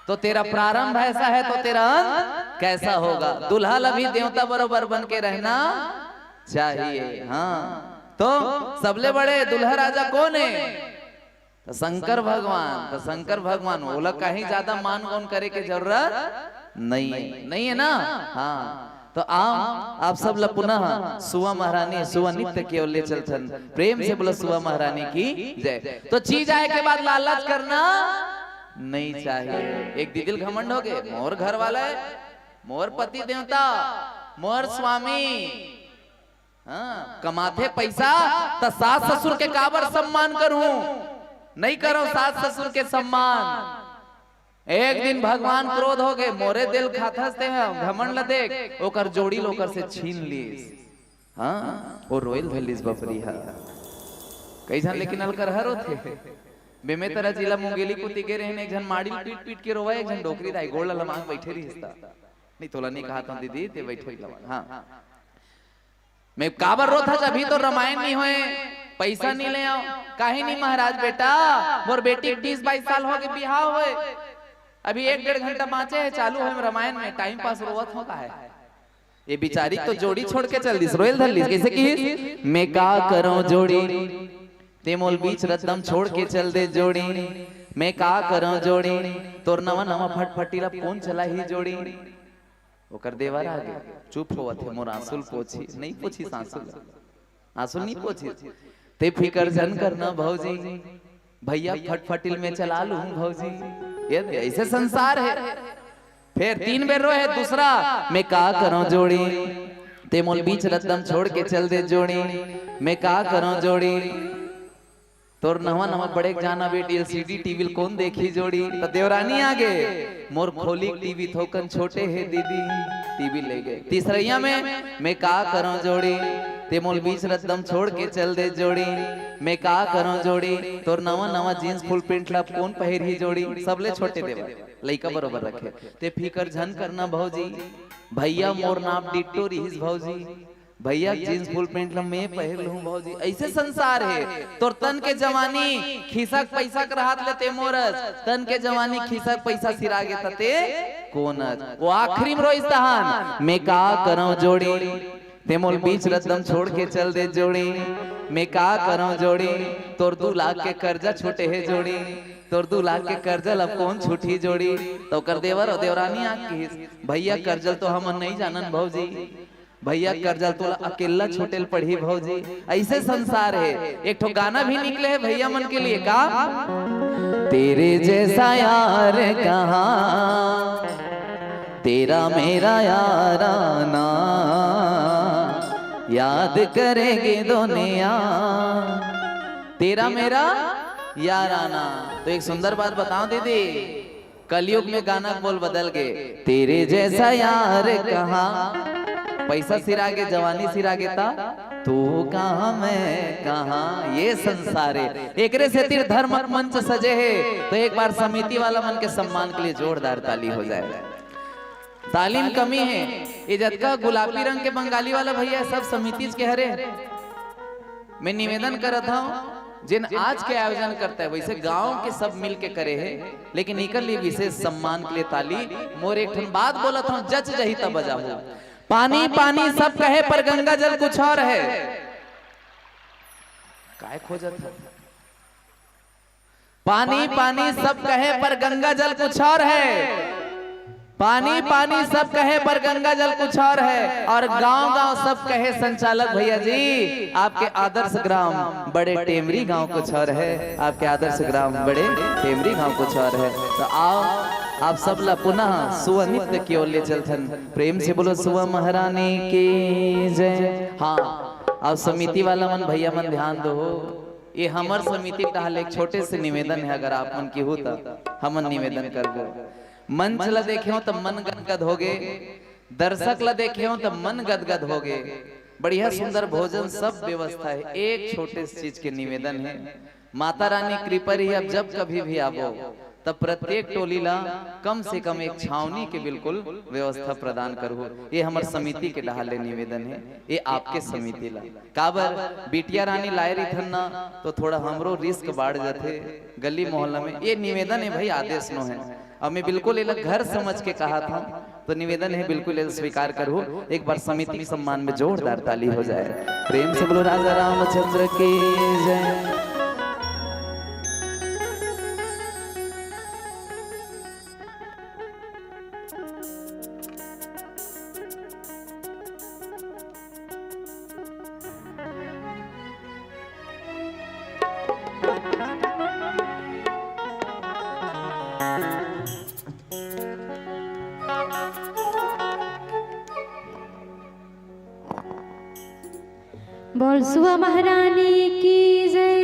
तो तेरा प्रारंभ ऐसा है तो तेरा अंत कैसा होगा। दुल्हा लभी देवता बरोबर बन के रहना चाहिए। हाँ तो सबले बड़े दुल्हा राजा कौन है? तो शंकर भगवान। तो शंकर भगवान बोला कहीं ज्यादा मान कौन करे के जरूरत नहीं है ना। हाँ तो आप सब ला पुनः सुवा महारानी सुवा नित्य के ले चलथन। प्रेम से बोलो सुवा महारानी की जय। तो चीज आए के बाद लालच करना नहीं चाहिए। एक दीदिल घमंड हो गए, मोर घर वाला है, मोर पति देवता, मोर स्वामी, हाँ कमाते पैसा तो सास ससुर के काबर सम्मान करूं। नहीं करो सास ससुर के सम्मान। एक दिन भगवान क्रोध हो गए, मोरे दिल खाथसते हैं घमंड ल देख ओकर जोड़ी लोकर से छीन लीस। हाँ वो रोयल धलिस बपरी है कैसन, लेकिन अलकर हरो थे बेमे तरह जिला मुंगेली कुत्ती के रहने, एक जन माड़ी पीट पीट के रोवा, एक जन डोकरी दाई गोड़ लमांग बैठे रही हिस्सा। नहीं तोला नहीं कहा था दीदी ते बैठे लमांग। हाँ मैं काबर रो था अभी तो रामायण नहीं होए, पैसा नहीं ले आओ काहे नहीं महाराज बेटा, मोर बेटी 20-22 साल हो गए बिहाव हुए, अभी 1-1.5 घंटा बाँचे है, चालू है रामायण में, टाइम पास रोवत होता है। ये बिचारी तो जोड़ी छोड़ के चल दिस रोयल धल्ली कैसे की, मैं का करूं जोड़ी ते मोल बीच रतम छोड़ के चल दे जोड़ी, मैं का करूं जोड़ी तोर नवा नवा फटफटीला फोन चला ही जोड़ी। ओकर देवर आगे चुप होवत है, मोर आंसुल पोछी नहीं पोछी, आंसुल नहीं पोछी ते फिकर जन करना भौजी, भैया फटफटिल में चला लूं भौजी, ये ऐसे संसार है। फिर 3 बेर रोए दूसरा, मैं का करूं जोड़ी ते मोल बीच रतम छोड़ के चल दे जोड़ी, मैं का करूं जोड़ी तोर नवा नवा बड़े जाना बेटी एलसीडी टीवी कौन देखी जोड़ी। तो देवरानी आगे मोर खोली टीवी थोकन छोटे है दीदी, टीवी ले गए। तीसरैया में मैं का करूं जोड़ी ते मोल बीच रतम छोड़ के चल दे जोड़ी, मैं का करूं जोड़ी तोर नवा नवा जींस फुल पेंट ला कौन पहर ही जोड़ी, सबले छोटे देवा लइका बरोबर रखे ते फिकर झन करना भौजी, भैया मोर नाम डिट्टो रहीस भौजी, भैया जींस फुल पेंट ला मैं पहर लूं भौजी। ऐसे संसार है। तोर तन के जवानी खिसक पैसा कर हाथ लेते मोरस, तन के जवानी खिसक पैसा सिरागे तते कोनत, वो आखिरी में रोइस दहान, मैं का करूं जोड़ी ते मोल बीच रतम छोड़ के चल दे जोड़ी, मैं का करूं जोड़ी तोर 2 लाख के कर्जा छूटे है जोड़ी, तोर 2 लाख के कर्जल अब कौन छूटी जोड़ी। तो कर देवर और देवरानी आके भैया कर्जल तो हम नहीं जानन भौजी, भैया कर्जल तो अकेला छोटेल पढ़ी भौजी। ऐसे संसार है। एक ठो गाना भी निकले है भैया मन के लिए, का तेरे जैसा यार कहाँ, तेरा मेरा याराना, याद करेंगे दुनिया, तेरा मेरा याराना। तो एक सुंदर बात बताओ दीदी, कलयुग में गाना बोल बदल गए, तेरे जैसा यार कहाँ, पैसा सिरागे जवानी सिरागे ता तू कहाँ मैं कहाँ, ये संसार है। एकरे से तीर धर्म मंच सजे है। तो एक बार समिति वाला मन के सम्मान के लिए जोरदार ताली हो जाए। तालीम कमी है, इज्जत का गुलाबी रंग के बंगाली वाला भैया सब समिति के हरे। मैं निवेदन करता हूँ जिन आज के आयोजन करता है वैसे गांव के सब मिल के करे है, लेकिन निकल लिए विशेष सम्मान के लिए ताली। मोर एक बात बोला था, जच जही तब बजा हो, पानी पानी सब कहे पर गंगा जल कुछ और है। काय खोजत है? पानी पानी सब कहे पर गंगा जल कुछ और है, पानी पानी सब कहे पर गंगा जल कुछ और है। और गांव गांव सब कहे संचालक भैया जी आपके आदर्श ग्राम बड़े टेमरी गांव कुछ और है, आपके आदर्श ग्राम बड़े टेमरी गांव कुछ और है। तो आओ आप सब ला पुनः सुवा नित्य की ओर ले चलथन, प्रेम से बोलो सुवा महारानी की जय। हाँ अब समिति वाला मन भैया मन ध्यान दो, ये हमर समिति का एक छोटे से निवेदन है, अगर आप मन की हो तो हमन निवेदन कर दो। मंच ला देखे हो तो मन गदगद हो गए, दर्शक ला देखे हो तो मन गदगद हो गए, बढ़िया सुंदर भोजन सब व्यवस्था है। एक छोटे से चीज के निवेदन है, माता रानी कृपा रही, अब जब कभी भी आवो तब प्रत्येक टोली ला कम से कम एक छावनी के बिल्कुल व्यवस्था प्रदान करो। ये हमारे समिति के डहाले निवेदन है, ये आपके समिति ला काबर बिटिया रानी लाए रही थन ना, तो थोड़ा हमरो रिस्क बढ़ जाते गली मोहल्ला में। ये निवेदन है भाई, आदेश नो है, अब मैं बिल्कुल ये घर समझ के कहा था, तो निवेदन है बिल्कुल ये स्वीकार करो। एक बार समिति के सम्मान में जोरदार ताली हो जाए, प्रेम से बोलो राजा रामचंद्र की जय। बोल सुवा महारानी की जय,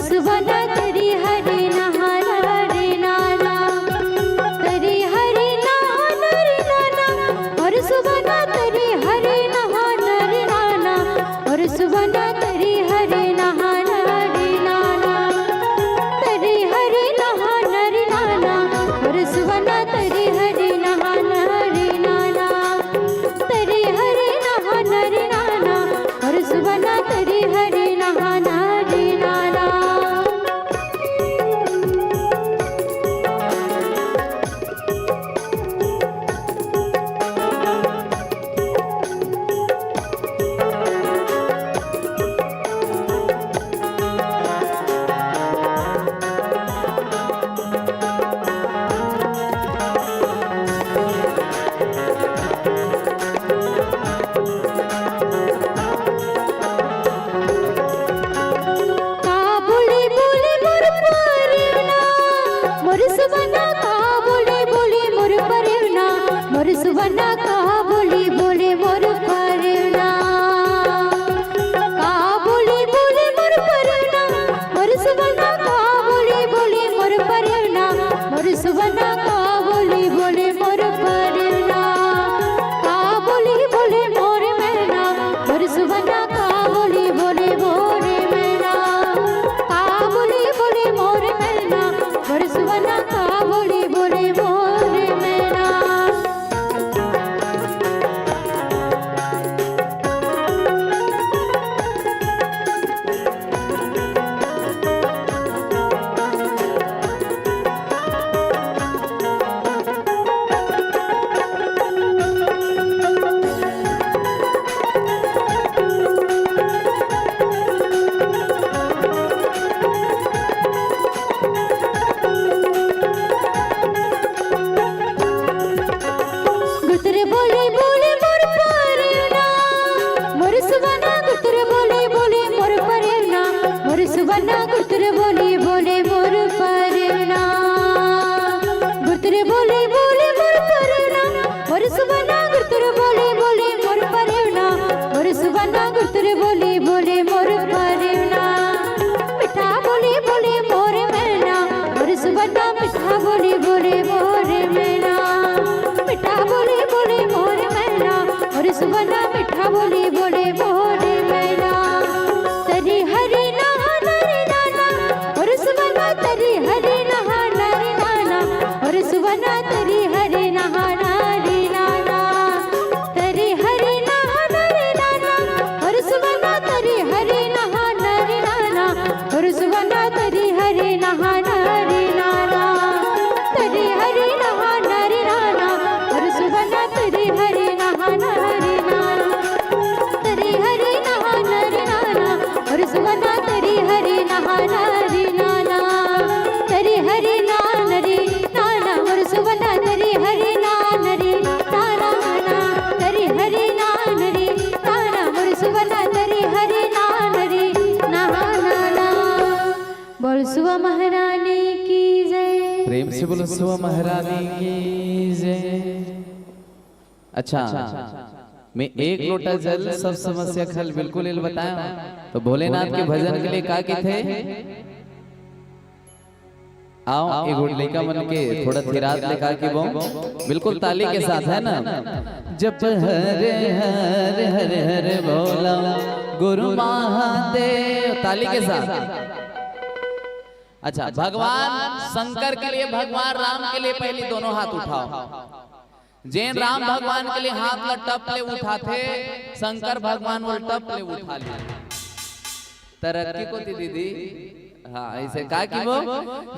सुबना तेरी हरे नहाना रे नाना तेरी हरे नहाना रे नाना और सुबना तेरी हरे नहाना रे नाना और सुबना तेरी हरे नहाना रे नाना तेरी हरे नहाना रे नाना और सुबना तेरी हरे नहाना रे नाना तेरी हरे नहाना रे नाना और सुबना तेरी हरे नहाना रे नाना सुबना का बोली बोले मोर परना का बोली बोले मोर परना मोर सुबना का बोली बोले मोर परना मोर सुबना का बोली बोले मोर परना का बोली बोले मोर मैना मोर सुबना का बोली बोले मोर मैना का बोली बोले मोर मैना मोर सुबना का बोली बोले मोर मैना गुतरे बोले बोले मोर परना मोर सुबना गुतरे बोले बोले मोर परना मोर सुबना गुतरे बोले बोले मोर परना गुतरे बोले बोले मोर परना मोर सुबना गुतरे बोले बोले मोर परना मोर सुबना गुतरे बोले बोले मोर परना मिठा बोले बोले मोर मैना मोर सुबना मिठा बोले बोले मोर मैना मिठा बोले बोले मोर मैना और सुबना मिठा बोले बोले मोर मैना तेरी हरे नहाना रे नाना और सुबना तेरी हरे नहाना रे नाना और सुबना तेरी हरे नहाना रे नाना तेरी हरे नहाना रे नाना और सुबना तेरी हरे नहाना रे नाना और सुबना तेरी हरे नहाना रे नाना तेरी हरे नहाना रे नाना और सुबना तेरी हरे नहाना रे नाना तेरी हरे नहाना रे नाना और सुबना तेरी हरे नहाना रे नाना तेरी हरे नाना रे नाना और सुबना तेरी हरे नाना रे नाना तेरी हरे नाना रे नाना और सुबना तेरी हरे नाना रे नाना बोल सुबह महारानी की जय प्रेम से बोलो सुबह महारानी की जय। अच्छा मैं एक लोटा जल सब समस्या खल बिल्कुल इल बताया तो भोलेनाथ के भजन के लिए का के थे आओ एक लड़का मन के थोड़ा थिरात लेकर के वो बिल्कुल ताली के साथ है ना जप हरे हरे हरे हरे बोला गुरु महादेव ताली के साथ। अच्छा भगवान शंकर के लिए भगवान राम के लिए पहले दोनों हाथ उठाओ। जैन राम भगवान के लिए हाथ लटप ले उठाते शंकर भगवान उल्टप ले उठा लिया तरक्की को दीदी हाँ ऐसे कहा कि वो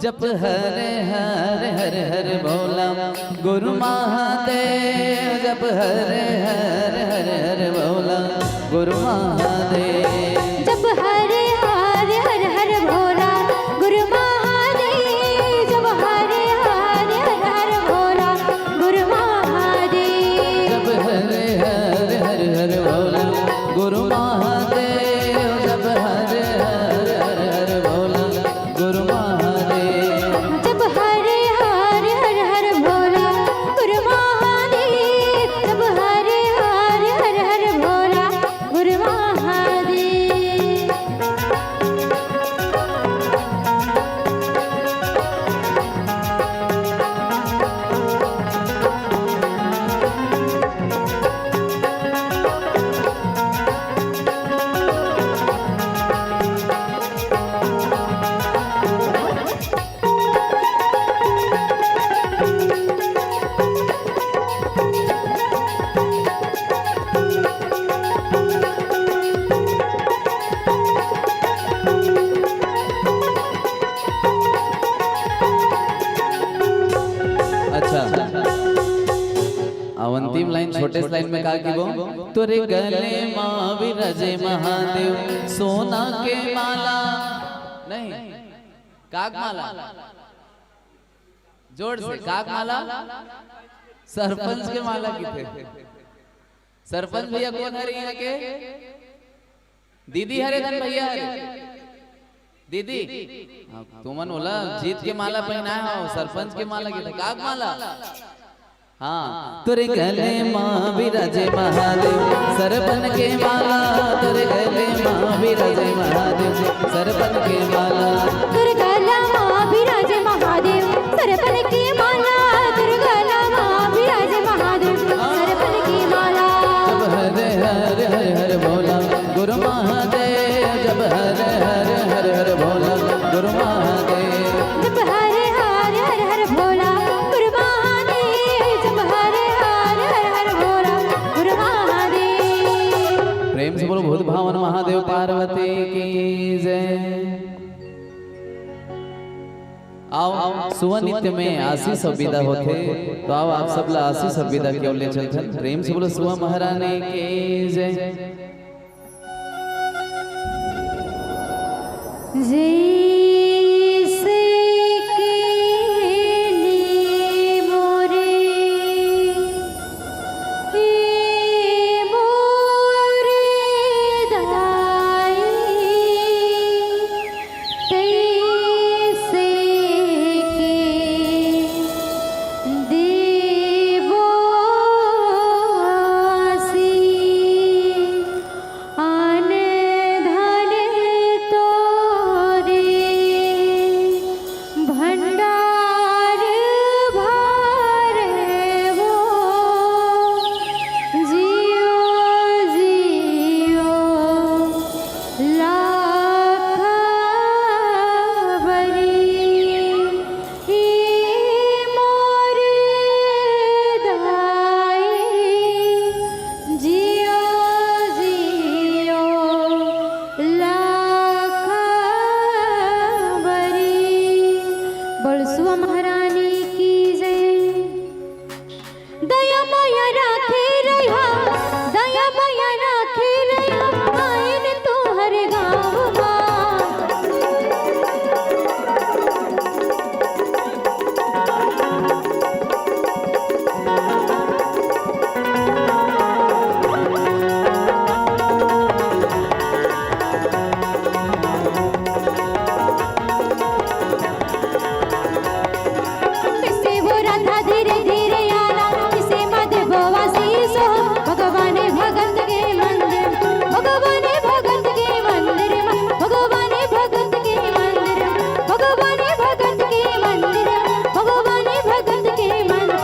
जप हरे हरे हरे हरे बोला गुरु महादेव जप हरे हरे हरे हरे बोला गुरु महादेव जप हरे हरे हरे हरे भोला गुरु महादेव जप हरे हरे हरे हरे भोला गुरु महादेव जप हरे हरे हरे हरे बोला गुरु महादेव जप हरे हरे हरे हरे बोला गुरु महादेव जप हरे हरे हरे हरे भोला गुरु महादेव जप हरे हरे हरे हरे भोला गुरु महादेव छोटे लाइन में कहा कि वो तोरे गले माँ विराजे महादेव सोना के माला नहीं काग माला जोड़ से काग माला सरपंच के माला की थे। सरपंच भैया कौन है यहाँ के? दीदी हरे धन भैया हरे दीदी तुमन बोला जीत के माला पहना है सरपंच के माला की थे काग माला। हाँ तुरे गले माँ विराजे महादेव सरपन के माला तुरे गले माँ विराजे महादेव सरपन के माला तुरे गला माँ विराजे महादेव सरपन के माला तुरे गला माँ विराजे महादेव सरपन के माला। जब हरे हरे हरे हरे भोला गुरु महादेव जब हरे हरे हरे हरे भोला गुरु महादेव जब हरे हरे हरे हरे भोला गुरु महादेव जब हरे हरे हरे हरे भोला गुरु महादेव। प्रेम से बोलो भूत भावन महादेव पार्वती की जय। आओ सुवन नित्य में आशीष और विदा होते तो आओ आप सब ला आशीष और विदा के ओले चलते प्रेम से बोलो सुवा महारानी की जय। जैसे केली मोरे दाई तैसे के देवो आसी आन धन तोरे भंडार भरवो जियो जियो लाख बरी मोर दाई जियो जियो लाख बरी। बरसुआ महारानी की जय। दया माया राखे रहा दया माया राखे रहा आइन तो हर गाँव किसे वो राधा धीरे धीरे आला किसे मधुबो आशीष हो भगवान भगत के मंदिर भगवान भगत के मंदिर भगवान भगत के मंदिर भगवान भगत के मंदिर भगवान भगत के मंदिर।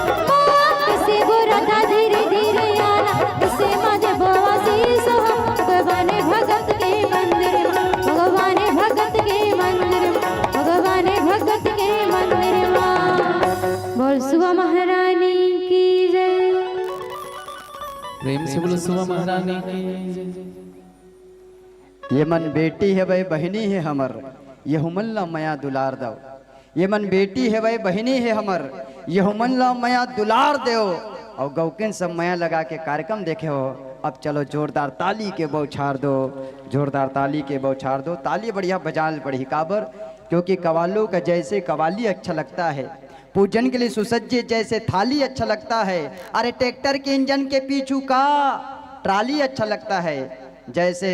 किसे वो राधा धीरे धीरे आला किसे मधुबो आशीष हो भगवान भगत के मंदिर भगवान भगत के मंदिर भगवान भगत के मंदिर। बोल सुवा महारानी की जय। प्रेम से बोलो सुवा महारानी की जय। ये मन बेटी है वह बहनी है हमर ये हुमल्ला मया दुलार दो। ये मन बेटी है वह बहनी है हमर ये हुमल्ला मया दुलार दो। और गौकिन सब मया लगा के कार्यक्रम देखे हो। अब चलो जोरदार ताली के बौछार दो जोरदार ताली के बौछार दो। ताली बढ़िया बजाल पड़ी काबर क्योंकि कवालों का जैसे कवाली अच्छा लगता है पूजन के लिए सुसज्जित जैसे थाली अच्छा लगता है। अरे ट्रैक्टर के इंजन के पीछू का ट्राली अच्छा लगता है। जैसे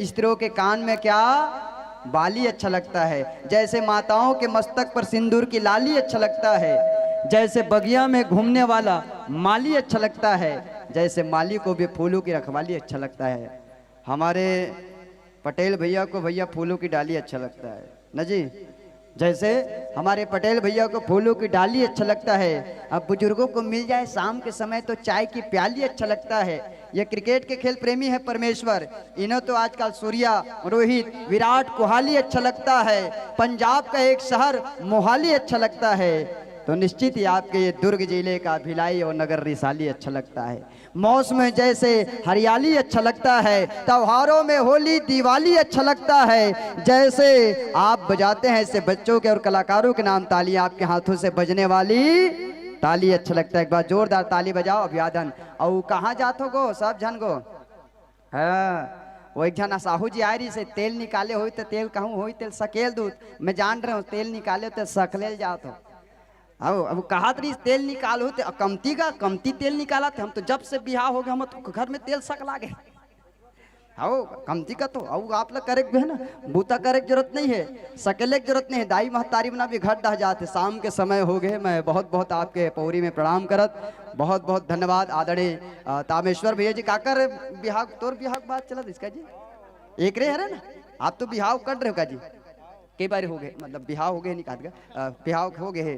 स्त्रियों के कान में क्या बाली अच्छा लगता है। जैसे माताओं के मस्तक पर सिंदूर की लाली अच्छा लगता है। जैसे बगिया में घूमने वाला माली अच्छा लगता है। जैसे माली को भी फूलों की रखवाली अच्छा लगता है। हमारे पटेल भैया को भैया फूलों की डाली अच्छा लगता है ना जी। जैसे हमारे पटेल भैया को फूलों की डाली अच्छा लगता है। अब बुजुर्गों को मिल जाए शाम के समय तो चाय की प्याली अच्छा लगता है। ये क्रिकेट के खेल प्रेमी है परमेश्वर इन्हें तो आजकल सूर्या रोहित विराट कोहली अच्छा लगता है। पंजाब का एक शहर मोहाली अच्छा लगता है तो निश्चित ही आपके ये दुर्ग जिले का भिलाई और नगर रिसाली अच्छा लगता है। मौसम में जैसे हरियाली अच्छा लगता है त्योहारों में होली दिवाली अच्छा लगता है। जैसे आप बजाते हैं ऐसे बच्चों के और कलाकारों के नाम तालियां आपके हाथों से बजने वाली ताली अच्छा लगता है, एक बार जोरदार ताली बजाओ अभिवादन। और कहाँ जात हो गो सब जन गो? हाँ वो एक जना साहू जी आ रही से तेल निकाले हुई तो तेल कहूँ हुई तेल सकेल दूध, मैं जान रहा हूँ तेल निकाले तो सकलेल जात हो। अब कहा तरी तेल निकालो तो कमती तेल निकाला थे हम तो जब से बिहार हो गया हम तो घर में तेल सक लागे। आओ कमती का तो आओ आप लोग करे है ना, बूता करे की जरूरत नहीं है, सकेले की जरूरत नहीं है। दाई महतारी बना भी घर ढह जाते। शाम के समय हो गए, मैं बहुत बहुत आपके पौरी में प्रणाम करत, बहुत बहुत धन्यवाद आदरणीय तामेश्वर भैया जी। काकर बिहाव तोर बिहाव बात चलत इसका जी एक रे है ना, आप तो बिहाव कर रहे हो का जी? कई बार हो गए मतलब बिहाव हो गए निकाल गया बिहाव हो गए है,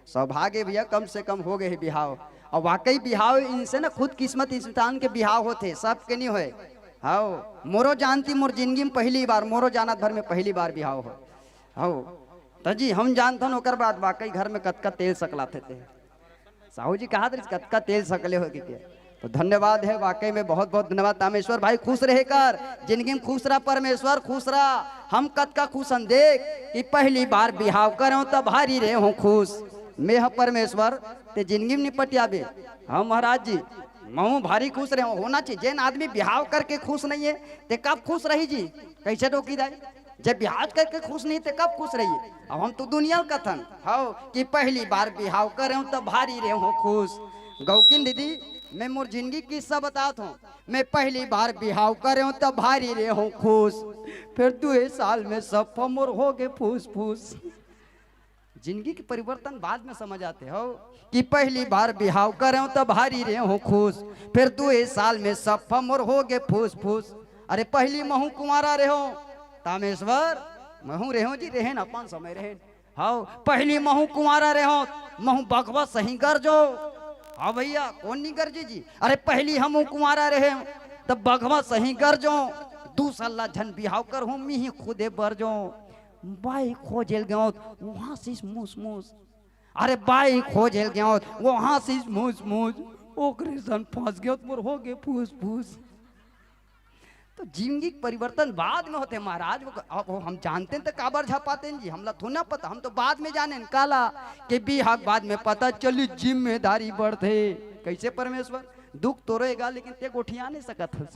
सौभाग्य भैया कम से कम हो गए है बिहाव। और वाकई बिहाव इनसे ना खुद किस्मत इंसान के बिहाव होते, सबके नहीं होए। हाँ मोरो जानती मोर जिंदगी में पहली बार, मोरो जानत भर में पहली बार बिहाव हो। हाँ तो जी हम जानते हैं ओकर बाद वाकई घर में कतका तेल सकलाते थे। साहू जी कहा कतका तेल सकले हो क्या? तो धन्यवाद है वाकई में, बहुत बहुत धन्यवाद। तामेश्वर भाई खुश रहे कर, जिंदगी में खुश रहा, परमेश्वर खुश रहा। हम कतका खुश हम देख कि पहली बार बिहाव करो तो भारी रहे हो खुश। मैं परमेश्वर ते जिंदगी में निपट आबे। हाँ महाराज जी मैं भारी खुश रहे होना चाहिए। जैन आदमी बिहाव करके खुश नहीं है ते कब खुश रही जी? कैसे रोकी जाए? जब बिहाव करके खुश नहीं थे कब खुश रहिए? अब हम तो दुनिया कथन हो कि पहली बार बिहाव करे तो भारी रहे हो खुश। गौकिन दीदी मैं मोर जिंदगी किस्सा बतात हूँ, मैं पहली बार बिहाव करे तो भारी रहे हो खुश, फिर 2 साल में सब मोर हो गए फूस फूस। जिंदगी के परिवर्तन बाद में समझ आते हो कि पहली बार बिहाव करें तो भारी रहे हो खुश, फिर 2 साल में सब मोर हो गए फूस फूस। अरे पहली महू कुमारा रहे हो तामेश्वर, महू रहे हो जी रहे अपन समय रहे। हाँ पहली महू कुमारा रहे हो, महू बकवा सही कर जो। हाँ भैया कौन नहीं कर जी? अरे पहली हम कुमारा रहे तब बगवा सही कर जो, 2 साल झन बिहाव कर हूँ मी ही खुदे बर जो। बाई खोजेल गयो वहां से मूस मूस, अरे बाई खोजेल गयो वहां से मूस मूस, ओकरे सन फंस गयो मोर हो गए फूस फूस। तो जिंदगी परिवर्तन बाद में होते महाराज। वो हम जानते हैं तो काबर झपाते हैं जी, हमला थोड़ा ना पता, हम तो बाद में जाने काला के बिहार बाद में पता चली जिम्मेदारी बढ़ते। कैसे परमेश्वर दुख तोड़ेगा लेकिन ते गोठिया नहीं सकत हो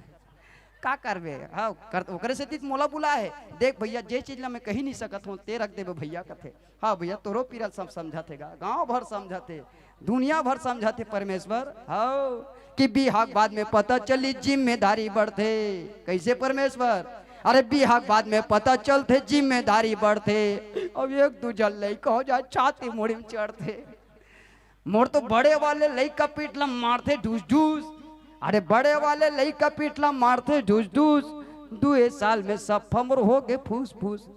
का करबे। हाँ कर से तीत मोला बुला है, देख भैया जे चीज ला मैं कही नहीं सकत हूँ ते रख देबे भैया कथे। हाँ भैया तोरो पीरल सब समझातेगा, गांव भर समझाते, दुनिया भर समझाते परमेश्वर। हाँ कि बिहार बाद में पता चली जिम्मेदारी बढ़ते। कैसे परमेश्वर? अरे बिहार बाद में पता चलते जिम्मेदारी बढ़ते। अब 1-2 लइका हो जाए छाती मोड़ी में चढ़ते, मोर तो बड़े वाले लइका पीटला मारते ढूस ढूस। अरे बड़े वाले लइका पीटला मारते ढूस ढूस, 2 साल में सब फमर हो गए फूस फूस।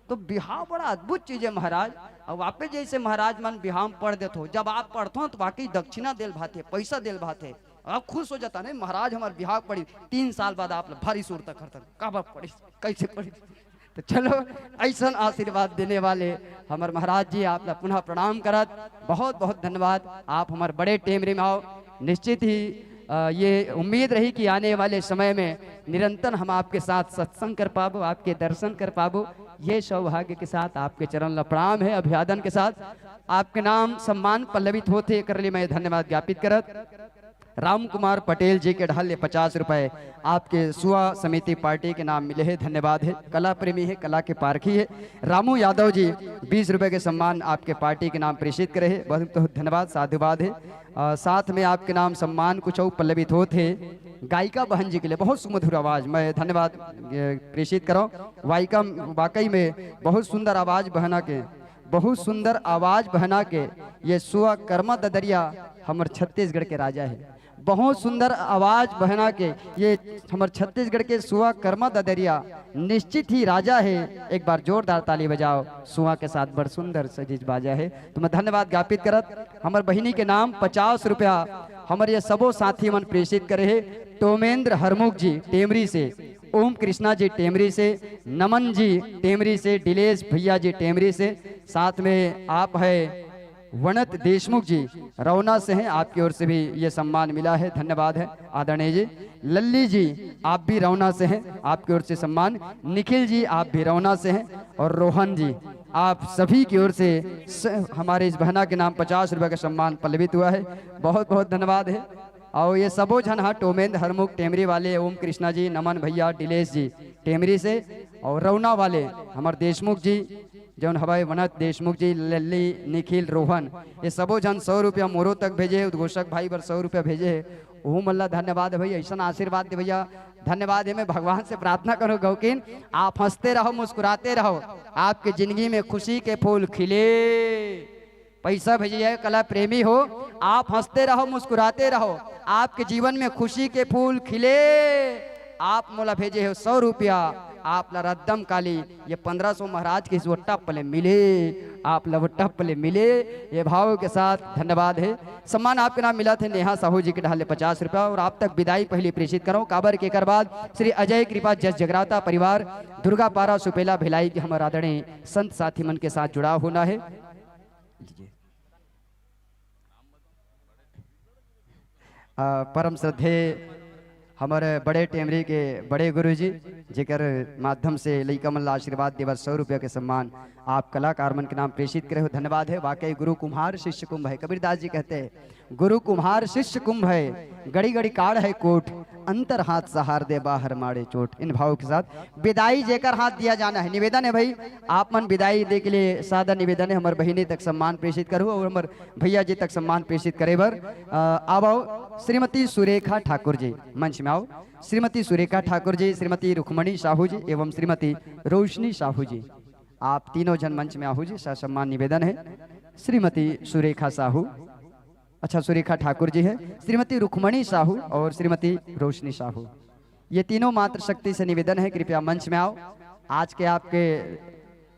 तो बिहाव बड़ा अद्भुत चीज है महाराज। अब आप जैसे महाराज मन बिहाव पढ़ देते हो, जब आप पढ़ते हो तो वाकई दक्षिणा देल भाते, पैसा देल भाते, आप खुश हो जाता नहीं महाराज हमारे बिहाव पढ़ी। 3 साल बाद आप भारी सुरता करता कब पढ़ी कैसे पढ़ी। तो चलो ऐसा आशीर्वाद देने वाले हमारे महाराज जी आप पुनः प्रणाम करत, बहुत बहुत धन्यवाद। आप हमारे बड़े टेमरे में आओ, निश्चित ही ये उम्मीद रही कि आने वाले समय में निरंतर हम आपके साथ सत्संग कर पाबो, आपके दर्शन कर पाबो। ये सौभाग्य के साथ आपके चरण प्रणाम है, अभिवादन के साथ आपके नाम सम्मान पल्लवित होते कर लिए मैं धन्यवाद ज्ञापित करत। राम कुमार पटेल जी के ढाल 50 रुपए आपके सुआ समिति पार्टी के नाम मिले हैं, धन्यवाद है। कला प्रेमी है, कला के पारखी है। रामू यादव जी 20 रुपए के सम्मान आपके पार्टी के नाम प्रेषित करे है, बहुत बहुत धन्यवाद साधुवाद है। साथ में आपके नाम सम्मान कुछ और पल्लवित होते गायिका बहन जी के लिए बहुत सुमधुर आवाज मैं धन्यवाद प्रेषित करो। वायिका वाकई में बहुत सुंदर आवाज बहना के, बहुत सुंदर आवाज बहना के ये सुआ कर्मा ददरिया हमारे छत्तीसगढ़ के राजा है। बहुत सुंदर आवाज बहना के ये हमारे छत्तीसगढ़ के सुआ कर्मा ददरिया निश्चित ही राजा है। एक बार जोरदार ताली बजाओ, सुआ के साथ बड़ सुंदर सजीज बाजा है। तो मैं धन्यवाद ज्ञापित करत। हमारे बहिनी के नाम 50 रुपया हमारे ये सबो साथी मन प्रेषित करे है। टोमेंद्र हरमुख जी टेमरी से, ओम कृष्णा जी टेमरी से, नमन जी टेमरी से, डिलेश भैया जी टेमरी से, साथ में आप है वनत देशमुख जी रौना से हैं, आपकी ओर से भी ये सम्मान मिला है, धन्यवाद है आदरणीय जी। लल्ली जी आप भी रौना से हैं, आपकी ओर से सम्मान। निखिल जी आप भी रौना से हैं, और रोहन जी आप सभी की ओर से हमारे इस बहना के नाम 50 रुपए का सम्मान पल्लवित हुआ है। बहुत बहुत धन्यवाद है। और ये सबो जन हाँ टोमेंद्र हरमुख टेमरी वाले, ओम कृष्णा जी, नमन भैया, डिलेश जी टेमरी से, और रौना वाले हमारे देशमुख जी, जौन हवाई वनत देशमुख जी, लल्ली, निखिल, रोहन, ये सबो जन 100 रुपया मोरो तक भेजे है। उद्घोषक भाई बर 100 रुपया भेजे है। ओह मल्ला धन्यवाद है भैया, ऐसा आशीर्वाद दे भैया, धन्यवाद है। मैं भगवान से प्रार्थना करूँ गौकिन आप हंसते रहो, मुस्कुराते रहो, आपकी जिंदगी में खुशी के फूल खिले। पैसा भेजिए, कला प्रेमी हो, आप हंसते रहो, मुस्कुराते रहो, आपके जीवन में खुशी के फूल खिले। आप मोला भेजे हो 100 रुपया, आप ला रद्दम काली ये 1500 महाराज के टप्पले मिले, आप ला वो टप्पले मिले। ये भाव के साथ धन्यवाद है। सम्मान आपके नाम मिला थे नेहा साहू जी के ढाले 50 रुपया। और आप तक विदाई पहले प्रेषित करो काबर के कर बाद श्री अजय कृपा जस जगराता परिवार दुर्गा पारा सुपेला भिलाई के हमारे आदरणीय संत साथी मन के साथ जुड़ा होना है। परम श्रद्धे हमारे बड़े टेमरी के बड़े गुरुजी जेकर माध्यम से लइका मन ला आशीर्वाद देवर 100 रुपया के सम्मान आप कलाकार मन के नाम प्रेषित करे हो। धन्यवाद है। वाकई गुरु कुम्हार शिष्य कुंभ है, कबीरदास जी कहते हैं गुरु कुम्हार शिष्य कुंभ है, गड़ी गड़ी काड़ है कोट, अंतर हाथ सहार दे बाहर मारे चोट। इन भावों के साथ विदाई जेकर हाथ दिया जाना है। निवेदन है भाई आप मन विदाई दे के लिए सादा निवेदन है, हमारे बहिनी तक सम्मान प्रेषित करो और हमारे भैया जी तक सम्मान प्रेषित करे बर आओ। श्रीमती सुरेखा ठाकुर जी मंच में आओ। श्रीमती सुरेखा ठाकुर जी, श्रीमती रुक्मणी साहू जी एवं श्रीमती रोशनी साहू जी, आप तीनों जन मंच में आओ जी। सम्मान निवेदन है। श्रीमती सुरेखा साहू, अच्छा सुरेखा ठाकुर जी है, श्रीमती रुक्मणी साहू और श्रीमती रोशनी साहू, ये तीनों मात्र शक्ति से निवेदन है कृपया मंच में आओ। आज के आपके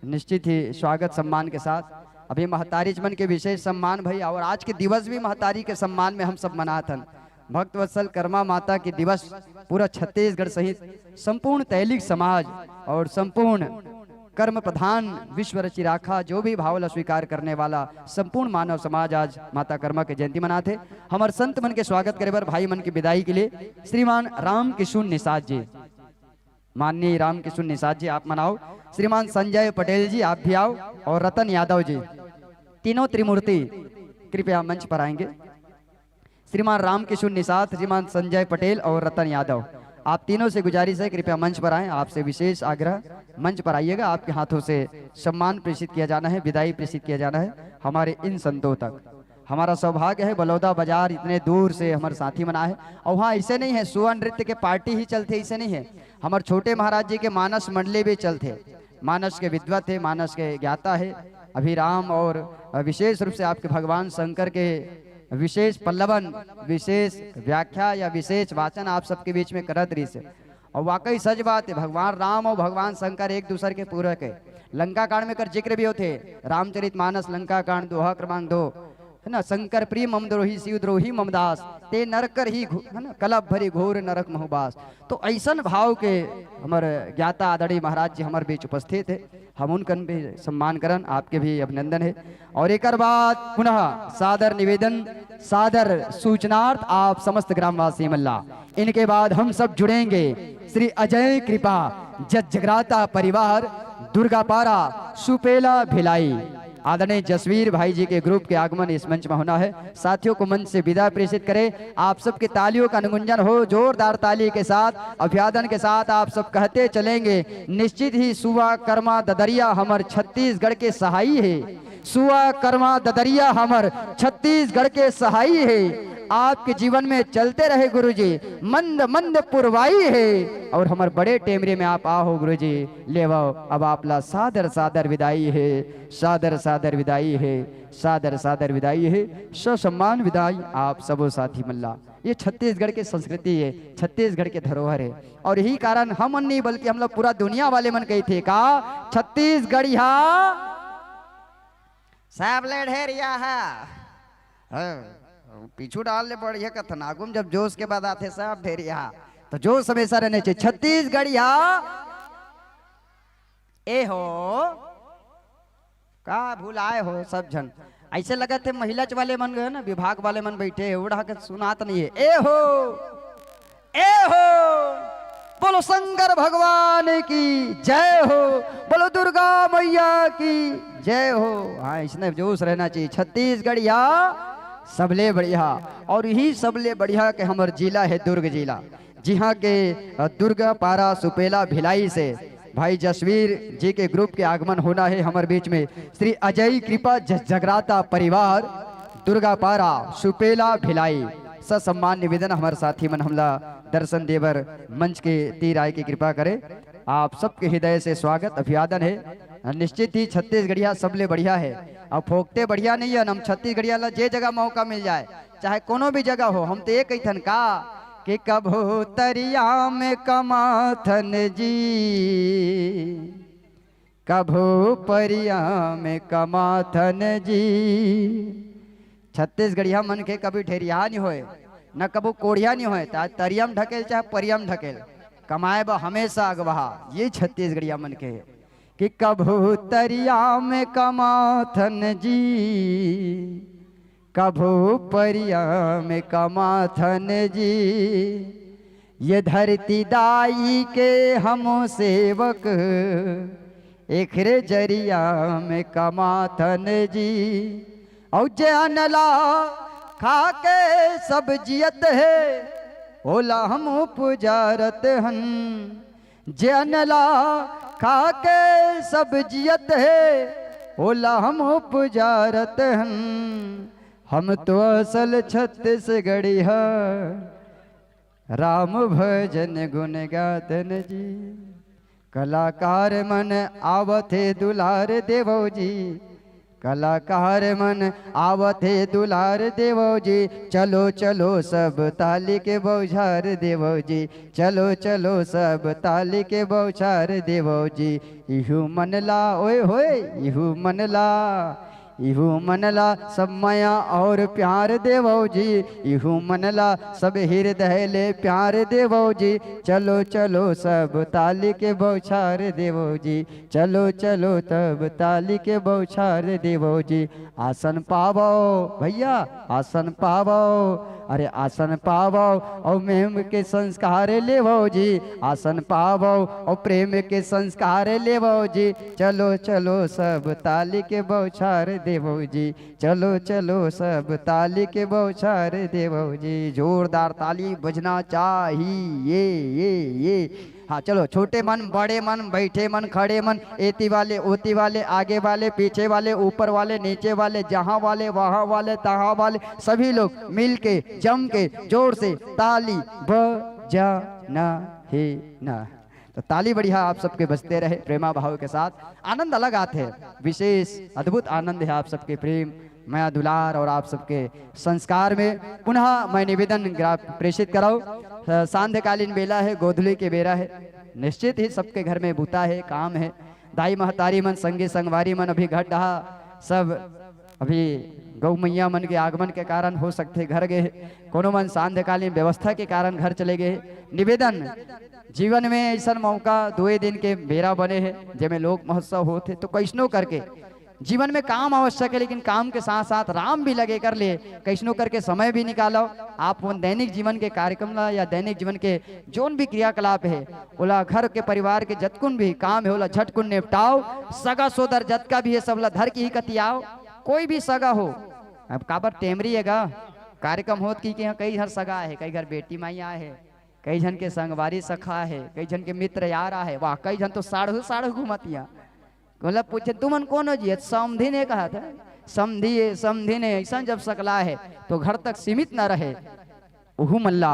निश्चित ही स्वागत सम्मान के साथ अभी महतारी मन के विशेष सम्मान भाई, और आज के दिवस भी महतारी के सम्मान में हम सब मनाथन। भक्त वत्सल कर्मा माता के दिवस पूरा छत्तीसगढ़ सहित संपूर्ण तैलिक समाज और संपूर्ण कर्म प्रधान विश्व रचिराखा जो भी भावला स्वीकार करने वाला संपूर्ण मानव समाज आज माता कर्मा के जयंती मनाते। हमारे संत मन के स्वागत करे बर भाई मन की विदाई के लिए श्रीमान राम किशुन निषाद जी, माननीय राम किशुन निषाद जी आप मनाओ। श्रीमान संजय पटेल जी आप भी आओ और रतन यादव जी, तीनों त्रिमूर्ति कृपया मंच पर आएंगे। श्रीमान राम किशोर निषाद, श्रीमान संजय पटेल और रतन यादव, आप तीनों से गुजारिश है कृपया मंच पर आएं। आपसे विशेष आग्रह मंच पर आइएगा, आपके हाथों से सम्मान प्रेषित किया जाना है, विदाई प्रेषित किया जाना है हमारे इन संतों तक। हमारा सौभाग्य है बलौदा बाजार इतने दूर से हमारे साथी मना है, और वहाँ ऐसे नहीं है सुआ नृत्य के पार्टी ही चलते, ऐसे नहीं है। हमारे छोटे महाराज जी के मानस मंडली भी चलते, मानस के विद्वत है, मानस के ज्ञाता है अभिराम, और विशेष रूप से आपके भगवान शंकर के विशेष पल्लवन, विशेष व्याख्या या विशेष वाचन आप सबके बीच में करत रही से। और वाकई सच बात है, भगवान राम और भगवान शंकर एक दूसरे के पूरक है। लंका कांड में कर जिक्र भी होते, रामचरित मानस लंका कांड दोहा क्रमांक 2 है ना। शंकर प्रिय मम द्रोही शिव द्रोही ममदास, ते नरकर ही है ना कलब भरी घोर नरक महुबास। तो ऐसा भाव के हमारे ज्ञाता आदरणीय महाराज जी हमारे बीच उपस्थित है, हम उनकन भी सम्मान करन, आपके भी अभिनंदन है। और एक बाद पुनः सादर निवेदन, सादर सूचनार्थ आप समस्त ग्रामवासी मल्ला, इनके बाद हम सब जुड़ेंगे श्री अजय कृपा जस जगराता परिवार दुर्गापारा सुपेला भिलाई। आदरणीय जसवीर भाई जी के ग्रुप के आगमन इस मंच में होना है। साथियों को मंच से विदा प्रेषित करें। आप सबके तालियों का अनुगुंजन हो, जोरदार ताली के साथ अभिवादन के साथ आप सब कहते चलेंगे, निश्चित ही सुवा कर्मा ददरिया हमर छत्तीसगढ़ के सहाई है, सुवा कर्मा ददरिया हमर छत्तीसगढ़ के सहाई है। आपके जीवन में चलते रहे गुरुजी, मंद मंद पुरवाई है। और हमारे बड़े टेमरे में आप आओ गुरुजी, ले वाओ अब आपला सादर सादर विदाई है, सादर सादर विदाई है, सादर सादर विदाई है, ससम्मान विदाई आप सबो साथी मल्ला। ये छत्तीसगढ़ की संस्कृति है, छत्तीसगढ़ के धरोहर है, और यही कारण हम नहीं बल्कि हम लोग पूरा दुनिया वाले मन कही थे का छत्तीसगढ़ सब ले ढेरिया है। पीछू डाल ले बढ़िया कथन आगुम जब जोश के बाद आते सब ढेरिया, तो जोश हमेशा रहने चाहिए। छत्तीसगढ़ ए हो का भूलाए हो सब जन, ऐसे लगा थे महिला वाले मन गए ना, विभाग वाले मन बैठे उड़ा के सुनात नहीं है। ए हो बोलो शंकर भगवान की जय हो, बोलो दुर्गा मैया की जय हो। हाँ, इसमें जोश रहना चाहिए। छत्तीसगढ़िया सबले बढ़िया, और यही सबले बढ़िया के हमार जिला है दुर्ग जिला। जी हाँ के दुर्गा पारा सुपेला भिलाई से भाई जसवीर जी के ग्रुप के आगमन होना है हमारे बीच में। श्री अजय कृपा जगराता परिवार दुर्गा पारा सुपेला भिलाई सम्मान निवेदन हमारे साथी मन हमला दर्शन देवर मंच के तीर आय की कृपा करे। आप सबके हृदय से स्वागत अभिवादन है। निश्चित ही छत्तीसगढ़िया सबले बढ़िया है, अब फोकते बढ़िया नहीं है। हम छत्तीसगढ़िया ला जे जगह मौका मिल जाए, चाहे कोनो भी जगह हो, हम तो एक कहथन का कि कभो तरिया में कमाथन जी, कभो परिया में कमाथन जी। छत्तीसगढ़िया मन के कभी ढेरिया नहीं होए, न कबो कोढ़िया नहीं होए, चाहे तरियम ढकेल चाहे परियम ढकेल, कमाए बा हमेशा अगवाहा। ये छत्तीसगढ़िया मन के कि कभो तरिया में कमाथन जी, कभो परिया में कमाथन जी। ये धरती दाई के हम सेवक, एकरे जरिया में कमाथन जी। और जानला खा के सब जियत है, ओला हम पुजारत हन। जानला खा के सब जियत है, ओला हम पुजारत हन। हम तो असल छत्तीसगढ़िया, राम भजन गुण गातन जी। कलाकार मन आवथे दुलार देवो जी, कलाकार मन आवथे दुलार देवो जी। चलो चलो सब ताली के बौछार देवो जी, चलो चलो सब ताली के बौछार देवो जी। इहू मनला ओए होए, इहू मनला, इहू मनला सब माया और प्यार देवो जी। इहू मनला सब हृदय ले प्यार देवो जी। चलो चलो सब ताली के बौछार देवो जी, चलो चलो तब ताली के बौछार देवो जी। आसन पावो भैया, आसन पावो, अरे आसन पावो और प्रेम के संस्कार लेवो जी। आसन पावो और प्रेम के संस्कार लेवो जी। चलो चलो सब ताली के बौछार देवो जी, चलो चलो सब ताली के बौछार देवो जी। जोरदार ताली बजना चाहिए ये। हाँ चलो, छोटे मन बड़े मन, बैठे मन खड़े मन, एती वाले ओती वाले, आगे वाले पीछे वाले, ऊपर वाले नीचे वाले, जहाँ वाले वहाँ वाले तहाँ वाले, सभी लोग मिल के जम के जोर से ताली बजाना है ना। तो ताली बढ़िया आप सबके बजते रहे प्रेमा भाव के साथ। आनंद अलग आते हैं, विशेष अद्भुत आनंद है आप सबके प्रेम माया दुलार और आप सबके संस्कार में। पुनः मैं निवेदन प्रेषित कराऊं, सांध्यकालीन बेला है, गोधुली के बेरा है। निश्चित ही सबके घर में बूता है, काम है। दाई महतारी मन संगे संगवारी मन अभी घट रहा, सब अभी गौ मैया मन के आगमन के कारण हो सकते घर गए, कोनो मन सांध्यकालीन व्यवस्था के कारण घर चले गए। निवेदन, जीवन में ऐसा मौका 2 दिन के बेरा बने हैं जिसमें लोक महोत्सव होते, तो कैसनो करके जीवन में काम आवश्यक है, लेकिन काम के साथ साथ राम भी लगे कर ले, कैसनो करके समय भी निकालो। आप वो दैनिक जीवन के कार्यक्रम ला या दैनिक जीवन के जोन भी क्रियाकलाप है, ओला घर के परिवार के जतकुन भी काम है ओला झटकुन निपटाओ। सगा सोदर जतका भी है सबला धर की ही कतियाओ, कोई भी सगा हो। अब काबर टेमरी है गा कार्यक्रम होत की यहाँ कई घर सगा है, कई घर बेटी माइया है, कई जन के संगवारी सखा है, कई जन के मित्र यारा है, वाह कई जन तो साढ़ू साढ़ू घुमतिया। मतलब पूछे तुमन कौन हो जी? समधी ने कहा था, समधी ने ऐसा जब सकला है तो घर तक सीमित न रहे, उहू मल्ला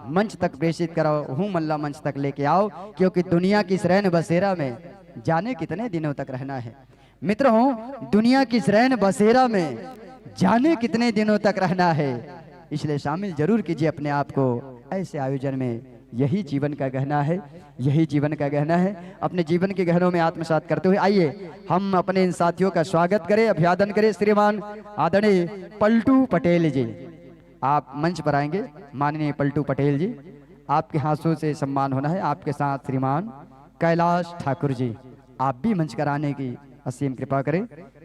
मंच तक प्रेषित करो, उहू मल्ला मंच तक लेके आओ, क्योंकि दुनिया की इस रैन बसेरा में जाने कितने दिनों तक रहना है। मित्र हो, दुनिया की इस रैन बसेरा में जाने कितने दिनों तक रहना है, इसलिए शामिल जरूर कीजिए अपने आप को ऐसे आयोजन में। यही जीवन का गहना है, यही जीवन का गहना है। अपने जीवन के गहनों में आत्मसात करते हुए आइए हम अपने इन साथियों का स्वागत करें, अभिवादन करें। श्रीमान आदरणीय पलटू पटेल जी आप मंच पर आएंगे। माननीय पलटू पटेल जी, आपके हाथों से सम्मान होना है। आपके साथ श्रीमान कैलाश ठाकुर जी, आप भी मंच पर आने की असीम कृपा करें।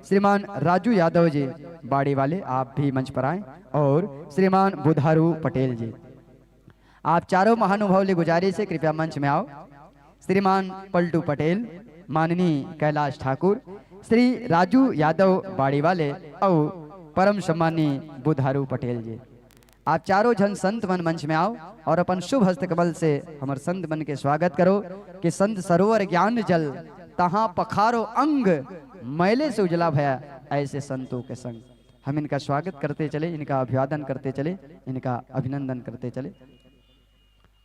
श्रीमान राजू यादव जी बाड़ी वाले, आप भी मंच पर आएं। और श्रीमान बुधारू पटेल जी, आप चारों महानुभाव ले गुजारिश है कृपया मंच में आओ। श्रीमान पलटू पटेल, माननीय कैलाश ठाकुर, श्री राजू यादव बाड़ी वाले और परम सम्मानीय बुधारू पटेल जी। आप चारों जन संत मन मंच में आओ और अपन शुभ हस्त कमल से हमार संत मन के स्वागत करो कि संत सरोवर ज्ञान जल तहाँ पखारो अंग मैले से उजला भया ऐसे संतों के संग। हम इनका स्वागत करते चले, इनका अभिवादन करते चले, इनका अभिनंदन करते चले।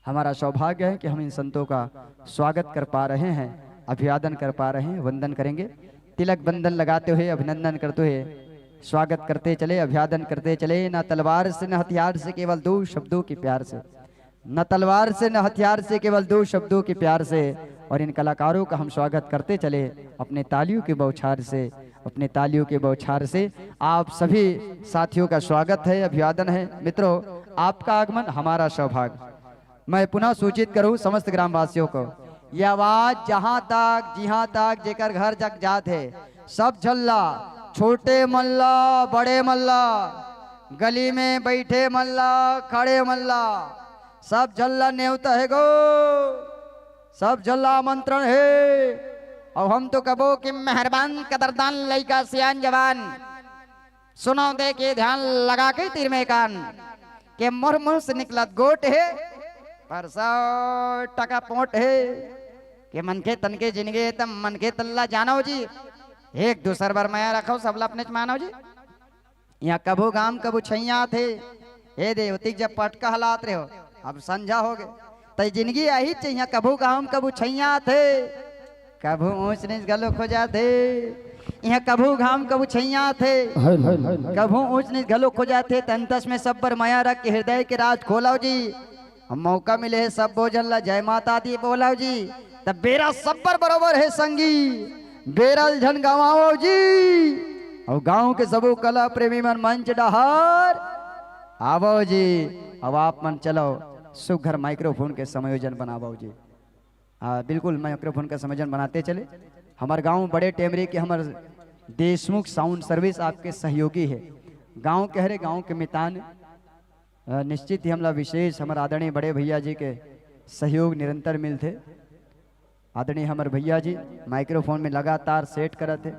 हमारा सौभाग्य है कि हम इन संतों का स्वागत कर पा रहे हैं, अभिवादन कर पा रहे हैं, वंदन करेंगे। तिलक बंधन लगाते हुए अभिनंदन करते हुए स्वागत करते चले, अभिवादन करते चले। न तलवार से न हथियार से, केवल दो शब्दों के प्यार से। न तलवार से न हथियार से, केवल दो शब्दों के प्यार से। और इन कलाकारों का हम स्वागत करते चले अपने तालियों के बौछार से, अपने तालियों के बौछार से। आप सभी साथियों का स्वागत है, अभिवादन है। मित्रों, आपका आगमन हमारा सौभाग्य। मैं पुनः सूचित करूं समस्त ग्रामवासियों को, यह आवाज जहां तक जेकर घर जग जात है, सब झल्ला, छोटे मल्ला, बड़े मल्ला, गली में बैठे मल्ला, खड़े मल्ला, सब झल्ला न्योता है गो, सब झल्ला आमंत्रण है। और हम तो कबो कि मेहरबान कदरदान लइका सियान जवान, सुनो दे के ध्यान लगा के तीर में कान के मुर से निकलत गोट है, पर 100 टका पोट है के मन के तन के जिनगे तम मन के तल्ला जानो जी। एक दूसर बार माया रखो सबला अपने मानो जी। यहाँ कभू गाम कभू छैया थे, हे देवती जब पटका हलात रहे हो, अब संझा हो गए तय जिंदगी यही चाहिए। कभू गाम कभू छैया थे, कभू ऊंच नीच गलो खो जाते। यहाँ कभू घाम कभू छैया थे, कभू ऊंच नीच गलो खो जाते। तंतस में सब पर माया रख के हृदय के राज खोलाओ जी। हम मौका मिले है सब भोजन ला जय माता दी बोलाओ जी। तब बेरा सब पर बरोबर है संगी, बेरल झन गवाओ जी। और गांव के सबो कला प्रेमी मन मंच डहार आवो जी। अब आप मन चलो सुघर माइक्रोफोन के समायोजन बनावो जी। बिल्कुल माइक्रोफोन का समायोजन बनाते चले। हमारे गांव बड़े टेमरी के हमारे देशमुख साउंड सर्विस आपके सहयोगी है। गांव के हरे गांव के मितान निश्चित ही हमला विशेष हमारे आदरणीय बड़े भैया जी के सहयोग निरंतर मिलते। आदरणीय हमारे भैया जी माइक्रोफोन में लगातार सेट करते।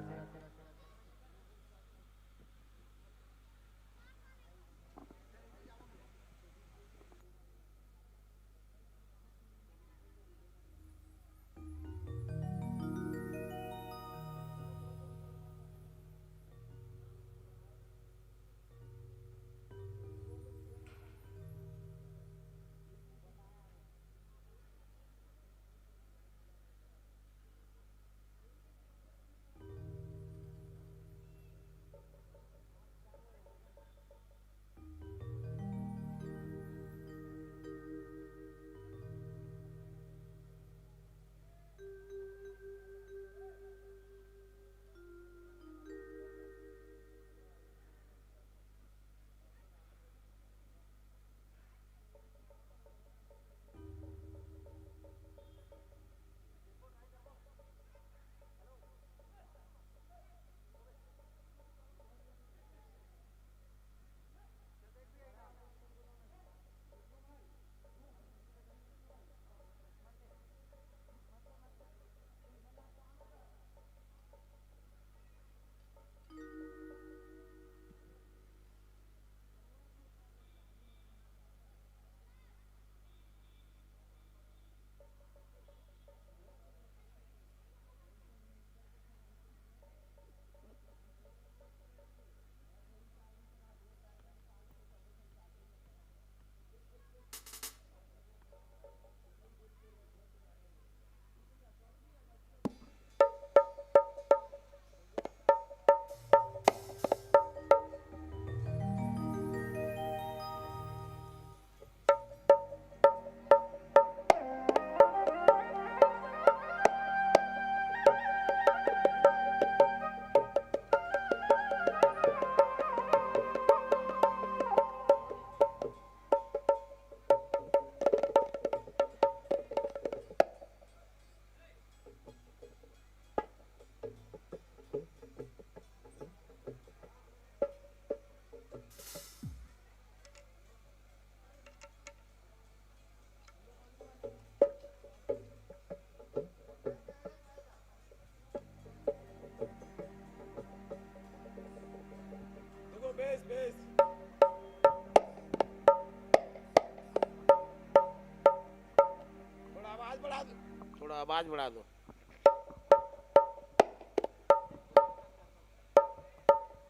आवाज बढ़ा दो।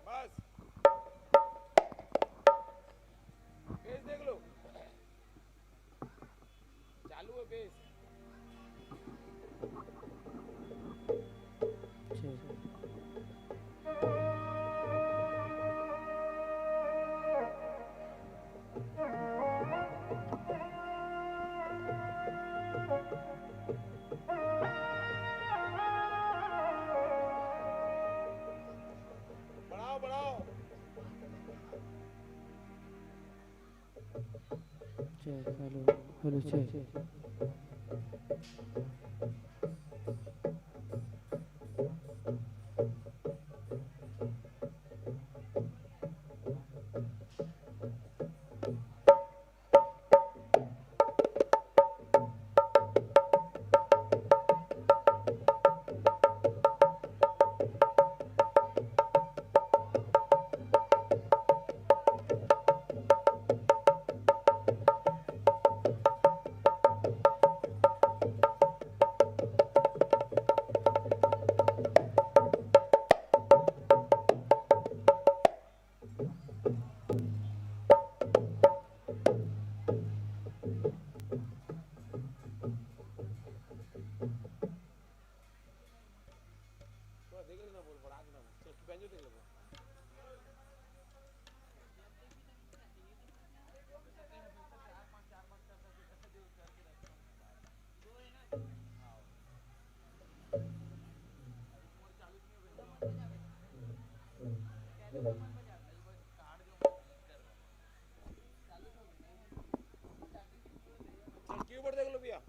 बस बेस देख लो, चालू है बेस। बढ़ाओ बढ़ाओ। हेलो हेलो देख लेना, बोल बढ़ा देना, बेंजो देख लेना। कीबोर्ड देख लो भैया।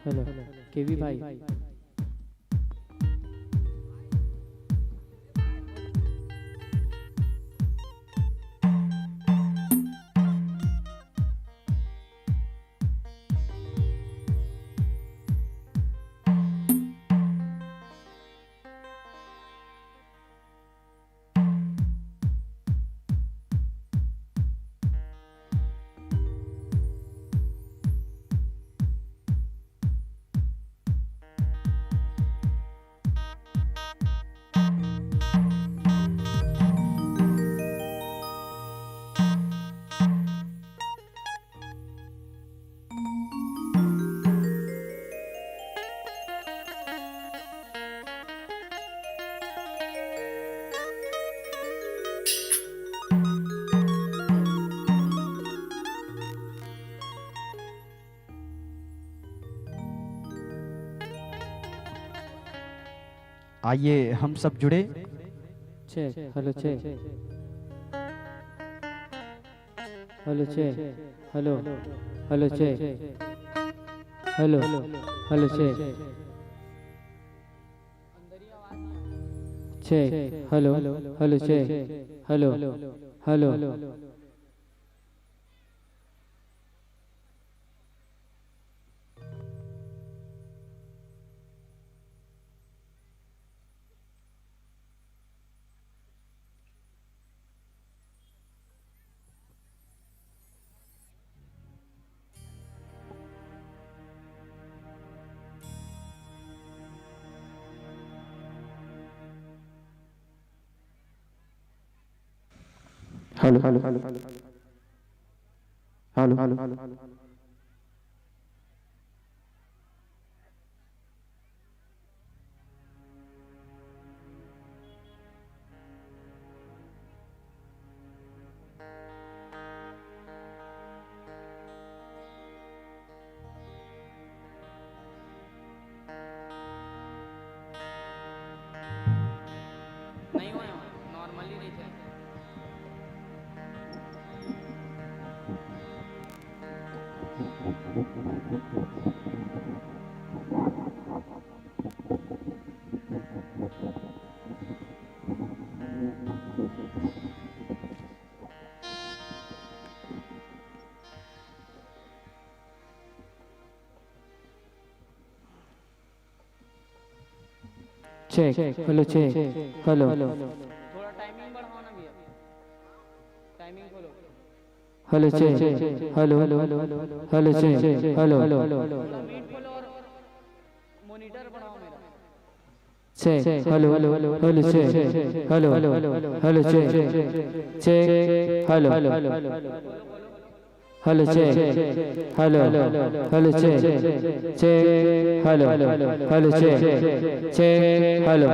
हेलो केवी भाई आइए हम सब जुड़े। Check hello check hello check hello hello check hello hello check check hello hello check hello hello hello hello hello hello hello नहीं हुआ नॉर्मली नहीं थे। चेक हेलो चेक हेलो थोड़ा टाइमिंग बढ़ाओ ना भैया, टाइमिंग खोलो। Hello check hello hello hello check hello मीट खोलो और मॉनिटर बढ़ाओ मेरा। Check hello hello hello check hello hello check check hello hello check hello hello check check hello hello check check hello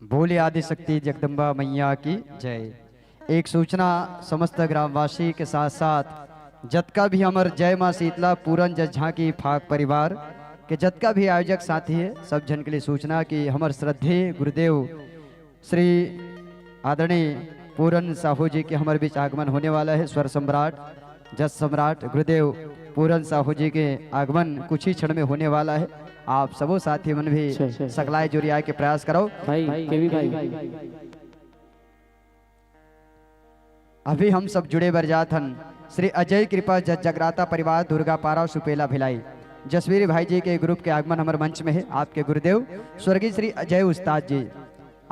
बोले आदि शक्ति जगदम्बा मैया की जय। एक सूचना समस्त ग्रामवासी के साथ साथ जतका भी हमार जय माँ शीतला पूरन जज झांकी फाक परिवार के जतका भी आयोजक साथी है सब जन के लिए सूचना कि हमार श्रद्धेय गुरुदेव श्री आदरणीय पूरन साहू जी के हमारे बीच आगमन होने वाला है। स्वर सम्राट जज सम्राट गुरुदेव पूरन साहू जी के आगमन कुछ ही क्षण में होने वाला है। आप सबों साथी मन भी सकलाए जुरिया के प्रयास करो। भाई केवी भाई अभी हम सब जुड़े बरजाथन श्री अजय कृपा जज जगराता परिवार दुर्गा पारा सुपेला भिलाई जसवीर भाई जी के ग्रुप के आगमन हमारे मंच में है। आपके गुरुदेव स्वर्गीय श्री अजय उस्ताद जी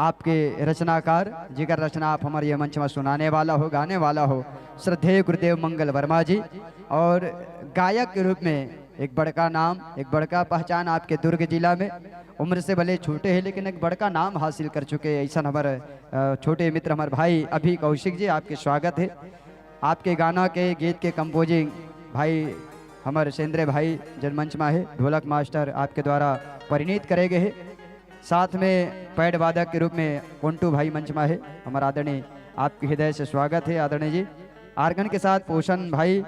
आपके रचनाकार जिगर रचना आप हमारे ये मंच में सुनाने वाला हो गाने वाला हो श्रद्धेय गुरुदेव मंगल वर्मा जी। और गायक के रूप में एक बड़का नाम एक बड़का पहचान आपके दुर्ग जिला में उम्र से भले छोटे हैं लेकिन एक बड़का नाम हासिल कर चुके हैं। ऐसा हमारे छोटे मित्र हमारे भाई अभी कौशिक जी आपके स्वागत है। आपके गाना के गीत के कंपोजिंग भाई हमारे सेंद्रे भाई जनमंच में है ढोलक मास्टर आपके द्वारा परिणीत करे गए हैं। साथ में पैड वादक के रूप में कोंटू भाई मंच में है हमारा आदरणीय आपके हृदय से स्वागत है आदरणीय जी। आर्गन के साथ पोषण भाई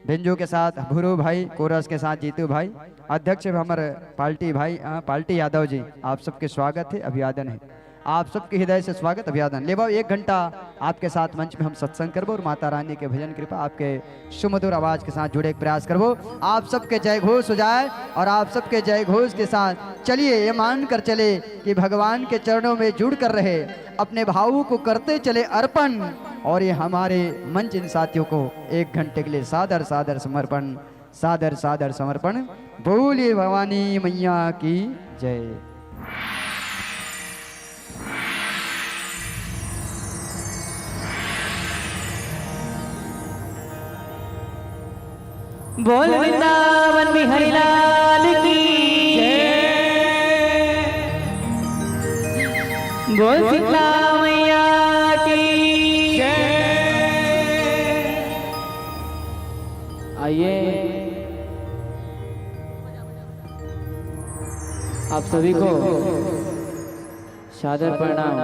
बेंजो के साथ भूरू भाई कोरस के साथ जीतू भाई अध्यक्ष हमारे पाल्टी भाई पाल्टी यादव जी आप सबके स्वागत है अभिवादन है। आप सबके हृदय से स्वागत अभिवादन। ले बाबू 1 घंटा आपके साथ मंच में हम सत्संग करबो और माता रानी के भजन कृपा आपके सुमधुर आवाज के साथ जुड़े के प्रयास करबो। आप सबके जय घोष हो जाए और आप सबके जय घोष के साथ चलिए ये मान कर चले कि भगवान के चरणों में जुड़ कर रहे, अपने भावों को करते चले अर्पण। और ये हमारे मंच इन साथियों को 1 घंटे के लिए सादर सादर समर्पण, सादर सादर समर्पण। बोलिए भवानी मैया की जय। बोल वृंदावन बिहारी लाल की बोल शीतला मैया की। आइए आप सभी को सादर प्रणाम।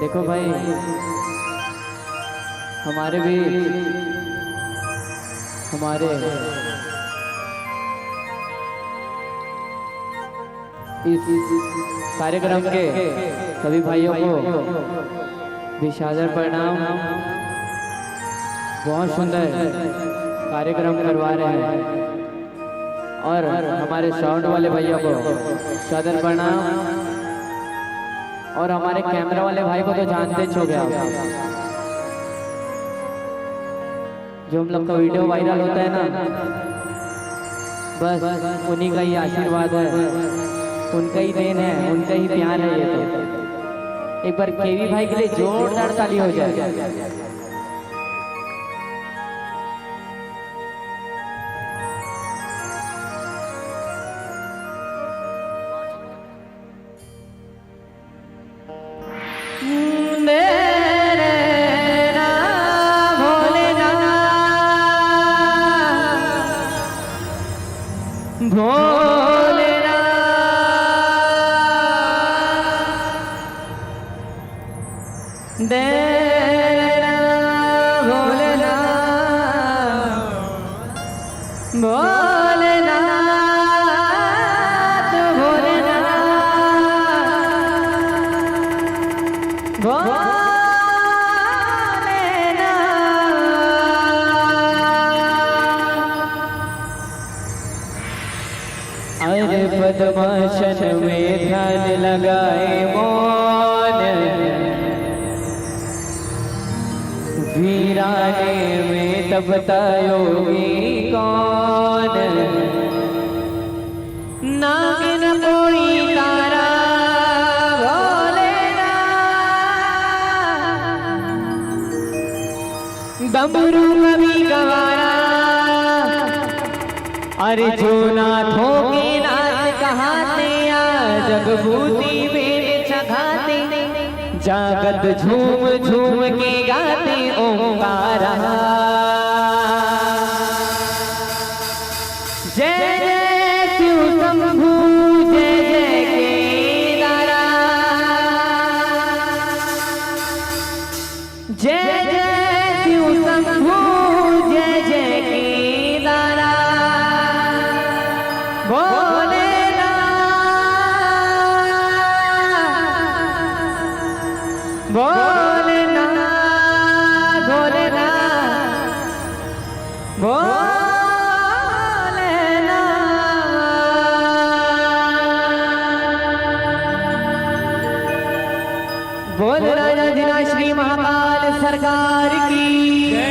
देखो भाई, हमारे भी हमारे इस कार्यक्रम के सभी भाइयों को भी सादर प्रणाम। बहुत सुंदर कार्यक्रम करवा रहे हैं और हमारे साउंड वाले भैया को सादर प्रणाम। और हमारे कैमरा वाले भाई को तो जानते छोगे आप, जो हम लोग का वीडियो वायरल होता है ना, बस उन्हीं का ही आशीर्वाद है, उनका ही देन है, उनका ही प्यार है। ये तो एक बार केवी भाई के लिए जोरदार ताली हो जाए। पद्मासन में ध्यान लगाए मौन, वीराने में तपता योगी कौन। नागिन कोई तारा भोलेनाथ, डमरू कभी गवारा। अरे जो नाथों के नाथ कहाते या जगभूति में चघाते, जागत झूम झूम के गाते ओंकारा। जय जय शिव शंभू, जय जय केदारा, जय जय शिव शंभू, जय जय केदारा। बोल राजा जिना श्री महाकाल सरकार की जय।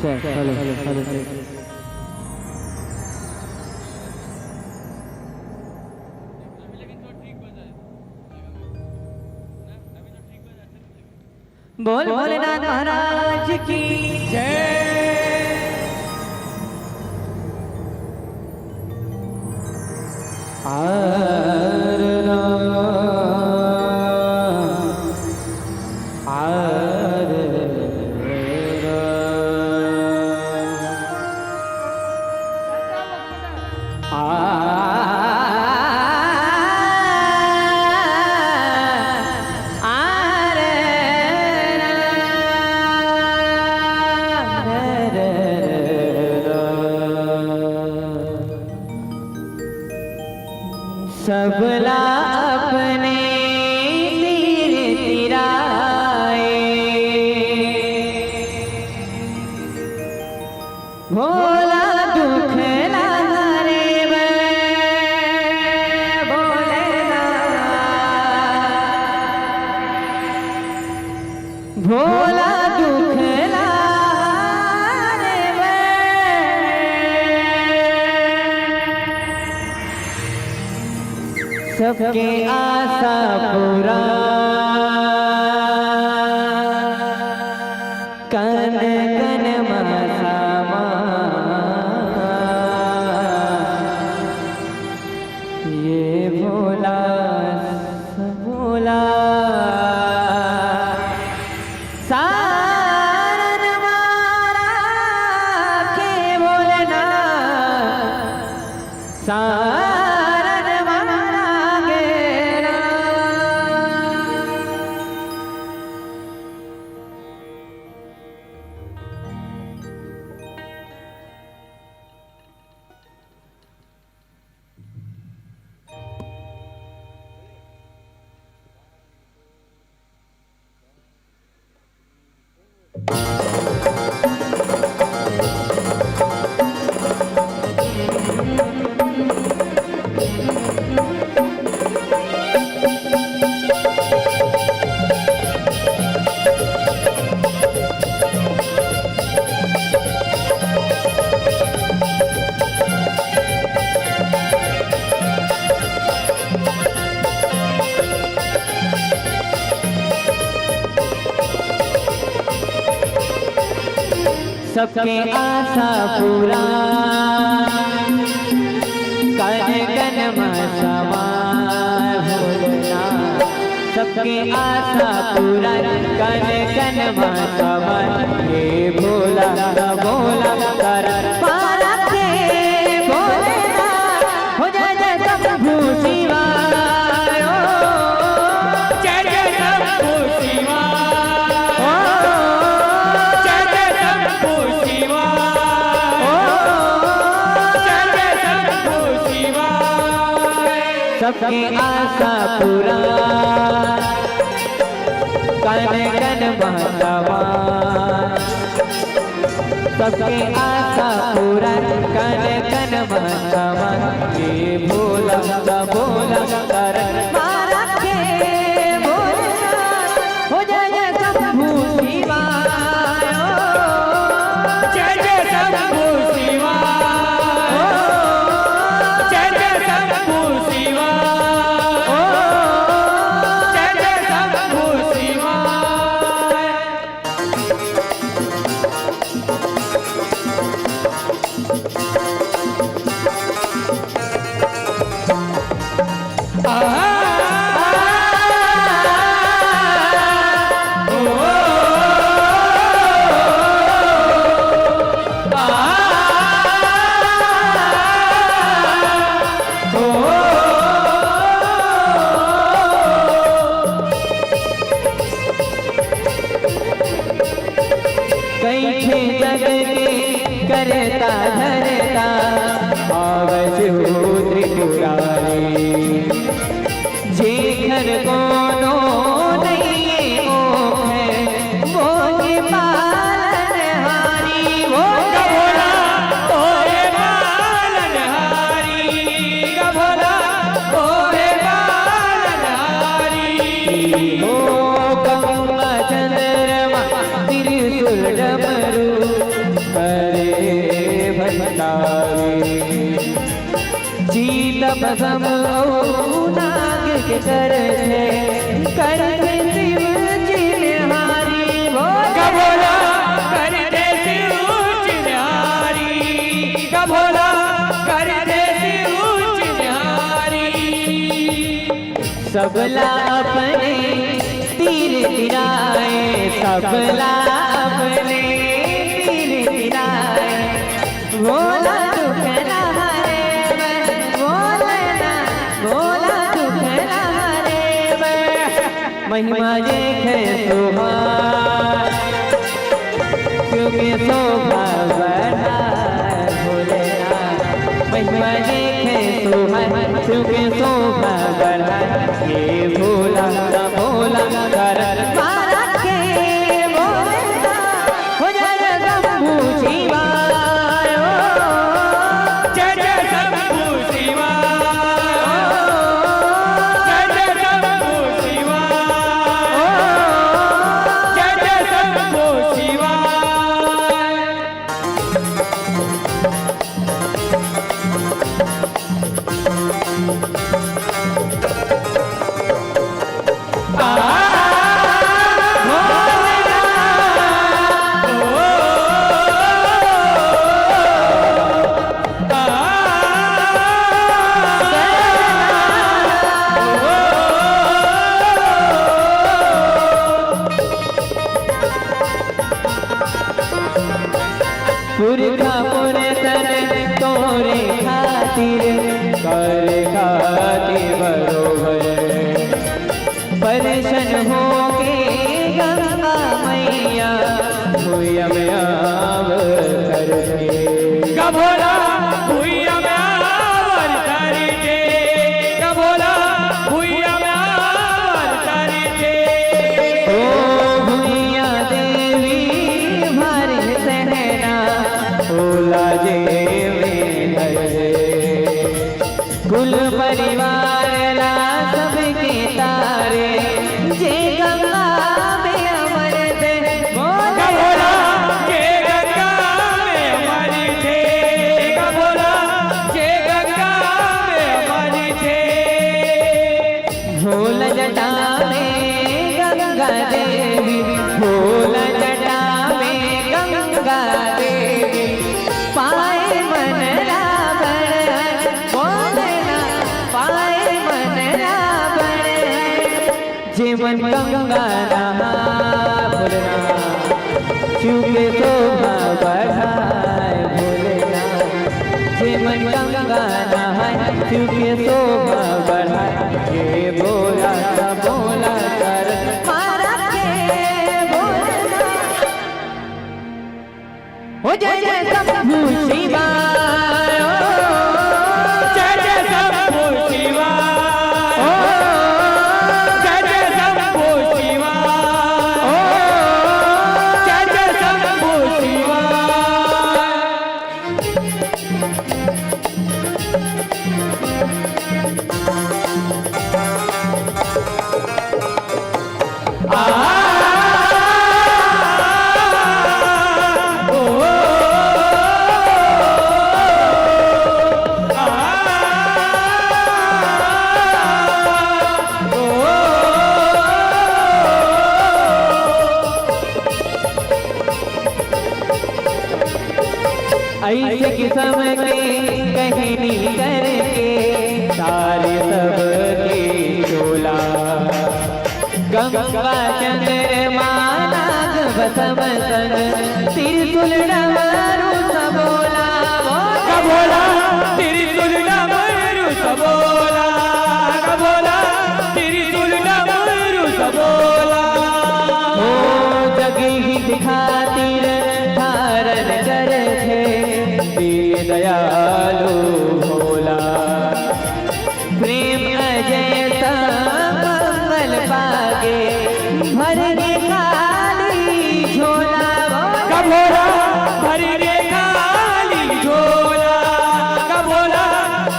चेक हेलो हेलो चेक बोल भोलेनाथ महाराज की सबला अपने तीर तिराए भोला दुख लारे भोला दुख लारे सबके आशा पूरा कन कन मसामा ये भोला भोला सारन मारा के बोलना सारन मारा गेरा सबके आशा पूरा कन कन मसमा भोलना सबके आशा पूरा कन कन मसमा ये भोला भोला कर पारा के भोलेना हो जाए सब भूषिवा सबकी आशा पूरा कन कन महतवा सबकी आशा पूरा कन कन महतवा ये भोला भोला कर मारा के भोला हो जाए सब भूषिवा जय जय सब भूषिवा करता धरता आवज त्रिपुरारी जे घर कोनो नहीं ओ है वो के पालनहारी वो भोला तोरे पालनहारी का भोला तोरे पालनहारी ओ गंगा चंद्रमा त्रिशूल डमरू भसम नाग के करते शिव चिन्हारी बोला बोला करते शिव चिन्हारी का भोला करते शिव चिन्हारी सबला अपने तीर तिराए सबला अपने तीर तिराए भोला दुखना हरे भोला दुखना हरे महिमा देखे सुहार क्योंकि शोभा बढ़ा भोलेनाथ महिमा देखे सुहार क्योंकि शोभा बढ़ा ये भोला भोला कर मारा के भोलेनाथ हो जाए शंभू शिवा पुरखा पुरतर तोरे खातिर कर खातिर बरोबर परेशान हो के गंगा मैया भूया में आव करके कबोला भूया में आवर करके कबोला भूया में आवर करके ओ भूया देवी भर सहना भोला जे कुल परिवार ला सबके तारे जे गंगा में अमर थे बोला जे गंगा में अमर थे बोला जे गंगा में अमर थे भोला जटा में गंगा देवी भोला जटा में गंगा देवी पाए मन रावण बोलना पाए मन रावण जीवन गंगा नहा बोलना चुके शोभा बढ़ाए बोलना जीवन गंगा नहा चुके शोभा बढ़ाए ये बोला बोला कर मारा के बोलना हो जय जय शंभू शिवा जय जय शंभू शिवा जय जय शंभू शिवा जय जय शंभू शिवा ऐसे किस्म के कहनी करके सारे सब के चोला गंगा चंद्रमा नाग भसम सन त्रिशूल डमरू सबोला कबोला त्रिशूल डमरू सबोला कबोला त्रिशूल डमरू सबोला ओ जगी हित खातिर धारण कर दीन दयालु भोला प्रेम अजय मंगल पागे भर के खाली झोला कबोला भर के खाली झोला कबोला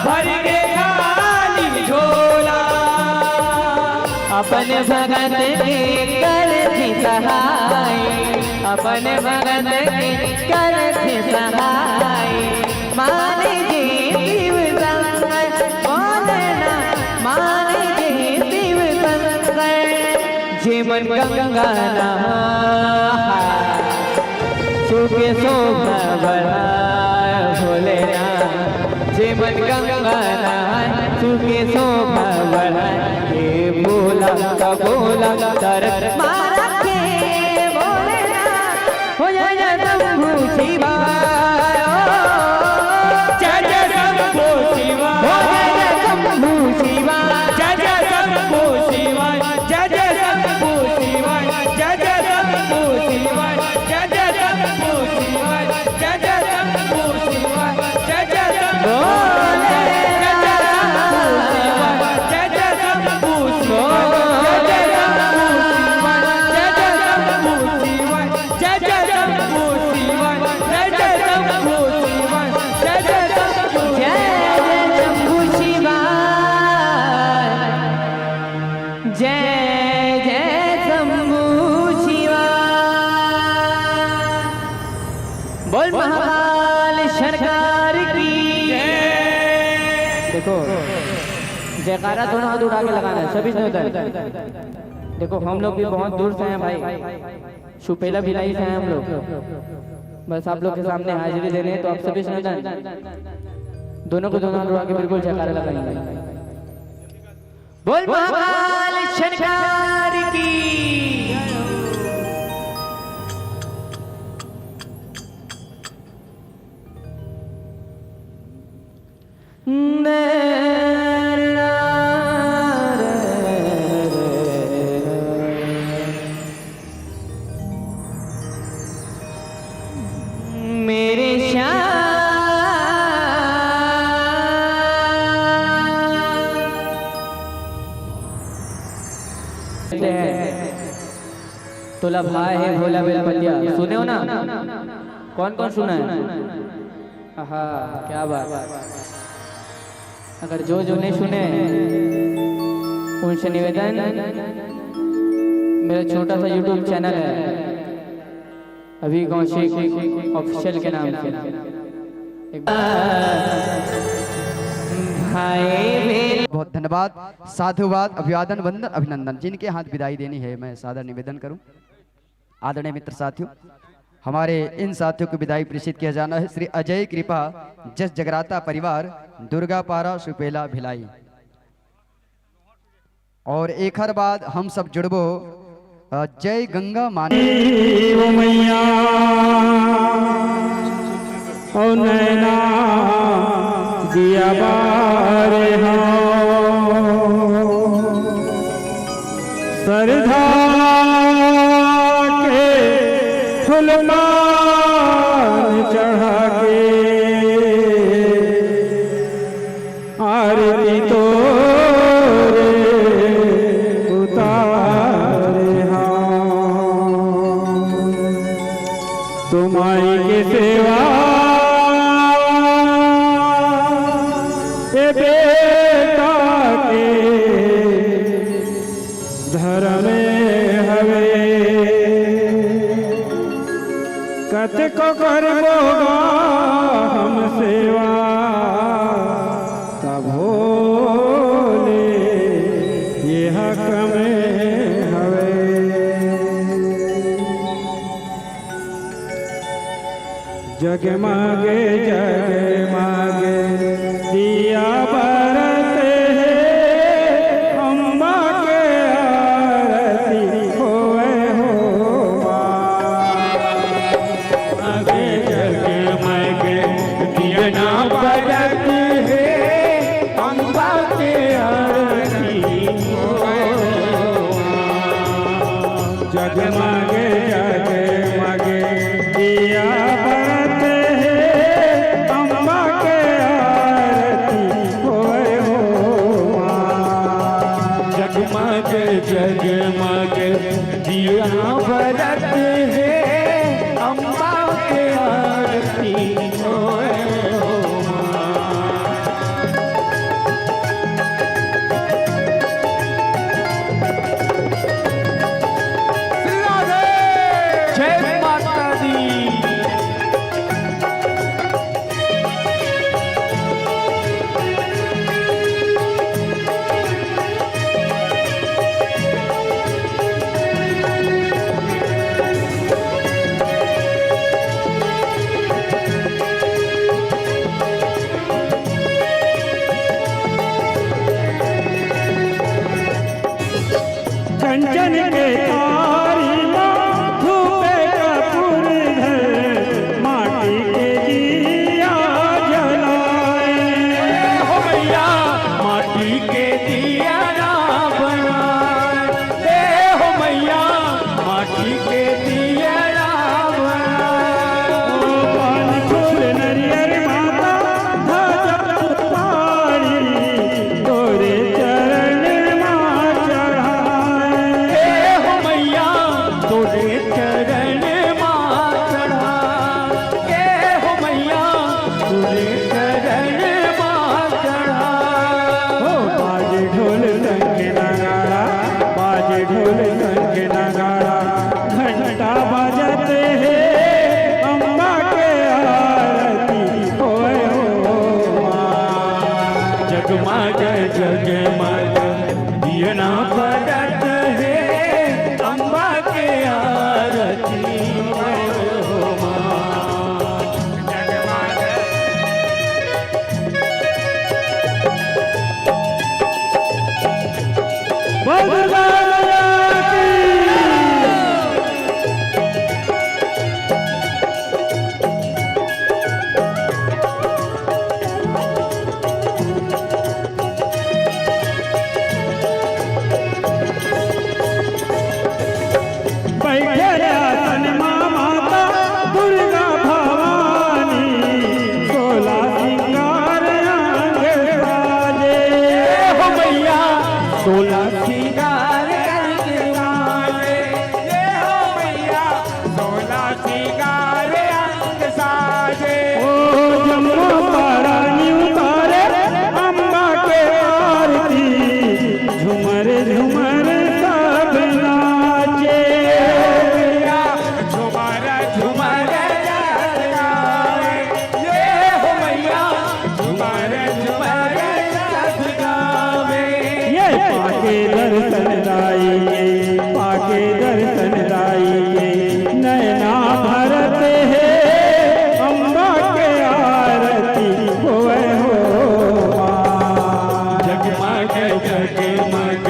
भर के खाली झोला अपन भगत के कर सहाय अपन भगत के कर सहाय माने जीव संग मन गंगा नहाए सुखे शोभा बढ़ाए भोलेनाथ जे मन गंगा नहाए सुखे शोभा बढ़ाए ये भोला का भोला तर मारा के भोलेनाथ हो जाए शंभू शिवाय जय जय शंभू शिवाय हो जाए शंभू शिवाय जय जय शंभू शिवाय जय जय शंभू शिवाय जय जय शंभू शिवाय जय जय शंभू शिवाय जय जय शंभू शिवाय जय जय शंभू बोल महाकाल सरकार की देखो जयकारा दोनों हाथ उठा के लगाना है सभी से उधर देखो हम लोग भी बहुत दूर से हैं भाई सुपेला भिलाई से हैं हम लोग बस आप लोग के सामने हाजिरी देने हैं तो आप सभी से उधर दोनों को दोनों हाथ उठा के बिल्कुल जयकारा लगाएंगे बोल महाकाल सरकार की मेरे तोला भाई है भोला बेलपतिया सुने हो ना कौन कौन सुना है हाँ क्या बात अगर जो नहीं सुने उनसे निवेदन मेरा छोटा सा YouTube चैनल है अभी कौशिक ऑफिशियल के नाम से बहुत धन्यवाद साधुवाद अभिवादन वंदन अभिनंदन जिनके हाथ विदाई देनी है मैं सादर निवेदन करूं आदरणीय मित्र साथियों हमारे इन साथियों को विदाई प्रेषित किया जाना है श्री अजय कृपा जस जगराता परिवार दुर्गापारा सुपेला भिलाई और एक हर बाद हम सब जुड़बो जय गंगा माने मैया ओ नैना दिया बारे सरधा के फुलमान चढ़ा के आरती तो तुम्हारी के सेवा ए बेटा के धर्म हवे कत को करबो हम सेवा तब भोले ये हक में हवे जगमगे जगमगे दिया बरते हैं अम्बा के आरती होए हो आगे जगमगे दिया ना बरते हैं अम्बा के आरती होए जगमगे जगमगे दिया सिंगारे अंग साजे ओ जम्मू पारानी उतारे अम्बा के आरती झुमर झुमर सब नाचे झुमर झुमर जग गावे ये हो मैया झुमर झुमर जग गावे ये पाके दर्शन दाई पाके दर्शन दाई नैना भरत है अम्बा के आरती होए हो जगमग जगमग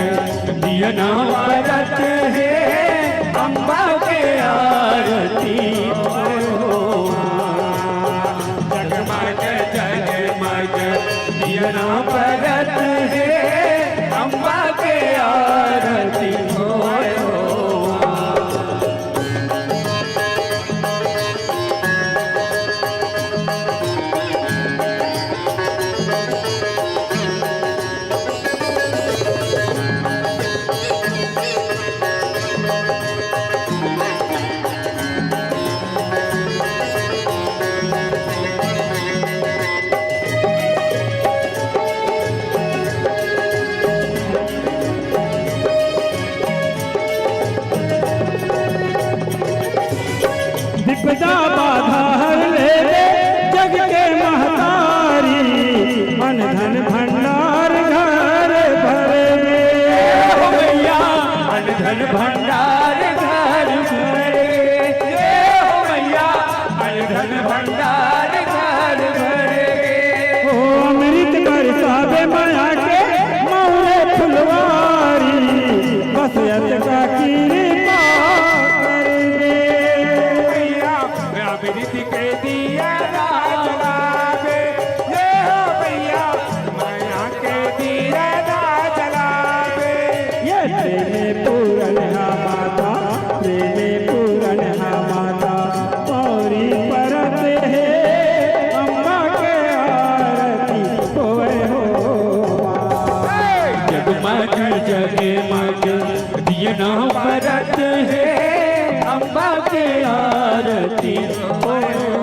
दियना भरत है अम्बा के आरती होए हो जगमग जगमग दियना भरत है अम्बा के आरती होए हो विपदा बाधा हर ले जग के महतारी मन धन भंडार घर भर में मैया मन धन भंडार घर भर हो मैया मन धन भंडार घर भर ओ अमृत बरसावे माया के मौरे फुलवारी बस का कृपा कर दे अमृत के दिया जलावे ये हो भैया माया के दिया जलावे ये प्रेम पूरन हा माता प्रेम पूरन हा माता पौरी परत है अम्बा के आरती होए हो जगमग जगमग दियना परत है अम्बा के आरती होए हो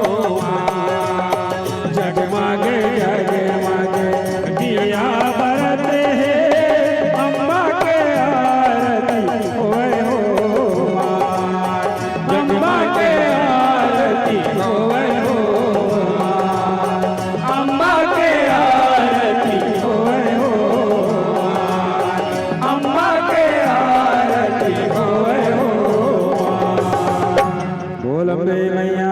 जगमग जगमग दिया बरत है अम्बा के आरती होए हो अम्बा के आरती होए हो अम्बा के आरती होए हो अम्बा के आरती होए हो बोलंबे मैया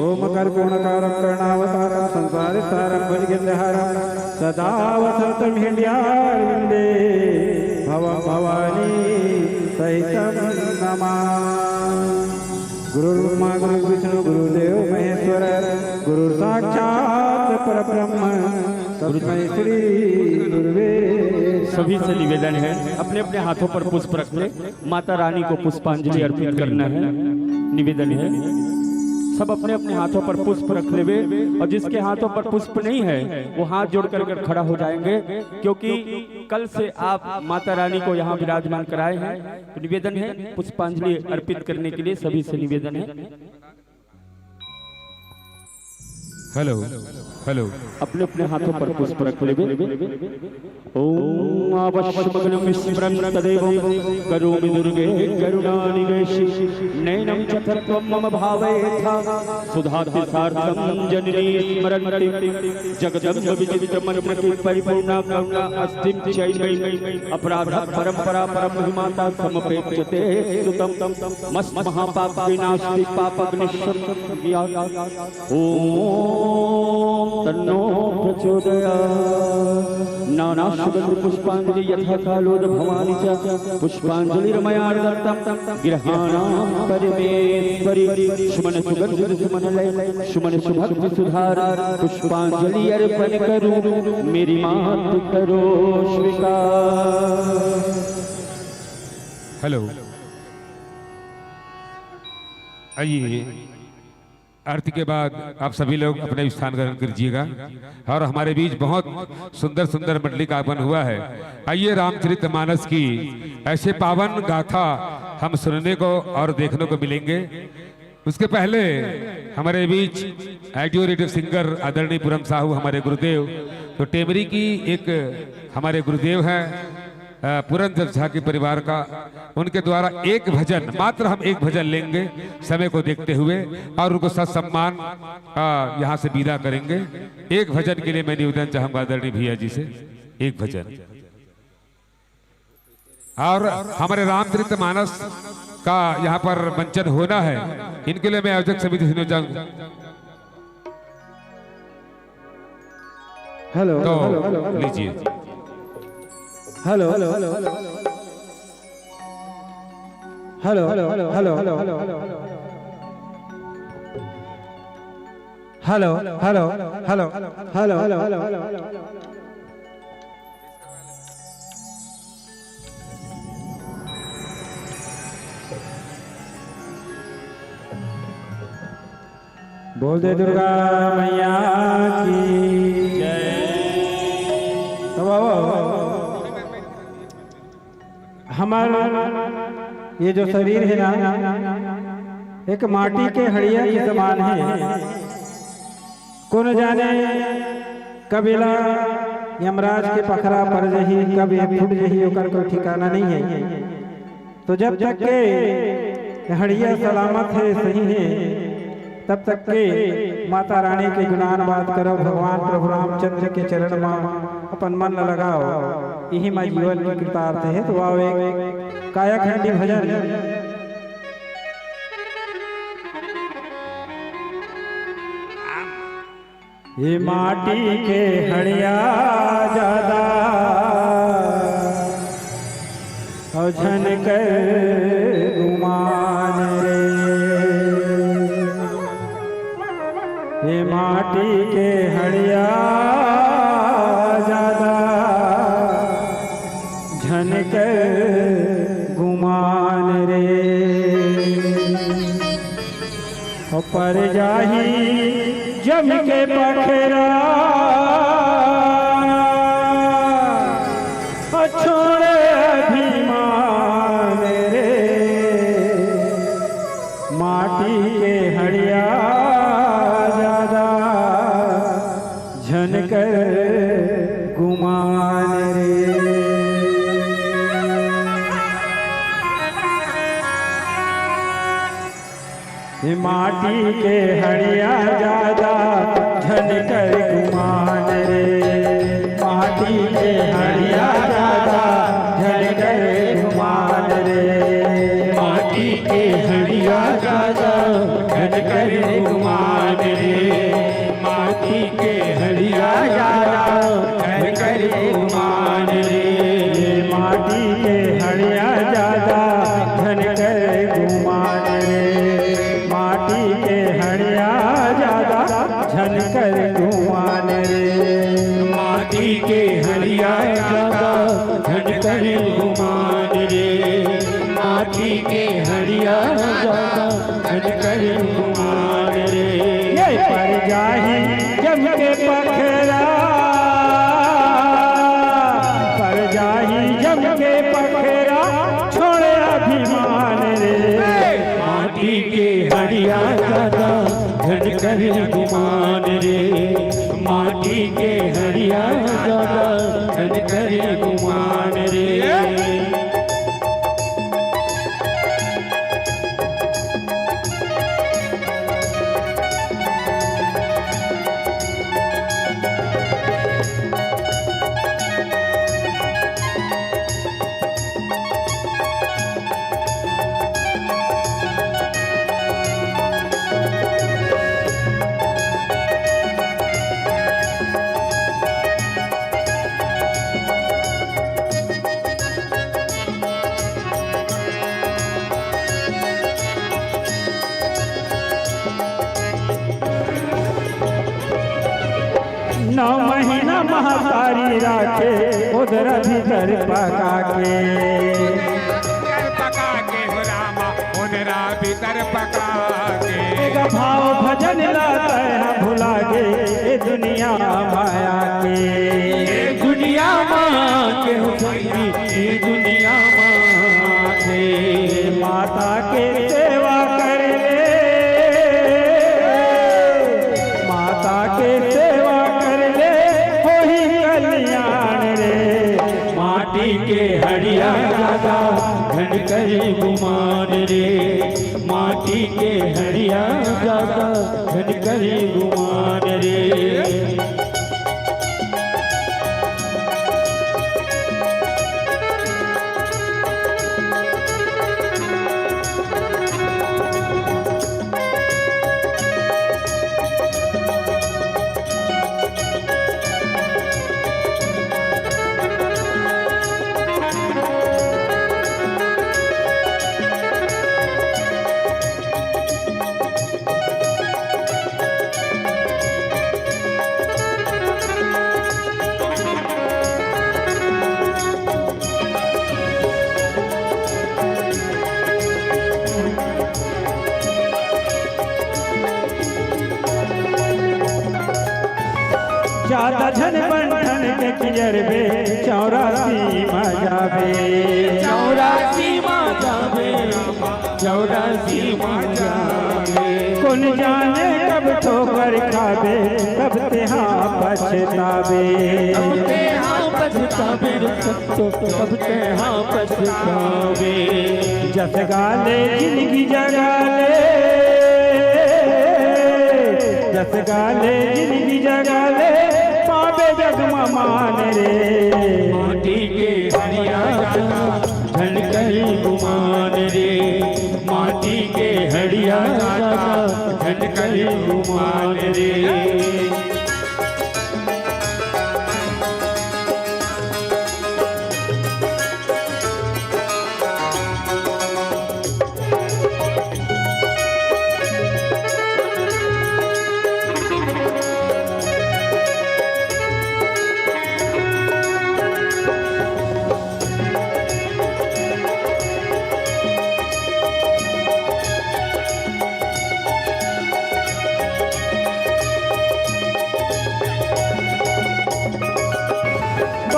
ओम कर्पूर्णकारं कर्णावतारं संसारसारं भुजगेन्द्रहारं सदा वसन्तं हृदयारविन्दे भवं भवानी सहितं नमामि गुरुर्ब्रह्मा गुरुर्विष्णु गुरुदेव महेश्वर गुरुर्साक्षात् परब्रह्म तस्मै श्री गुरुवे। सभी से निवेदन है अपने अपने हाथों पर पुष्प रख ले माता रानी को पुष्पांजलि अर्पित करना है। निवेदन है सब अपने अपने हाथों पर पुष्प रख लेवे और जिसके हाथों पर पुष्प नहीं है वो हाथ जोड़ कर खड़ा हो जाएंगे क्योंकि कल से आप माता रानी को यहाँ विराजमान कराए हैं। तो निवेदन है पुष्पांजलि अर्पित करने के लिए सभी से निवेदन है। हेलो हेलो अपने अपने हाथों पर पुष्प रख लेवे। ओम आवश्यमग्नं विस्मरन् तदेव करोमि दुर्गे करुणानिवेशि नैनं च तत्त्वं मम भावयेथा सुधातिसार्थं जननी स्मरन्ति जगदम्ब विचित्रमन्त्रकी परिपूर्णा करुणा अस्तिं चैवै अपराध परंपरा परम महिमाता समपेक्षते सुतं मस्त महापाप विनाशति पापग्निश्वं ओम तन्नो प्रचोदयात् नाना सुगंध पुष्पांजलि यथा कालोद भवानी च पुष्पांजलि रमया दत्तम गृहाणां परमेश्वरी सुमन सुगंध सुमन लय सुमन सुभक्ति सुधार पुष्पांजलि अर्पण करूं मेरी मात करो स्वीकार। हेलो आइए आरती के बाद आप सभी लोग अपने स्थान ग्रहण कीजिएगा और हमारे बीच बहुत सुंदर सुंदर मंडली का आगमन हुआ है। आइए रामचरितमानस की ऐसे पावन गाथा हम सुनने को और देखने को मिलेंगे। उसके पहले हमारे बीच ऑडियो रेडियो सिंगर आदरणीय पूरम साहू हमारे गुरुदेव, तो टेमरी की एक हमारे गुरुदेव हैं पुरंदर झा के परिवार का, उनके द्वारा एक भजन, मात्र हम एक भजन लेंगे समय को देखते हुए और उनको सत्सम्मान यहाँ से विदा करेंगे। एक भजन के लिए मैं निवेदन चाहूंगा आदरणीय भैया जी से, एक भजन। और हमारे रामचरितमानस का यहाँ पर मंचन होना है, इनके लिए मैं आयोजक समिति से निवेदन तो लीजिए। Hello hello hello hello hello hello hello hello hello hello hello hello hello hello बोल दे दुर्गा मैया की जय। हमारा ये जो शरीर है ना, एक माटी के हड़िया के समान है। कौन जाने कबीला यमराज के पखरा पर जही, कब ये फूट जही, ओकर कोई ठिकाना नहीं है। तो जब तक के हड़िया सलामत है, सही है, तब तक के माता रानी के गुणान बात करो, भगवान प्रभु रामचंद्र के चरण में अपन मन लगाओ, यही माँ जीवन की कृतार्थ है। तो आओ एक कायाखंडी भजन। ये माटी के हड़िया ज्यादा और झनकर गुमान रे, ये माटी के हड़िया ज्यादा झनकर गुमान रे, और पर जाही जम के पखरा छोड़े अभिमान रे, माटी के हड़िया ज्यादा झनकर गुमान रे। ये माटी के हड़िया ज्यादा झनकर गुमान रे, माटी के हड़िया ज्यादा झनकर गुमान रे, माटी के हड़िया ज्यादा झनकर गुमान रे, माटी के हड़िया ज्यादा झनकर गुमान रे, माटी के हड़िया ज्यादा झनकर गुमान रे, माटी के हड़िया ज्यादा झनकर गुमान रे, माटी के हड़िया ज्यादा झनकर गुमान रे, माटी के हड़िया ज्यादा झनकर गुमान रे। ये पर जाही जम के पखरा, पर जाही जम के पखरा छोड़े अभिमान रे, माटी के हड़िया ज्यादा झनकर गुमान रे, माटी के हड़िया ज्यादा झनकर गुमान रे। नौ महीना महातारी राखे उधर भीतर पका के, हो रामा उधरा भीतर पका के, भाव भजन लाता है भुला गे ये दुनिया माया के, ये दुनिया माँ के हो ये दुनिया माँ के, माटी के हरिया ज्यादा धन करे गुमान रे। ज्यादा धन बंधन के किजरबे 84 माँ जाबे 84 माँ जाबे 84 माँ जाबे। कौन जाने कब ठोकर खाबे कब तेहा पछताबे कब तेहा पछताबे कब तेहा पछताबे। जस गाले जिंदगी जगाले जस गाले जिंदगी जगाले पावे जगमा मान रे। माटी के हरिया धन करी गुमान रे। माटी के हरिया धन करी गुमान रे।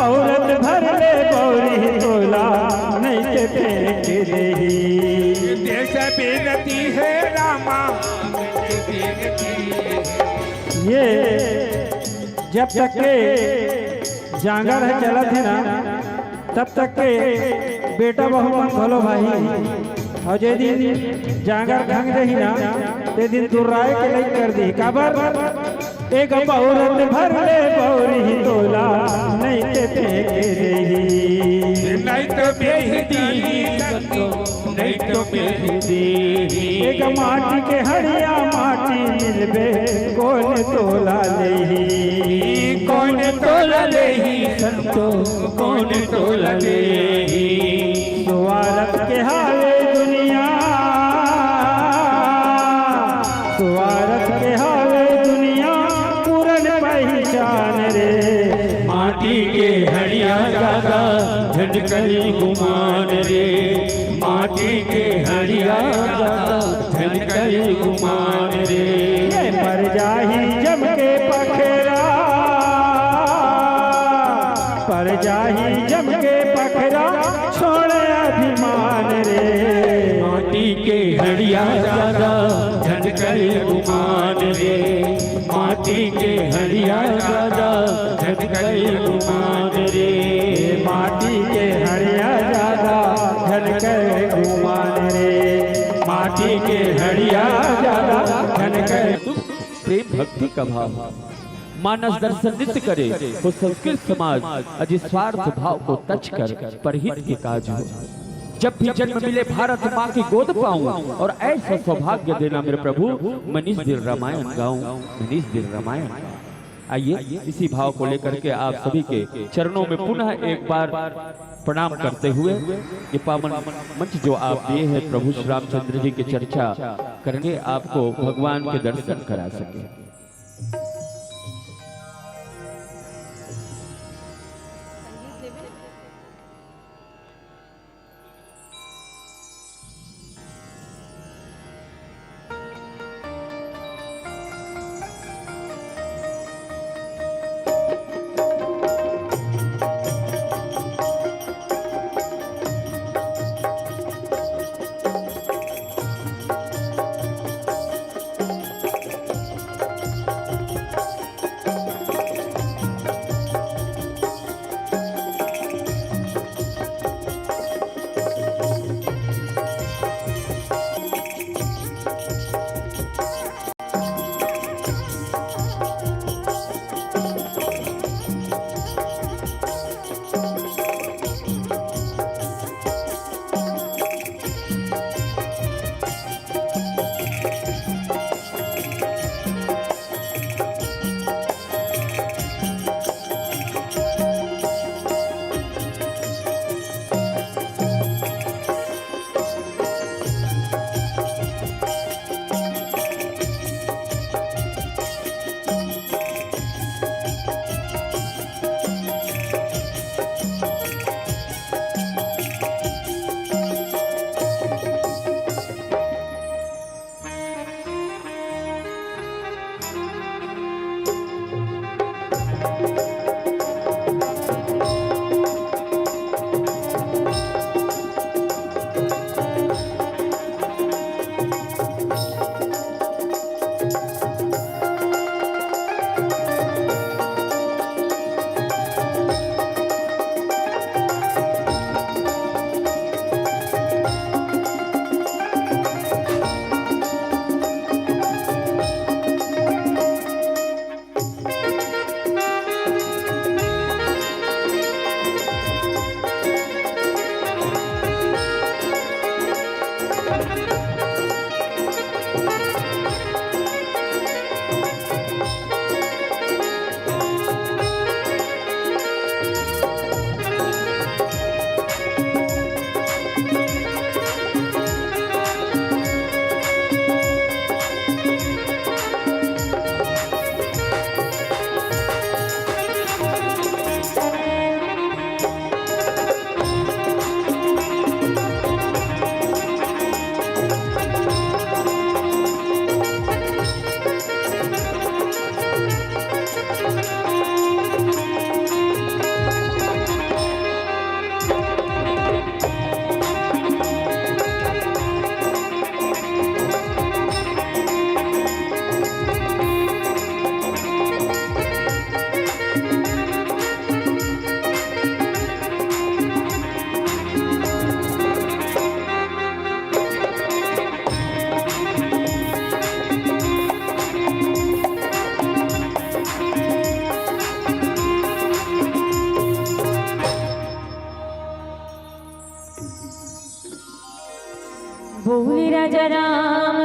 औरत भर ले बौरी तोला नहीं के फेंक रही। देश बेनती है रामा ये जब तक के जांगर है चला थे ना तब तक के बेटा बहू मन खोलो भाई। और जे दिन जांगर ढंग रही ना ते दिन दुर्राय के लई कर दी काबर। एक औरत भर ले बौरी तोला नहीं ते फेंक रही। नहीं तो बेहदी नहीं तो बेहदी। एक माटी के हरिया माटी मिलबे कौन तोला लेही कौन तोला लेही संतो कौन तोला लेही। सुवारत के हाले दुनिया सुवारत के हाले दुनिया पहचान रे। माटी के हरिया ज्यादा झंड करी गुमान रे। माटी के हरिया ज्यादा झंड करी गुमान रे। मर जाही जम के पखेरा पर जाही जम के पखेरा छोड़ अभिमान रे। माटी के हरिया ज्यादा झंड करी गुमान रे। माटी के हरिया ज्यादा धन करी गुमान रे। माटी के हरिया ज्यादा धन करी गुमान रे। माटी के हरिया ज्यादा धन करी। प्रेम भक्ति का भाव मानस दर्शन नित्य करे वो संस्कृत समाज अजिस्वार्थ भाव को तच कर परहित के काज हो। जब भी जन्म मिले भारत माँ की गोद पाऊं और ऐसा सौभाग्य देना मेरे प्रभु मनीष दिल रामायण गाऊं मनीष दिल रामायण। आइए इसी भाव को लेकर के आप सभी के चरणों में पुनः एक बार प्रणाम करते हुए ये पावन मंच जो आप दिए हैं प्रभु श्री रामचंद्र जी की चर्चा करेंगे आपको भगवान के दर्शन करा सके।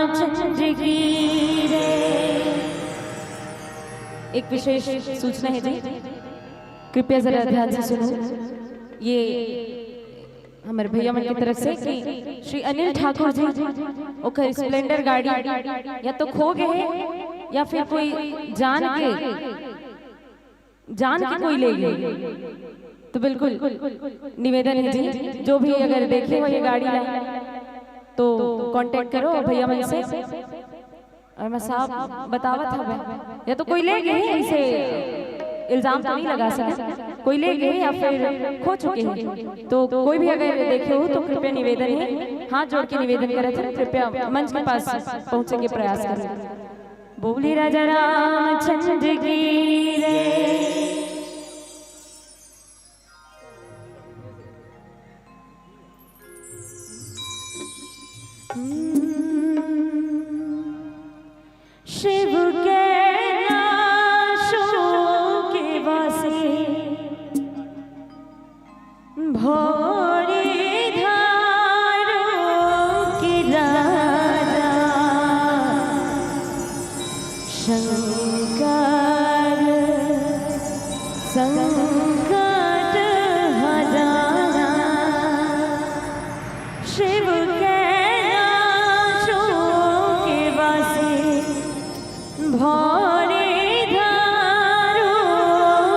रामचंद्र की जय। एक विशेष सूचना है जी, कृपया जरा ध्यान से सुनो। ये हमारे भैया मन की तरफ से कि श्री अनिल ठाकुर जी ओकर स्प्लेंडर गाड़ी या तो खो गए या फिर कोई जान के कोई ले गए। तो बिल्कुल निवेदन है जी, जो भी अगर देखे हो ये गाड़ी तो कांटेक्ट करो भैया मन से। और मैं साहब बतावत था या तो कोई ले गए, इसे इल्जाम तो नहीं लगा सके, कोई ले गए या फिर खो चुके हैं। तो कोई भी अगर देखे हो तो कृपया निवेदन है, हाथ जोड़ के निवेदन करे थे, कृपया मंच के पास पहुंचने के प्रयास करें। बोली राजा रामचंद्र की जय। शिव के नाशों के वासे भोरे धारों के राजा शंकर संकट हराना। शिव के नाशों के वासे भोरे धारों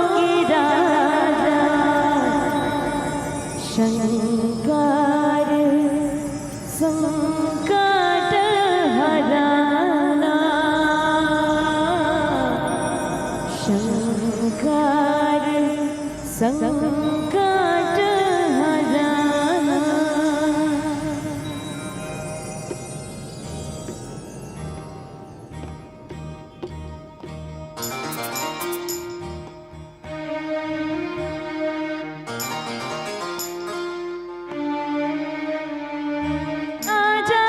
की राजा शंकर संकट हराना। शंकर संकट हराना। आजा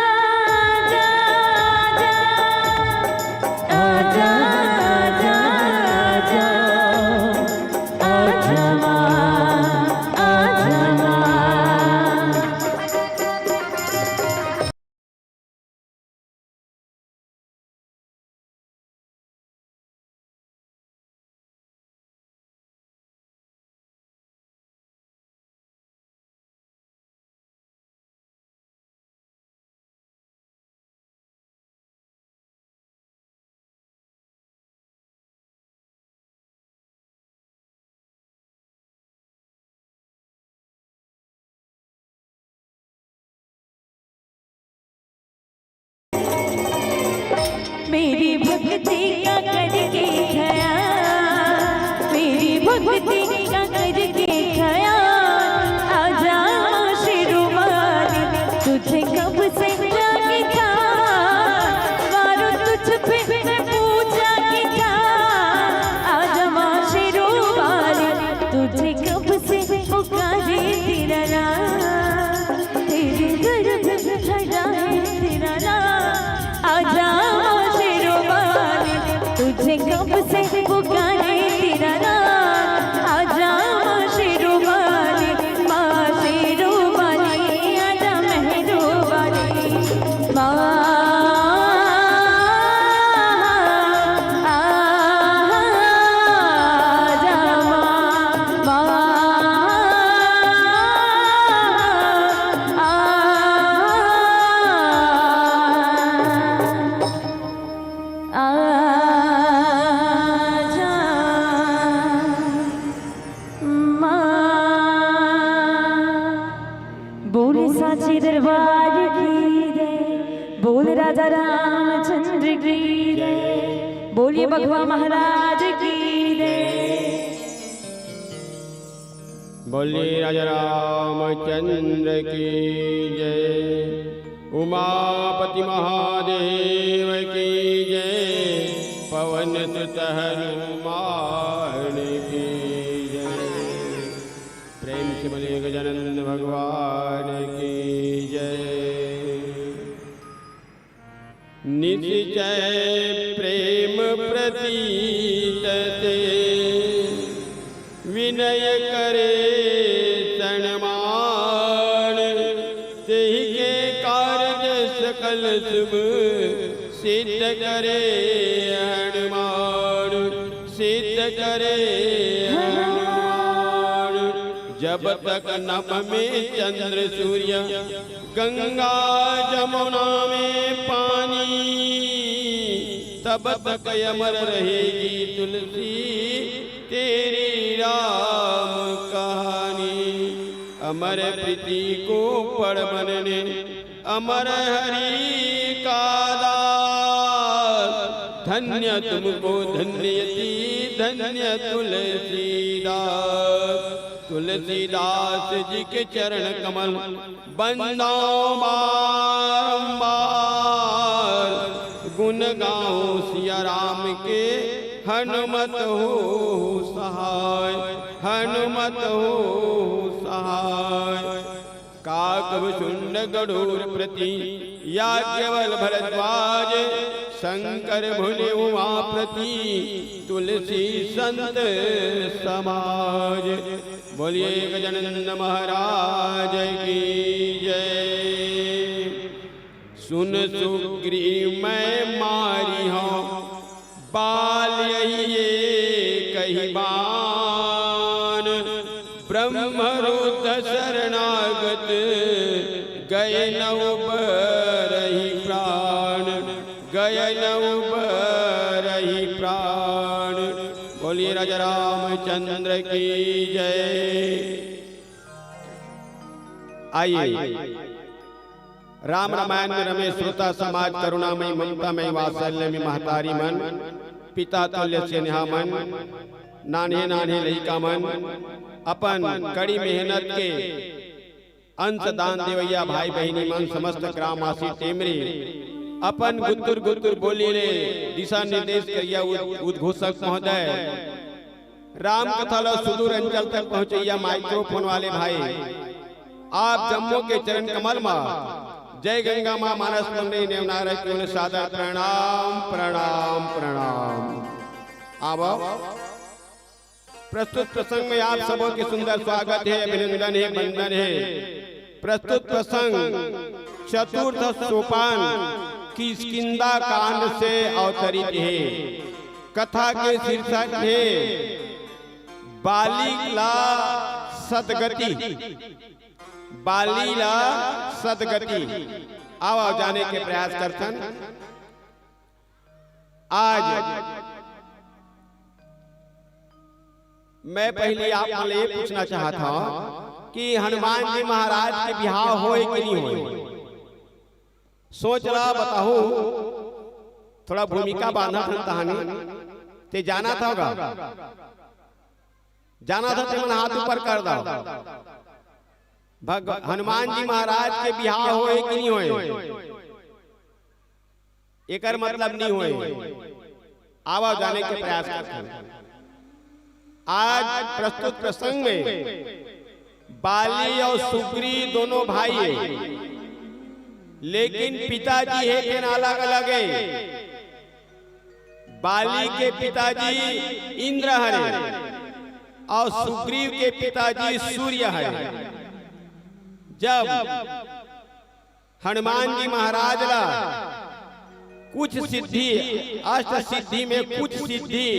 आजा आजा आजा आजा मेरी भक्ति का करके खया, मेरी भक्ति का करके खया। आजा शिरोमणि तुझे कब से जागी था, मारो तुझ पे मैं पूजा की था। आजा माँ शिरोमणि तुझे कब से पुकारे तेरा नाम, तेरे गर्भ खड़ा है तेरा नाम। आजा तुझे कब से पुकारे तेरा नाम। आजा शेरोवाली माँ शेरोवाली, आजा मेहरोवाली माँ। आजा माँ साची दरबार की जय। बोल राजा रामचंद्र की जय। बोलिए भगवा महाराज की जय। बोलिए राजा रामचंद्र की जय। उमापति महादेव की जय। पवन सुत हनुमान की जय। प्रेम से बोलिए गजानन भगवान की जय। निश्चय प्रेम प्रतीत ते विनय करे सन्मान, तेहि के कार्य सकल शुभ सिद्ध करे हनुमान, सिद्ध करे हनुमान। जब तक नभ में चंद्र सूर्य, गंगा जमुना में पानी, तब तक अमर रहेगी तुलसी तेरी राम कहानी। अमर प्रीति को पढ़ बनने, अमर हरि का दास, धन्य तुमको धन्यति धन्य तुलसीदास। तुलसीदास जी के चरण कमल बंदो बारंबार, गुण गाओ सिया राम के हनुमत हो सहाय, हनुमत हो सहाय। काकभुषुंड गरुड़ प्रति या केवल भरद्वाज, शंकर भुनि उमापति तुलसी संत समाज। बोलिए गजानन महाराज की जय। सुन सुग्रीव मैं मारी हूँ बाल ये कही बान, ब्रह्मरुद्र शरणागत गए न उबरहि प्राण, गए न उबरहि प्राण। बोलिए राजा रामचंद्र की जय। आइए राम रामायण में रमे श्रोता समाज, करुणामयी ममतामयी वात्सल्यमयी महतारी मन, पिता तुल्य स्नेहा मन, नान्हे नान्हे लइका मन, अपन कड़ी मेहनत के अंश दान देवैया भाई बहनी मन, समस्त ग्रामवासी टेमरी अपन गुत्तुर गुत्तुर बोली रे दिशा निर्देश करिया उद्घोषक महोदय, राम कथा लो सुदूर अंचल तक पहुंचैया माइक्रोफोन वाले भाई, आप जम्मू के चरण कमल में जय गंगा माँ मानस मंदिर नेवनार केवल सादर प्रणाम प्रणाम प्रणाम। अब प्रस्तुत प्रसंग में आप सबों के सुंदर स्वागत है, अभिनंदन है, वंदन है। प्रस्तुत प्रसंग चतुर्थ सोपान किष्किंधा कांड से अवतरित है। कथा के शीर्षक है बालीला सदगति, बालीला सदगति। आओ जाने के प्रयास करतन। आज मैं पहले आप ये पूछना चाहता हूं कि हनुमान जी महाराज के बिहार होए कि नहीं होए? सोच रहा बताओ, थोड़ा भूमिका बांधा था कहानी ते जाना था होगा, जाना था तो मन हाथ ऊपर कर दो। हनुमान जी महाराज के बिहार होए कि नहीं होए? एकर मतलब नहीं होए। आवा जाने के प्रयास करते हैं। आज प्रस्तुत प्रसंग में बाली और सुग्रीव दोनों भाई है, लेकिन पिताजी है कि अलग अलग है। बाली के पिताजी इंद्र है और सुग्रीव के पिताजी सूर्य है। जब हनुमान जी महाराज ला कुछ सिद्धि, अष्ट सिद्धि में कुछ सिद्धि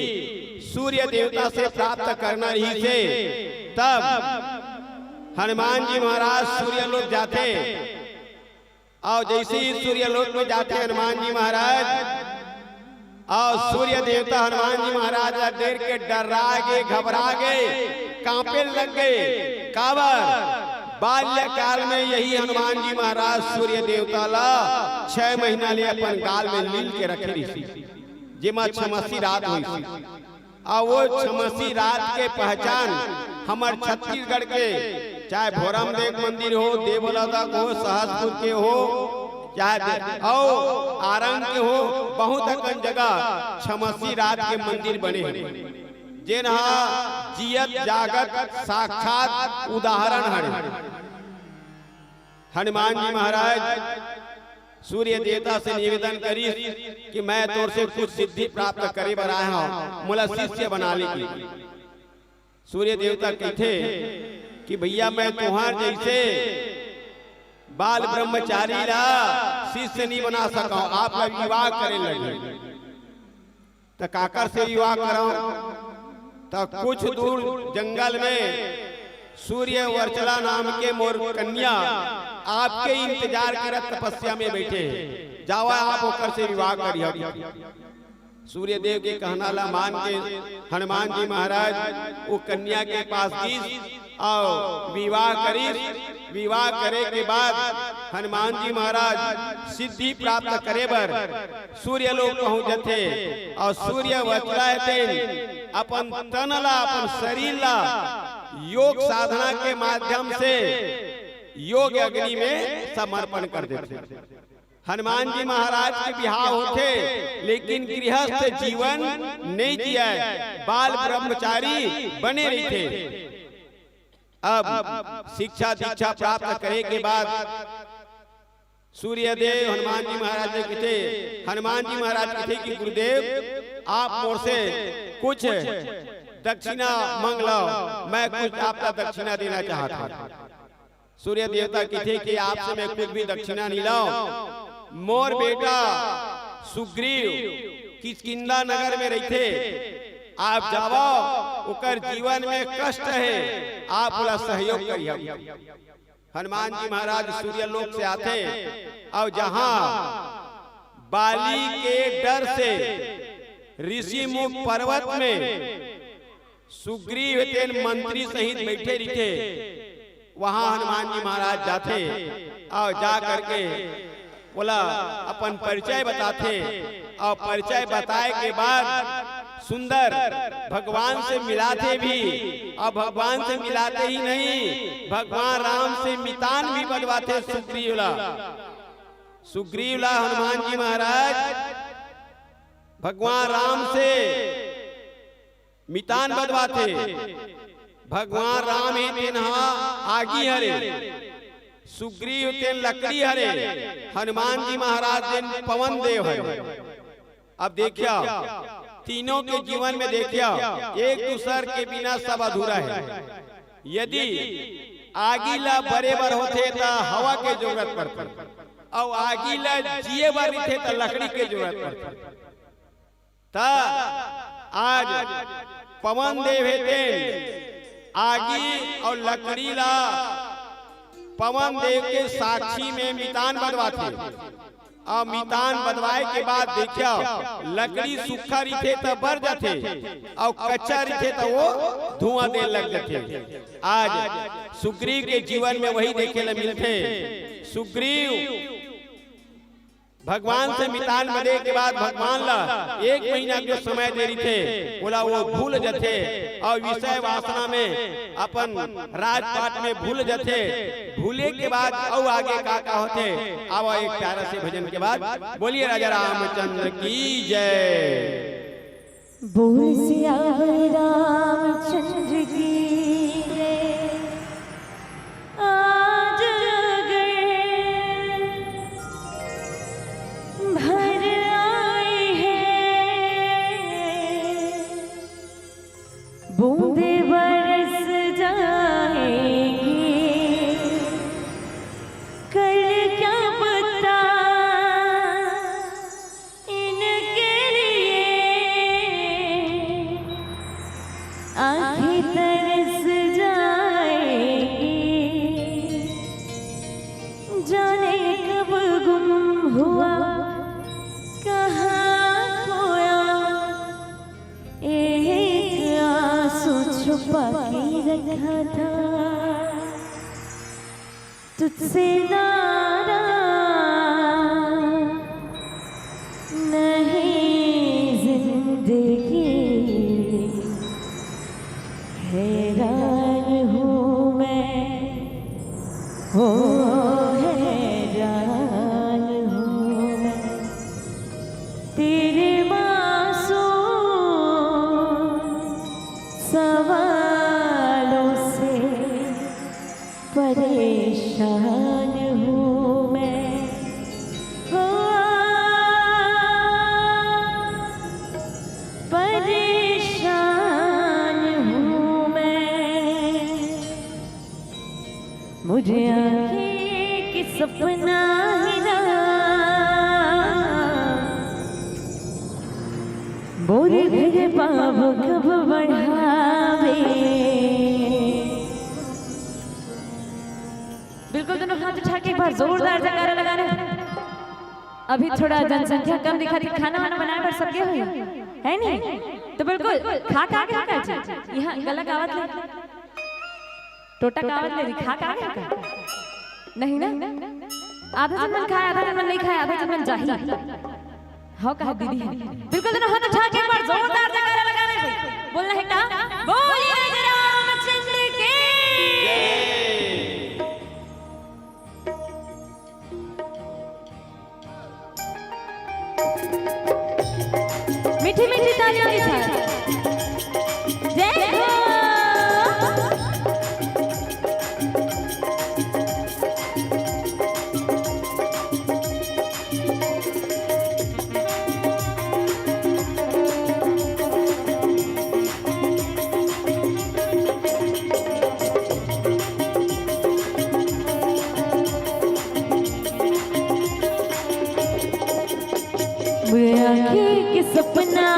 सूर्य देवता से प्राप्त करना रही थे, तब हनुमान जी महाराज सूर्य लोक जाते और जैसे ही सूर्य लोक में जाते हनुमान जी महाराज, और सूर्य देवता हनुमान जी महाराज देर के डरा गए, घबरा गए, कांपे लग गए। काबर बाल्यकाल में यही हनुमान जी महाराज सूर्य देवता ला 6 महीना ले अपन गाल में लील के रखे रही, जिमा छमसी रात हुई थी। और वो छमसी रात के पहचान हमार छत्तीसगढ़ के, चाहे भोरम देव मंदिर हो, देवलता हो, सहसपुर के हो, चाहे आरंग के हो, बहुत अकन जगह छमसी रात के मंदिर बने हैं, जिन्हा जियत जागत साक्षात उदाहरण है। हनुमान जी महाराज सूर्य देवता से निवेदन करी कि मैं तोर से कुछ सिद्धि प्राप्त करे बर आया हूं, मोला शिष्य बना ली। सूर्य देवता कहते कि भैया मैं तुम्हार जैसे बाल ब्रह्मचारी ला शिष्य नहीं बना सका, आपका विवाह करे लगे तो काकर से विवाह करो। तो कुछ दूर जंगल में सूर्य वर्चला नाम के मोर कन्या आपके इंतजार करत तपस्या में बैठे, जावा आप होकर से विवाह करिए। सूर्य देव के कहना ला मान के हनुमान जी महाराज वो कन्या के पास गई और विवाह करी। विवाह करे के बाद हनुमान जी महाराज सिद्धि प्राप्त करे बर सूर्य लोक पहुंच थे और सूर्य वचलाते अपन तन ला अपन शरीर ला योग साधना के माध्यम से योग अग्नि में समर्पण कर देते। हनुमान जी महाराज के विवाह होते लेकिन गृहस्थ जीवन नहीं जिया, बाल ब्रह्मचारी बने रहते। अब शिक्षा दीक्षा प्राप्त करे के बाद सूर्यदेव हनुमान जी महाराज ने कहते, हनुमान जी महाराज कहते कि गुरुदेव आप मोर से कुछ दक्षिणा मांग लो, मैं कुछ आपका दक्षिणा देना चाहता। सूर्य देवता कहते कि आपसे मैं कुछ भी दक्षिणा नहीं लाऊं। मोर बेटा सुग्रीव किष्किंधा नगर में रहते, आप जाओ उकर जीवन में कष्ट है, आप बोला सहयोग करिए। हनुमान जी महाराज सूर्य लोक से आते और जहां बाली के डर से ऋषि मुख पर्वत में सुग्रीव तेन मंत्री सहित बैठे रहते, वहां हनुमान जी महाराज जाते और जा करके बोला अपन परिचय बताते और परिचय बताए के बाद सुंदर भगवान से मिलाते भी, और भगवान से मिलाते ही नहीं भगवान राम से मितान भी बंधवाते। सुग्रीवला हनुमान जी महाराज भगवान राम से मितान बंधवाते। भगवान राम ही तेनहा आगी हरे, सुग्रीव तेन लकड़ी हरे, हनुमान जी महाराज तेन पवन देव हरे। अब देखिया तीनों के जीवन में देखिया एक दूसर के बिना सब अधूरा है। यदि आगीला बरे बर होते तो हवा के जरूरत पड़ती और आगीला जिए बर थे तो लकड़ी के जरूरत पड़ती। आज पवन देव है आगी और लकड़ी ला पवन देव के साक्षी में मितान बदवाते और मितान बदवाए के बाद देखिया लकड़ी सूखा रही तो बर जाते और कच्चा रही तो वो धुआं दे लग जाते। आज सुग्रीव के जीवन में वही देखे ला मिलते। सुग्रीव भगवान से मितान बदे के बाद भगवान ला 1 महीना के समय दे रही थे, बोला वो भूल जाते और विषय वासना में अपन राजपाट में भूल जाते। भूले के बाद और आगे का होते। अब एक प्यारा से भजन के बाद बोलिए राजा रामचंद्र की जय। बोल सिया रामचंद्र की जय। आज भर आए हैं बूंदे बरस जाएंगी, कल क्या पता इनके लिए आँखें तरस जाएंगी। जाने कब गुम हुआ कहाँ खोया, एक आंसू छुपा के रखा था तुझसे नारा नहीं जिंदगी। हैरान हूँ मैं हो हैरान हूँ मैं तेरे मासूम सवालों से परेशान हूँ। बोरे फिर पाव कब बढ़ावे। बिल्कुल दोनों हाथ उठा के एक बार जोरदार जयकारा लगा रहे। अभी थोड़ा जनसंख्या कम दिखा रही, खाना वाना बनाए पर सबके हुई है नहीं, तो बिल्कुल खा का यहाँ गलत आवत ले, टोटा कावत ले, खा का नहीं ना, आधा जन्मन खाए आधा जन्मन नहीं खाए, आधा जन्मन चाहिए। हाँ कहा दीदी है। बिल्कुल दोनों हाथ उठा के एक बार जोरदार जयकारा लगा रहे। बोलना है क्या? बोलिए रामचंद्र की। मीठी मीठी तालियों के साथ जय हो। सपना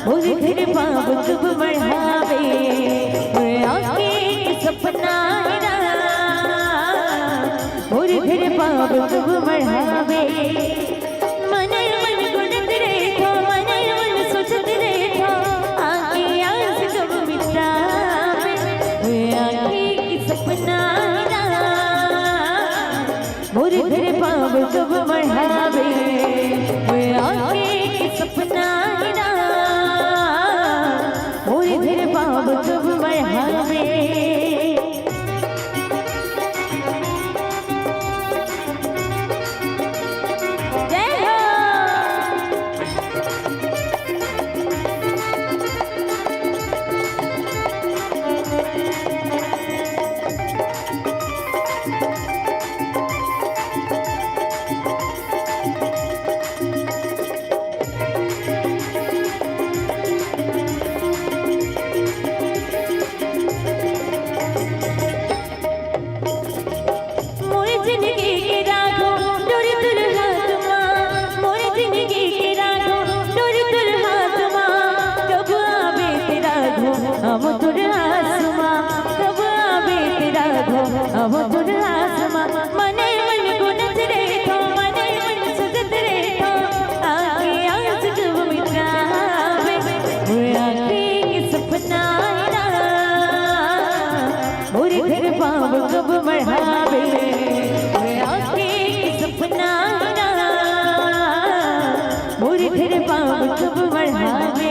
और फिर पाव कब बढ़ावे। आके सपना और फिर पाव कब बढ़ावे। मन मन गुणत रहता, मन मन सोचत रहता, आके आस कब मिटावे। आके सपना और फिर पाव कब बढ़ावे। आके सपना और फिर पाव कब बढ़ावे। जय हो। अब तुर आसमां मने मन गुनत रहता, मने मन सुगत रहता, आके आस कब मिटावे। आके सपना और फिर पाव कब बढ़ावे। आके सपना और फिर पाव कब बढ़ावे।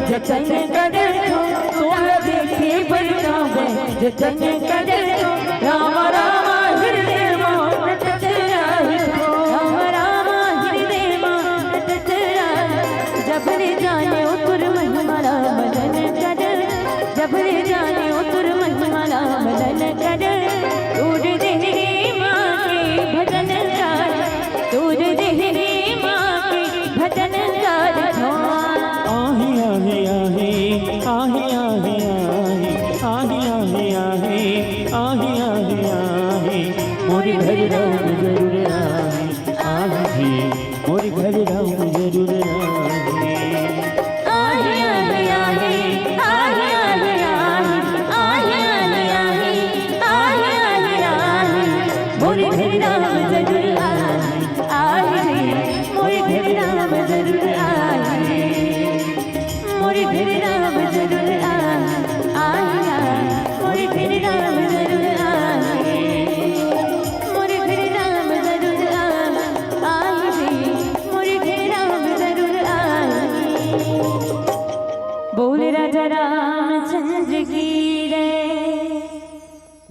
जतन करे तो तोला देखे बरका में, जतन करे तो राम राम हृदय में रटत रहे हो। राम राम हृदय में रटत रहे। जब रे जाने उतर महिमाला मदन कर, जब रे जाने उतर महिमाला मदन कर। दूर देहरे माँ के भजन कर, दूर देहरे माँ के भजन कर। आही आही आही आही आही आही आही आही आही आही आही आही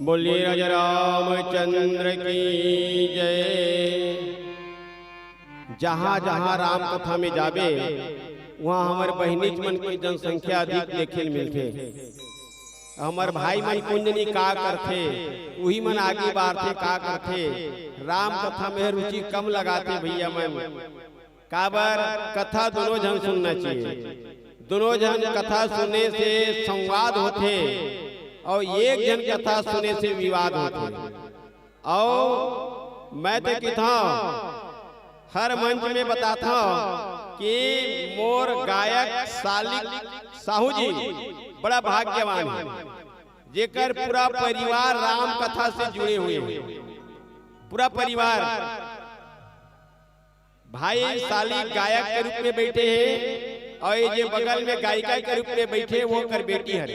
बोलिए राजा रामचंद्र की जय। जहाँ जहाँ राम कथा में जाबे वहाँ हमारे बहनीज मन की जनसंख्या अधिक देखे मिलते। हमार भाई मन कुंजनी का करते वही मन आगे बाढ़ते का करते। राम कथा में रुचि कम लगाते भैया मन। काबर कथा दोनों जन सुनना चाहिए। दोनों जन कथा सुनने से संवाद होते और एक जन कथा सुनने से विवाद होते। और मैं तो कहता हर मंच में बताता कि मोर गायक सालिक साहू जी बड़ा भाग्यवान है, जेकर पूरा परिवार राम कथा से जुड़े हुए हैं। पूरा परिवार भाई सालिक गायक के रूप में बैठे हैं और ये जो बगल में गायिका के रूप में बैठे वो कर बेटी है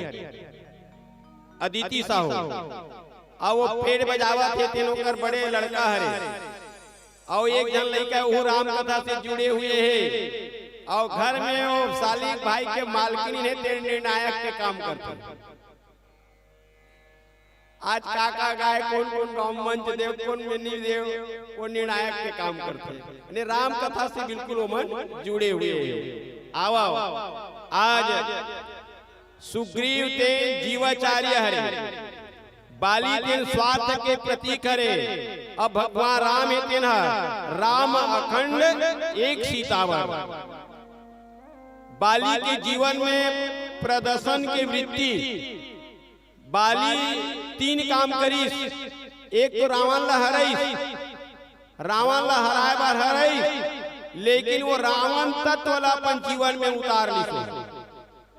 अदिति साहू। और वो पेड़ बजावा थे तीनों कर बड़े लड़का हरे। और एक जन लड़का वो राम कथा से जुड़े हुए हैं। और घर में वो सालिक भाई के मालकिन है तेरे निर्णायक के काम करते। आज काका गाय कौन कौन गाँव मंच देव कौन मिनी देव वो निर्णायक के काम करते। राम कथा से बिल्कुल वो मन जुड़े हुए हैं। आवा आज सुग्रीव ते जीवाचार्य हरे, बाली तेन स्वार्थ के प्रतीक हरे। अब भगवान राम तेन राम अखंड एक सीतावर। बाली के जीवन में प्रदर्शन के वृत्ति बाली 3 काम करीस। एक तो रावण ला हराई, रावण ला हराए बार हराई, लेकिन वो रावण तत्व ला अपन जीवन में उतार ली।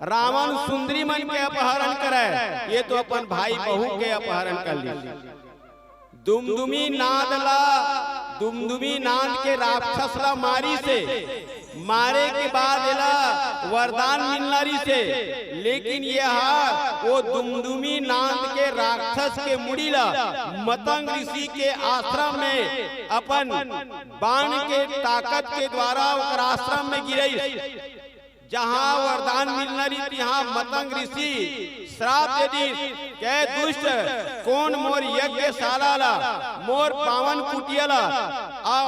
रावण सुंदरी मन के अपहरण करे, ये तो अपन भाई बहू के अपहरण कर ली। दुमदुमी नाद ला दुमदुमी नाद के राक्षस ला मारी से मारे के बाद इला वरदान मिलनारी से। लेकिन यह वो दुमदुमी नाद के राक्षस के मुड़ीला मतंग ऋषि के आश्रम में अपन बाण के ताकत के द्वारा आश्रम में गिरई। जहाँ वरदान मिलना रही यहाँ मतंग ऋषि श्राप दे दी के दुष्ट कौन मोर यज्ञ शाला मोर पावन कुटियाला अब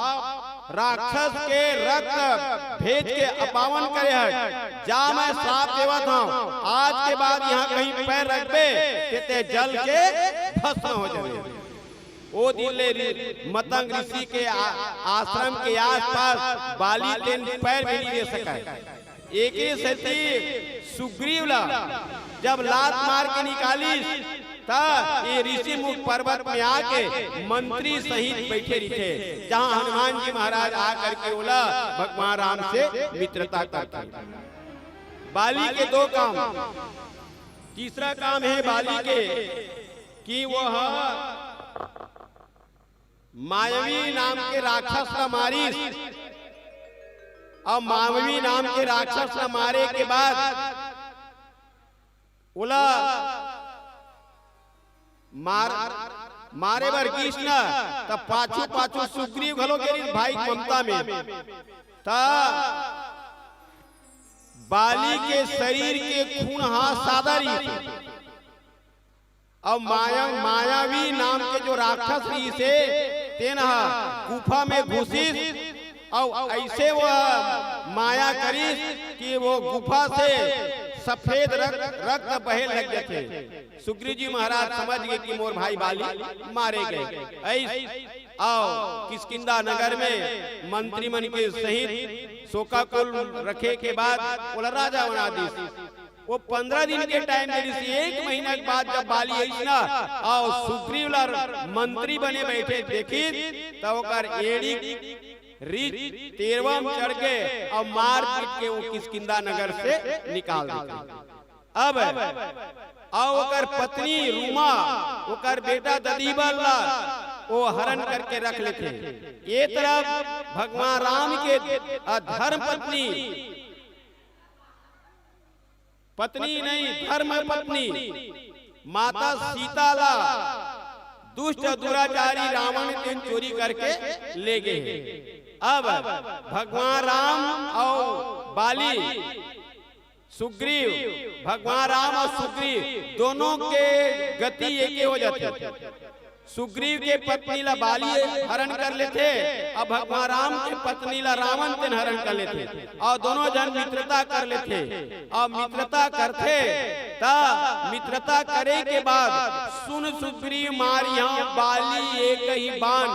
राक्षस के रक्त भेज के अपावन करे है। जा मैं श्राप देवा था आज के बाद यहाँ कहीं पैर रख बे ते जल के भस्म हो जाए। वो दिले मतंग ऋषि के आश्रम के आसपास बाली तेन पैर भी नहीं दे सका। एक ही सती सुग्रीव ला जब लात मार के निकाली ता ये ऋषि मुख पर्वत में आके मंत्री सहित बैठे रहे, जहाँ हनुमान जी महाराज आकर के बोला भगवान राम से मित्रता करते। बाली के 2 काम। तीसरा काम है बाली के कि वह मायावी नाम के राक्षस का मारी। और मायावी नाम के राक्षस का मारे के बाद बोला मारे बर कृष्ण तब पाछू पाछू सुग्रीव घलो गेरी भाई ममता में। ता बाली के शरीर के खून हाथ सादारी और मायावी नाम के जो राक्षस रही से तेना गुफा में घुसी और ऐसे वो माया करी कि वो गुफा से सफेद रक्त बहे लग गए। सुग्रीव जी महाराज समझ गए कि मोर भाई बाली मारे गए। ऐसे आओ किष्किंधा नगर में मंत्री मन के सहित शोकाकुल रखे के बाद बोला राजा बना दी। वो 15 दिन के टाइम दे दी। 1 महीना के बाद जब बाली ऐसा और सुग्रीव ला मंत्री बने बैठे देखी तब कर एड़ी 13वां चढ़ के और मार पीट के वो किष्किंधा नगर से निकाल देते। अब और ओकर पत्नी रूमा ओकर बेटा ददीबल ला वो हरण करके रख लेते। ये तरफ भगवान राम के धर्म पत्नी नहीं धर्म पत्नी माता सीता ला दुष्ट दुराचारी रावण ने चोरी करके ले गए। अब भगवान राम और बाली सुग्रीव, भगवान राम और सुग्रीव दोनों के गति एक हो जाते। सुग्रीव के पत्नी ला बाली हरण कर लेते और भगवान राम के पत्नी ला रावण तेन हरण कर लेते और दोनों जन मित्रता कर लेते और मित्रता करते ता मित्रता करे के बाद सुन सुग्रीव मारिया बाली एक ही बाण,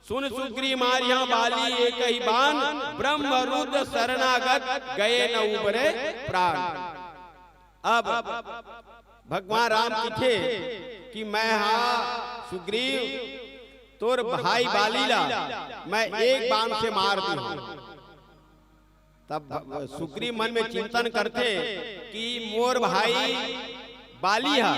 सुन सुग्रीव मारिया बाली एक ही बाण, ब्रह्म रुद्र शरणागत गए न उबरे प्राण। अब भगवान राम पूछे कि मैं हाँ सुग्रीव तोर भाई बालीला मैं एक बाण से मार दूं। तब सुग्रीव मन में चिंतन करते कि मोर भाई बाली है,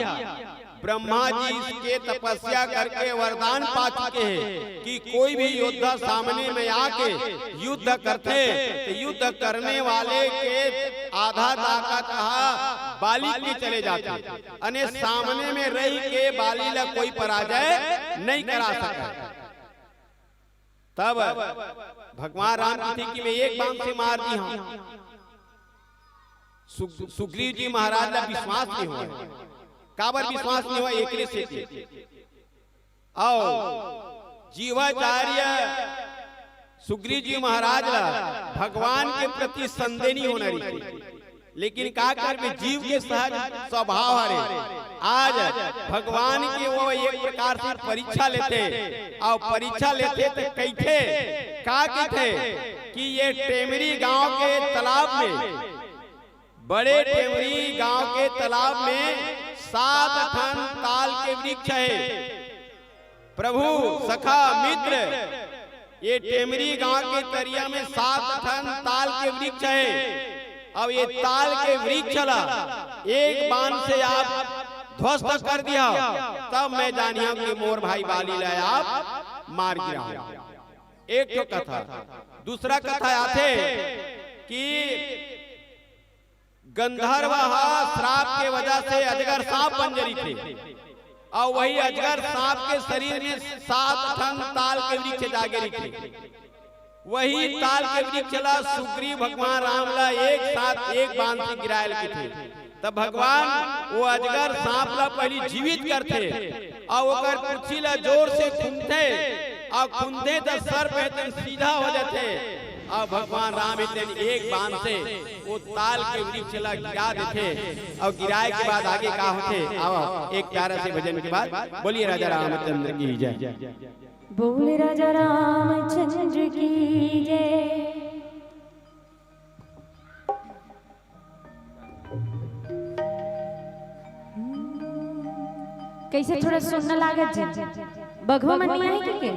ब्रह्मा जी इसके तपस्या करके वरदान पा चुके हैं कि कोई भी योद्धा सामने में आके युद्ध करते तो युद्ध करने वाले के आधा ताकत बाली के चले जाते, अने सामने में रह के बाली ला कोई पराजय नहीं करा सका। तब भगवान राम कहते कि मैं एक बाण से मार दी हूं। सुग्रीव जी महाराज का विश्वास नहीं हुआ, काबर विश्वास नहीं हुआ एकरे से आओ जीवाचार्य सुग्रीव जी महाराज ला भगवान के प्रति संदेह नहीं होना रही, लेकिन का कर में जीव के सहज स्वभाव हरे आज भगवान की वो एक प्रकार से परीक्षा लेते और परीक्षा लेते तो कहते का कहते कि ये टेमरी गांव के तालाब में, बड़े टेमरी गांव के तालाब में 7 ठन ताल के वृक्ष है। प्रभु सखा मित्र ये टेमरी गांव के तरिया में 7 ठन ताल के वृक्ष है। अब ये ताल के वृक्ष ला एक बाण से आप ध्वस्त कर दिया तब मैं जानिया कि मोर भाई बाली ला आप मार गिरा। एक तो कथा, दूसरा कथा आते कि गंधर्व श्राप के वजह से अजगर सांप पंजरी थे और वही अजगर सांप के शरीर में 7 ठन ताल के वृक्ष जागे रखे। वही ताल के वृक्ष ला सुग्रीव भगवान राम ला एक साथ एक बाण से गिरायल के थे। तब भगवान वो अजगर सांप ला पहले जीवित करते और ओकर कुर्सी ला जोर से खूंदते और खूंदे तो सर पे सीधा हो जाते और भगवान राम एक बाण से वो ताल के वृक्ष ला गिरा देते और गिराए के बाद आगे का होते। आओ एक प्यारा से भजन के बाद बोलिए राजा रामचंद्र की जय। बोल राजा रामचंद्र की जय। कैसे थोड़ा सुनने लागत जी बघवा मन नहीं आई के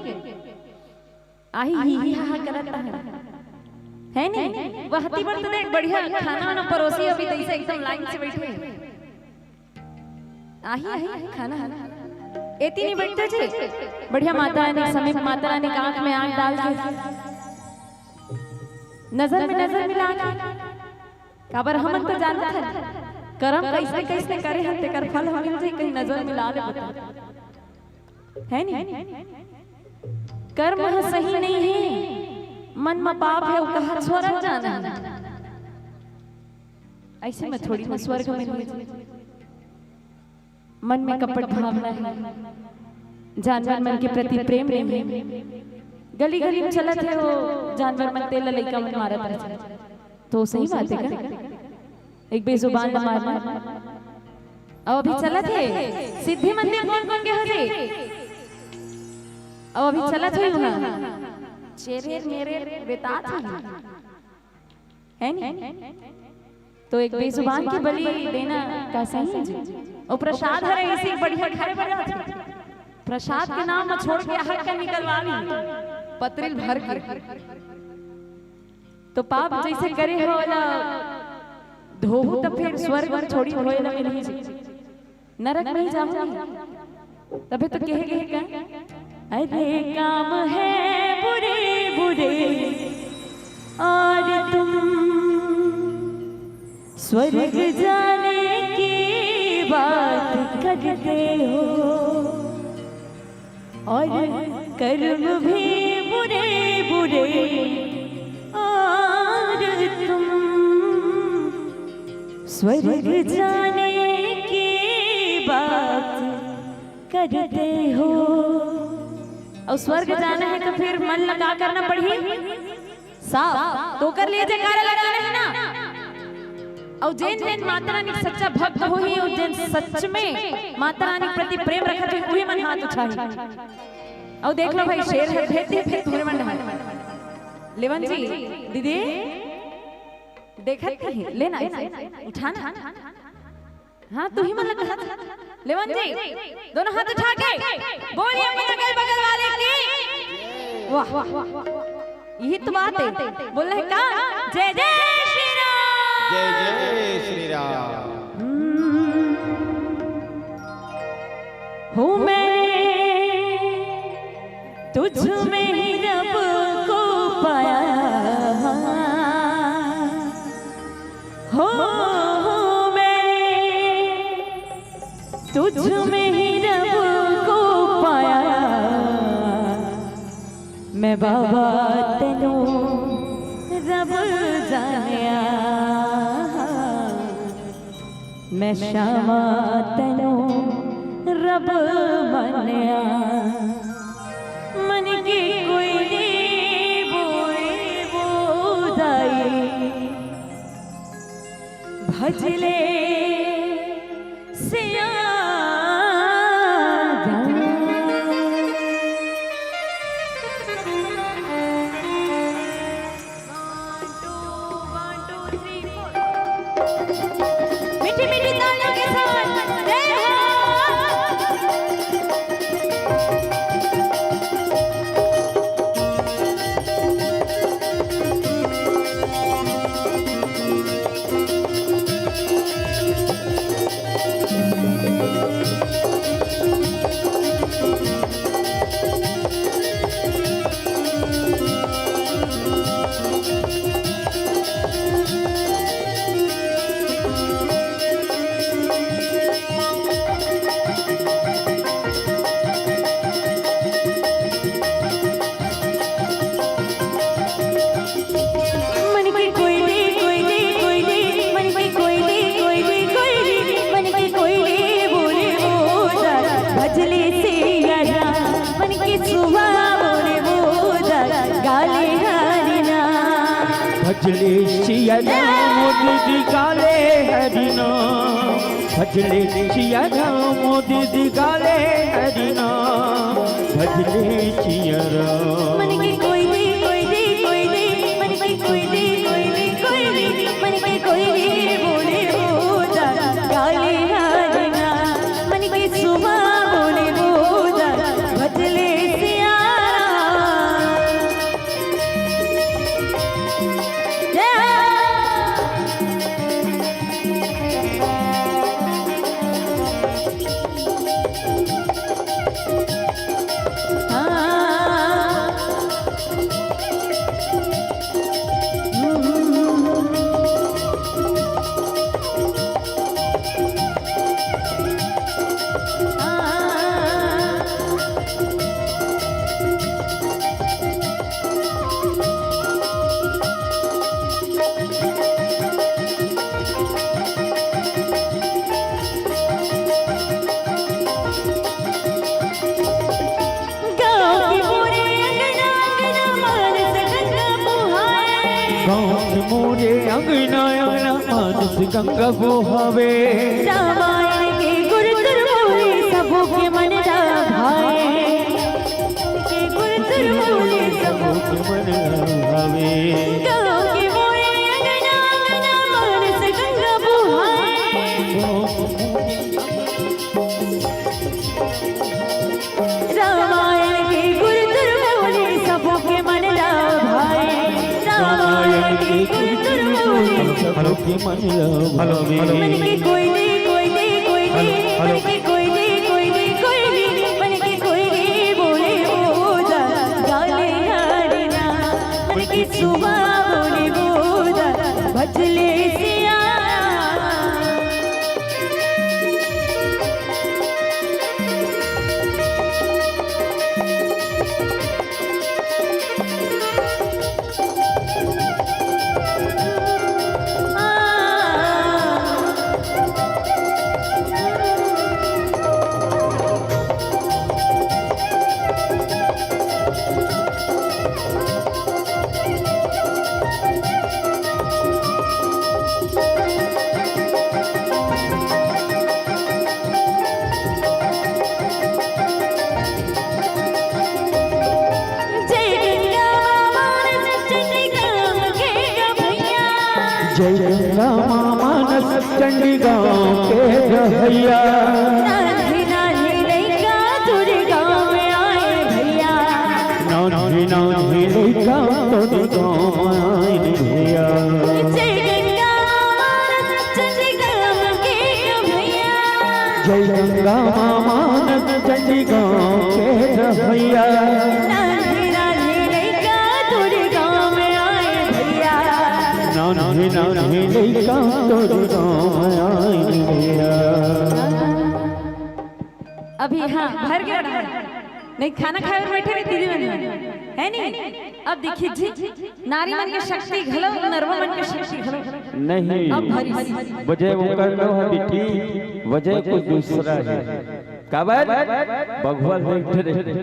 आई ही हा करता है नहीं वहती पर तो देख बढ़िया खाना वाना परोसी अभी तैसे एकदम लाइन से बैठे आही खाना एती नहीं बैठते जी बढ़िया माता रानी समीप माता रानी की आंख में आंख डाल के नजर में नजर मिला के काबर हमन तो जानता है कर्म कैसे कैसे करे हैं तेकर फल हम मिल जाए कहीं नजर मिला ले है नहीं कर्म सही नहीं है मन में पाप है वो कहा स्वर्ग जाना ऐसे में थोड़ी ना स्वर्ग में मन में कपट भावना है जानवर मन के प्रति प्रेम नहीं है गली गली में चलत है वो जानवर मन तेल लइका मन मारत रहे तो सही बात है का एक बेजुबान न मारना अब अभी चलत है सिद्धि मंदिर कौन कौन के हरे अब अभी चलत है वहां चेरे मेरे बेतात है नहीं तो एक बेजुबान की बलि देना का सही है जी और प्रसाद हरे इसी बढ़िया खाए बढ़िया प्रसाद के नाम में छोड़ के हक कर निकलवा ली पत्रिल भर के तो पाप जैसे करे हो ना धोहू तो फिर स्वर्ग में छोड़ी होए ना मिली नरक में जाऊंगी तभी तो कहे का अरे काम है बुरे बुरे और तुम स्वर्ग जाने की बात करते हो और कर्म भी बुरे बुरे और तुम स्वर्ग जाने की बात करते हो। और स्वर्ग जाना है तो फिर मन लगा करना पड़ी साफ तो कर लिए जयकारा लगाना है ना। और जैन जैन माता रानी के सच्चा भक्त हो ही और जैन सच में माता रानी के प्रति प्रेम रखा तो वही मन हाथ उठाए। और देख लो भाई शेर है भेद दे फिर तुम्हारे मन में लेवन जी दीदी देखा है लेना उठाना हाँ तू ही मन लगा लेवन जी दोनों हाथ उठा के बोलिए अपने अगल बगल वाले की वाह यही तो बात है बोल रहे का जय जय श्री राम जय जय श्री राम। हूँ मैं तुझ में ही रब को पाया हो मैं तुझ में ही रब को पाया मैं बाबा तेनू रब जानिया मैं श्यामा तेनू रब मनिया मन की कोई बोई बोदाई भजले सिया मीठी मीठी तालियों के साथ जय हो। भजले सिया मोदी गाले हरिना भजले सिया मोदी गाले हरिना भजले सिया मन की कोई दी मन की कोई दी मन की कोई दी बोले बोझा गाले हरिना मन की सुबह बोले बोझा भजले सिया मोरे अंगना अंगना मानस गंगा बोहावे रामायण के गुरुतर बोले सबों के मन भाए के गुरुतर बोले सबों के मन भावे गाँव के मोरे अंगना अंगना मानस गंगा बोहाए रामायण के गुरुतर बोले सबों के मन भाए रामायण के गुरुतर बोले सबों के मन भावे मन की कोई नहीं मन की कोई नहीं मन की कोई नहीं बोले बोझा गाले हरिना मन की सुबह बोले बोझा भजले सिया चंडी गाँव के भैया नानी नानी लइका तोरे गाँव में आए भैया नानी नानी लइका तोरे गाँव में आए भैया जय गंगा मानस चंडी गाँव के भैया जय गंगा मानस चंडी गाँव के भैया नानी नानी लइका तोरे गाँव में आए भैया नानी नानी लइका तोरे गाँव में आए भैया अभी हाँ भर गया नहीं खाना खाए और बैठे रहे दीदी बहन है नहीं अब देखिए जी नारी मन की शक्ति घलो नरवा मन की शक्ति घलो नहीं अब भरी वजह वो कर लो है बेटी वजह कुछ दूसरा है काबर भगवान बैठे रहे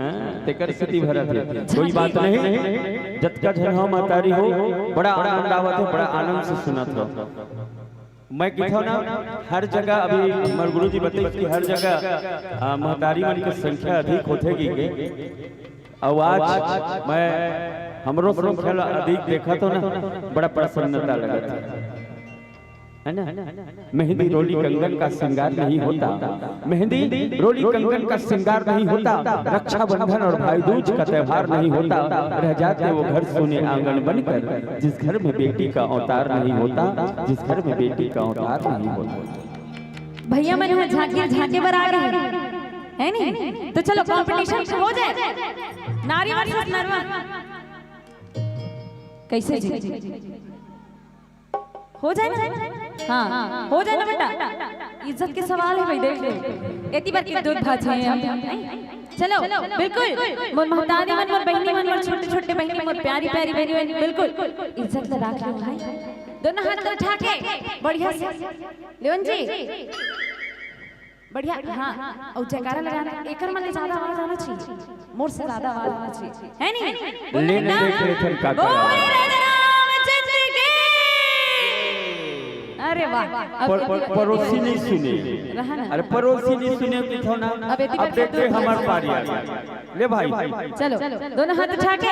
हां तेकर स्थिति भरा थे कोई बात नहीं जत का जन हम मातारी हो बड़ा आनंद आवत है बड़ा आनंद से सुनत हो मैं कहता ना हर जगह अभी हमारे गुरु जी बताइए कि हर जगह महतारी मन की संख्या अधिक होते की और आज मैं हमरो संख्या अधिक देखा तो ना बड़ा प्रसन्नता लगा था है ना मेहंदी रोली कंगन का श्रृंगार नहीं होता मेहंदी रोली कंगन का श्रृंगार नहीं होता रक्षाबंधन और भाई दूज का त्योहार नहीं होता रह जाते वो घर सोने आंगन बनकर जिस घर में बेटी का अवतार नहीं होता जिस घर में बेटी का अवतार नहीं होता भैया मैंने झांकी झांके पर आ गए है नहीं तो चलो कंपटीशन हो जाए नारी वर्सेस नरवा कैसे जी हो जाए ना हाँ हो जाए ना बेटा इज्जत के सवाल है भाई देख लो एती बार के दूध भात है हम चलो बिल्कुल मोर महतारी मन मोर बहनी मन मोर छोटे छोटे बहनी मोर प्यारी प्यारी बहनी बिल्कुल इज्जत लगा के भाई दोनों हाथ उठा के बढ़िया से लेवन जी बढ़िया हाँ और जयकारा लगाना एकर मन ज्यादा आवाज आना चाहिए मोर से ज्यादा आवाज आना चाहिए है नहीं लेने देख रहे थे काका अरे वाह पड़ोसी नहीं सुने अरे पड़ोसी नहीं सुने तो ना अब देखते हमार पारी आ गया ले भाई चलो दोनों हाथ उठा के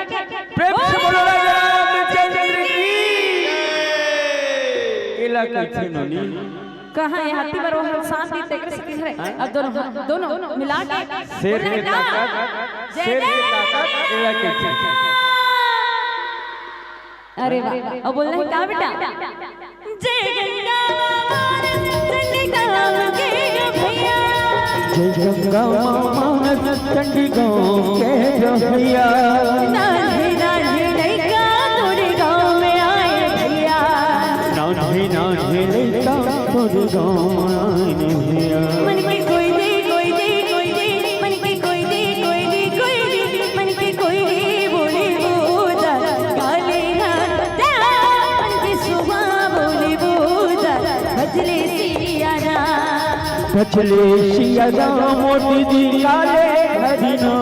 प्रेम से बोलो रामचंद्र की इला कैसे नोनी कहां है हाथी पर वो शांति तेकर से किधर है अब दोनों मिला के शेर के ताकत इला कैसे अरे वाह अब बोलना है क्या बेटा जय गंगा मानस चंडी गाँव के भैया जय गंगा मानस चंडी गाँव के भैया नानी नानी लइका तोरे गाँव में आए भैया नानी नानी लइका तोरे गाँव में आए भैया मन की कोई दे कोई दे कोई दे मन की कोई दे कोई दे कोई दे मन की कोई दे बोले बोदा गाले ना मन की सुबह बोले बोदा भजले सिया राम मोती जी काले हरिना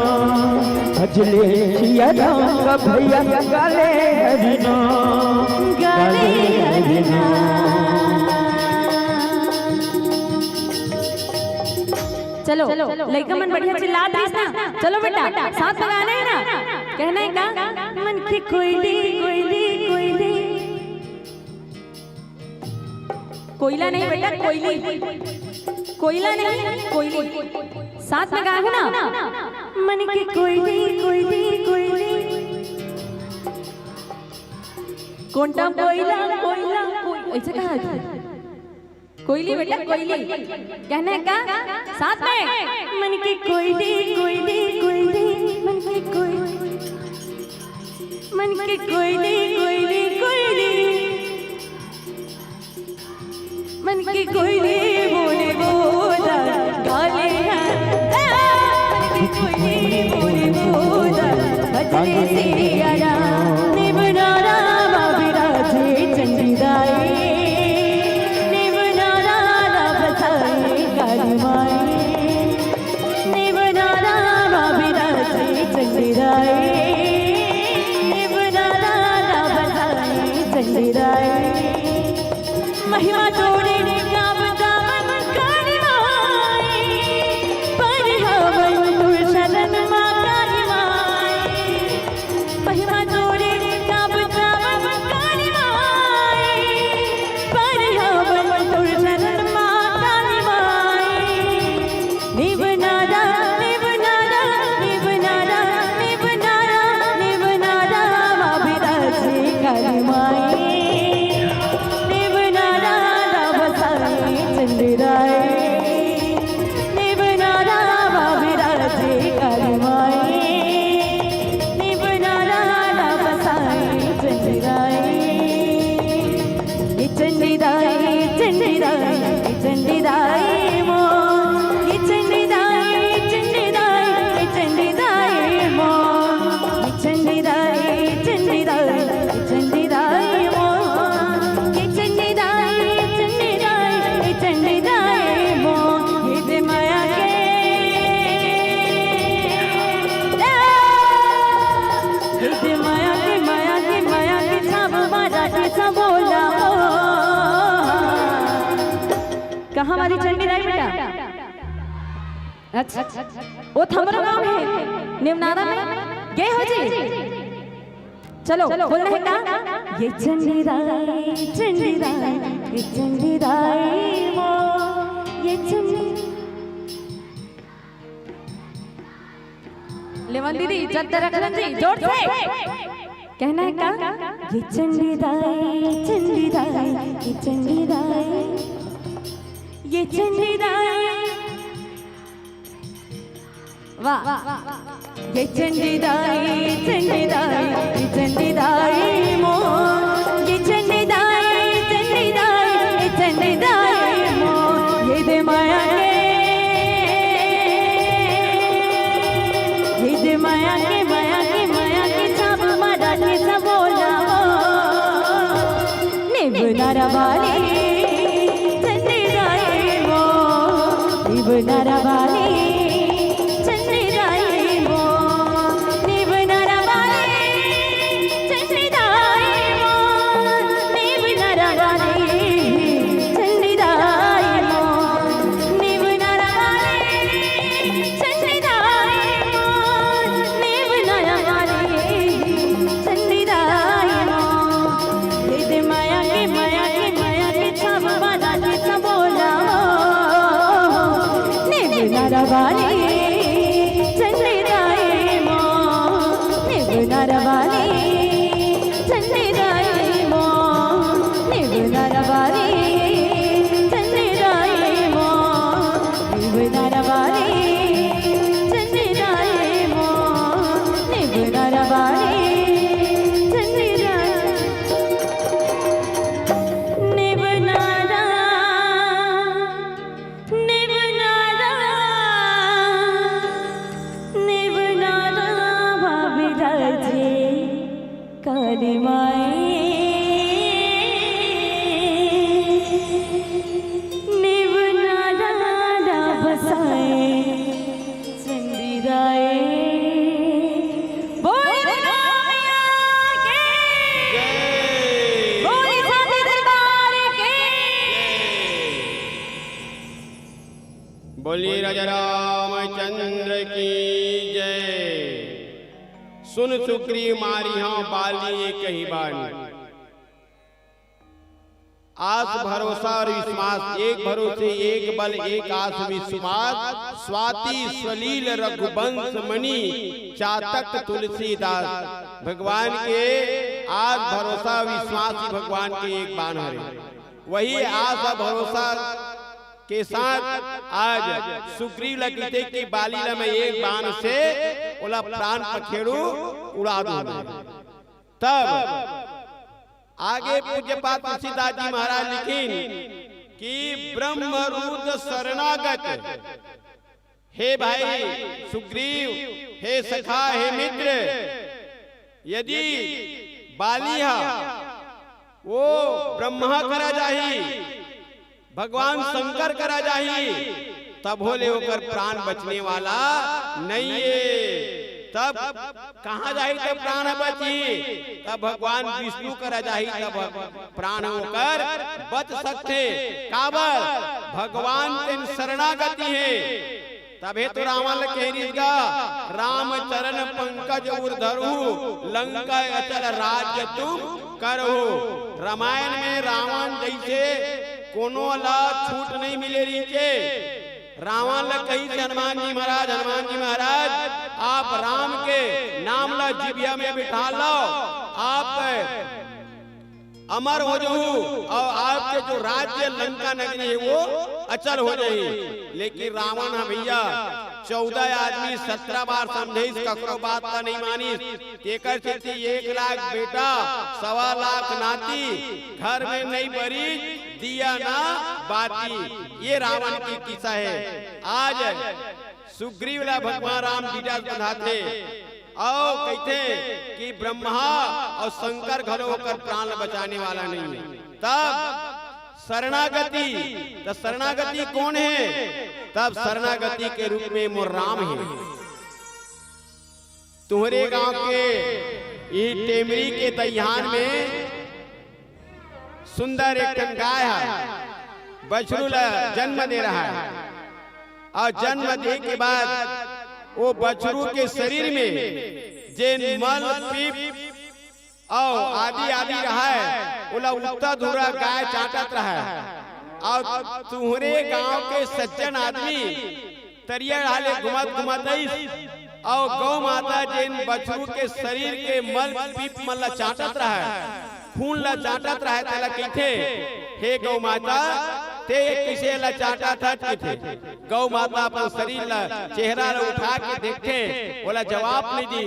भजले सिया राम का भैया काले हरिना गाले हरिना चलो लड़का मन बढ़िया चिल्ला दीस ना चलो बेटा साथ में गाना है ना कहना है का मन की कोयली कोयली कोयली कोयला नहीं बेटा कोयली कोयला नहीं कोयली साथ में गाना है ना मन की कोयली कोयली कोयली कोंटा कोयला कोयला ऐसे कहा कोयली बेटा कोयली कहना है का साथ में मन की कोयली कोयली कोयली मन की कोयली मन की कोयली कोयली कोयली मन की कोयली बोले बोला गाले मन की कोयली बोले बोला भजले सिया राम निबनारा बाबिराजे चंडीदाई निबनारा बसाए काली माई निबनारा बाबिराजे चंडीदाई निबनारा बसाए चंडीदाई महिमा तोड़े का बतावन काली माई पर हवन तुर शरण मां काली माई महिमा तोड़े का बतावन काली माई पर हवन काली माई निबनारा बसाई चंद्राए निबनारा विराजे काली माई निबनारा बसाई चंद्राए चंडीदाई चंडीदाई चंडीदाई मो चंडीदाई चंडीदाई चंडीदाई मो चंडीदाई चंडीदाई चंडीदाई मो चंडीदाई चंडीदाई चंडीदाई मो ये माया के ये माया के छाप मारा के सब बोला कहाँ हमारी चंडीदाई बेटा? अच्छा वो थमरा गाँव है निमनारा में गए हो जी? चलो बोलना है का ये चंडीदाई चंडीदाई ये चंडीदाई मो ये लेवन दीदी इज्जत रखन जी जोर से कहना है का ये चंडीदाई चंडीदाई ये चंडीदाई ये चंडीदाई वाह ये चंडीदाई चंडीदाई ये चंडीदाई मो ये चंडीदाई चंडीदाई ये चंडीदाई मो ये दे माया के छाप मारा के सब बोला निबनारा वाली निबनारा वाली चंडीदाई मो निबनारा वाली चंडीदाई मो निबनारा वाली चंडीदाई मो निबनारा वाली चंडीदाई मो निबनारा वाली चंडीदाई मो ये माया के छाप मारा के सब बोला निबनारा वाली चंडीदाई मो निबनारा वाली चंडीदाई मो निबनारा वाली चंडीदाई मो निबनारा वाली चंडीदाई मो निबनारा वाली काली माई निबनारा बसाए चंडीदाई बोलिए राजा रामचंद्र की जय। सुन सुग्रीव मारी हाँ बाली एक ही बाणी आस भरोसा और विश्वास एक भरोसे एक बल एक आस विश्वास स्वाति सलील रघुवंश मणि चातक तुलसीदास। भगवान के आस भरोसा विश्वास ही भगवान के एक बाण है। वही आस भरोसा के साथ आज सुग्रीव लगते की बालीला में एक बाण से उला प्राण पखेरु उड़ा दो। तब आगे पूज्य पाद तुलसीदास जी महाराज लिखीन कि ब्रह्मरूद्र शरणागत हे भाई सुग्रीव हे सखा हे मित्र यदि बालिया वो ब्रह्मा करा जाही भगवान शंकर करा जाही तब होले होकर प्राण बचने वाला नहीं है। तब कहाँ जाही तब प्राण बची तब भगवान विष्णु करा जाही तब प्राण होकर बच सकते। काबर भगवान तेन शरणागति है तबे तो रावण कहरीगा राम चरण पंकज उर्धरु लंका अचल राज्य तुम करो। रामायण में रावण जैसे कोनो ला छूट नहीं मिले रीचे रावण ला कही से हनुमान जी महाराज आप राम के नाम ला जिबिया में बिठा लो आप अमर हो जाऊं और आपके जो राज्य लंका नगरी है वो अचल हो जाए। लेकिन रावण है भैया 14 आदमी 17 बार समझे ककरो बात का नहीं मानी। तेकर चेती 1 लाख बेटा 1.25 लाख नाती घर में नहीं बरी दिया ना बाती। ये रावण की किस्सा है। आज सुग्रीव ला भगवान राम बीजा बंधाते और कहते कि ब्रह्मा और शंकर घरो होकर प्राण बचाने वाला नहीं है। तब शरणागति, तो शरणागति कौन है? तब शरणागति के रूप में मोर राम है। तुम्हारे गांव के ये टेमरी के दहियान में सुंदर एक गाय है, बछरू जन्म दे रहा है और जन्म दे के बाद वो बछरू के शरीर में जेन मल पीप और आदि रहा है ओला उल्टा धुरा गाय चाटत रहा है। और तुम्हारे गांव के सज्जन आदमी तरिया हाले घुमत और गौ माता जेन बछरू के शरीर के मल पीप मल चाटत रहा है, खून ला चाटत रहा है। तला कहते हे गौ माता ते किसे ला चाटा था थे। गौ माता अपन शरीर ला चेहरा ला उठा के देखते, बोला जवाब नहीं दी।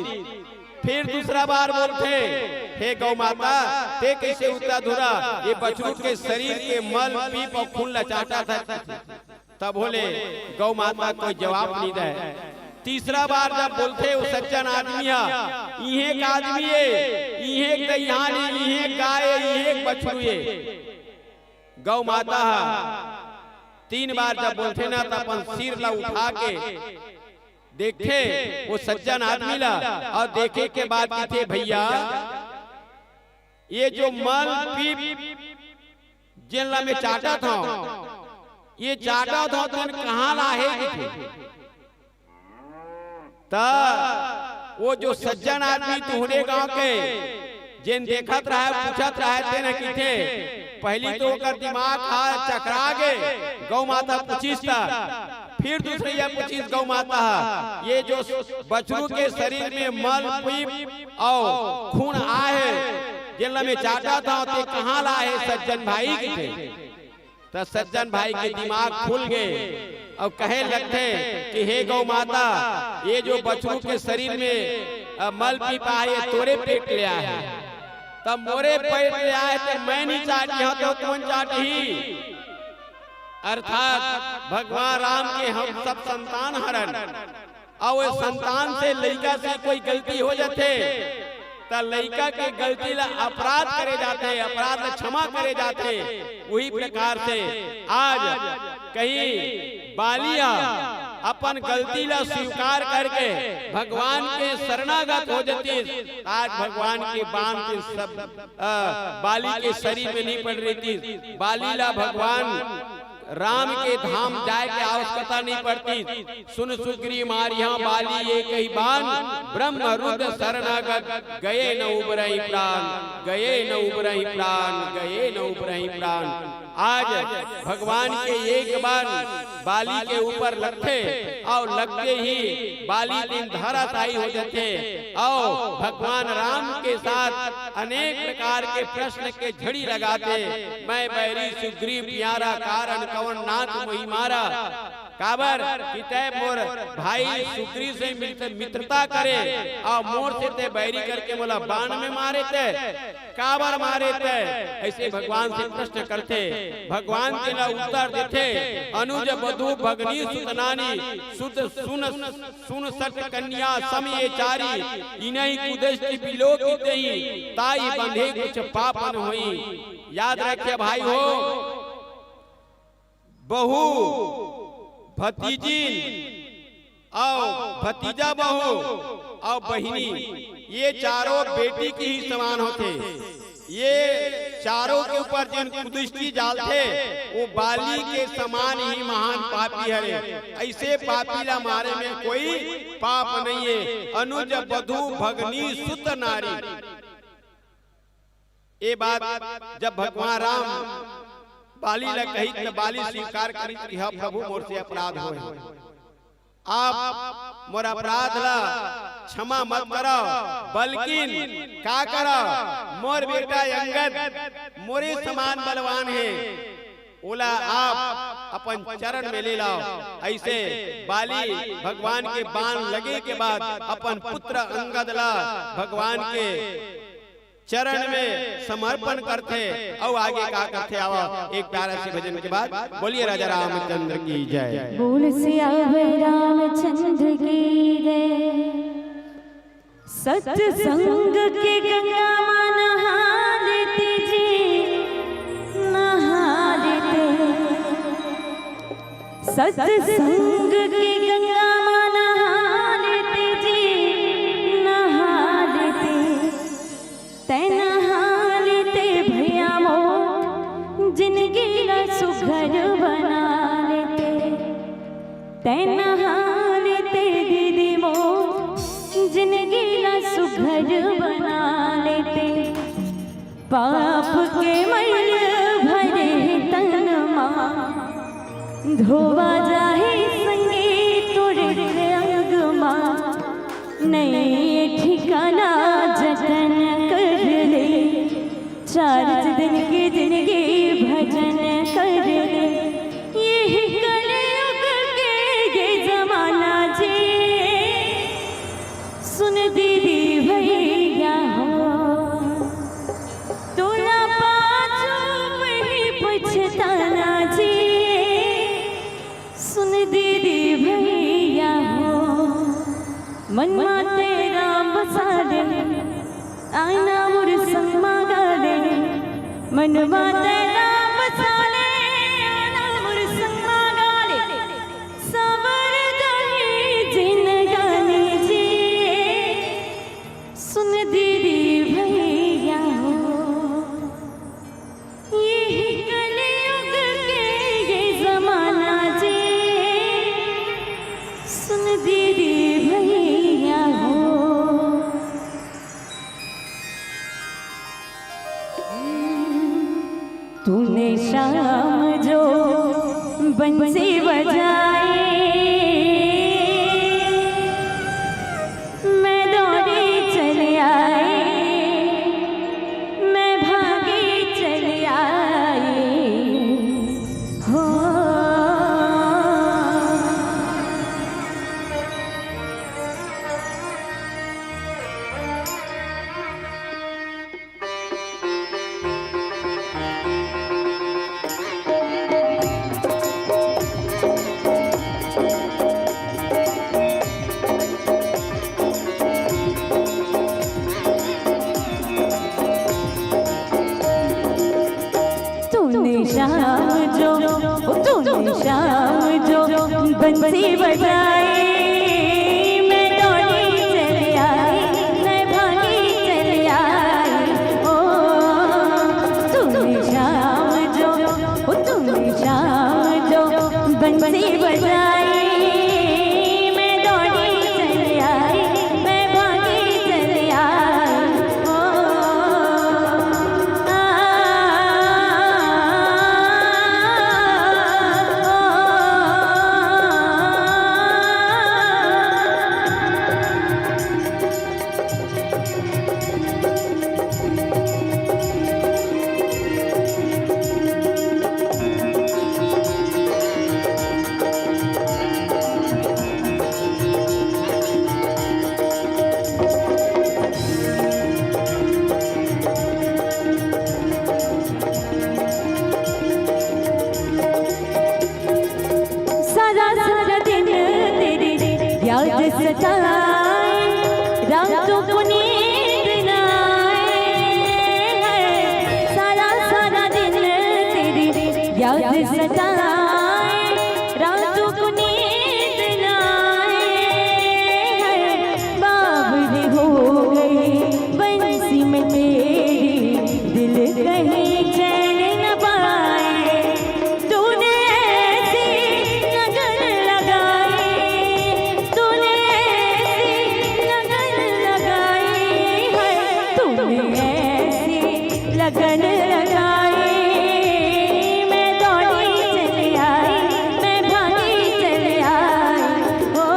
फिर दूसरा बार बोलते हे गौ माता ते कैसे उतरा धुरा ये बछरू के शरीर के मल पीप और खून ला चाटा था। तब बोले गौ माता कोई जवाब नहीं दे। तीसरा बार जब बोलते वो सज्जन आदमी है, ये आदमी है, ये दहियान, ये गाय, ये बछरू है। गौ माता 3 बार जब बोलते ना तो अपन सिर ला उठा के देखे वो सज्जन आदमी ला और देखे के बाद कहते भैया ये जो मल पीप जिन ला में चाटा था ये चाटा था तो कहाँ ला है? वो जो सज्जन आदमी तुम्हारे गांव के जिन देखत रहा पूछत रहा थे पहली तो कर दिमाग चकरा गए। गौ माता पूछीस था, फिर दूसरी या पूछीस गौ माता ये जो बछरू के शरीर में मल पीप और खून आए जिन में चाटा था ते कहाँ लाए सज्जन भाई के थे। तो सज्जन भाई के दिमाग खुल गए और कहे लगते कि हे गौ माता ये जो बछरू के शरीर में मल पीप आए तोरे पेट ले आए, तब मोरे पेट ले आए तो मैं नहीं चाटी तो कौन चाटी? अर्थात भगवान राम के हम सब संतान हरन और संतान से लड़का से कोई गलती हो जाते तो लड़का के गलती ला अपराध करे जाते, अपराध ला क्षमा करे जाते। वही प्रकार से आज कहीं बालिया अपन गलती ला स्वीकार करके भगवान के शरणागत हो जाती। आज भगवान के बाण के सब बाली के शरीर में नहीं पड़ रही थी। बाली ला भगवान राम के धाम जाए के आवश्यकता नहीं पड़ती। सुन सुग्रीव मारिया बाली एक ही बाण ब्रह्म रुद्र शरणागत गए न उबरहि प्राण, गए न उबरहि प्राण, गए न उबरहि प्राण। आज भगवान के एक बार बाली के ऊपर लगते और लगते ही बाली दिन धराशायी हो जाते और भगवान राम के साथ अनेक प्रकार के प्रश्न के झड़ी लगाते। मैं बैरी सुग्रीव प्यारा कारण कवन नाथ मोहि मारा। काबर कि तय मोर भाई सुग्रीव से मित्रता करे और मोर से ते बैरी करके बोला बाण में मारे थे, काबर मारे थे? ऐसे भगवान से प्रश्न करते। भगवान के ला उत्तर देते अनुज बधु भगनी सुतनानी सुत सुन सट कन्या समय चारी इन्हीं कुदृष्टि बिलो की देही ताई बंधे कुछ पापन होई। याद रखे भाई हो, बहू भतीजी और भतीजा बहू और बहिनी ये चारों बेटी की ही समान होते। ये चारों के ऊपर जिन कुदृष्टि डालते वो बाली के समान ही महान पापी है। ऐसे पापी ला मारे में कोई पाप नहीं है। अनुज बधु भगनी सुत नारी, ये बात जब भगवान राम बाली ला कही तो बाली स्वीकार करी कि हाँ प्रभु मोर से अपराध हो, आप मोर अपराध ला क्षमा मत करो, बल्कि का करो मोर बेटा अंगद मोरे समान बलवान है, बोला आप अपन चरण में ले लाओ। ऐसे बाली भगवान के बाण लगे के बाद अपन पुत्र अंगद ला भगवान के चरण में समर्पण करते और आगे का करते। आओ एक प्यारा से भजन के बाद बोलिए राजा रामचंद्र की जय। बोल सियावर रामचंद्र की जय। सत्संग के गंगा मां नहा लेते जी, नहा लेते। सत्संग के गंगा मां नहा लेते जी, नहा लेते। तै नहा लेते भैया मोर, जिंदगी ला सुघर बना लेते। तै नहा लेते दीदी मोर, जिंदगी ला सुघर बना लेते। पाप के मैल भरे तन मां, धोवा जाहे संगे तोरे अंग मां। नए ठिकाना जतन कर ले, 4 दिन की जिंदगी भजन कर ले। ये कलयुग के ये जमाना जी, सुन दीदी भैया हो। तोला पाछो वही पछताना जी, सुन दीदी भैया हो। मनमा तेरा बसा दे, आईना मोर संगमा गाले। मनमा तेरा बसा ले, आईना मोर संगमा गाले। सबर जाही जिन गाने जी, सुन दीदी भैया हो। ये कलयुग के ये जमाना जी, सुन दीदी भैया हो। तूने शाम जो बंसी बजाई, मैं दौड़ी चले आई, मैं भागी चले आई हो। तूने शाम जो बंसी बजाई, मैं दौड़ी चली आई, मैं भागी चली आई ओ। तूने शाम जो बंसी बजाई, मैं दौड़ी चली आई, मैं भागी चली आई ओ। सारा दिन तेरी याद सताए, रातों को नींद न आए। सारा दिन तेरी याद सताए, रातों को नींद न आए। बावली हो गई बंसी में तेरी, दिल कहीं चैन न पाए। तूने ऐसी लगन लगाई, तूने ऐसी लगन लगाई है। तूने ऐसी लगन लगाई, मैं दौड़ी चली आई, मैं भागी चली आई ओ।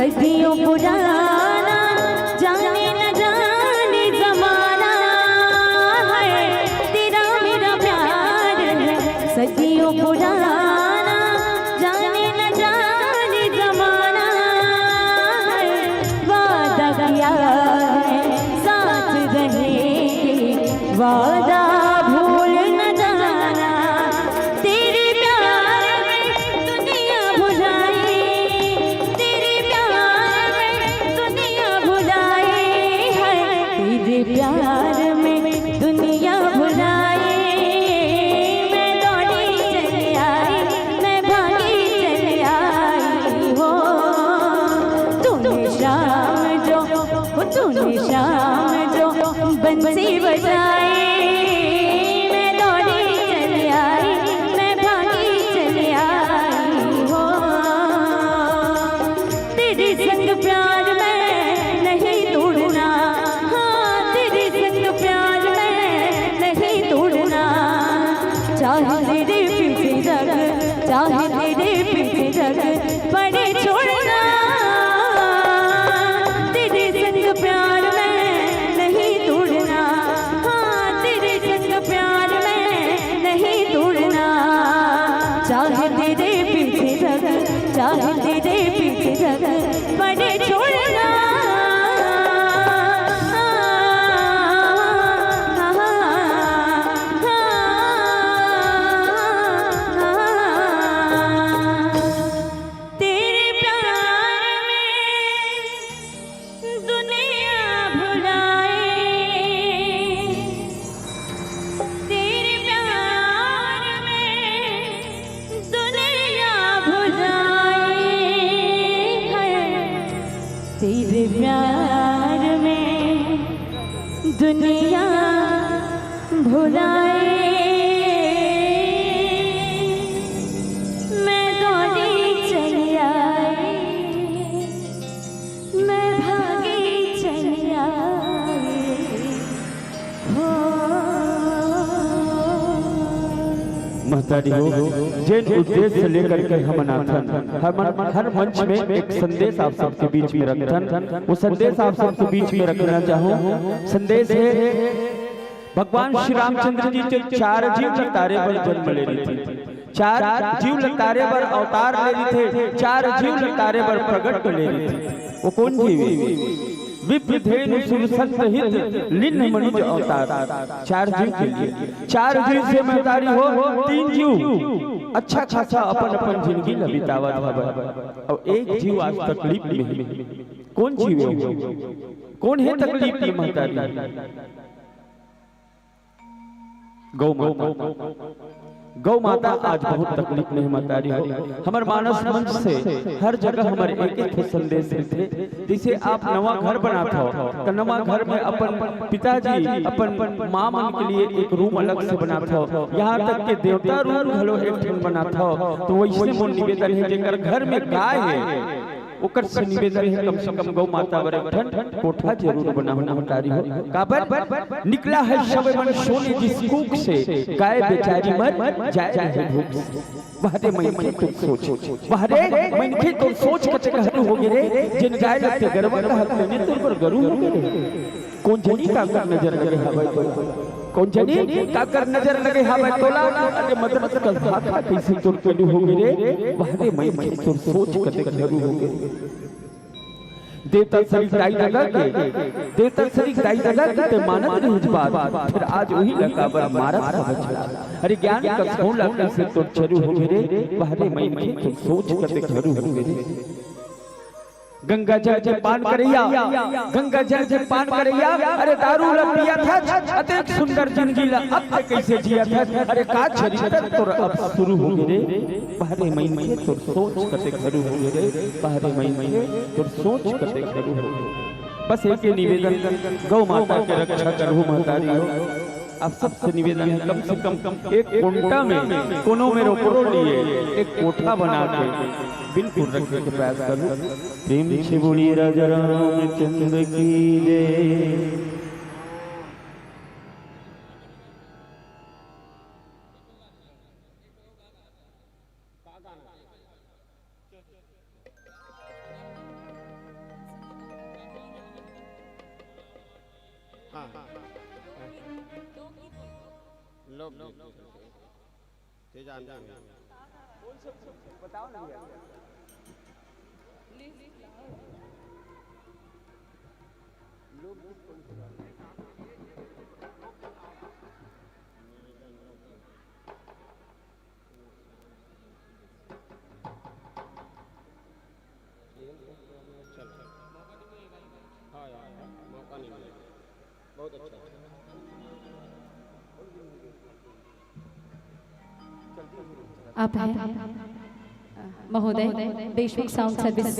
सदियों पुराना जाने न जाने जमाना है, तेरा मेरा प्यार है सदियों पुराना जाने न जाने जमाना है। वादा किया है साथ रहेंगे, वादा भूल न जाना, तेरे प्यार में दुनिया भुलाए, तेरे प्यार में दुनिया भुलाए है, तेरे प्यार में दुनिया भुलाए। मैं दौड़ी चली आई, मैं भागी चली आई हो, तूने शाम जो बंसी बजाई, मैं दौड़ी चली आई, मैं भागी चली आई हो, तेरे संग प्यार में नहीं तोड़ना, हाँ तेरे संग प्यार में नहीं तोड़ना, चाहे तेरे पीछे जग, चाहे तेरे पीछे जग पड़े छोड़ना, तेरे संग प्यार में नहीं तोड़ना, हाँ तेरे संग प्यार में नहीं तोड़ना, चाहे तेरे पीछे जग, चाहे तेरे पीछे जग पड़े छोड़ना। तेरे प्यार में दुनिया भुलाए, तेरे प्यार में दुनिया भुलाए है, तेरे प्यार में दुनिया भुलाए। मैं दौड़ी चली आई, मैं भागी चली आई हो। महतारी हो, जिन उद्देश्य लेकर के हम अनाथन हर मंच में एक संदेश आप सबके बीच में रखन, वो संदेश आप सबके बीच में रखना चाहूँ। संदेश है भगवान श्री रामचंद्र जी जो 4 जीव लतारे पर जन्म ले रही थी, 4 जीव लतारे पर अवतार ले रही थे, 4 जीव लतारे पर प्रकट ले रही थी। वो कौन जीव? विप्रधेनु सुरसंत हित लिन्न मनुज अवतार। 4 जीव के लिए 4 जीव से महतारी हो, 3 जीव अच्छा खासा अपन अपन जिंदगी ल बितावत हवे और एक जीव आज तकलीफ में है। कौन जीव है? कौन है तकलीफ में महतारी? गौ माता। गौ माता आज बहुत तकलीफ में महतारी हो। हमारे मानस मंच से हर जगह हमारे एक संदेश थे, जैसे आप नवा घर बनाते हो तो नवा घर में अपन पिताजी अपन माँ मन के लिए एक रूम अलग से बनाते हो, यहाँ तक के देवता रूम घलो एक ठन बनाते हो। तो वैसे मोर निवेदन है जेकर घर में गाय है ओकर से निवेदन है कम से कम गौ माता बर एक ठन कोठा जरूर बनाना महतारी हो। काबर निकला है सब मन सोने जिस कूक से, गाय बेचारी मर जाए है भूख से। बहरे मन के तुम सोच, बहरे मन के तुम सोच कते कहनु होगे रे, जिन गाय लगते गरबा का हक ने तुर पर गरु होगे रे। कौन जनी का कर नजर लगे हवे तो, कौन जनी का कर नजर लगे हवे तोला, अरे मदद कर हाथ कैसे तुर पे होगे रे। बहरे मन के तुम सोच कते कहनु होगे। देवता शरीर दाई लगा के, देवता शरीर दाई लगा के ते मानत नहीं बात, फिर आज वही लगा बर मारत बचा। अरे ज्ञान का कौन लगा से तो चरू हो रे, बहरे मन के तुम सोच कते कहनु होगे रे। गंगा जल जे पान करैया, गंगा जल जे पान करैया, अरे दारू ला पिया था, अतिक सुंदर जिंदगी ला अब तक कैसे जिया था। अरे का चरित्र तोर अब शुरू हो गए रे, बहरे मई में तोर सोच कते खरू हो गए रे, बहरे मई में तोर सोच कते खरू हो गए। बस एक निवेदन, गौ माता के रक्षा करहु महतारी हो। आप सबसे निवेदन है कम से कम एक कोंटा में कोनो में रोकड़ो लिए एक कोठा बना के बिल्कुल रखने के प्रयास करूं। प्रेम से बोलिए राजा रामचंद्र की जय। लोग ते जानते हैं बताओ ना हाँ यार मौका नहीं मिलेगा बहुत अच्छा आप हैं महोदय देशमुख साउंड सर्विस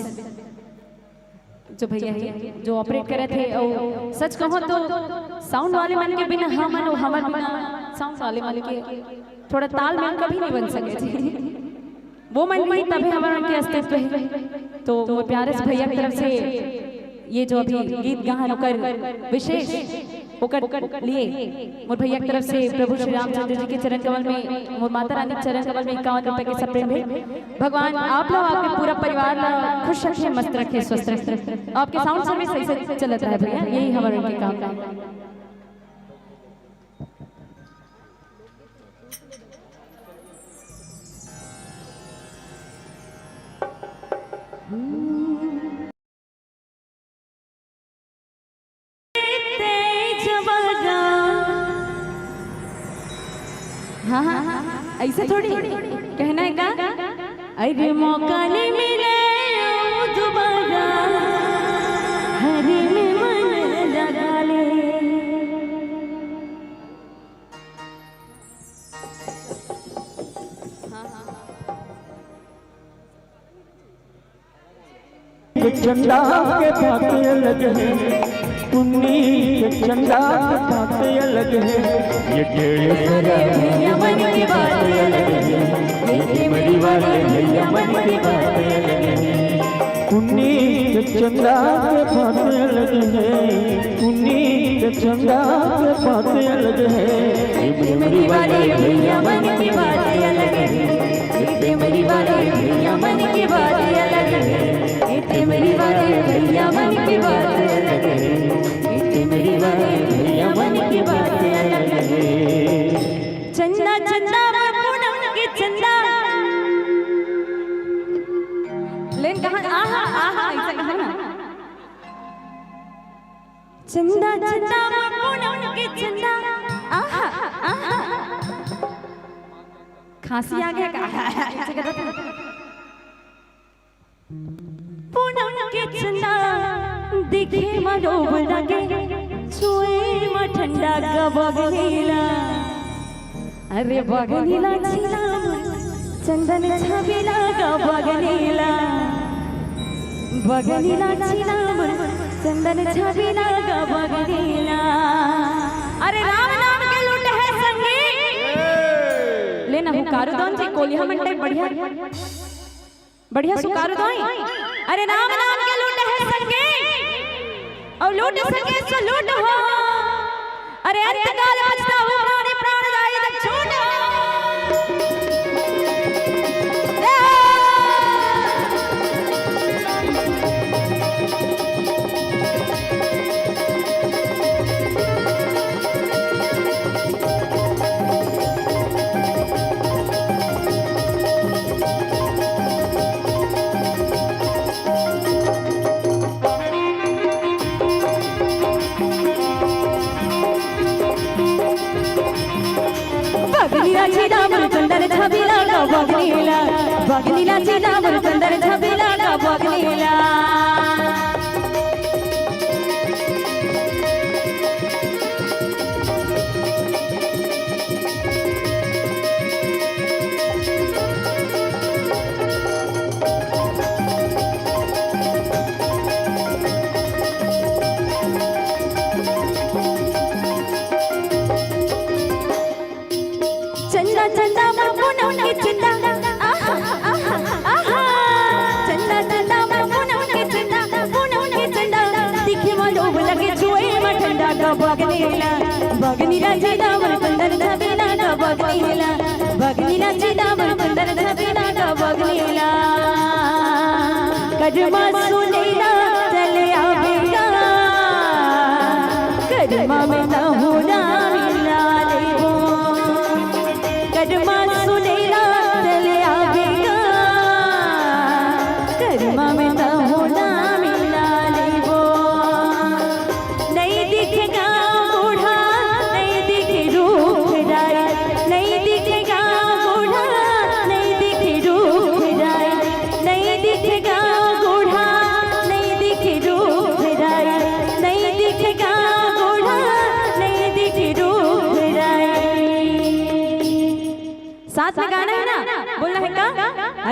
जो भैया है जो ऑपरेट करे थे और सच कहो तो साउंड वाले मन के बिना हम और हमारे बिना साउंड वाले मन के थोड़ा तालमेल कभी नहीं बन सके थे वो मन नहीं तभी हमारा उनके अस्तित्व है तो वो प्यारे से भैया की तरफ से ये जो अभी गीत गान होकर विशेष होकर लिए मोर भैया की तरफ से प्रभु श्री रामचंद्र जी के चरण कमल में मोर माता रानी के चरण कमल में 51 रुपए के सब प्रेम है भगवान आप लोग आपके पूरा परिवार खुश रखे मस्त रखे स्वस्थ रखे आपके साउंड सर्विस सही से चलता है भैया यही हमारे उनके काम है हाँ हाँ हाँ ऐसे थोड़ी कहना है का अरे मौका नहीं मिले दोबारा हरे में मन लगा ले चंदा के बातें अलग है पुन्नी के चंदा के बातें अलग है ये भैया मन की बातें अलग है ये मेरी वाले भैया मन की बातें अलग है पुन्नी के चंदा के बातें अलग है पुन्नी के चंदा के बातें अलग है ये मेरी वाले भैया मन की बातें अलग है ये मेरी वाले भैया मन की बातें अलग है ये मेरी वाले भैया मन की बातें अलग है ये मेरी वाले भैया मन की बातें अलग है चंदा चंदा पूनम के चंदा लेन कहां आहा आहा ऐसा कहा ना चंदा चंदा पूनम के चंदा आहा आहा खांसी आ गया का ऐसे कहता था पूनम के चंदा दिखे मनोब लगे छुए म ठंडा का बगनीला अरे बगनीला छिला चंदन छबिला का बगनीला बगनीला छिला चंदन छबिला का बगनीला अरे राम नाम के लूट है संगी लेना हुकारो दोन जी कोलिया मंडई बढ़िया बढ़िया सुकारो दोई अरे राम नाम के लूट है संगे और लूट सके सो लूट हो अरे अंतकाल बचता हो प्राणी प्राण जाए तक छूट बगनीला चिदावर चंदन छबिला का बगनीला बगनीला चिदावर चंदन छबिला का बगनीला चंदा चंदा पूनम के चंदा आहा आहा आहा चंदा चंदा पूनम के चंदा दिखे मनोब लगे छुए म ठंडा का बगनीला बगनीला चिदावर चंदन छबिला का बगनीला बगनीला चिदावर चंदन छबिला का बगनीला कदमा सुनेला चले आवेगा कदमा में ना होना मिला ले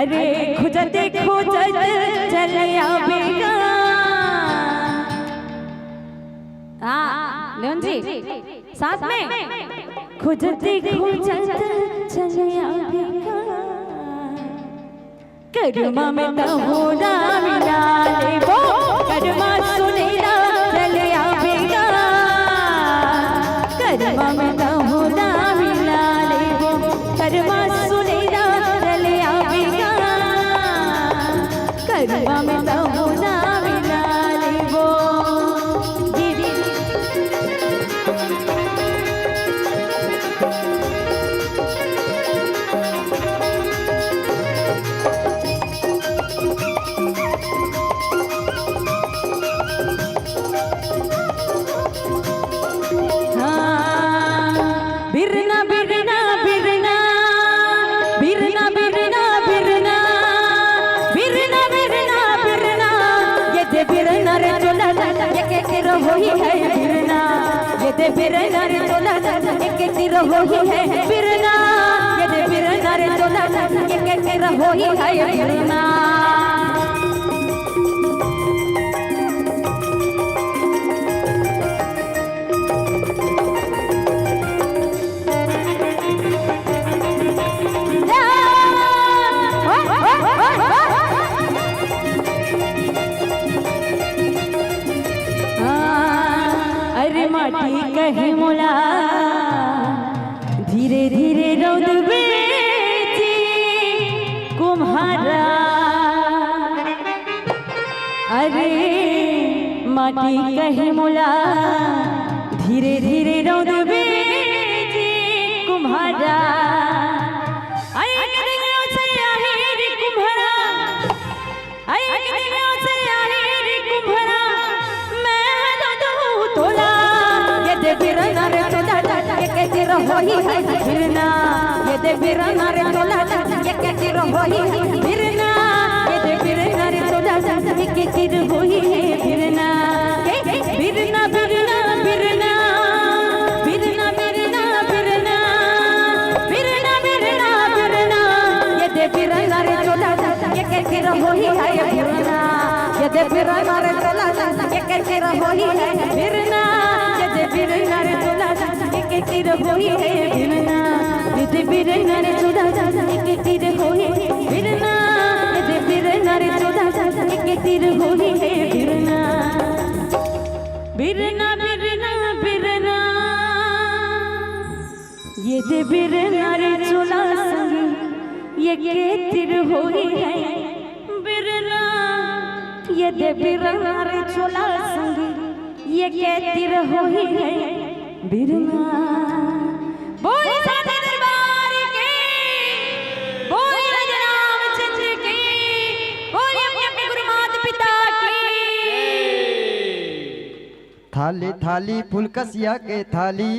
अरे खोजते खोजत चलिया बेगा। हाँ लेवन जी साथ में। खोजते खोजत चलिया बेगा, करमा में तो होना मिला ले वो, करमा सुनेला चलिया बेगा, करमा में तो होना मिला ले वो, करमा सुनेला चलिया बेगा, करमा में तो होना मिला ले वो। बिरना बिरना बिरना बिरना बिरना बिरना बिरना बिरना बिरना, ये दे बिरना रे चोला ये के तेरो होई है बिरना, ये दे बिरना रे चोला ये के तेरो होई है बिरना, ये दे बिरना रे चोला ये के तेरो होई है बिरना। अरे माटी कहे मोला धीरे धीरे रौद बेची कुम्हारा, अरे माटी कहे मोला धीरे धीरे रौद बेची कुम्हारा, बिरना रे चोला ये के तेरो होई है बिरना, ये दे बिरना रे चोला ये के तेरो होई है बिरना, ये दे बिरना रे चोला ये के तेरो होई है बिरना। बिरना बिरना बिरना बिरना बिरना बिरना बिरना बिरना बिरना, ये दे बिरना रे चोला ये के तेरो होई है बिरना, ये दे बिरना रे चोला ये के तेरो होई है बिरना, बिरना रे चोला के तीर होई है बिरना, दे बिरना रे चोला के तीर होई है बिरना, दे बिरना रे चोला के तीर होई है बिरना। बिरना बिरना बिरना, ये दे बिरना रे चोला ये के तीर होई है बिरना, ये दे बिरना रे चोला ये के तीर होई है बिरना। बोली साथे दरबार के, बोली राजा रामचंद्र के, बोली अपने अपने गुरु माता पिता की। थाली थाली फुलकसिया के थाली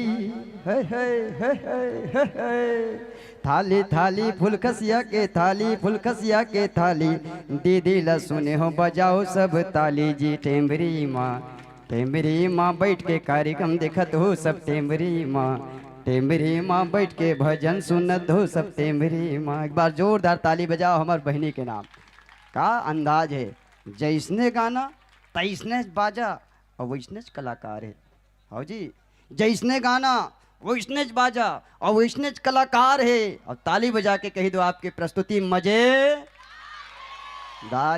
है है थाली थाली फुलकसिया के थाली, फुलकसिया के थाली, दीदी ला सुने हो बजाओ सब ताली जी। टेम्बरी माँ टेम्बरी माँ बैठ के कार्यक्रम देखत हो सब, टेम्बरी माँ बैठ के भजन सुनत हो सब, टेम्बरी माँ। एक बार जोरदार ताली बजाओ हमार बहनी के नाम। का अंदाज है, जैसने गाना तैसने बाजा और वैसने कलाकार है। हाँ जी, जैसने गाना वैसने बाजा और वैसने कलाकार है। और ताली बजा के कही दो आपकी प्रस्तुति मजेदार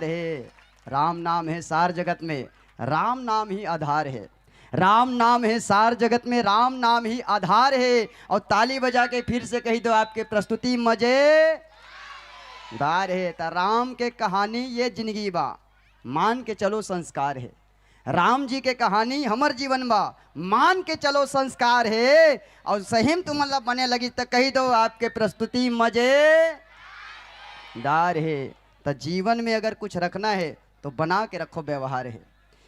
है। राम नाम है सार जगत में, राम नाम ही आधार है, राम नाम है सार जगत में, राम नाम ही आधार है। और ताली बजा के फिर से कही दो आपके प्रस्तुति मजेदार है। तो राम के कहानी ये जिंदगी बा, मान के चलो संस्कार है। राम जी के कहानी हमर जीवन बा, मान के चलो संस्कार है। और सही में तुम मतलब बने लगी तो कही दो आपके प्रस्तुति मजेदार है। तो जीवन में अगर कुछ रखना है तो बना के रखो व्यवहार है,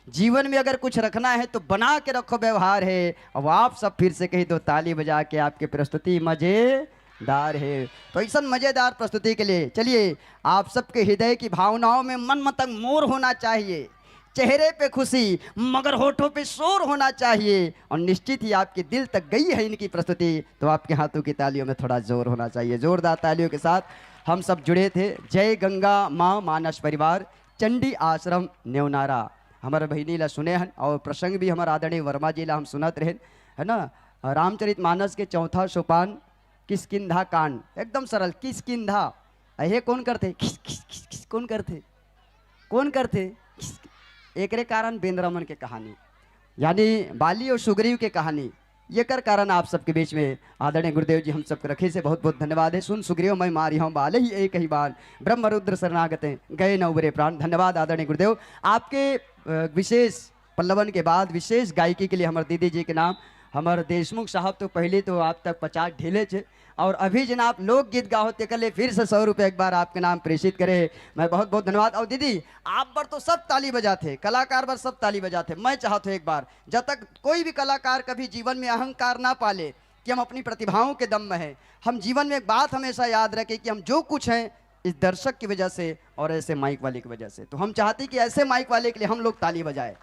जीवन में अगर कुछ रखना है तो बना के रखो व्यवहार है। अब आप सब फिर से कही दो ताली बजा के आपकी प्रस्तुति मजेदार है। तो ऐसा मजेदार प्रस्तुति के लिए चलिए आप सबके हृदय की भावनाओं में मन मतंग मोर होना चाहिए, चेहरे पे खुशी मगर होठों पे शोर होना चाहिए। और निश्चित ही आपके दिल तक गई है इनकी प्रस्तुति, तो आपके हाथों की तालियों में थोड़ा जोर होना चाहिए। जोरदार तालियों के साथ हम सब जुड़े थे। जय गंगा माँ मानस परिवार चंडी आश्रम नेवनारा हमारे बहनी ला सुने हन और प्रसंग भी हमारे आदरणीय वर्मा जी ला हम सुनत रहे है ना। रामचरित मानस के चौथा सोपान किसकिंधा कांड एकदम सरल किसकिंधा ये कौन करते किस किस किस किस कौन करते एकरे कारण बेंद्रमन के कहानी यानी बाली और सुग्रीव के कहानी ये कर कारण आप सबके बीच में आदरणीय गुरुदेव जी हम सबके रखे से बहुत बहुत धन्यवाद है। सुन सुग्रीव मैं मारी हूँ बाले ही एक ही बार ब्रह्म रुद्र शरणागते गए न उबरे प्राण। धन्यवाद आदरणीय गुरुदेव। आपके विशेष पल्लवन के बाद विशेष गायकी के लिए हमारे दीदी जी के नाम हमारे देशमुख साहब तो पहले तो आप तक 50 ढीले थे और अभी जनाब लोकगीत गाते कर ले फिर से 100 रुपये एक बार आपके नाम प्रेषित करे। मैं बहुत बहुत धन्यवाद। और दीदी आप पर तो सब ताली बजाते कलाकार पर सब ताली बजाते। मैं चाहता हूँ एक बार जब तक कोई भी कलाकार कभी जीवन में अहंकार ना पाले कि हम अपनी प्रतिभाओं के दम में हैं, हम जीवन में एक बात हमेशा याद रखें कि हम जो कुछ हैं इस दर्शक की वजह से और ऐसे माइक वाले की वजह से। तो हम चाहते हैं कि ऐसे माइक वाले के लिए हम लोग ताली बजाएं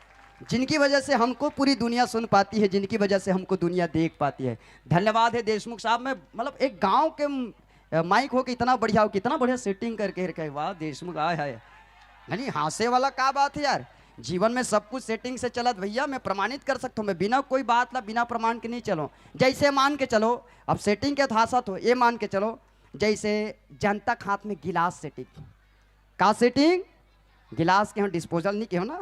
जिनकी वजह से हमको पूरी दुनिया सुन पाती है, जिनकी वजह से हमको दुनिया देख पाती है। धन्यवाद है देशमुख साहब। मैं मतलब एक गांव के माइक हो के इतना बढ़िया हो कितना बढ़िया सेटिंग करके रखे। वाह देशमुख आए है नहीं हासे वाला क्या बात है यार। जीवन में सब कुछ सेटिंग से चलत भैया। मैं प्रमाणित कर सकता हूँ मैं बिना कोई बात ला बिना प्रमाण के नहीं चलो। जैसे मान के चलो अब सेटिंग के था तो ये मान के चलो जैसे जनता के हाथ में गिलास सेटिंग का सेटिंग गिलास के हम डिस्पोजल नहीं के हो ना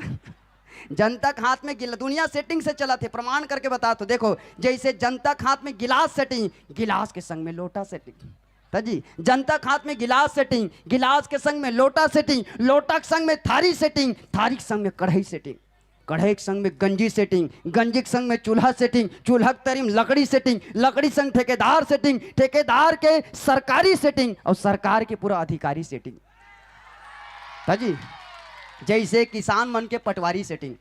जनता के हाथ में दुनिया सेटिंग से चला थे। प्रमाण करके बता तो देखो जैसे जनता के हाथ में गिलास सेटिंग गिलास के संग में लोटा सेटिंग तो जी जनता के हाथ में गिलास सेटिंग गिलास के संग में लोटा सेटिंग लोटा के संग में थारी सेटिंग थारी के संग में कढ़ाई सेटिंग कढ़ाई के संग में गंजी सेटिंग गंजी के संग में चूल्हा सेटिंग चूल्हा के तरीम लकड़ी सेटिंग लकड़ी संग ठेकेदार सेटिंग ठेकेदार के सरकारी सेटिंग और सरकार के पूरा अधिकारी सेटिंग तो जी जैसे किसान मन के पटवारी सेटिंग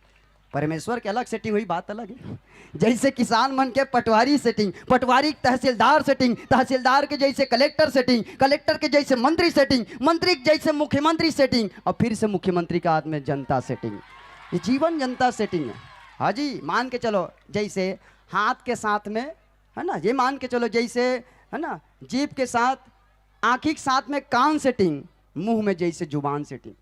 परमेश्वर के अलग सेटिंग हुई बात अलग है। जैसे किसान मन के पटवारी सेटिंग पटवारी तहसीलदार सेटिंग तहसीलदार के जैसे कलेक्टर सेटिंग कलेक्टर के जैसे मंत्री सेटिंग मंत्री के जैसे मुख्यमंत्री सेटिंग और फिर से मुख्यमंत्री का हाथ में जनता सेटिंग। ये जीवन जनता सेटिंग है। हाँ जी मान के चलो जैसे हाथ के साथ में है ना ये मान के चलो जैसे है ना जीभ के साथ आँखी के साथ में कान सेटिंग मुंह में जैसे जुबान सेटिंग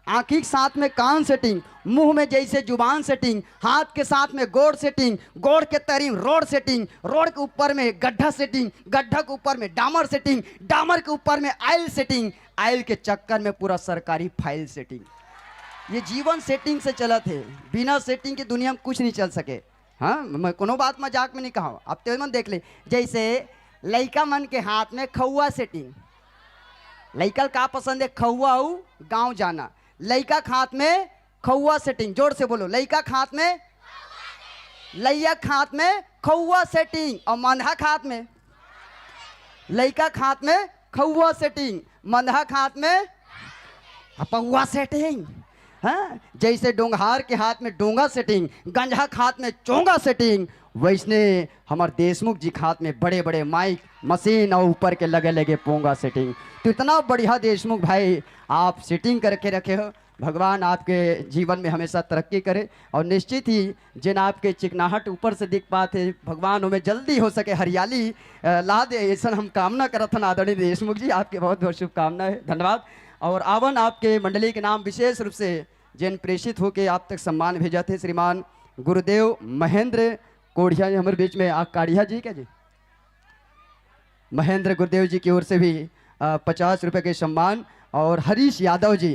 आँखी के साथ में कान सेटिंग मुंह में जैसे जुबान सेटिंग हाथ के साथ में गोड़ सेटिंग गोड़ के तरीम रोड सेटिंग रोड के ऊपर में गड्ढा सेटिंग गड्ढा के ऊपर में डामर सेटिंग डामर के ऊपर में आयल सेटिंग आयल के चक्कर में पूरा सरकारी फाइल सेटिंग। ये जीवन सेटिंग से चला थे बिना सेटिंग की दुनिया में कुछ नहीं चल सके। हाँ मैं कोनो बात मजाक में नहीं कहा अब तो मन देख ले जैसे लड़का मन के हाथ में खौआ सेटिंग लड़का का पसंद है खौआ हो गाँव जाना लइका के हाथ में खौआ सेटिंग जोर से बोलो लइका के हाथ में लइया के हाथ में खौआ सेटिंग और मंधा के हाथ में लइका के हाथ में खौआ सेटिंग मंधा के हाथ में पौआ सेटिंग। हाँ जैसे डोंगहार के हाथ में डोंगा सेटिंग गंजा के हाथ में चोंगा सेटिंग वैसने हमारे देशमुख जी के हाथ में बड़े बड़े माइक मशीन और ऊपर के लगे लगे पोंगा सेटिंग। तो इतना बढ़िया देशमुख भाई आप सेटिंग करके रखे हो। भगवान आपके जीवन में हमेशा तरक्की करे और निश्चित ही जिन आपके चिकनाहट ऊपर से दिख पाते भगवान हमें जल्दी हो सके हरियाली ला दे ऐसा हम कामना करत हन। आदरणीय देशमुख जी आपके बहुत बहुत शुभकामनाएं धन्यवाद। और आवन आपके मंडली के नाम विशेष रूप से जिन प्रेषित होके आप तक सम्मान भेजा थे श्रीमान गुरुदेव महेंद्र कोढ़िया हमारे बीच में काढ़िया जी क्या जी महेंद्र गुरुदेव जी की ओर से भी 50 रुपये के सम्मान। और हरीश यादव जी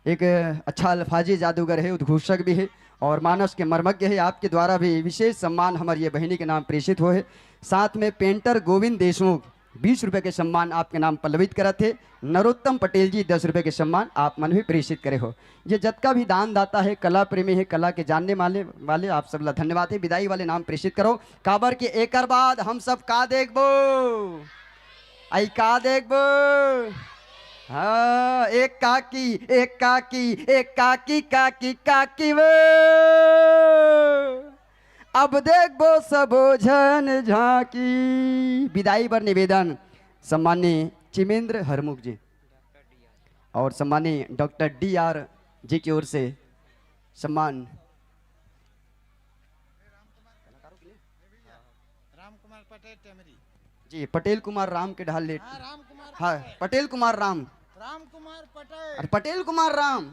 एक अच्छा अल्फाजी जादूगर है उद्घोषक भी है और मानस के मर्मज्ञ है आपके द्वारा भी विशेष सम्मान हमारी ये बहनी के नाम प्रेषित हुए है। साथ में पेंटर गोविंद देशमुख 20 रुपये के सम्मान आपके नाम पल्लवित करा थे। नरोत्तम पटेल जी 10 रुपये के सम्मान आप मन भी प्रेषित करे हो। ये जत का भी दान दाता है कला प्रेमी है कला के जानने वाले आप सब धन्यवाद है। विदाई वाले नाम प्रेषित करो काबर के एक बाद हम सब का देखबो आई का देखबो। हाँ एक काकी एक काकी एक काकी काकी काकी वो अब देखबो सबो झन झांकी। विदाई पर निवेदन सम्माननीय चिमेंद्र हरमुख जी और सम्माननीय डॉक्टर DR जी की ओर से सम्मान। जी पटेल कुमार राम के ढाल लेट। हाँ पटेल कुमार राम, अरे पटेल कुमार राम,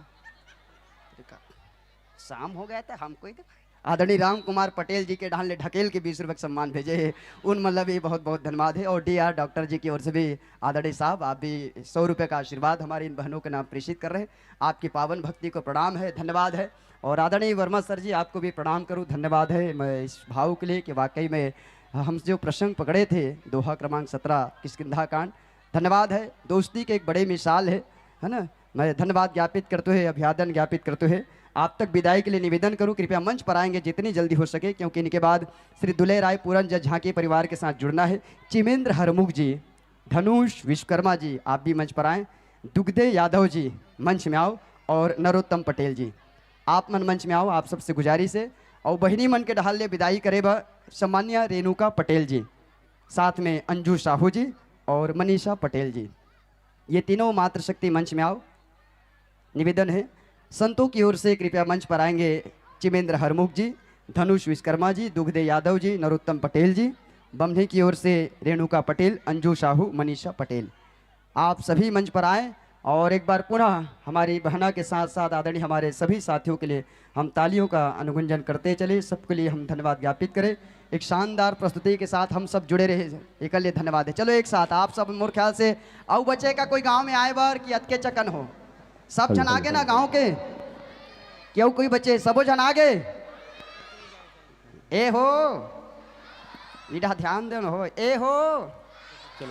शाम हो गया था हमको ही। आदरणीय राम कुमार पटेल जी के ढाल ने ढकेल के 20 रुपये सम्मान भेजे है, उन मतलब भी बहुत बहुत धन्यवाद है। और DR डॉक्टर जी की ओर से भी आदरणीय साहब आप भी 100 रुपये का आशीर्वाद हमारी इन बहनों के नाम प्रेषित कर रहे हैं। आपकी पावन भक्ति को प्रणाम है, धन्यवाद है। और आदरणीय वर्मा सर जी आपको भी प्रणाम करूँ, धन्यवाद है मैं इस भाव के लिए कि वाकई में हम जो प्रसंग पकड़े थे दोहा क्रमांक 17 किष्किंधा कांड, धन्यवाद है। दोस्ती के एक बड़े मिसाल है ना। मैं धन्यवाद ज्ञापित करते हुए, अभिवादन ज्ञापित करते हुए आप तक विदाई के लिए निवेदन करूं, कृपया मंच पर आएंगे जितनी जल्दी हो सके, क्योंकि इनके बाद श्री दुले राय पूरन जज झांकी परिवार के साथ जुड़ना है। चिमेंद्र हरमुख जी, धनुष विश्वकर्मा जी आप भी मंच पर आएँ, दुग्धे यादव जी मंच में आओ, और नरोत्तम पटेल जी आप मन मंच में आओ, आप सबसे गुजारिश है। और बहिनी मन के ढाल ले विदाई करे बा सम्मान्य रेणुका पटेल जी, साथ में अंजू साहू जी और मनीषा पटेल जी, ये तीनों मातृशक्ति मंच में आओ। निवेदन है संतों की ओर से कृपया मंच पर आएंगे चिमेंद्र हरमुख जी, धनुष विश्वकर्मा जी, दुग्धे यादव जी, नरोत्तम पटेल जी, बमनी की ओर से रेणुका पटेल, अंजू साहू, मनीषा पटेल, आप सभी मंच पर आएँ। और एक बार पुनः हमारी बहना के साथ साथ आदरणीय हमारे सभी साथियों के लिए हम तालियों का अनुगुंजन करते चले, सबके लिए हम धन्यवाद ज्ञापित करें। एक शानदार प्रस्तुति के साथ हम सब जुड़े रहे, एक लिए धन्यवाद है। चलो एक साथ आप सब मोर ख्याल से आओ बच्चे का कोई गांव में आए बार कि अतके चकन हो, सब जन आगे ना गांव के, क्यों कोई बच्चे सबो जन आगे ए हो, इधर ध्यान देना हो, ए हो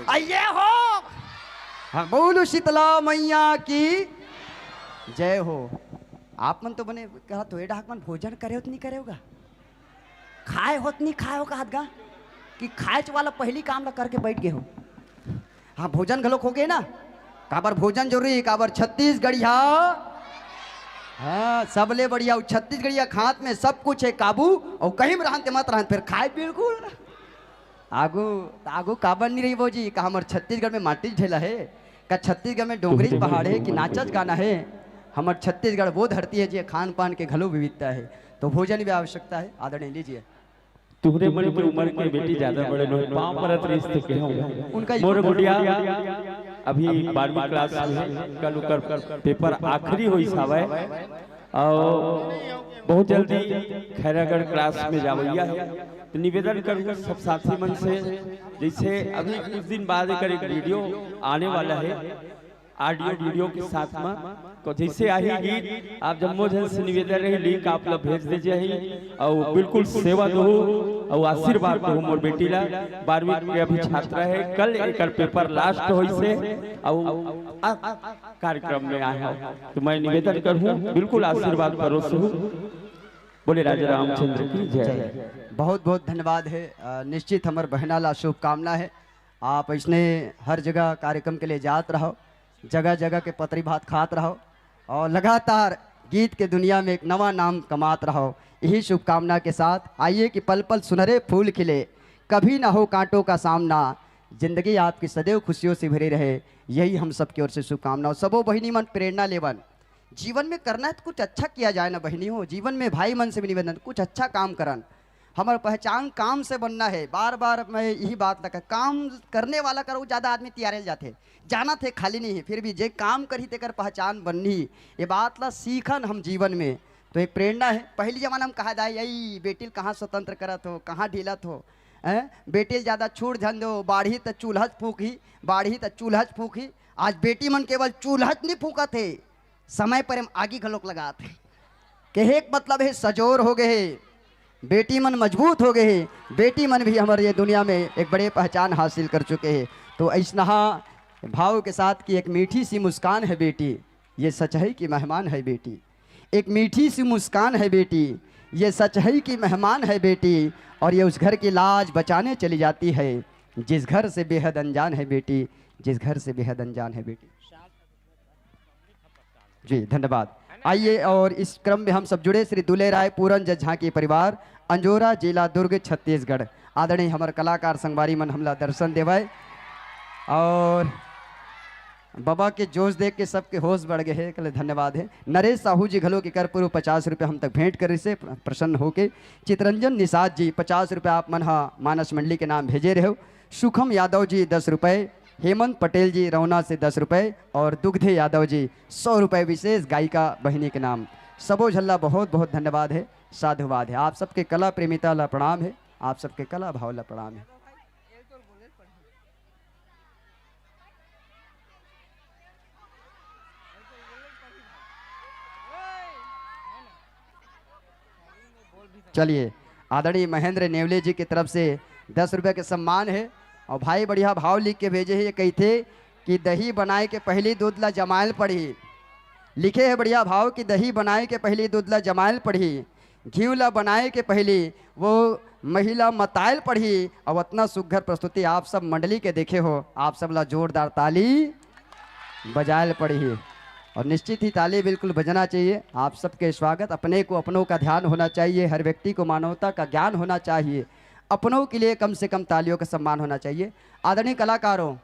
आइए हो। हाँ बोलो शीतला मैया की जय हो। आप मन तो बने कहा तो डाक मन भोजन करे हो तो नहीं करे होगा, खाए हो तो नहीं खाए हो कहा गा कि खाए वाला पहली काम ला करके बैठ गए हो। हाँ भोजन गलोक हो गए ना, काबर भोजन जरूरी, काबर छत्तीसगढ़िया हाँ सबले बढ़िया छत्तीसगढ़िया खात में सब कुछ है काबू, और कहीं में रहते मत रहते फिर खाए बिल्कुल आगू आगू काबर नहीं रही वो जी का हमारे छत्तीसगढ़ में माटी ढेला है, का छत्तीसगढ़ में डोंगरी पहाड़ है कि नाचत गाना है। हमारे छत्तीसगढ़ वो धरती है जी खान पान के घलो विविधता है, तो भोजन भी आवश्यकता है। आदरणीय लीजिए तुहरे मन की उम्र के बेटी ज्यादा बड़े लोग पांव परत रिश्ते के हैं उनका मोर गुड़िया अभी 12वीं क्लास में है, कल उकर पेपर आखिरी हुई सावे और बहुत जल्दी खैरागढ़ क्लास में जावैया है। तो निवेदन करूँगा सब साथी मन से, जैसे अभी कुछ दिन बाद एक वीडियो आने वाला है, ऑडियो वीडियो के साथ में, तो जैसे आई गीत आप जम्मो जन से निवेदन रही लिंक आप लोग भेज दीजिए और बिल्कुल सेवा दो और आशीर्वाद दो मोर बेटी ला। 12वीं के अभी छात्रा है, कल एक पेपर लास्ट हो से और कार्यक्रम में आया, तो मैं निवेदन करूँ बिल्कुल आशीर्वाद करो सो। बोले राजा रामचंद्र की जय। बहुत बहुत धन्यवाद है। निश्चित हमारे बहना ला शुभकामना है, आप इसने हर जगह कार्यक्रम के लिए जात रहो, जगह जगह के पतरी भात खात रहो और लगातार गीत के दुनिया में एक नवा नाम कमात रहो। यही शुभकामना के साथ आइए कि पल पल सुनहरे फूल खिले, कभी ना हो कांटों का सामना, जिंदगी आपकी सदैव खुशियों से भरी रहे, यही हम सबकी ओर से शुभकामना। सबो बहिनी मन प्रेरणा लेवन, जीवन में करना है तो कुछ अच्छा किया जाए ना बहिनी हो, जीवन में भाई मन से भी निवेदन कुछ अच्छा काम करन। हमारा पहचान काम से बनना है, बार बार मैं यही बात लगा, काम करने वाला करो ज़्यादा आदमी तैयार जाते जाना थे खाली नहीं है, फिर भी जे काम करी तेकर पहचान बननी, ये बात ला सीखन हम जीवन में, तो एक प्रेरणा है। पहली जमाना में कहा जाए यही बेटिल कहाँ स्वतंत्र करत हो, कहाँ ढीलत हो, बेटिल ज़्यादा छूट धन दो, बाढ़ी तो चूल्हच फूकी, बाढ़ी तो चूल्हच फूकी। आज बेटी मन केवल चूल्हच नहीं फूका थे, समय पर हम आगे घलोक लगा थे, कहे मतलब है सजोर हो गए, बेटी मन मजबूत हो गए, बेटी मन भी हमारे ये दुनिया में एक बड़े पहचान हासिल कर चुके हैं। तो ऐसा भाव के साथ कि एक मीठी सी मुस्कान है बेटी, ये सच है कि मेहमान है बेटी, एक मीठी सी मुस्कान है बेटी, ये सच है कि मेहमान है बेटी, और ये उस घर की लाज बचाने चली जाती है जिस घर से बेहद अनजान है बेटी, जिस घर से बेहद अनजान है बेटी। जी धन्यवाद। आइए और इस क्रम में हम सब जुड़े श्री दुले राय पूरन जज झांकी परिवार, अंजोरा जिला दुर्ग छत्तीसगढ़। आदरणीय हमारे कलाकार संगवारी मन हमला दर्शन देवाए, और बाबा के जोश देख के सबके होश बढ़ गए हैं, कल धन्यवाद है। नरेश साहू जी घलो के कर पूर्व 50 रुपये हम तक भेंट कर से प्रसन्न होके। चितरंजन निषाद जी 50 रुपये आप मन मानस मंडली के नाम भेजे रहे हो, सुखम यादव जी 10 रुपए, हेमंत पटेल जी रौना से 10 रुपए और दुग्धे यादव जी 100 रुपए विशेष गायिका बहिनी के नाम। सबो झल्ला बहुत बहुत धन्यवाद है, साधुवाद है। आप सबके कला प्रेमिता ला प्रणाम है, आप सबके कला भाव ला प्रणाम है। चलिए, आदरणीय महेंद्र नेवले जी की तरफ से 10 रुपए के सम्मान है। और भाई बढ़िया भाव लिख के भेजे है, ये कही थे कि दही बनाए के पहली दूध ला जमायल पड़ी। लिखे है बढ़िया भाव कि दही बनाए के पहली दूध ला जमायल पड़ी, घी ला बनाए के पहली वो महिला मतायल पड़ी। और उतना सुघर प्रस्तुति आप सब मंडली के देखे हो, आप सब ला जोरदार ताली बजायल पड़ी। और निश्चित ही ताली बिल्कुल बजना चाहिए। आप सबके स्वागत। अपने को अपनों का ध्यान होना चाहिए, हर व्यक्ति को मानवता का ज्ञान होना चाहिए, अपनों के लिए कम से कम तालियों का सम्मान होना चाहिए। आदरणीय कलाकारों,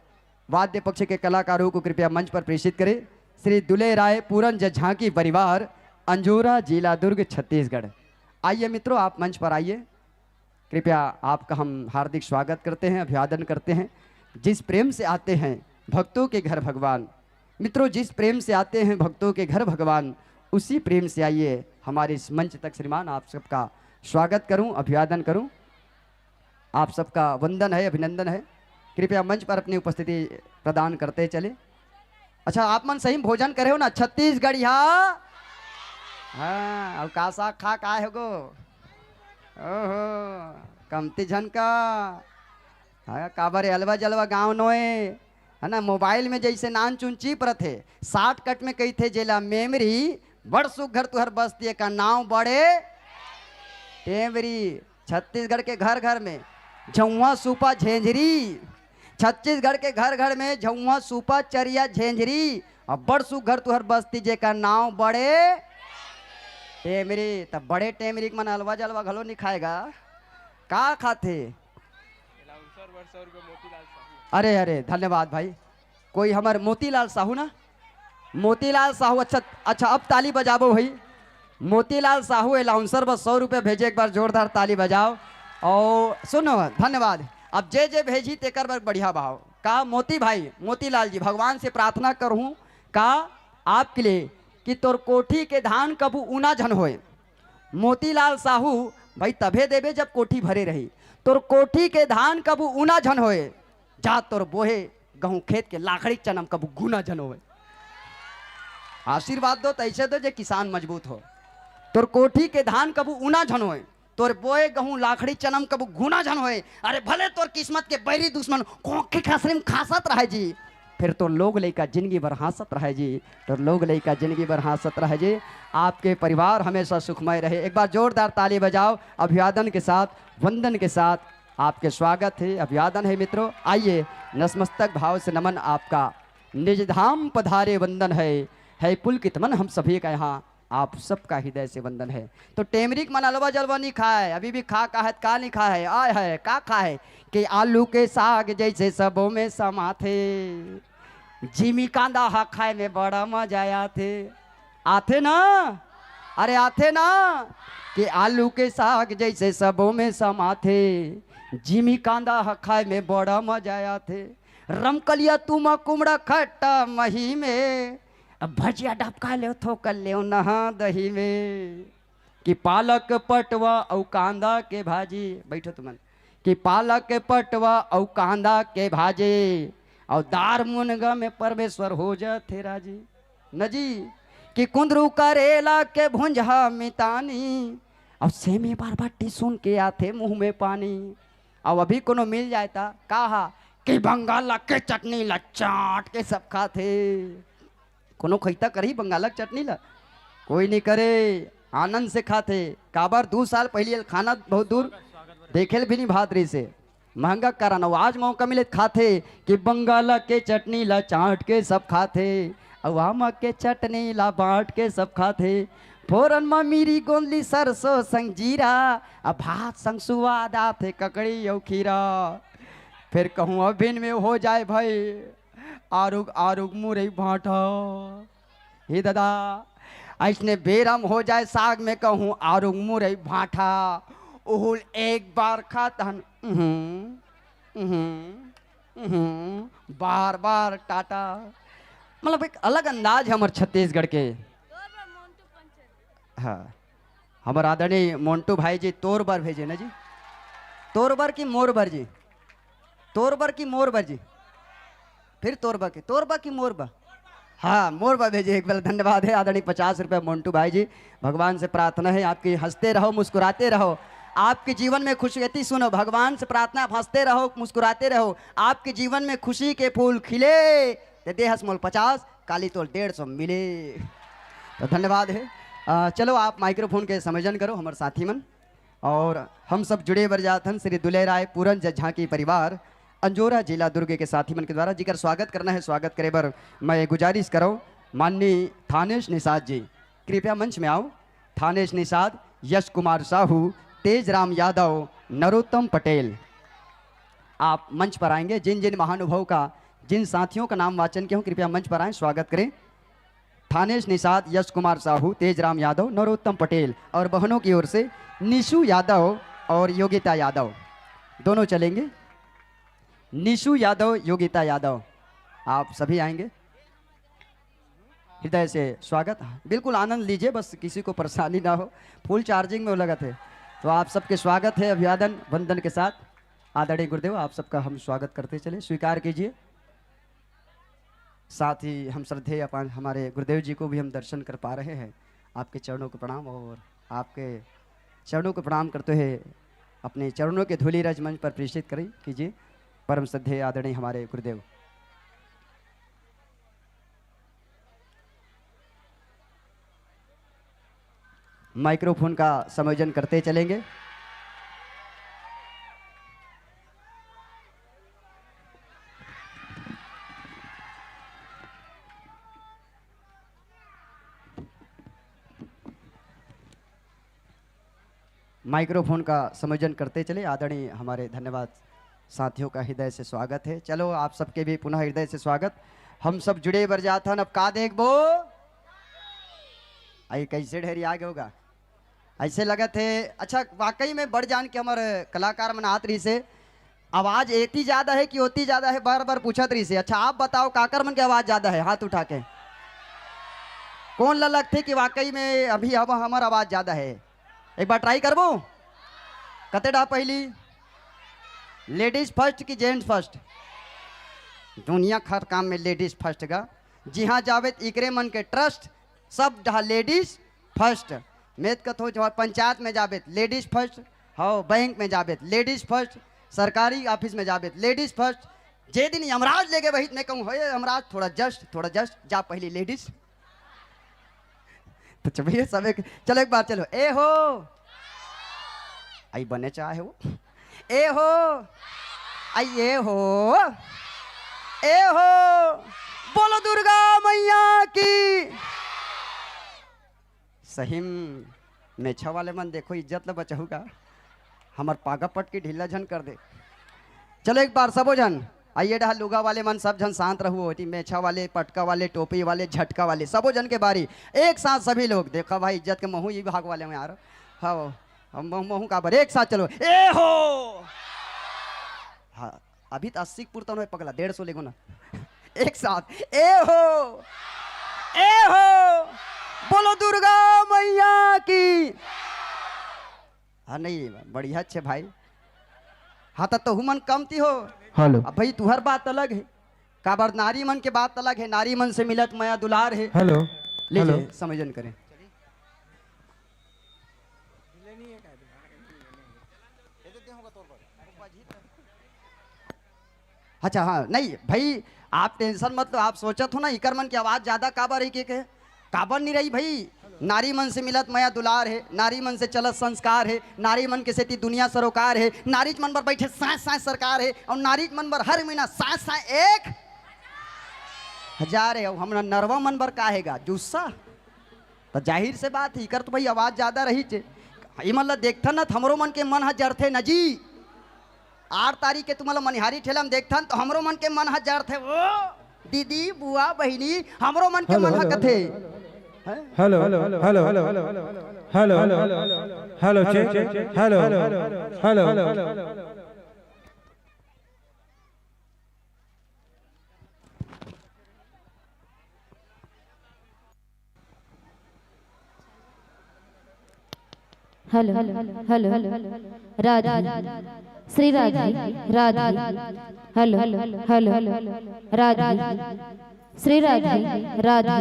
वाद्य पक्ष के कलाकारों को कृपया मंच पर प्रेषित करें। श्री दुले राय पूरन झांकी परिवार, अंजोरा, जिला दुर्ग, छत्तीसगढ़। आइए मित्रों, आप मंच पर आइए। कृपया आपका हम हार्दिक स्वागत करते हैं, अभिवादन करते हैं। जिस प्रेम से आते हैं भक्तों के घर भगवान, मित्रों जिस प्रेम से आते हैं भक्तों के घर भगवान, उसी प्रेम से आइए हमारे इस मंच तक। श्रीमान आप सबका स्वागत करूं, अभिवादन करूं, आप सबका वंदन है, अभिनंदन है। कृपया मंच पर अपनी उपस्थिति प्रदान करते चले। अच्छा, आप मन सही भोजन करे हो ना? छत्तीसगढ़ हाँ, अब कासा खा का है गो, ओहो कमती झन का काबर अलवा जलवा गाँव नोए है ना। मोबाइल में जैसे नान चुन चिप रथे, 60 कट में कही थे जेला मेमरी बड़ सुघर तुहर बस्ती का नाव बड़े टेमरी। छत्तीसगढ़ के घर घर में झुआ सूपा झेंझरी, छत्तीसगढ़ के घर घर में झुआ सूपा चरिया झेंझरी। और बड़ सुघर तुहर बस्ती जे का नाव बड़े टेमरी। तब बड़े टेमरी मन अलवा जलवा घलो नहीं खाएगा, का खाते? अरे अरे धन्यवाद भाई। कोई हमारे मोतीलाल साहू ना, मोतीलाल साहू। अच्छा अब ताली बजाबो भाई। मोतीलाल साहू अलाउंसर बस 100 रुपये भेजे, एक बार जोरदार ताली बजाओ। और सुनो धन्यवाद। अब जे जे भेजी तेकर बार बढ़िया भाव का। मोती भाई, मोतीलाल जी, भगवान से प्रार्थना करूँ का आपके लिए कि तोर कोठी के धान कबू ऊना झन होए। मोतीलाल साहू भाई तभे देवे जब कोठी भरे रही। तोर कोठी के धान कबू ऊना झन होए, जा तोर बोहे गहूं खेत के लाखड़ी चनम कबू गुना जन होए। आशीर्वाद दो तैसे दो जे किसान मजबूत हो। तोर कोठी के धान कबू ऊना झन होए, तोर बोए गहूं लाखड़ी चनम कबू गुना झन होए। अरे भले तोर किस्मत के बैरी दुश्मन कोखे खासरे में खासत रहे जी, फिर तो लोग लइका जिंदगी भर हंसत रहे जी, तो लोग लइका जिंदगी भर हंसत रहे जी। आपके परिवार हमेशा सुखमय रहे। एक बार जोरदार ताली बजाओ, अभिवादन के साथ, वंदन के साथ आपके स्वागत है, अभिवादन है। मित्रों आइए, नतमस्तक भाव से नमन आपका। निज धाम पधारे वंदन है पुलकित मन हम सभी का यहाँ, आप सबका हृदय से वंदन है। तो टेमरिक मन अलवा जलवा नहीं खाए, अभी भी खा का है, का नहीं खा है, आय है का खा है कि आलू के साग जैसे सबों में समा थे, जिमी कांदा हा खाए में बड़ा मजा आते ना, अरे आते ना कि आलू के साग जैसे सबों में समा थे, जिमी कांदा हा खाए में बड़ा मजा आते। रमकलिया तुम कुमड़ा खट्टा मही में, अब भजिया डबका ले थोकल ले नहा दही में, कि पालक पटवा औ कांदा के भाजी, बैठो तुमन, कि पालक पटवा औ कांदा के भाजे, और दार मुनगा में परमेश्वर हो जाते राजी न जी, कि कुंदरू करेला के भुंजा मितानी, और सेमे बार बाटी सुन के आते मुंह में पानी। और अभी कोनो मिल जाए था कहा कि बंगाल के चटनी ला चाट के सब खाते। कोनो खैता करी बंगाल की चटनी ला? कोई नहीं करे, आनंद से खाते। काबर 2 साल पहले खाना बहुत दूर देखे भी नहीं भातरी से महंगा कराना, आज मौका मिले खाते कि बंगाल के चटनी ला चाट के सब खाते, और आम के चटनी ला बांट के सब खाते। फोरन में मिरी गोंदली सरसों संग जीरा, अब भात संग सुवाद आते ककड़ी और खीरा। फिर कहूँ अभिन में हो जाए भाई आरुग आरुग मुरई भाटा, हे दादा ऐसने बेरम हो जाए साग में कहूँ आरुग मुरई भाटा, उहुल एक बार खाता बार बार टाटा, मतलब एक अलग अंदाज है हमारे छत्तीसगढ़ के। हाँ, हमारे आदरणीय मोन्टू भाई जी तोरबर भेजे ना जी, तोरबर की मोरबर जी, तोरबर की मोरबर जी, फिर तोरबा की मोरबा, हाँ मोरबा भेजे एक बार। धन्यवाद है आदरणीय 50 रुपये मोन्टू भाई जी। भगवान से प्रार्थना है आपकी हंसते रहो मुस्कुराते रहो, आपके जीवन में खुशगति सुनो। भगवान से प्रार्थना आप हंसते रहो मुस्कुराते रहो, आपके जीवन में खुशी के फूल खिले। दे हंस मोल 50 काली तोल 150 मिले। तो धन्यवाद है। चलो आप माइक्रोफोन के समझन करो हमारे साथी मन, और हम सब जुड़े बरजाथन श्री दुलेराय पूरन झांकी परिवार अंजोरा जिला दुर्ग के साथी मन के द्वारा जिकर स्वागत करना है। स्वागत करे बर मैं गुजारिश करो माननीय थानेश निषाद जी, कृपया मंच में आओ। थानेश निषाद, यश कुमार साहू, तेज राम यादव, नरोत्तम पटेल, आप मंच पर आएंगे। जिन जिन महानुभाव का, जिन साथियों का नाम वाचन किया हूँ कृपया मंच पर आएं, स्वागत करें। थानेश निषाद, यश कुमार साहू, तेज राम यादव, नरोत्तम पटेल, और बहनों की ओर से निशु यादव और योगिता यादव दोनों चलेंगे। निशु यादव, योगिता यादव, आप सभी आएंगे। हृदय से स्वागत, बिल्कुल आनंद लीजिए, बस किसी को परेशानी ना हो, फुल चार्जिंग में वो लगा थे। तो आप सबके स्वागत है अभिवादन वंदन के साथ। आदरणीय गुरुदेव आप सबका हम स्वागत करते चले, स्वीकार कीजिए। साथ ही हम श्रद्धेय अपान हमारे गुरुदेव जी को भी हम दर्शन कर पा रहे हैं। आपके चरणों को प्रणाम, और आपके चरणों को प्रणाम करते हुए अपने चरणों के धूलि रज मंच पर प्रेषित करें कीजिए परम श्रद्धेय आदरणीय हमारे गुरुदेव। माइक्रोफोन का संयोजन करते चलेंगे। माइक्रोफोन का संयोजन करते चले। आदरणीय हमारे धन्यवाद साथियों का हृदय से स्वागत है। चलो आप सबके भी पुनः हृदय से स्वागत। हम सब जुड़े बरजाथन, अब का देखबो आई कैसे ढेरी आगे होगा, ऐसे लगा थे। अच्छा वाकई में बढ़ जान के हमारे कलाकार मनात रही से आवाज एती ज्यादा है कि ओती ज्यादा है, बार बार पूछत रही से। अच्छा आप बताओ काकर मन की आवाज ज्यादा है, हाथ उठा के कौन ललग थे कि वाकई में अभी अब हमारा आवाज ज्यादा है। एक बार ट्राई करबो, कते डा पहली लेडीज फर्स्ट कि जेंट्स फर्स्ट? दुनिया हर काम में लेडीज फर्स्ट का, जी हाँ जावेद इकरे मन के ट्रस्ट सब जहाँ लेडीज फर्स्ट। मेद कथो जो पंचायत में जावेद लेडीज फर्स्ट, हो बैंक में जावेद लेडीज फर्स्ट, सरकारी ऑफिस में जावेद लेडीज फर्स्ट। जे दिन यमराज लेके वही मैं कहूँ हे यमराज थोड़ा जस्ट जा पहली लेडीज। तो चलिए सब एक चलो एक बार चलो। ए हो आई बने चाहे हो, ए हो आई, ए हो बोलो दुर्गा मैया की। सही मेछा वाले मन देखो इज्जत ल बचहू का, हमार पागा पट की ढीला झन कर दे। चलो एक बार सबो जन आइए डहा, लुगा वाले मन सब जन शांत रहो, होती मेछा वाले, पटका वाले, टोपी वाले, झटका वाले, सबो जन के बारी एक साथ सभी लोग। देखा भाई इज्जत के महू ये भाग वाले में यार, हाँ हम महू का बर एक साथ चलो। ए हो हाँ अभी तो 80 पुरता में पगला 150 लेगो ना, एक साथ ए हो बोलो दुर्गा मैया की। हाँ नहीं बढ़िया अच्छे भाई, हाँ तो हुमन कमती हो। हेलो अब भाई तुहर बात अलग है, काबर नारी मन के बात अलग है, नारी मन से मिलत माया दुलार है। हेलो लीजिए समझन करें। अच्छा हाँ नहीं भाई आप टेंशन मत लो, आप सोचत हो ना इकर मन की आवाज ज्यादा काबर रही के काबर नहीं रही भाई। नारी मन से मिलत माया दुलार है, नारी मन से चलत संस्कार है, नारी मन के सेती दुनिया सरोकार है, नारी मन पर बैठे साँस साँस सरकार है, और नारी मन पर हर महीना साँस साँस 1000 है। और हमरा नरवा मन पर का हैगा जुस्सा, तो जाहिर से बात ही कर तो भाई आवाज ज्यादा रही चे। मतलब देखता न हमरो मन के मन ह जरथे न जी। 8 तारीख के तुम्हारा मनिहारी ठेला में देखता तो हमरो मन के मन ह जरथे, ओ दीदी बुआ बहिनी हमरो मन के मन ह कथे। Hello hello hello hello hello hello hello hello hello hello Radha Shri Radha Radha hello hello Radha Shri Radha Radha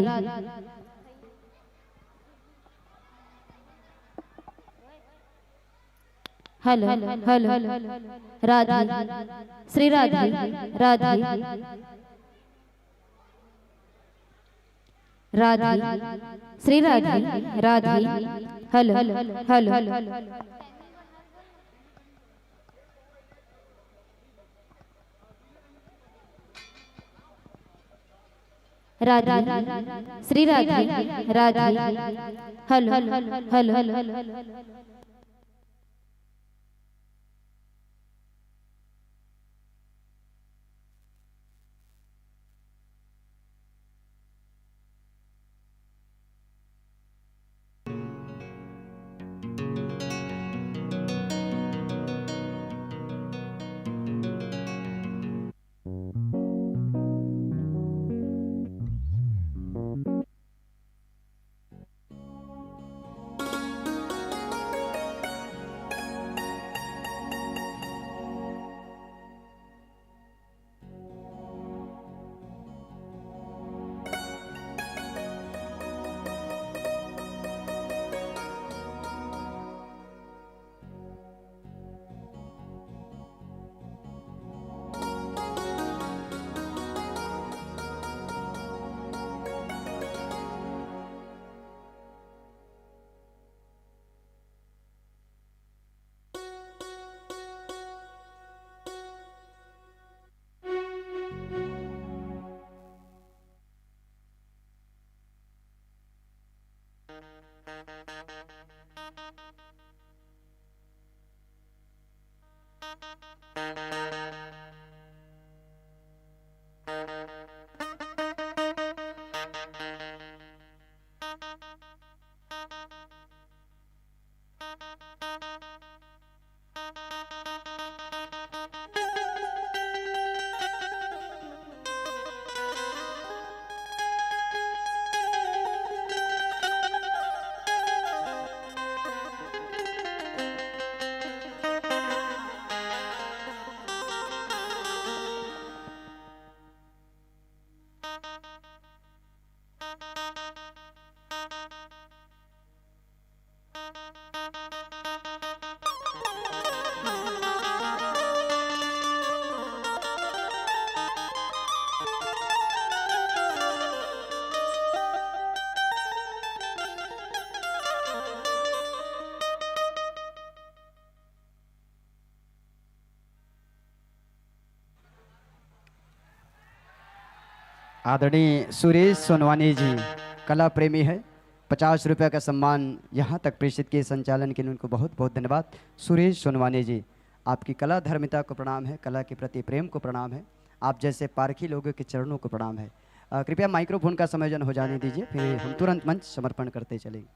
hello hello Radha Shri Radha Radha Radha Shri Radha Radha hello hello Radha Shri Radha Radha hello hello आदरणीय सुरेश सोनवानी जी कला प्रेमी है, 50 रुपये का सम्मान यहाँ तक प्रेषित किए संचालन के लिए उनको बहुत बहुत धन्यवाद। सुरेश सोनवानी जी, आपकी कला धर्मिता को प्रणाम है, कला के प्रति प्रेम को प्रणाम है, आप जैसे पारखी लोगों के चरणों को प्रणाम है। कृपया माइक्रोफोन का समायोजन हो जाने दीजिए, फिर हम तुरंत मंच समर्पण करते चलेंगे।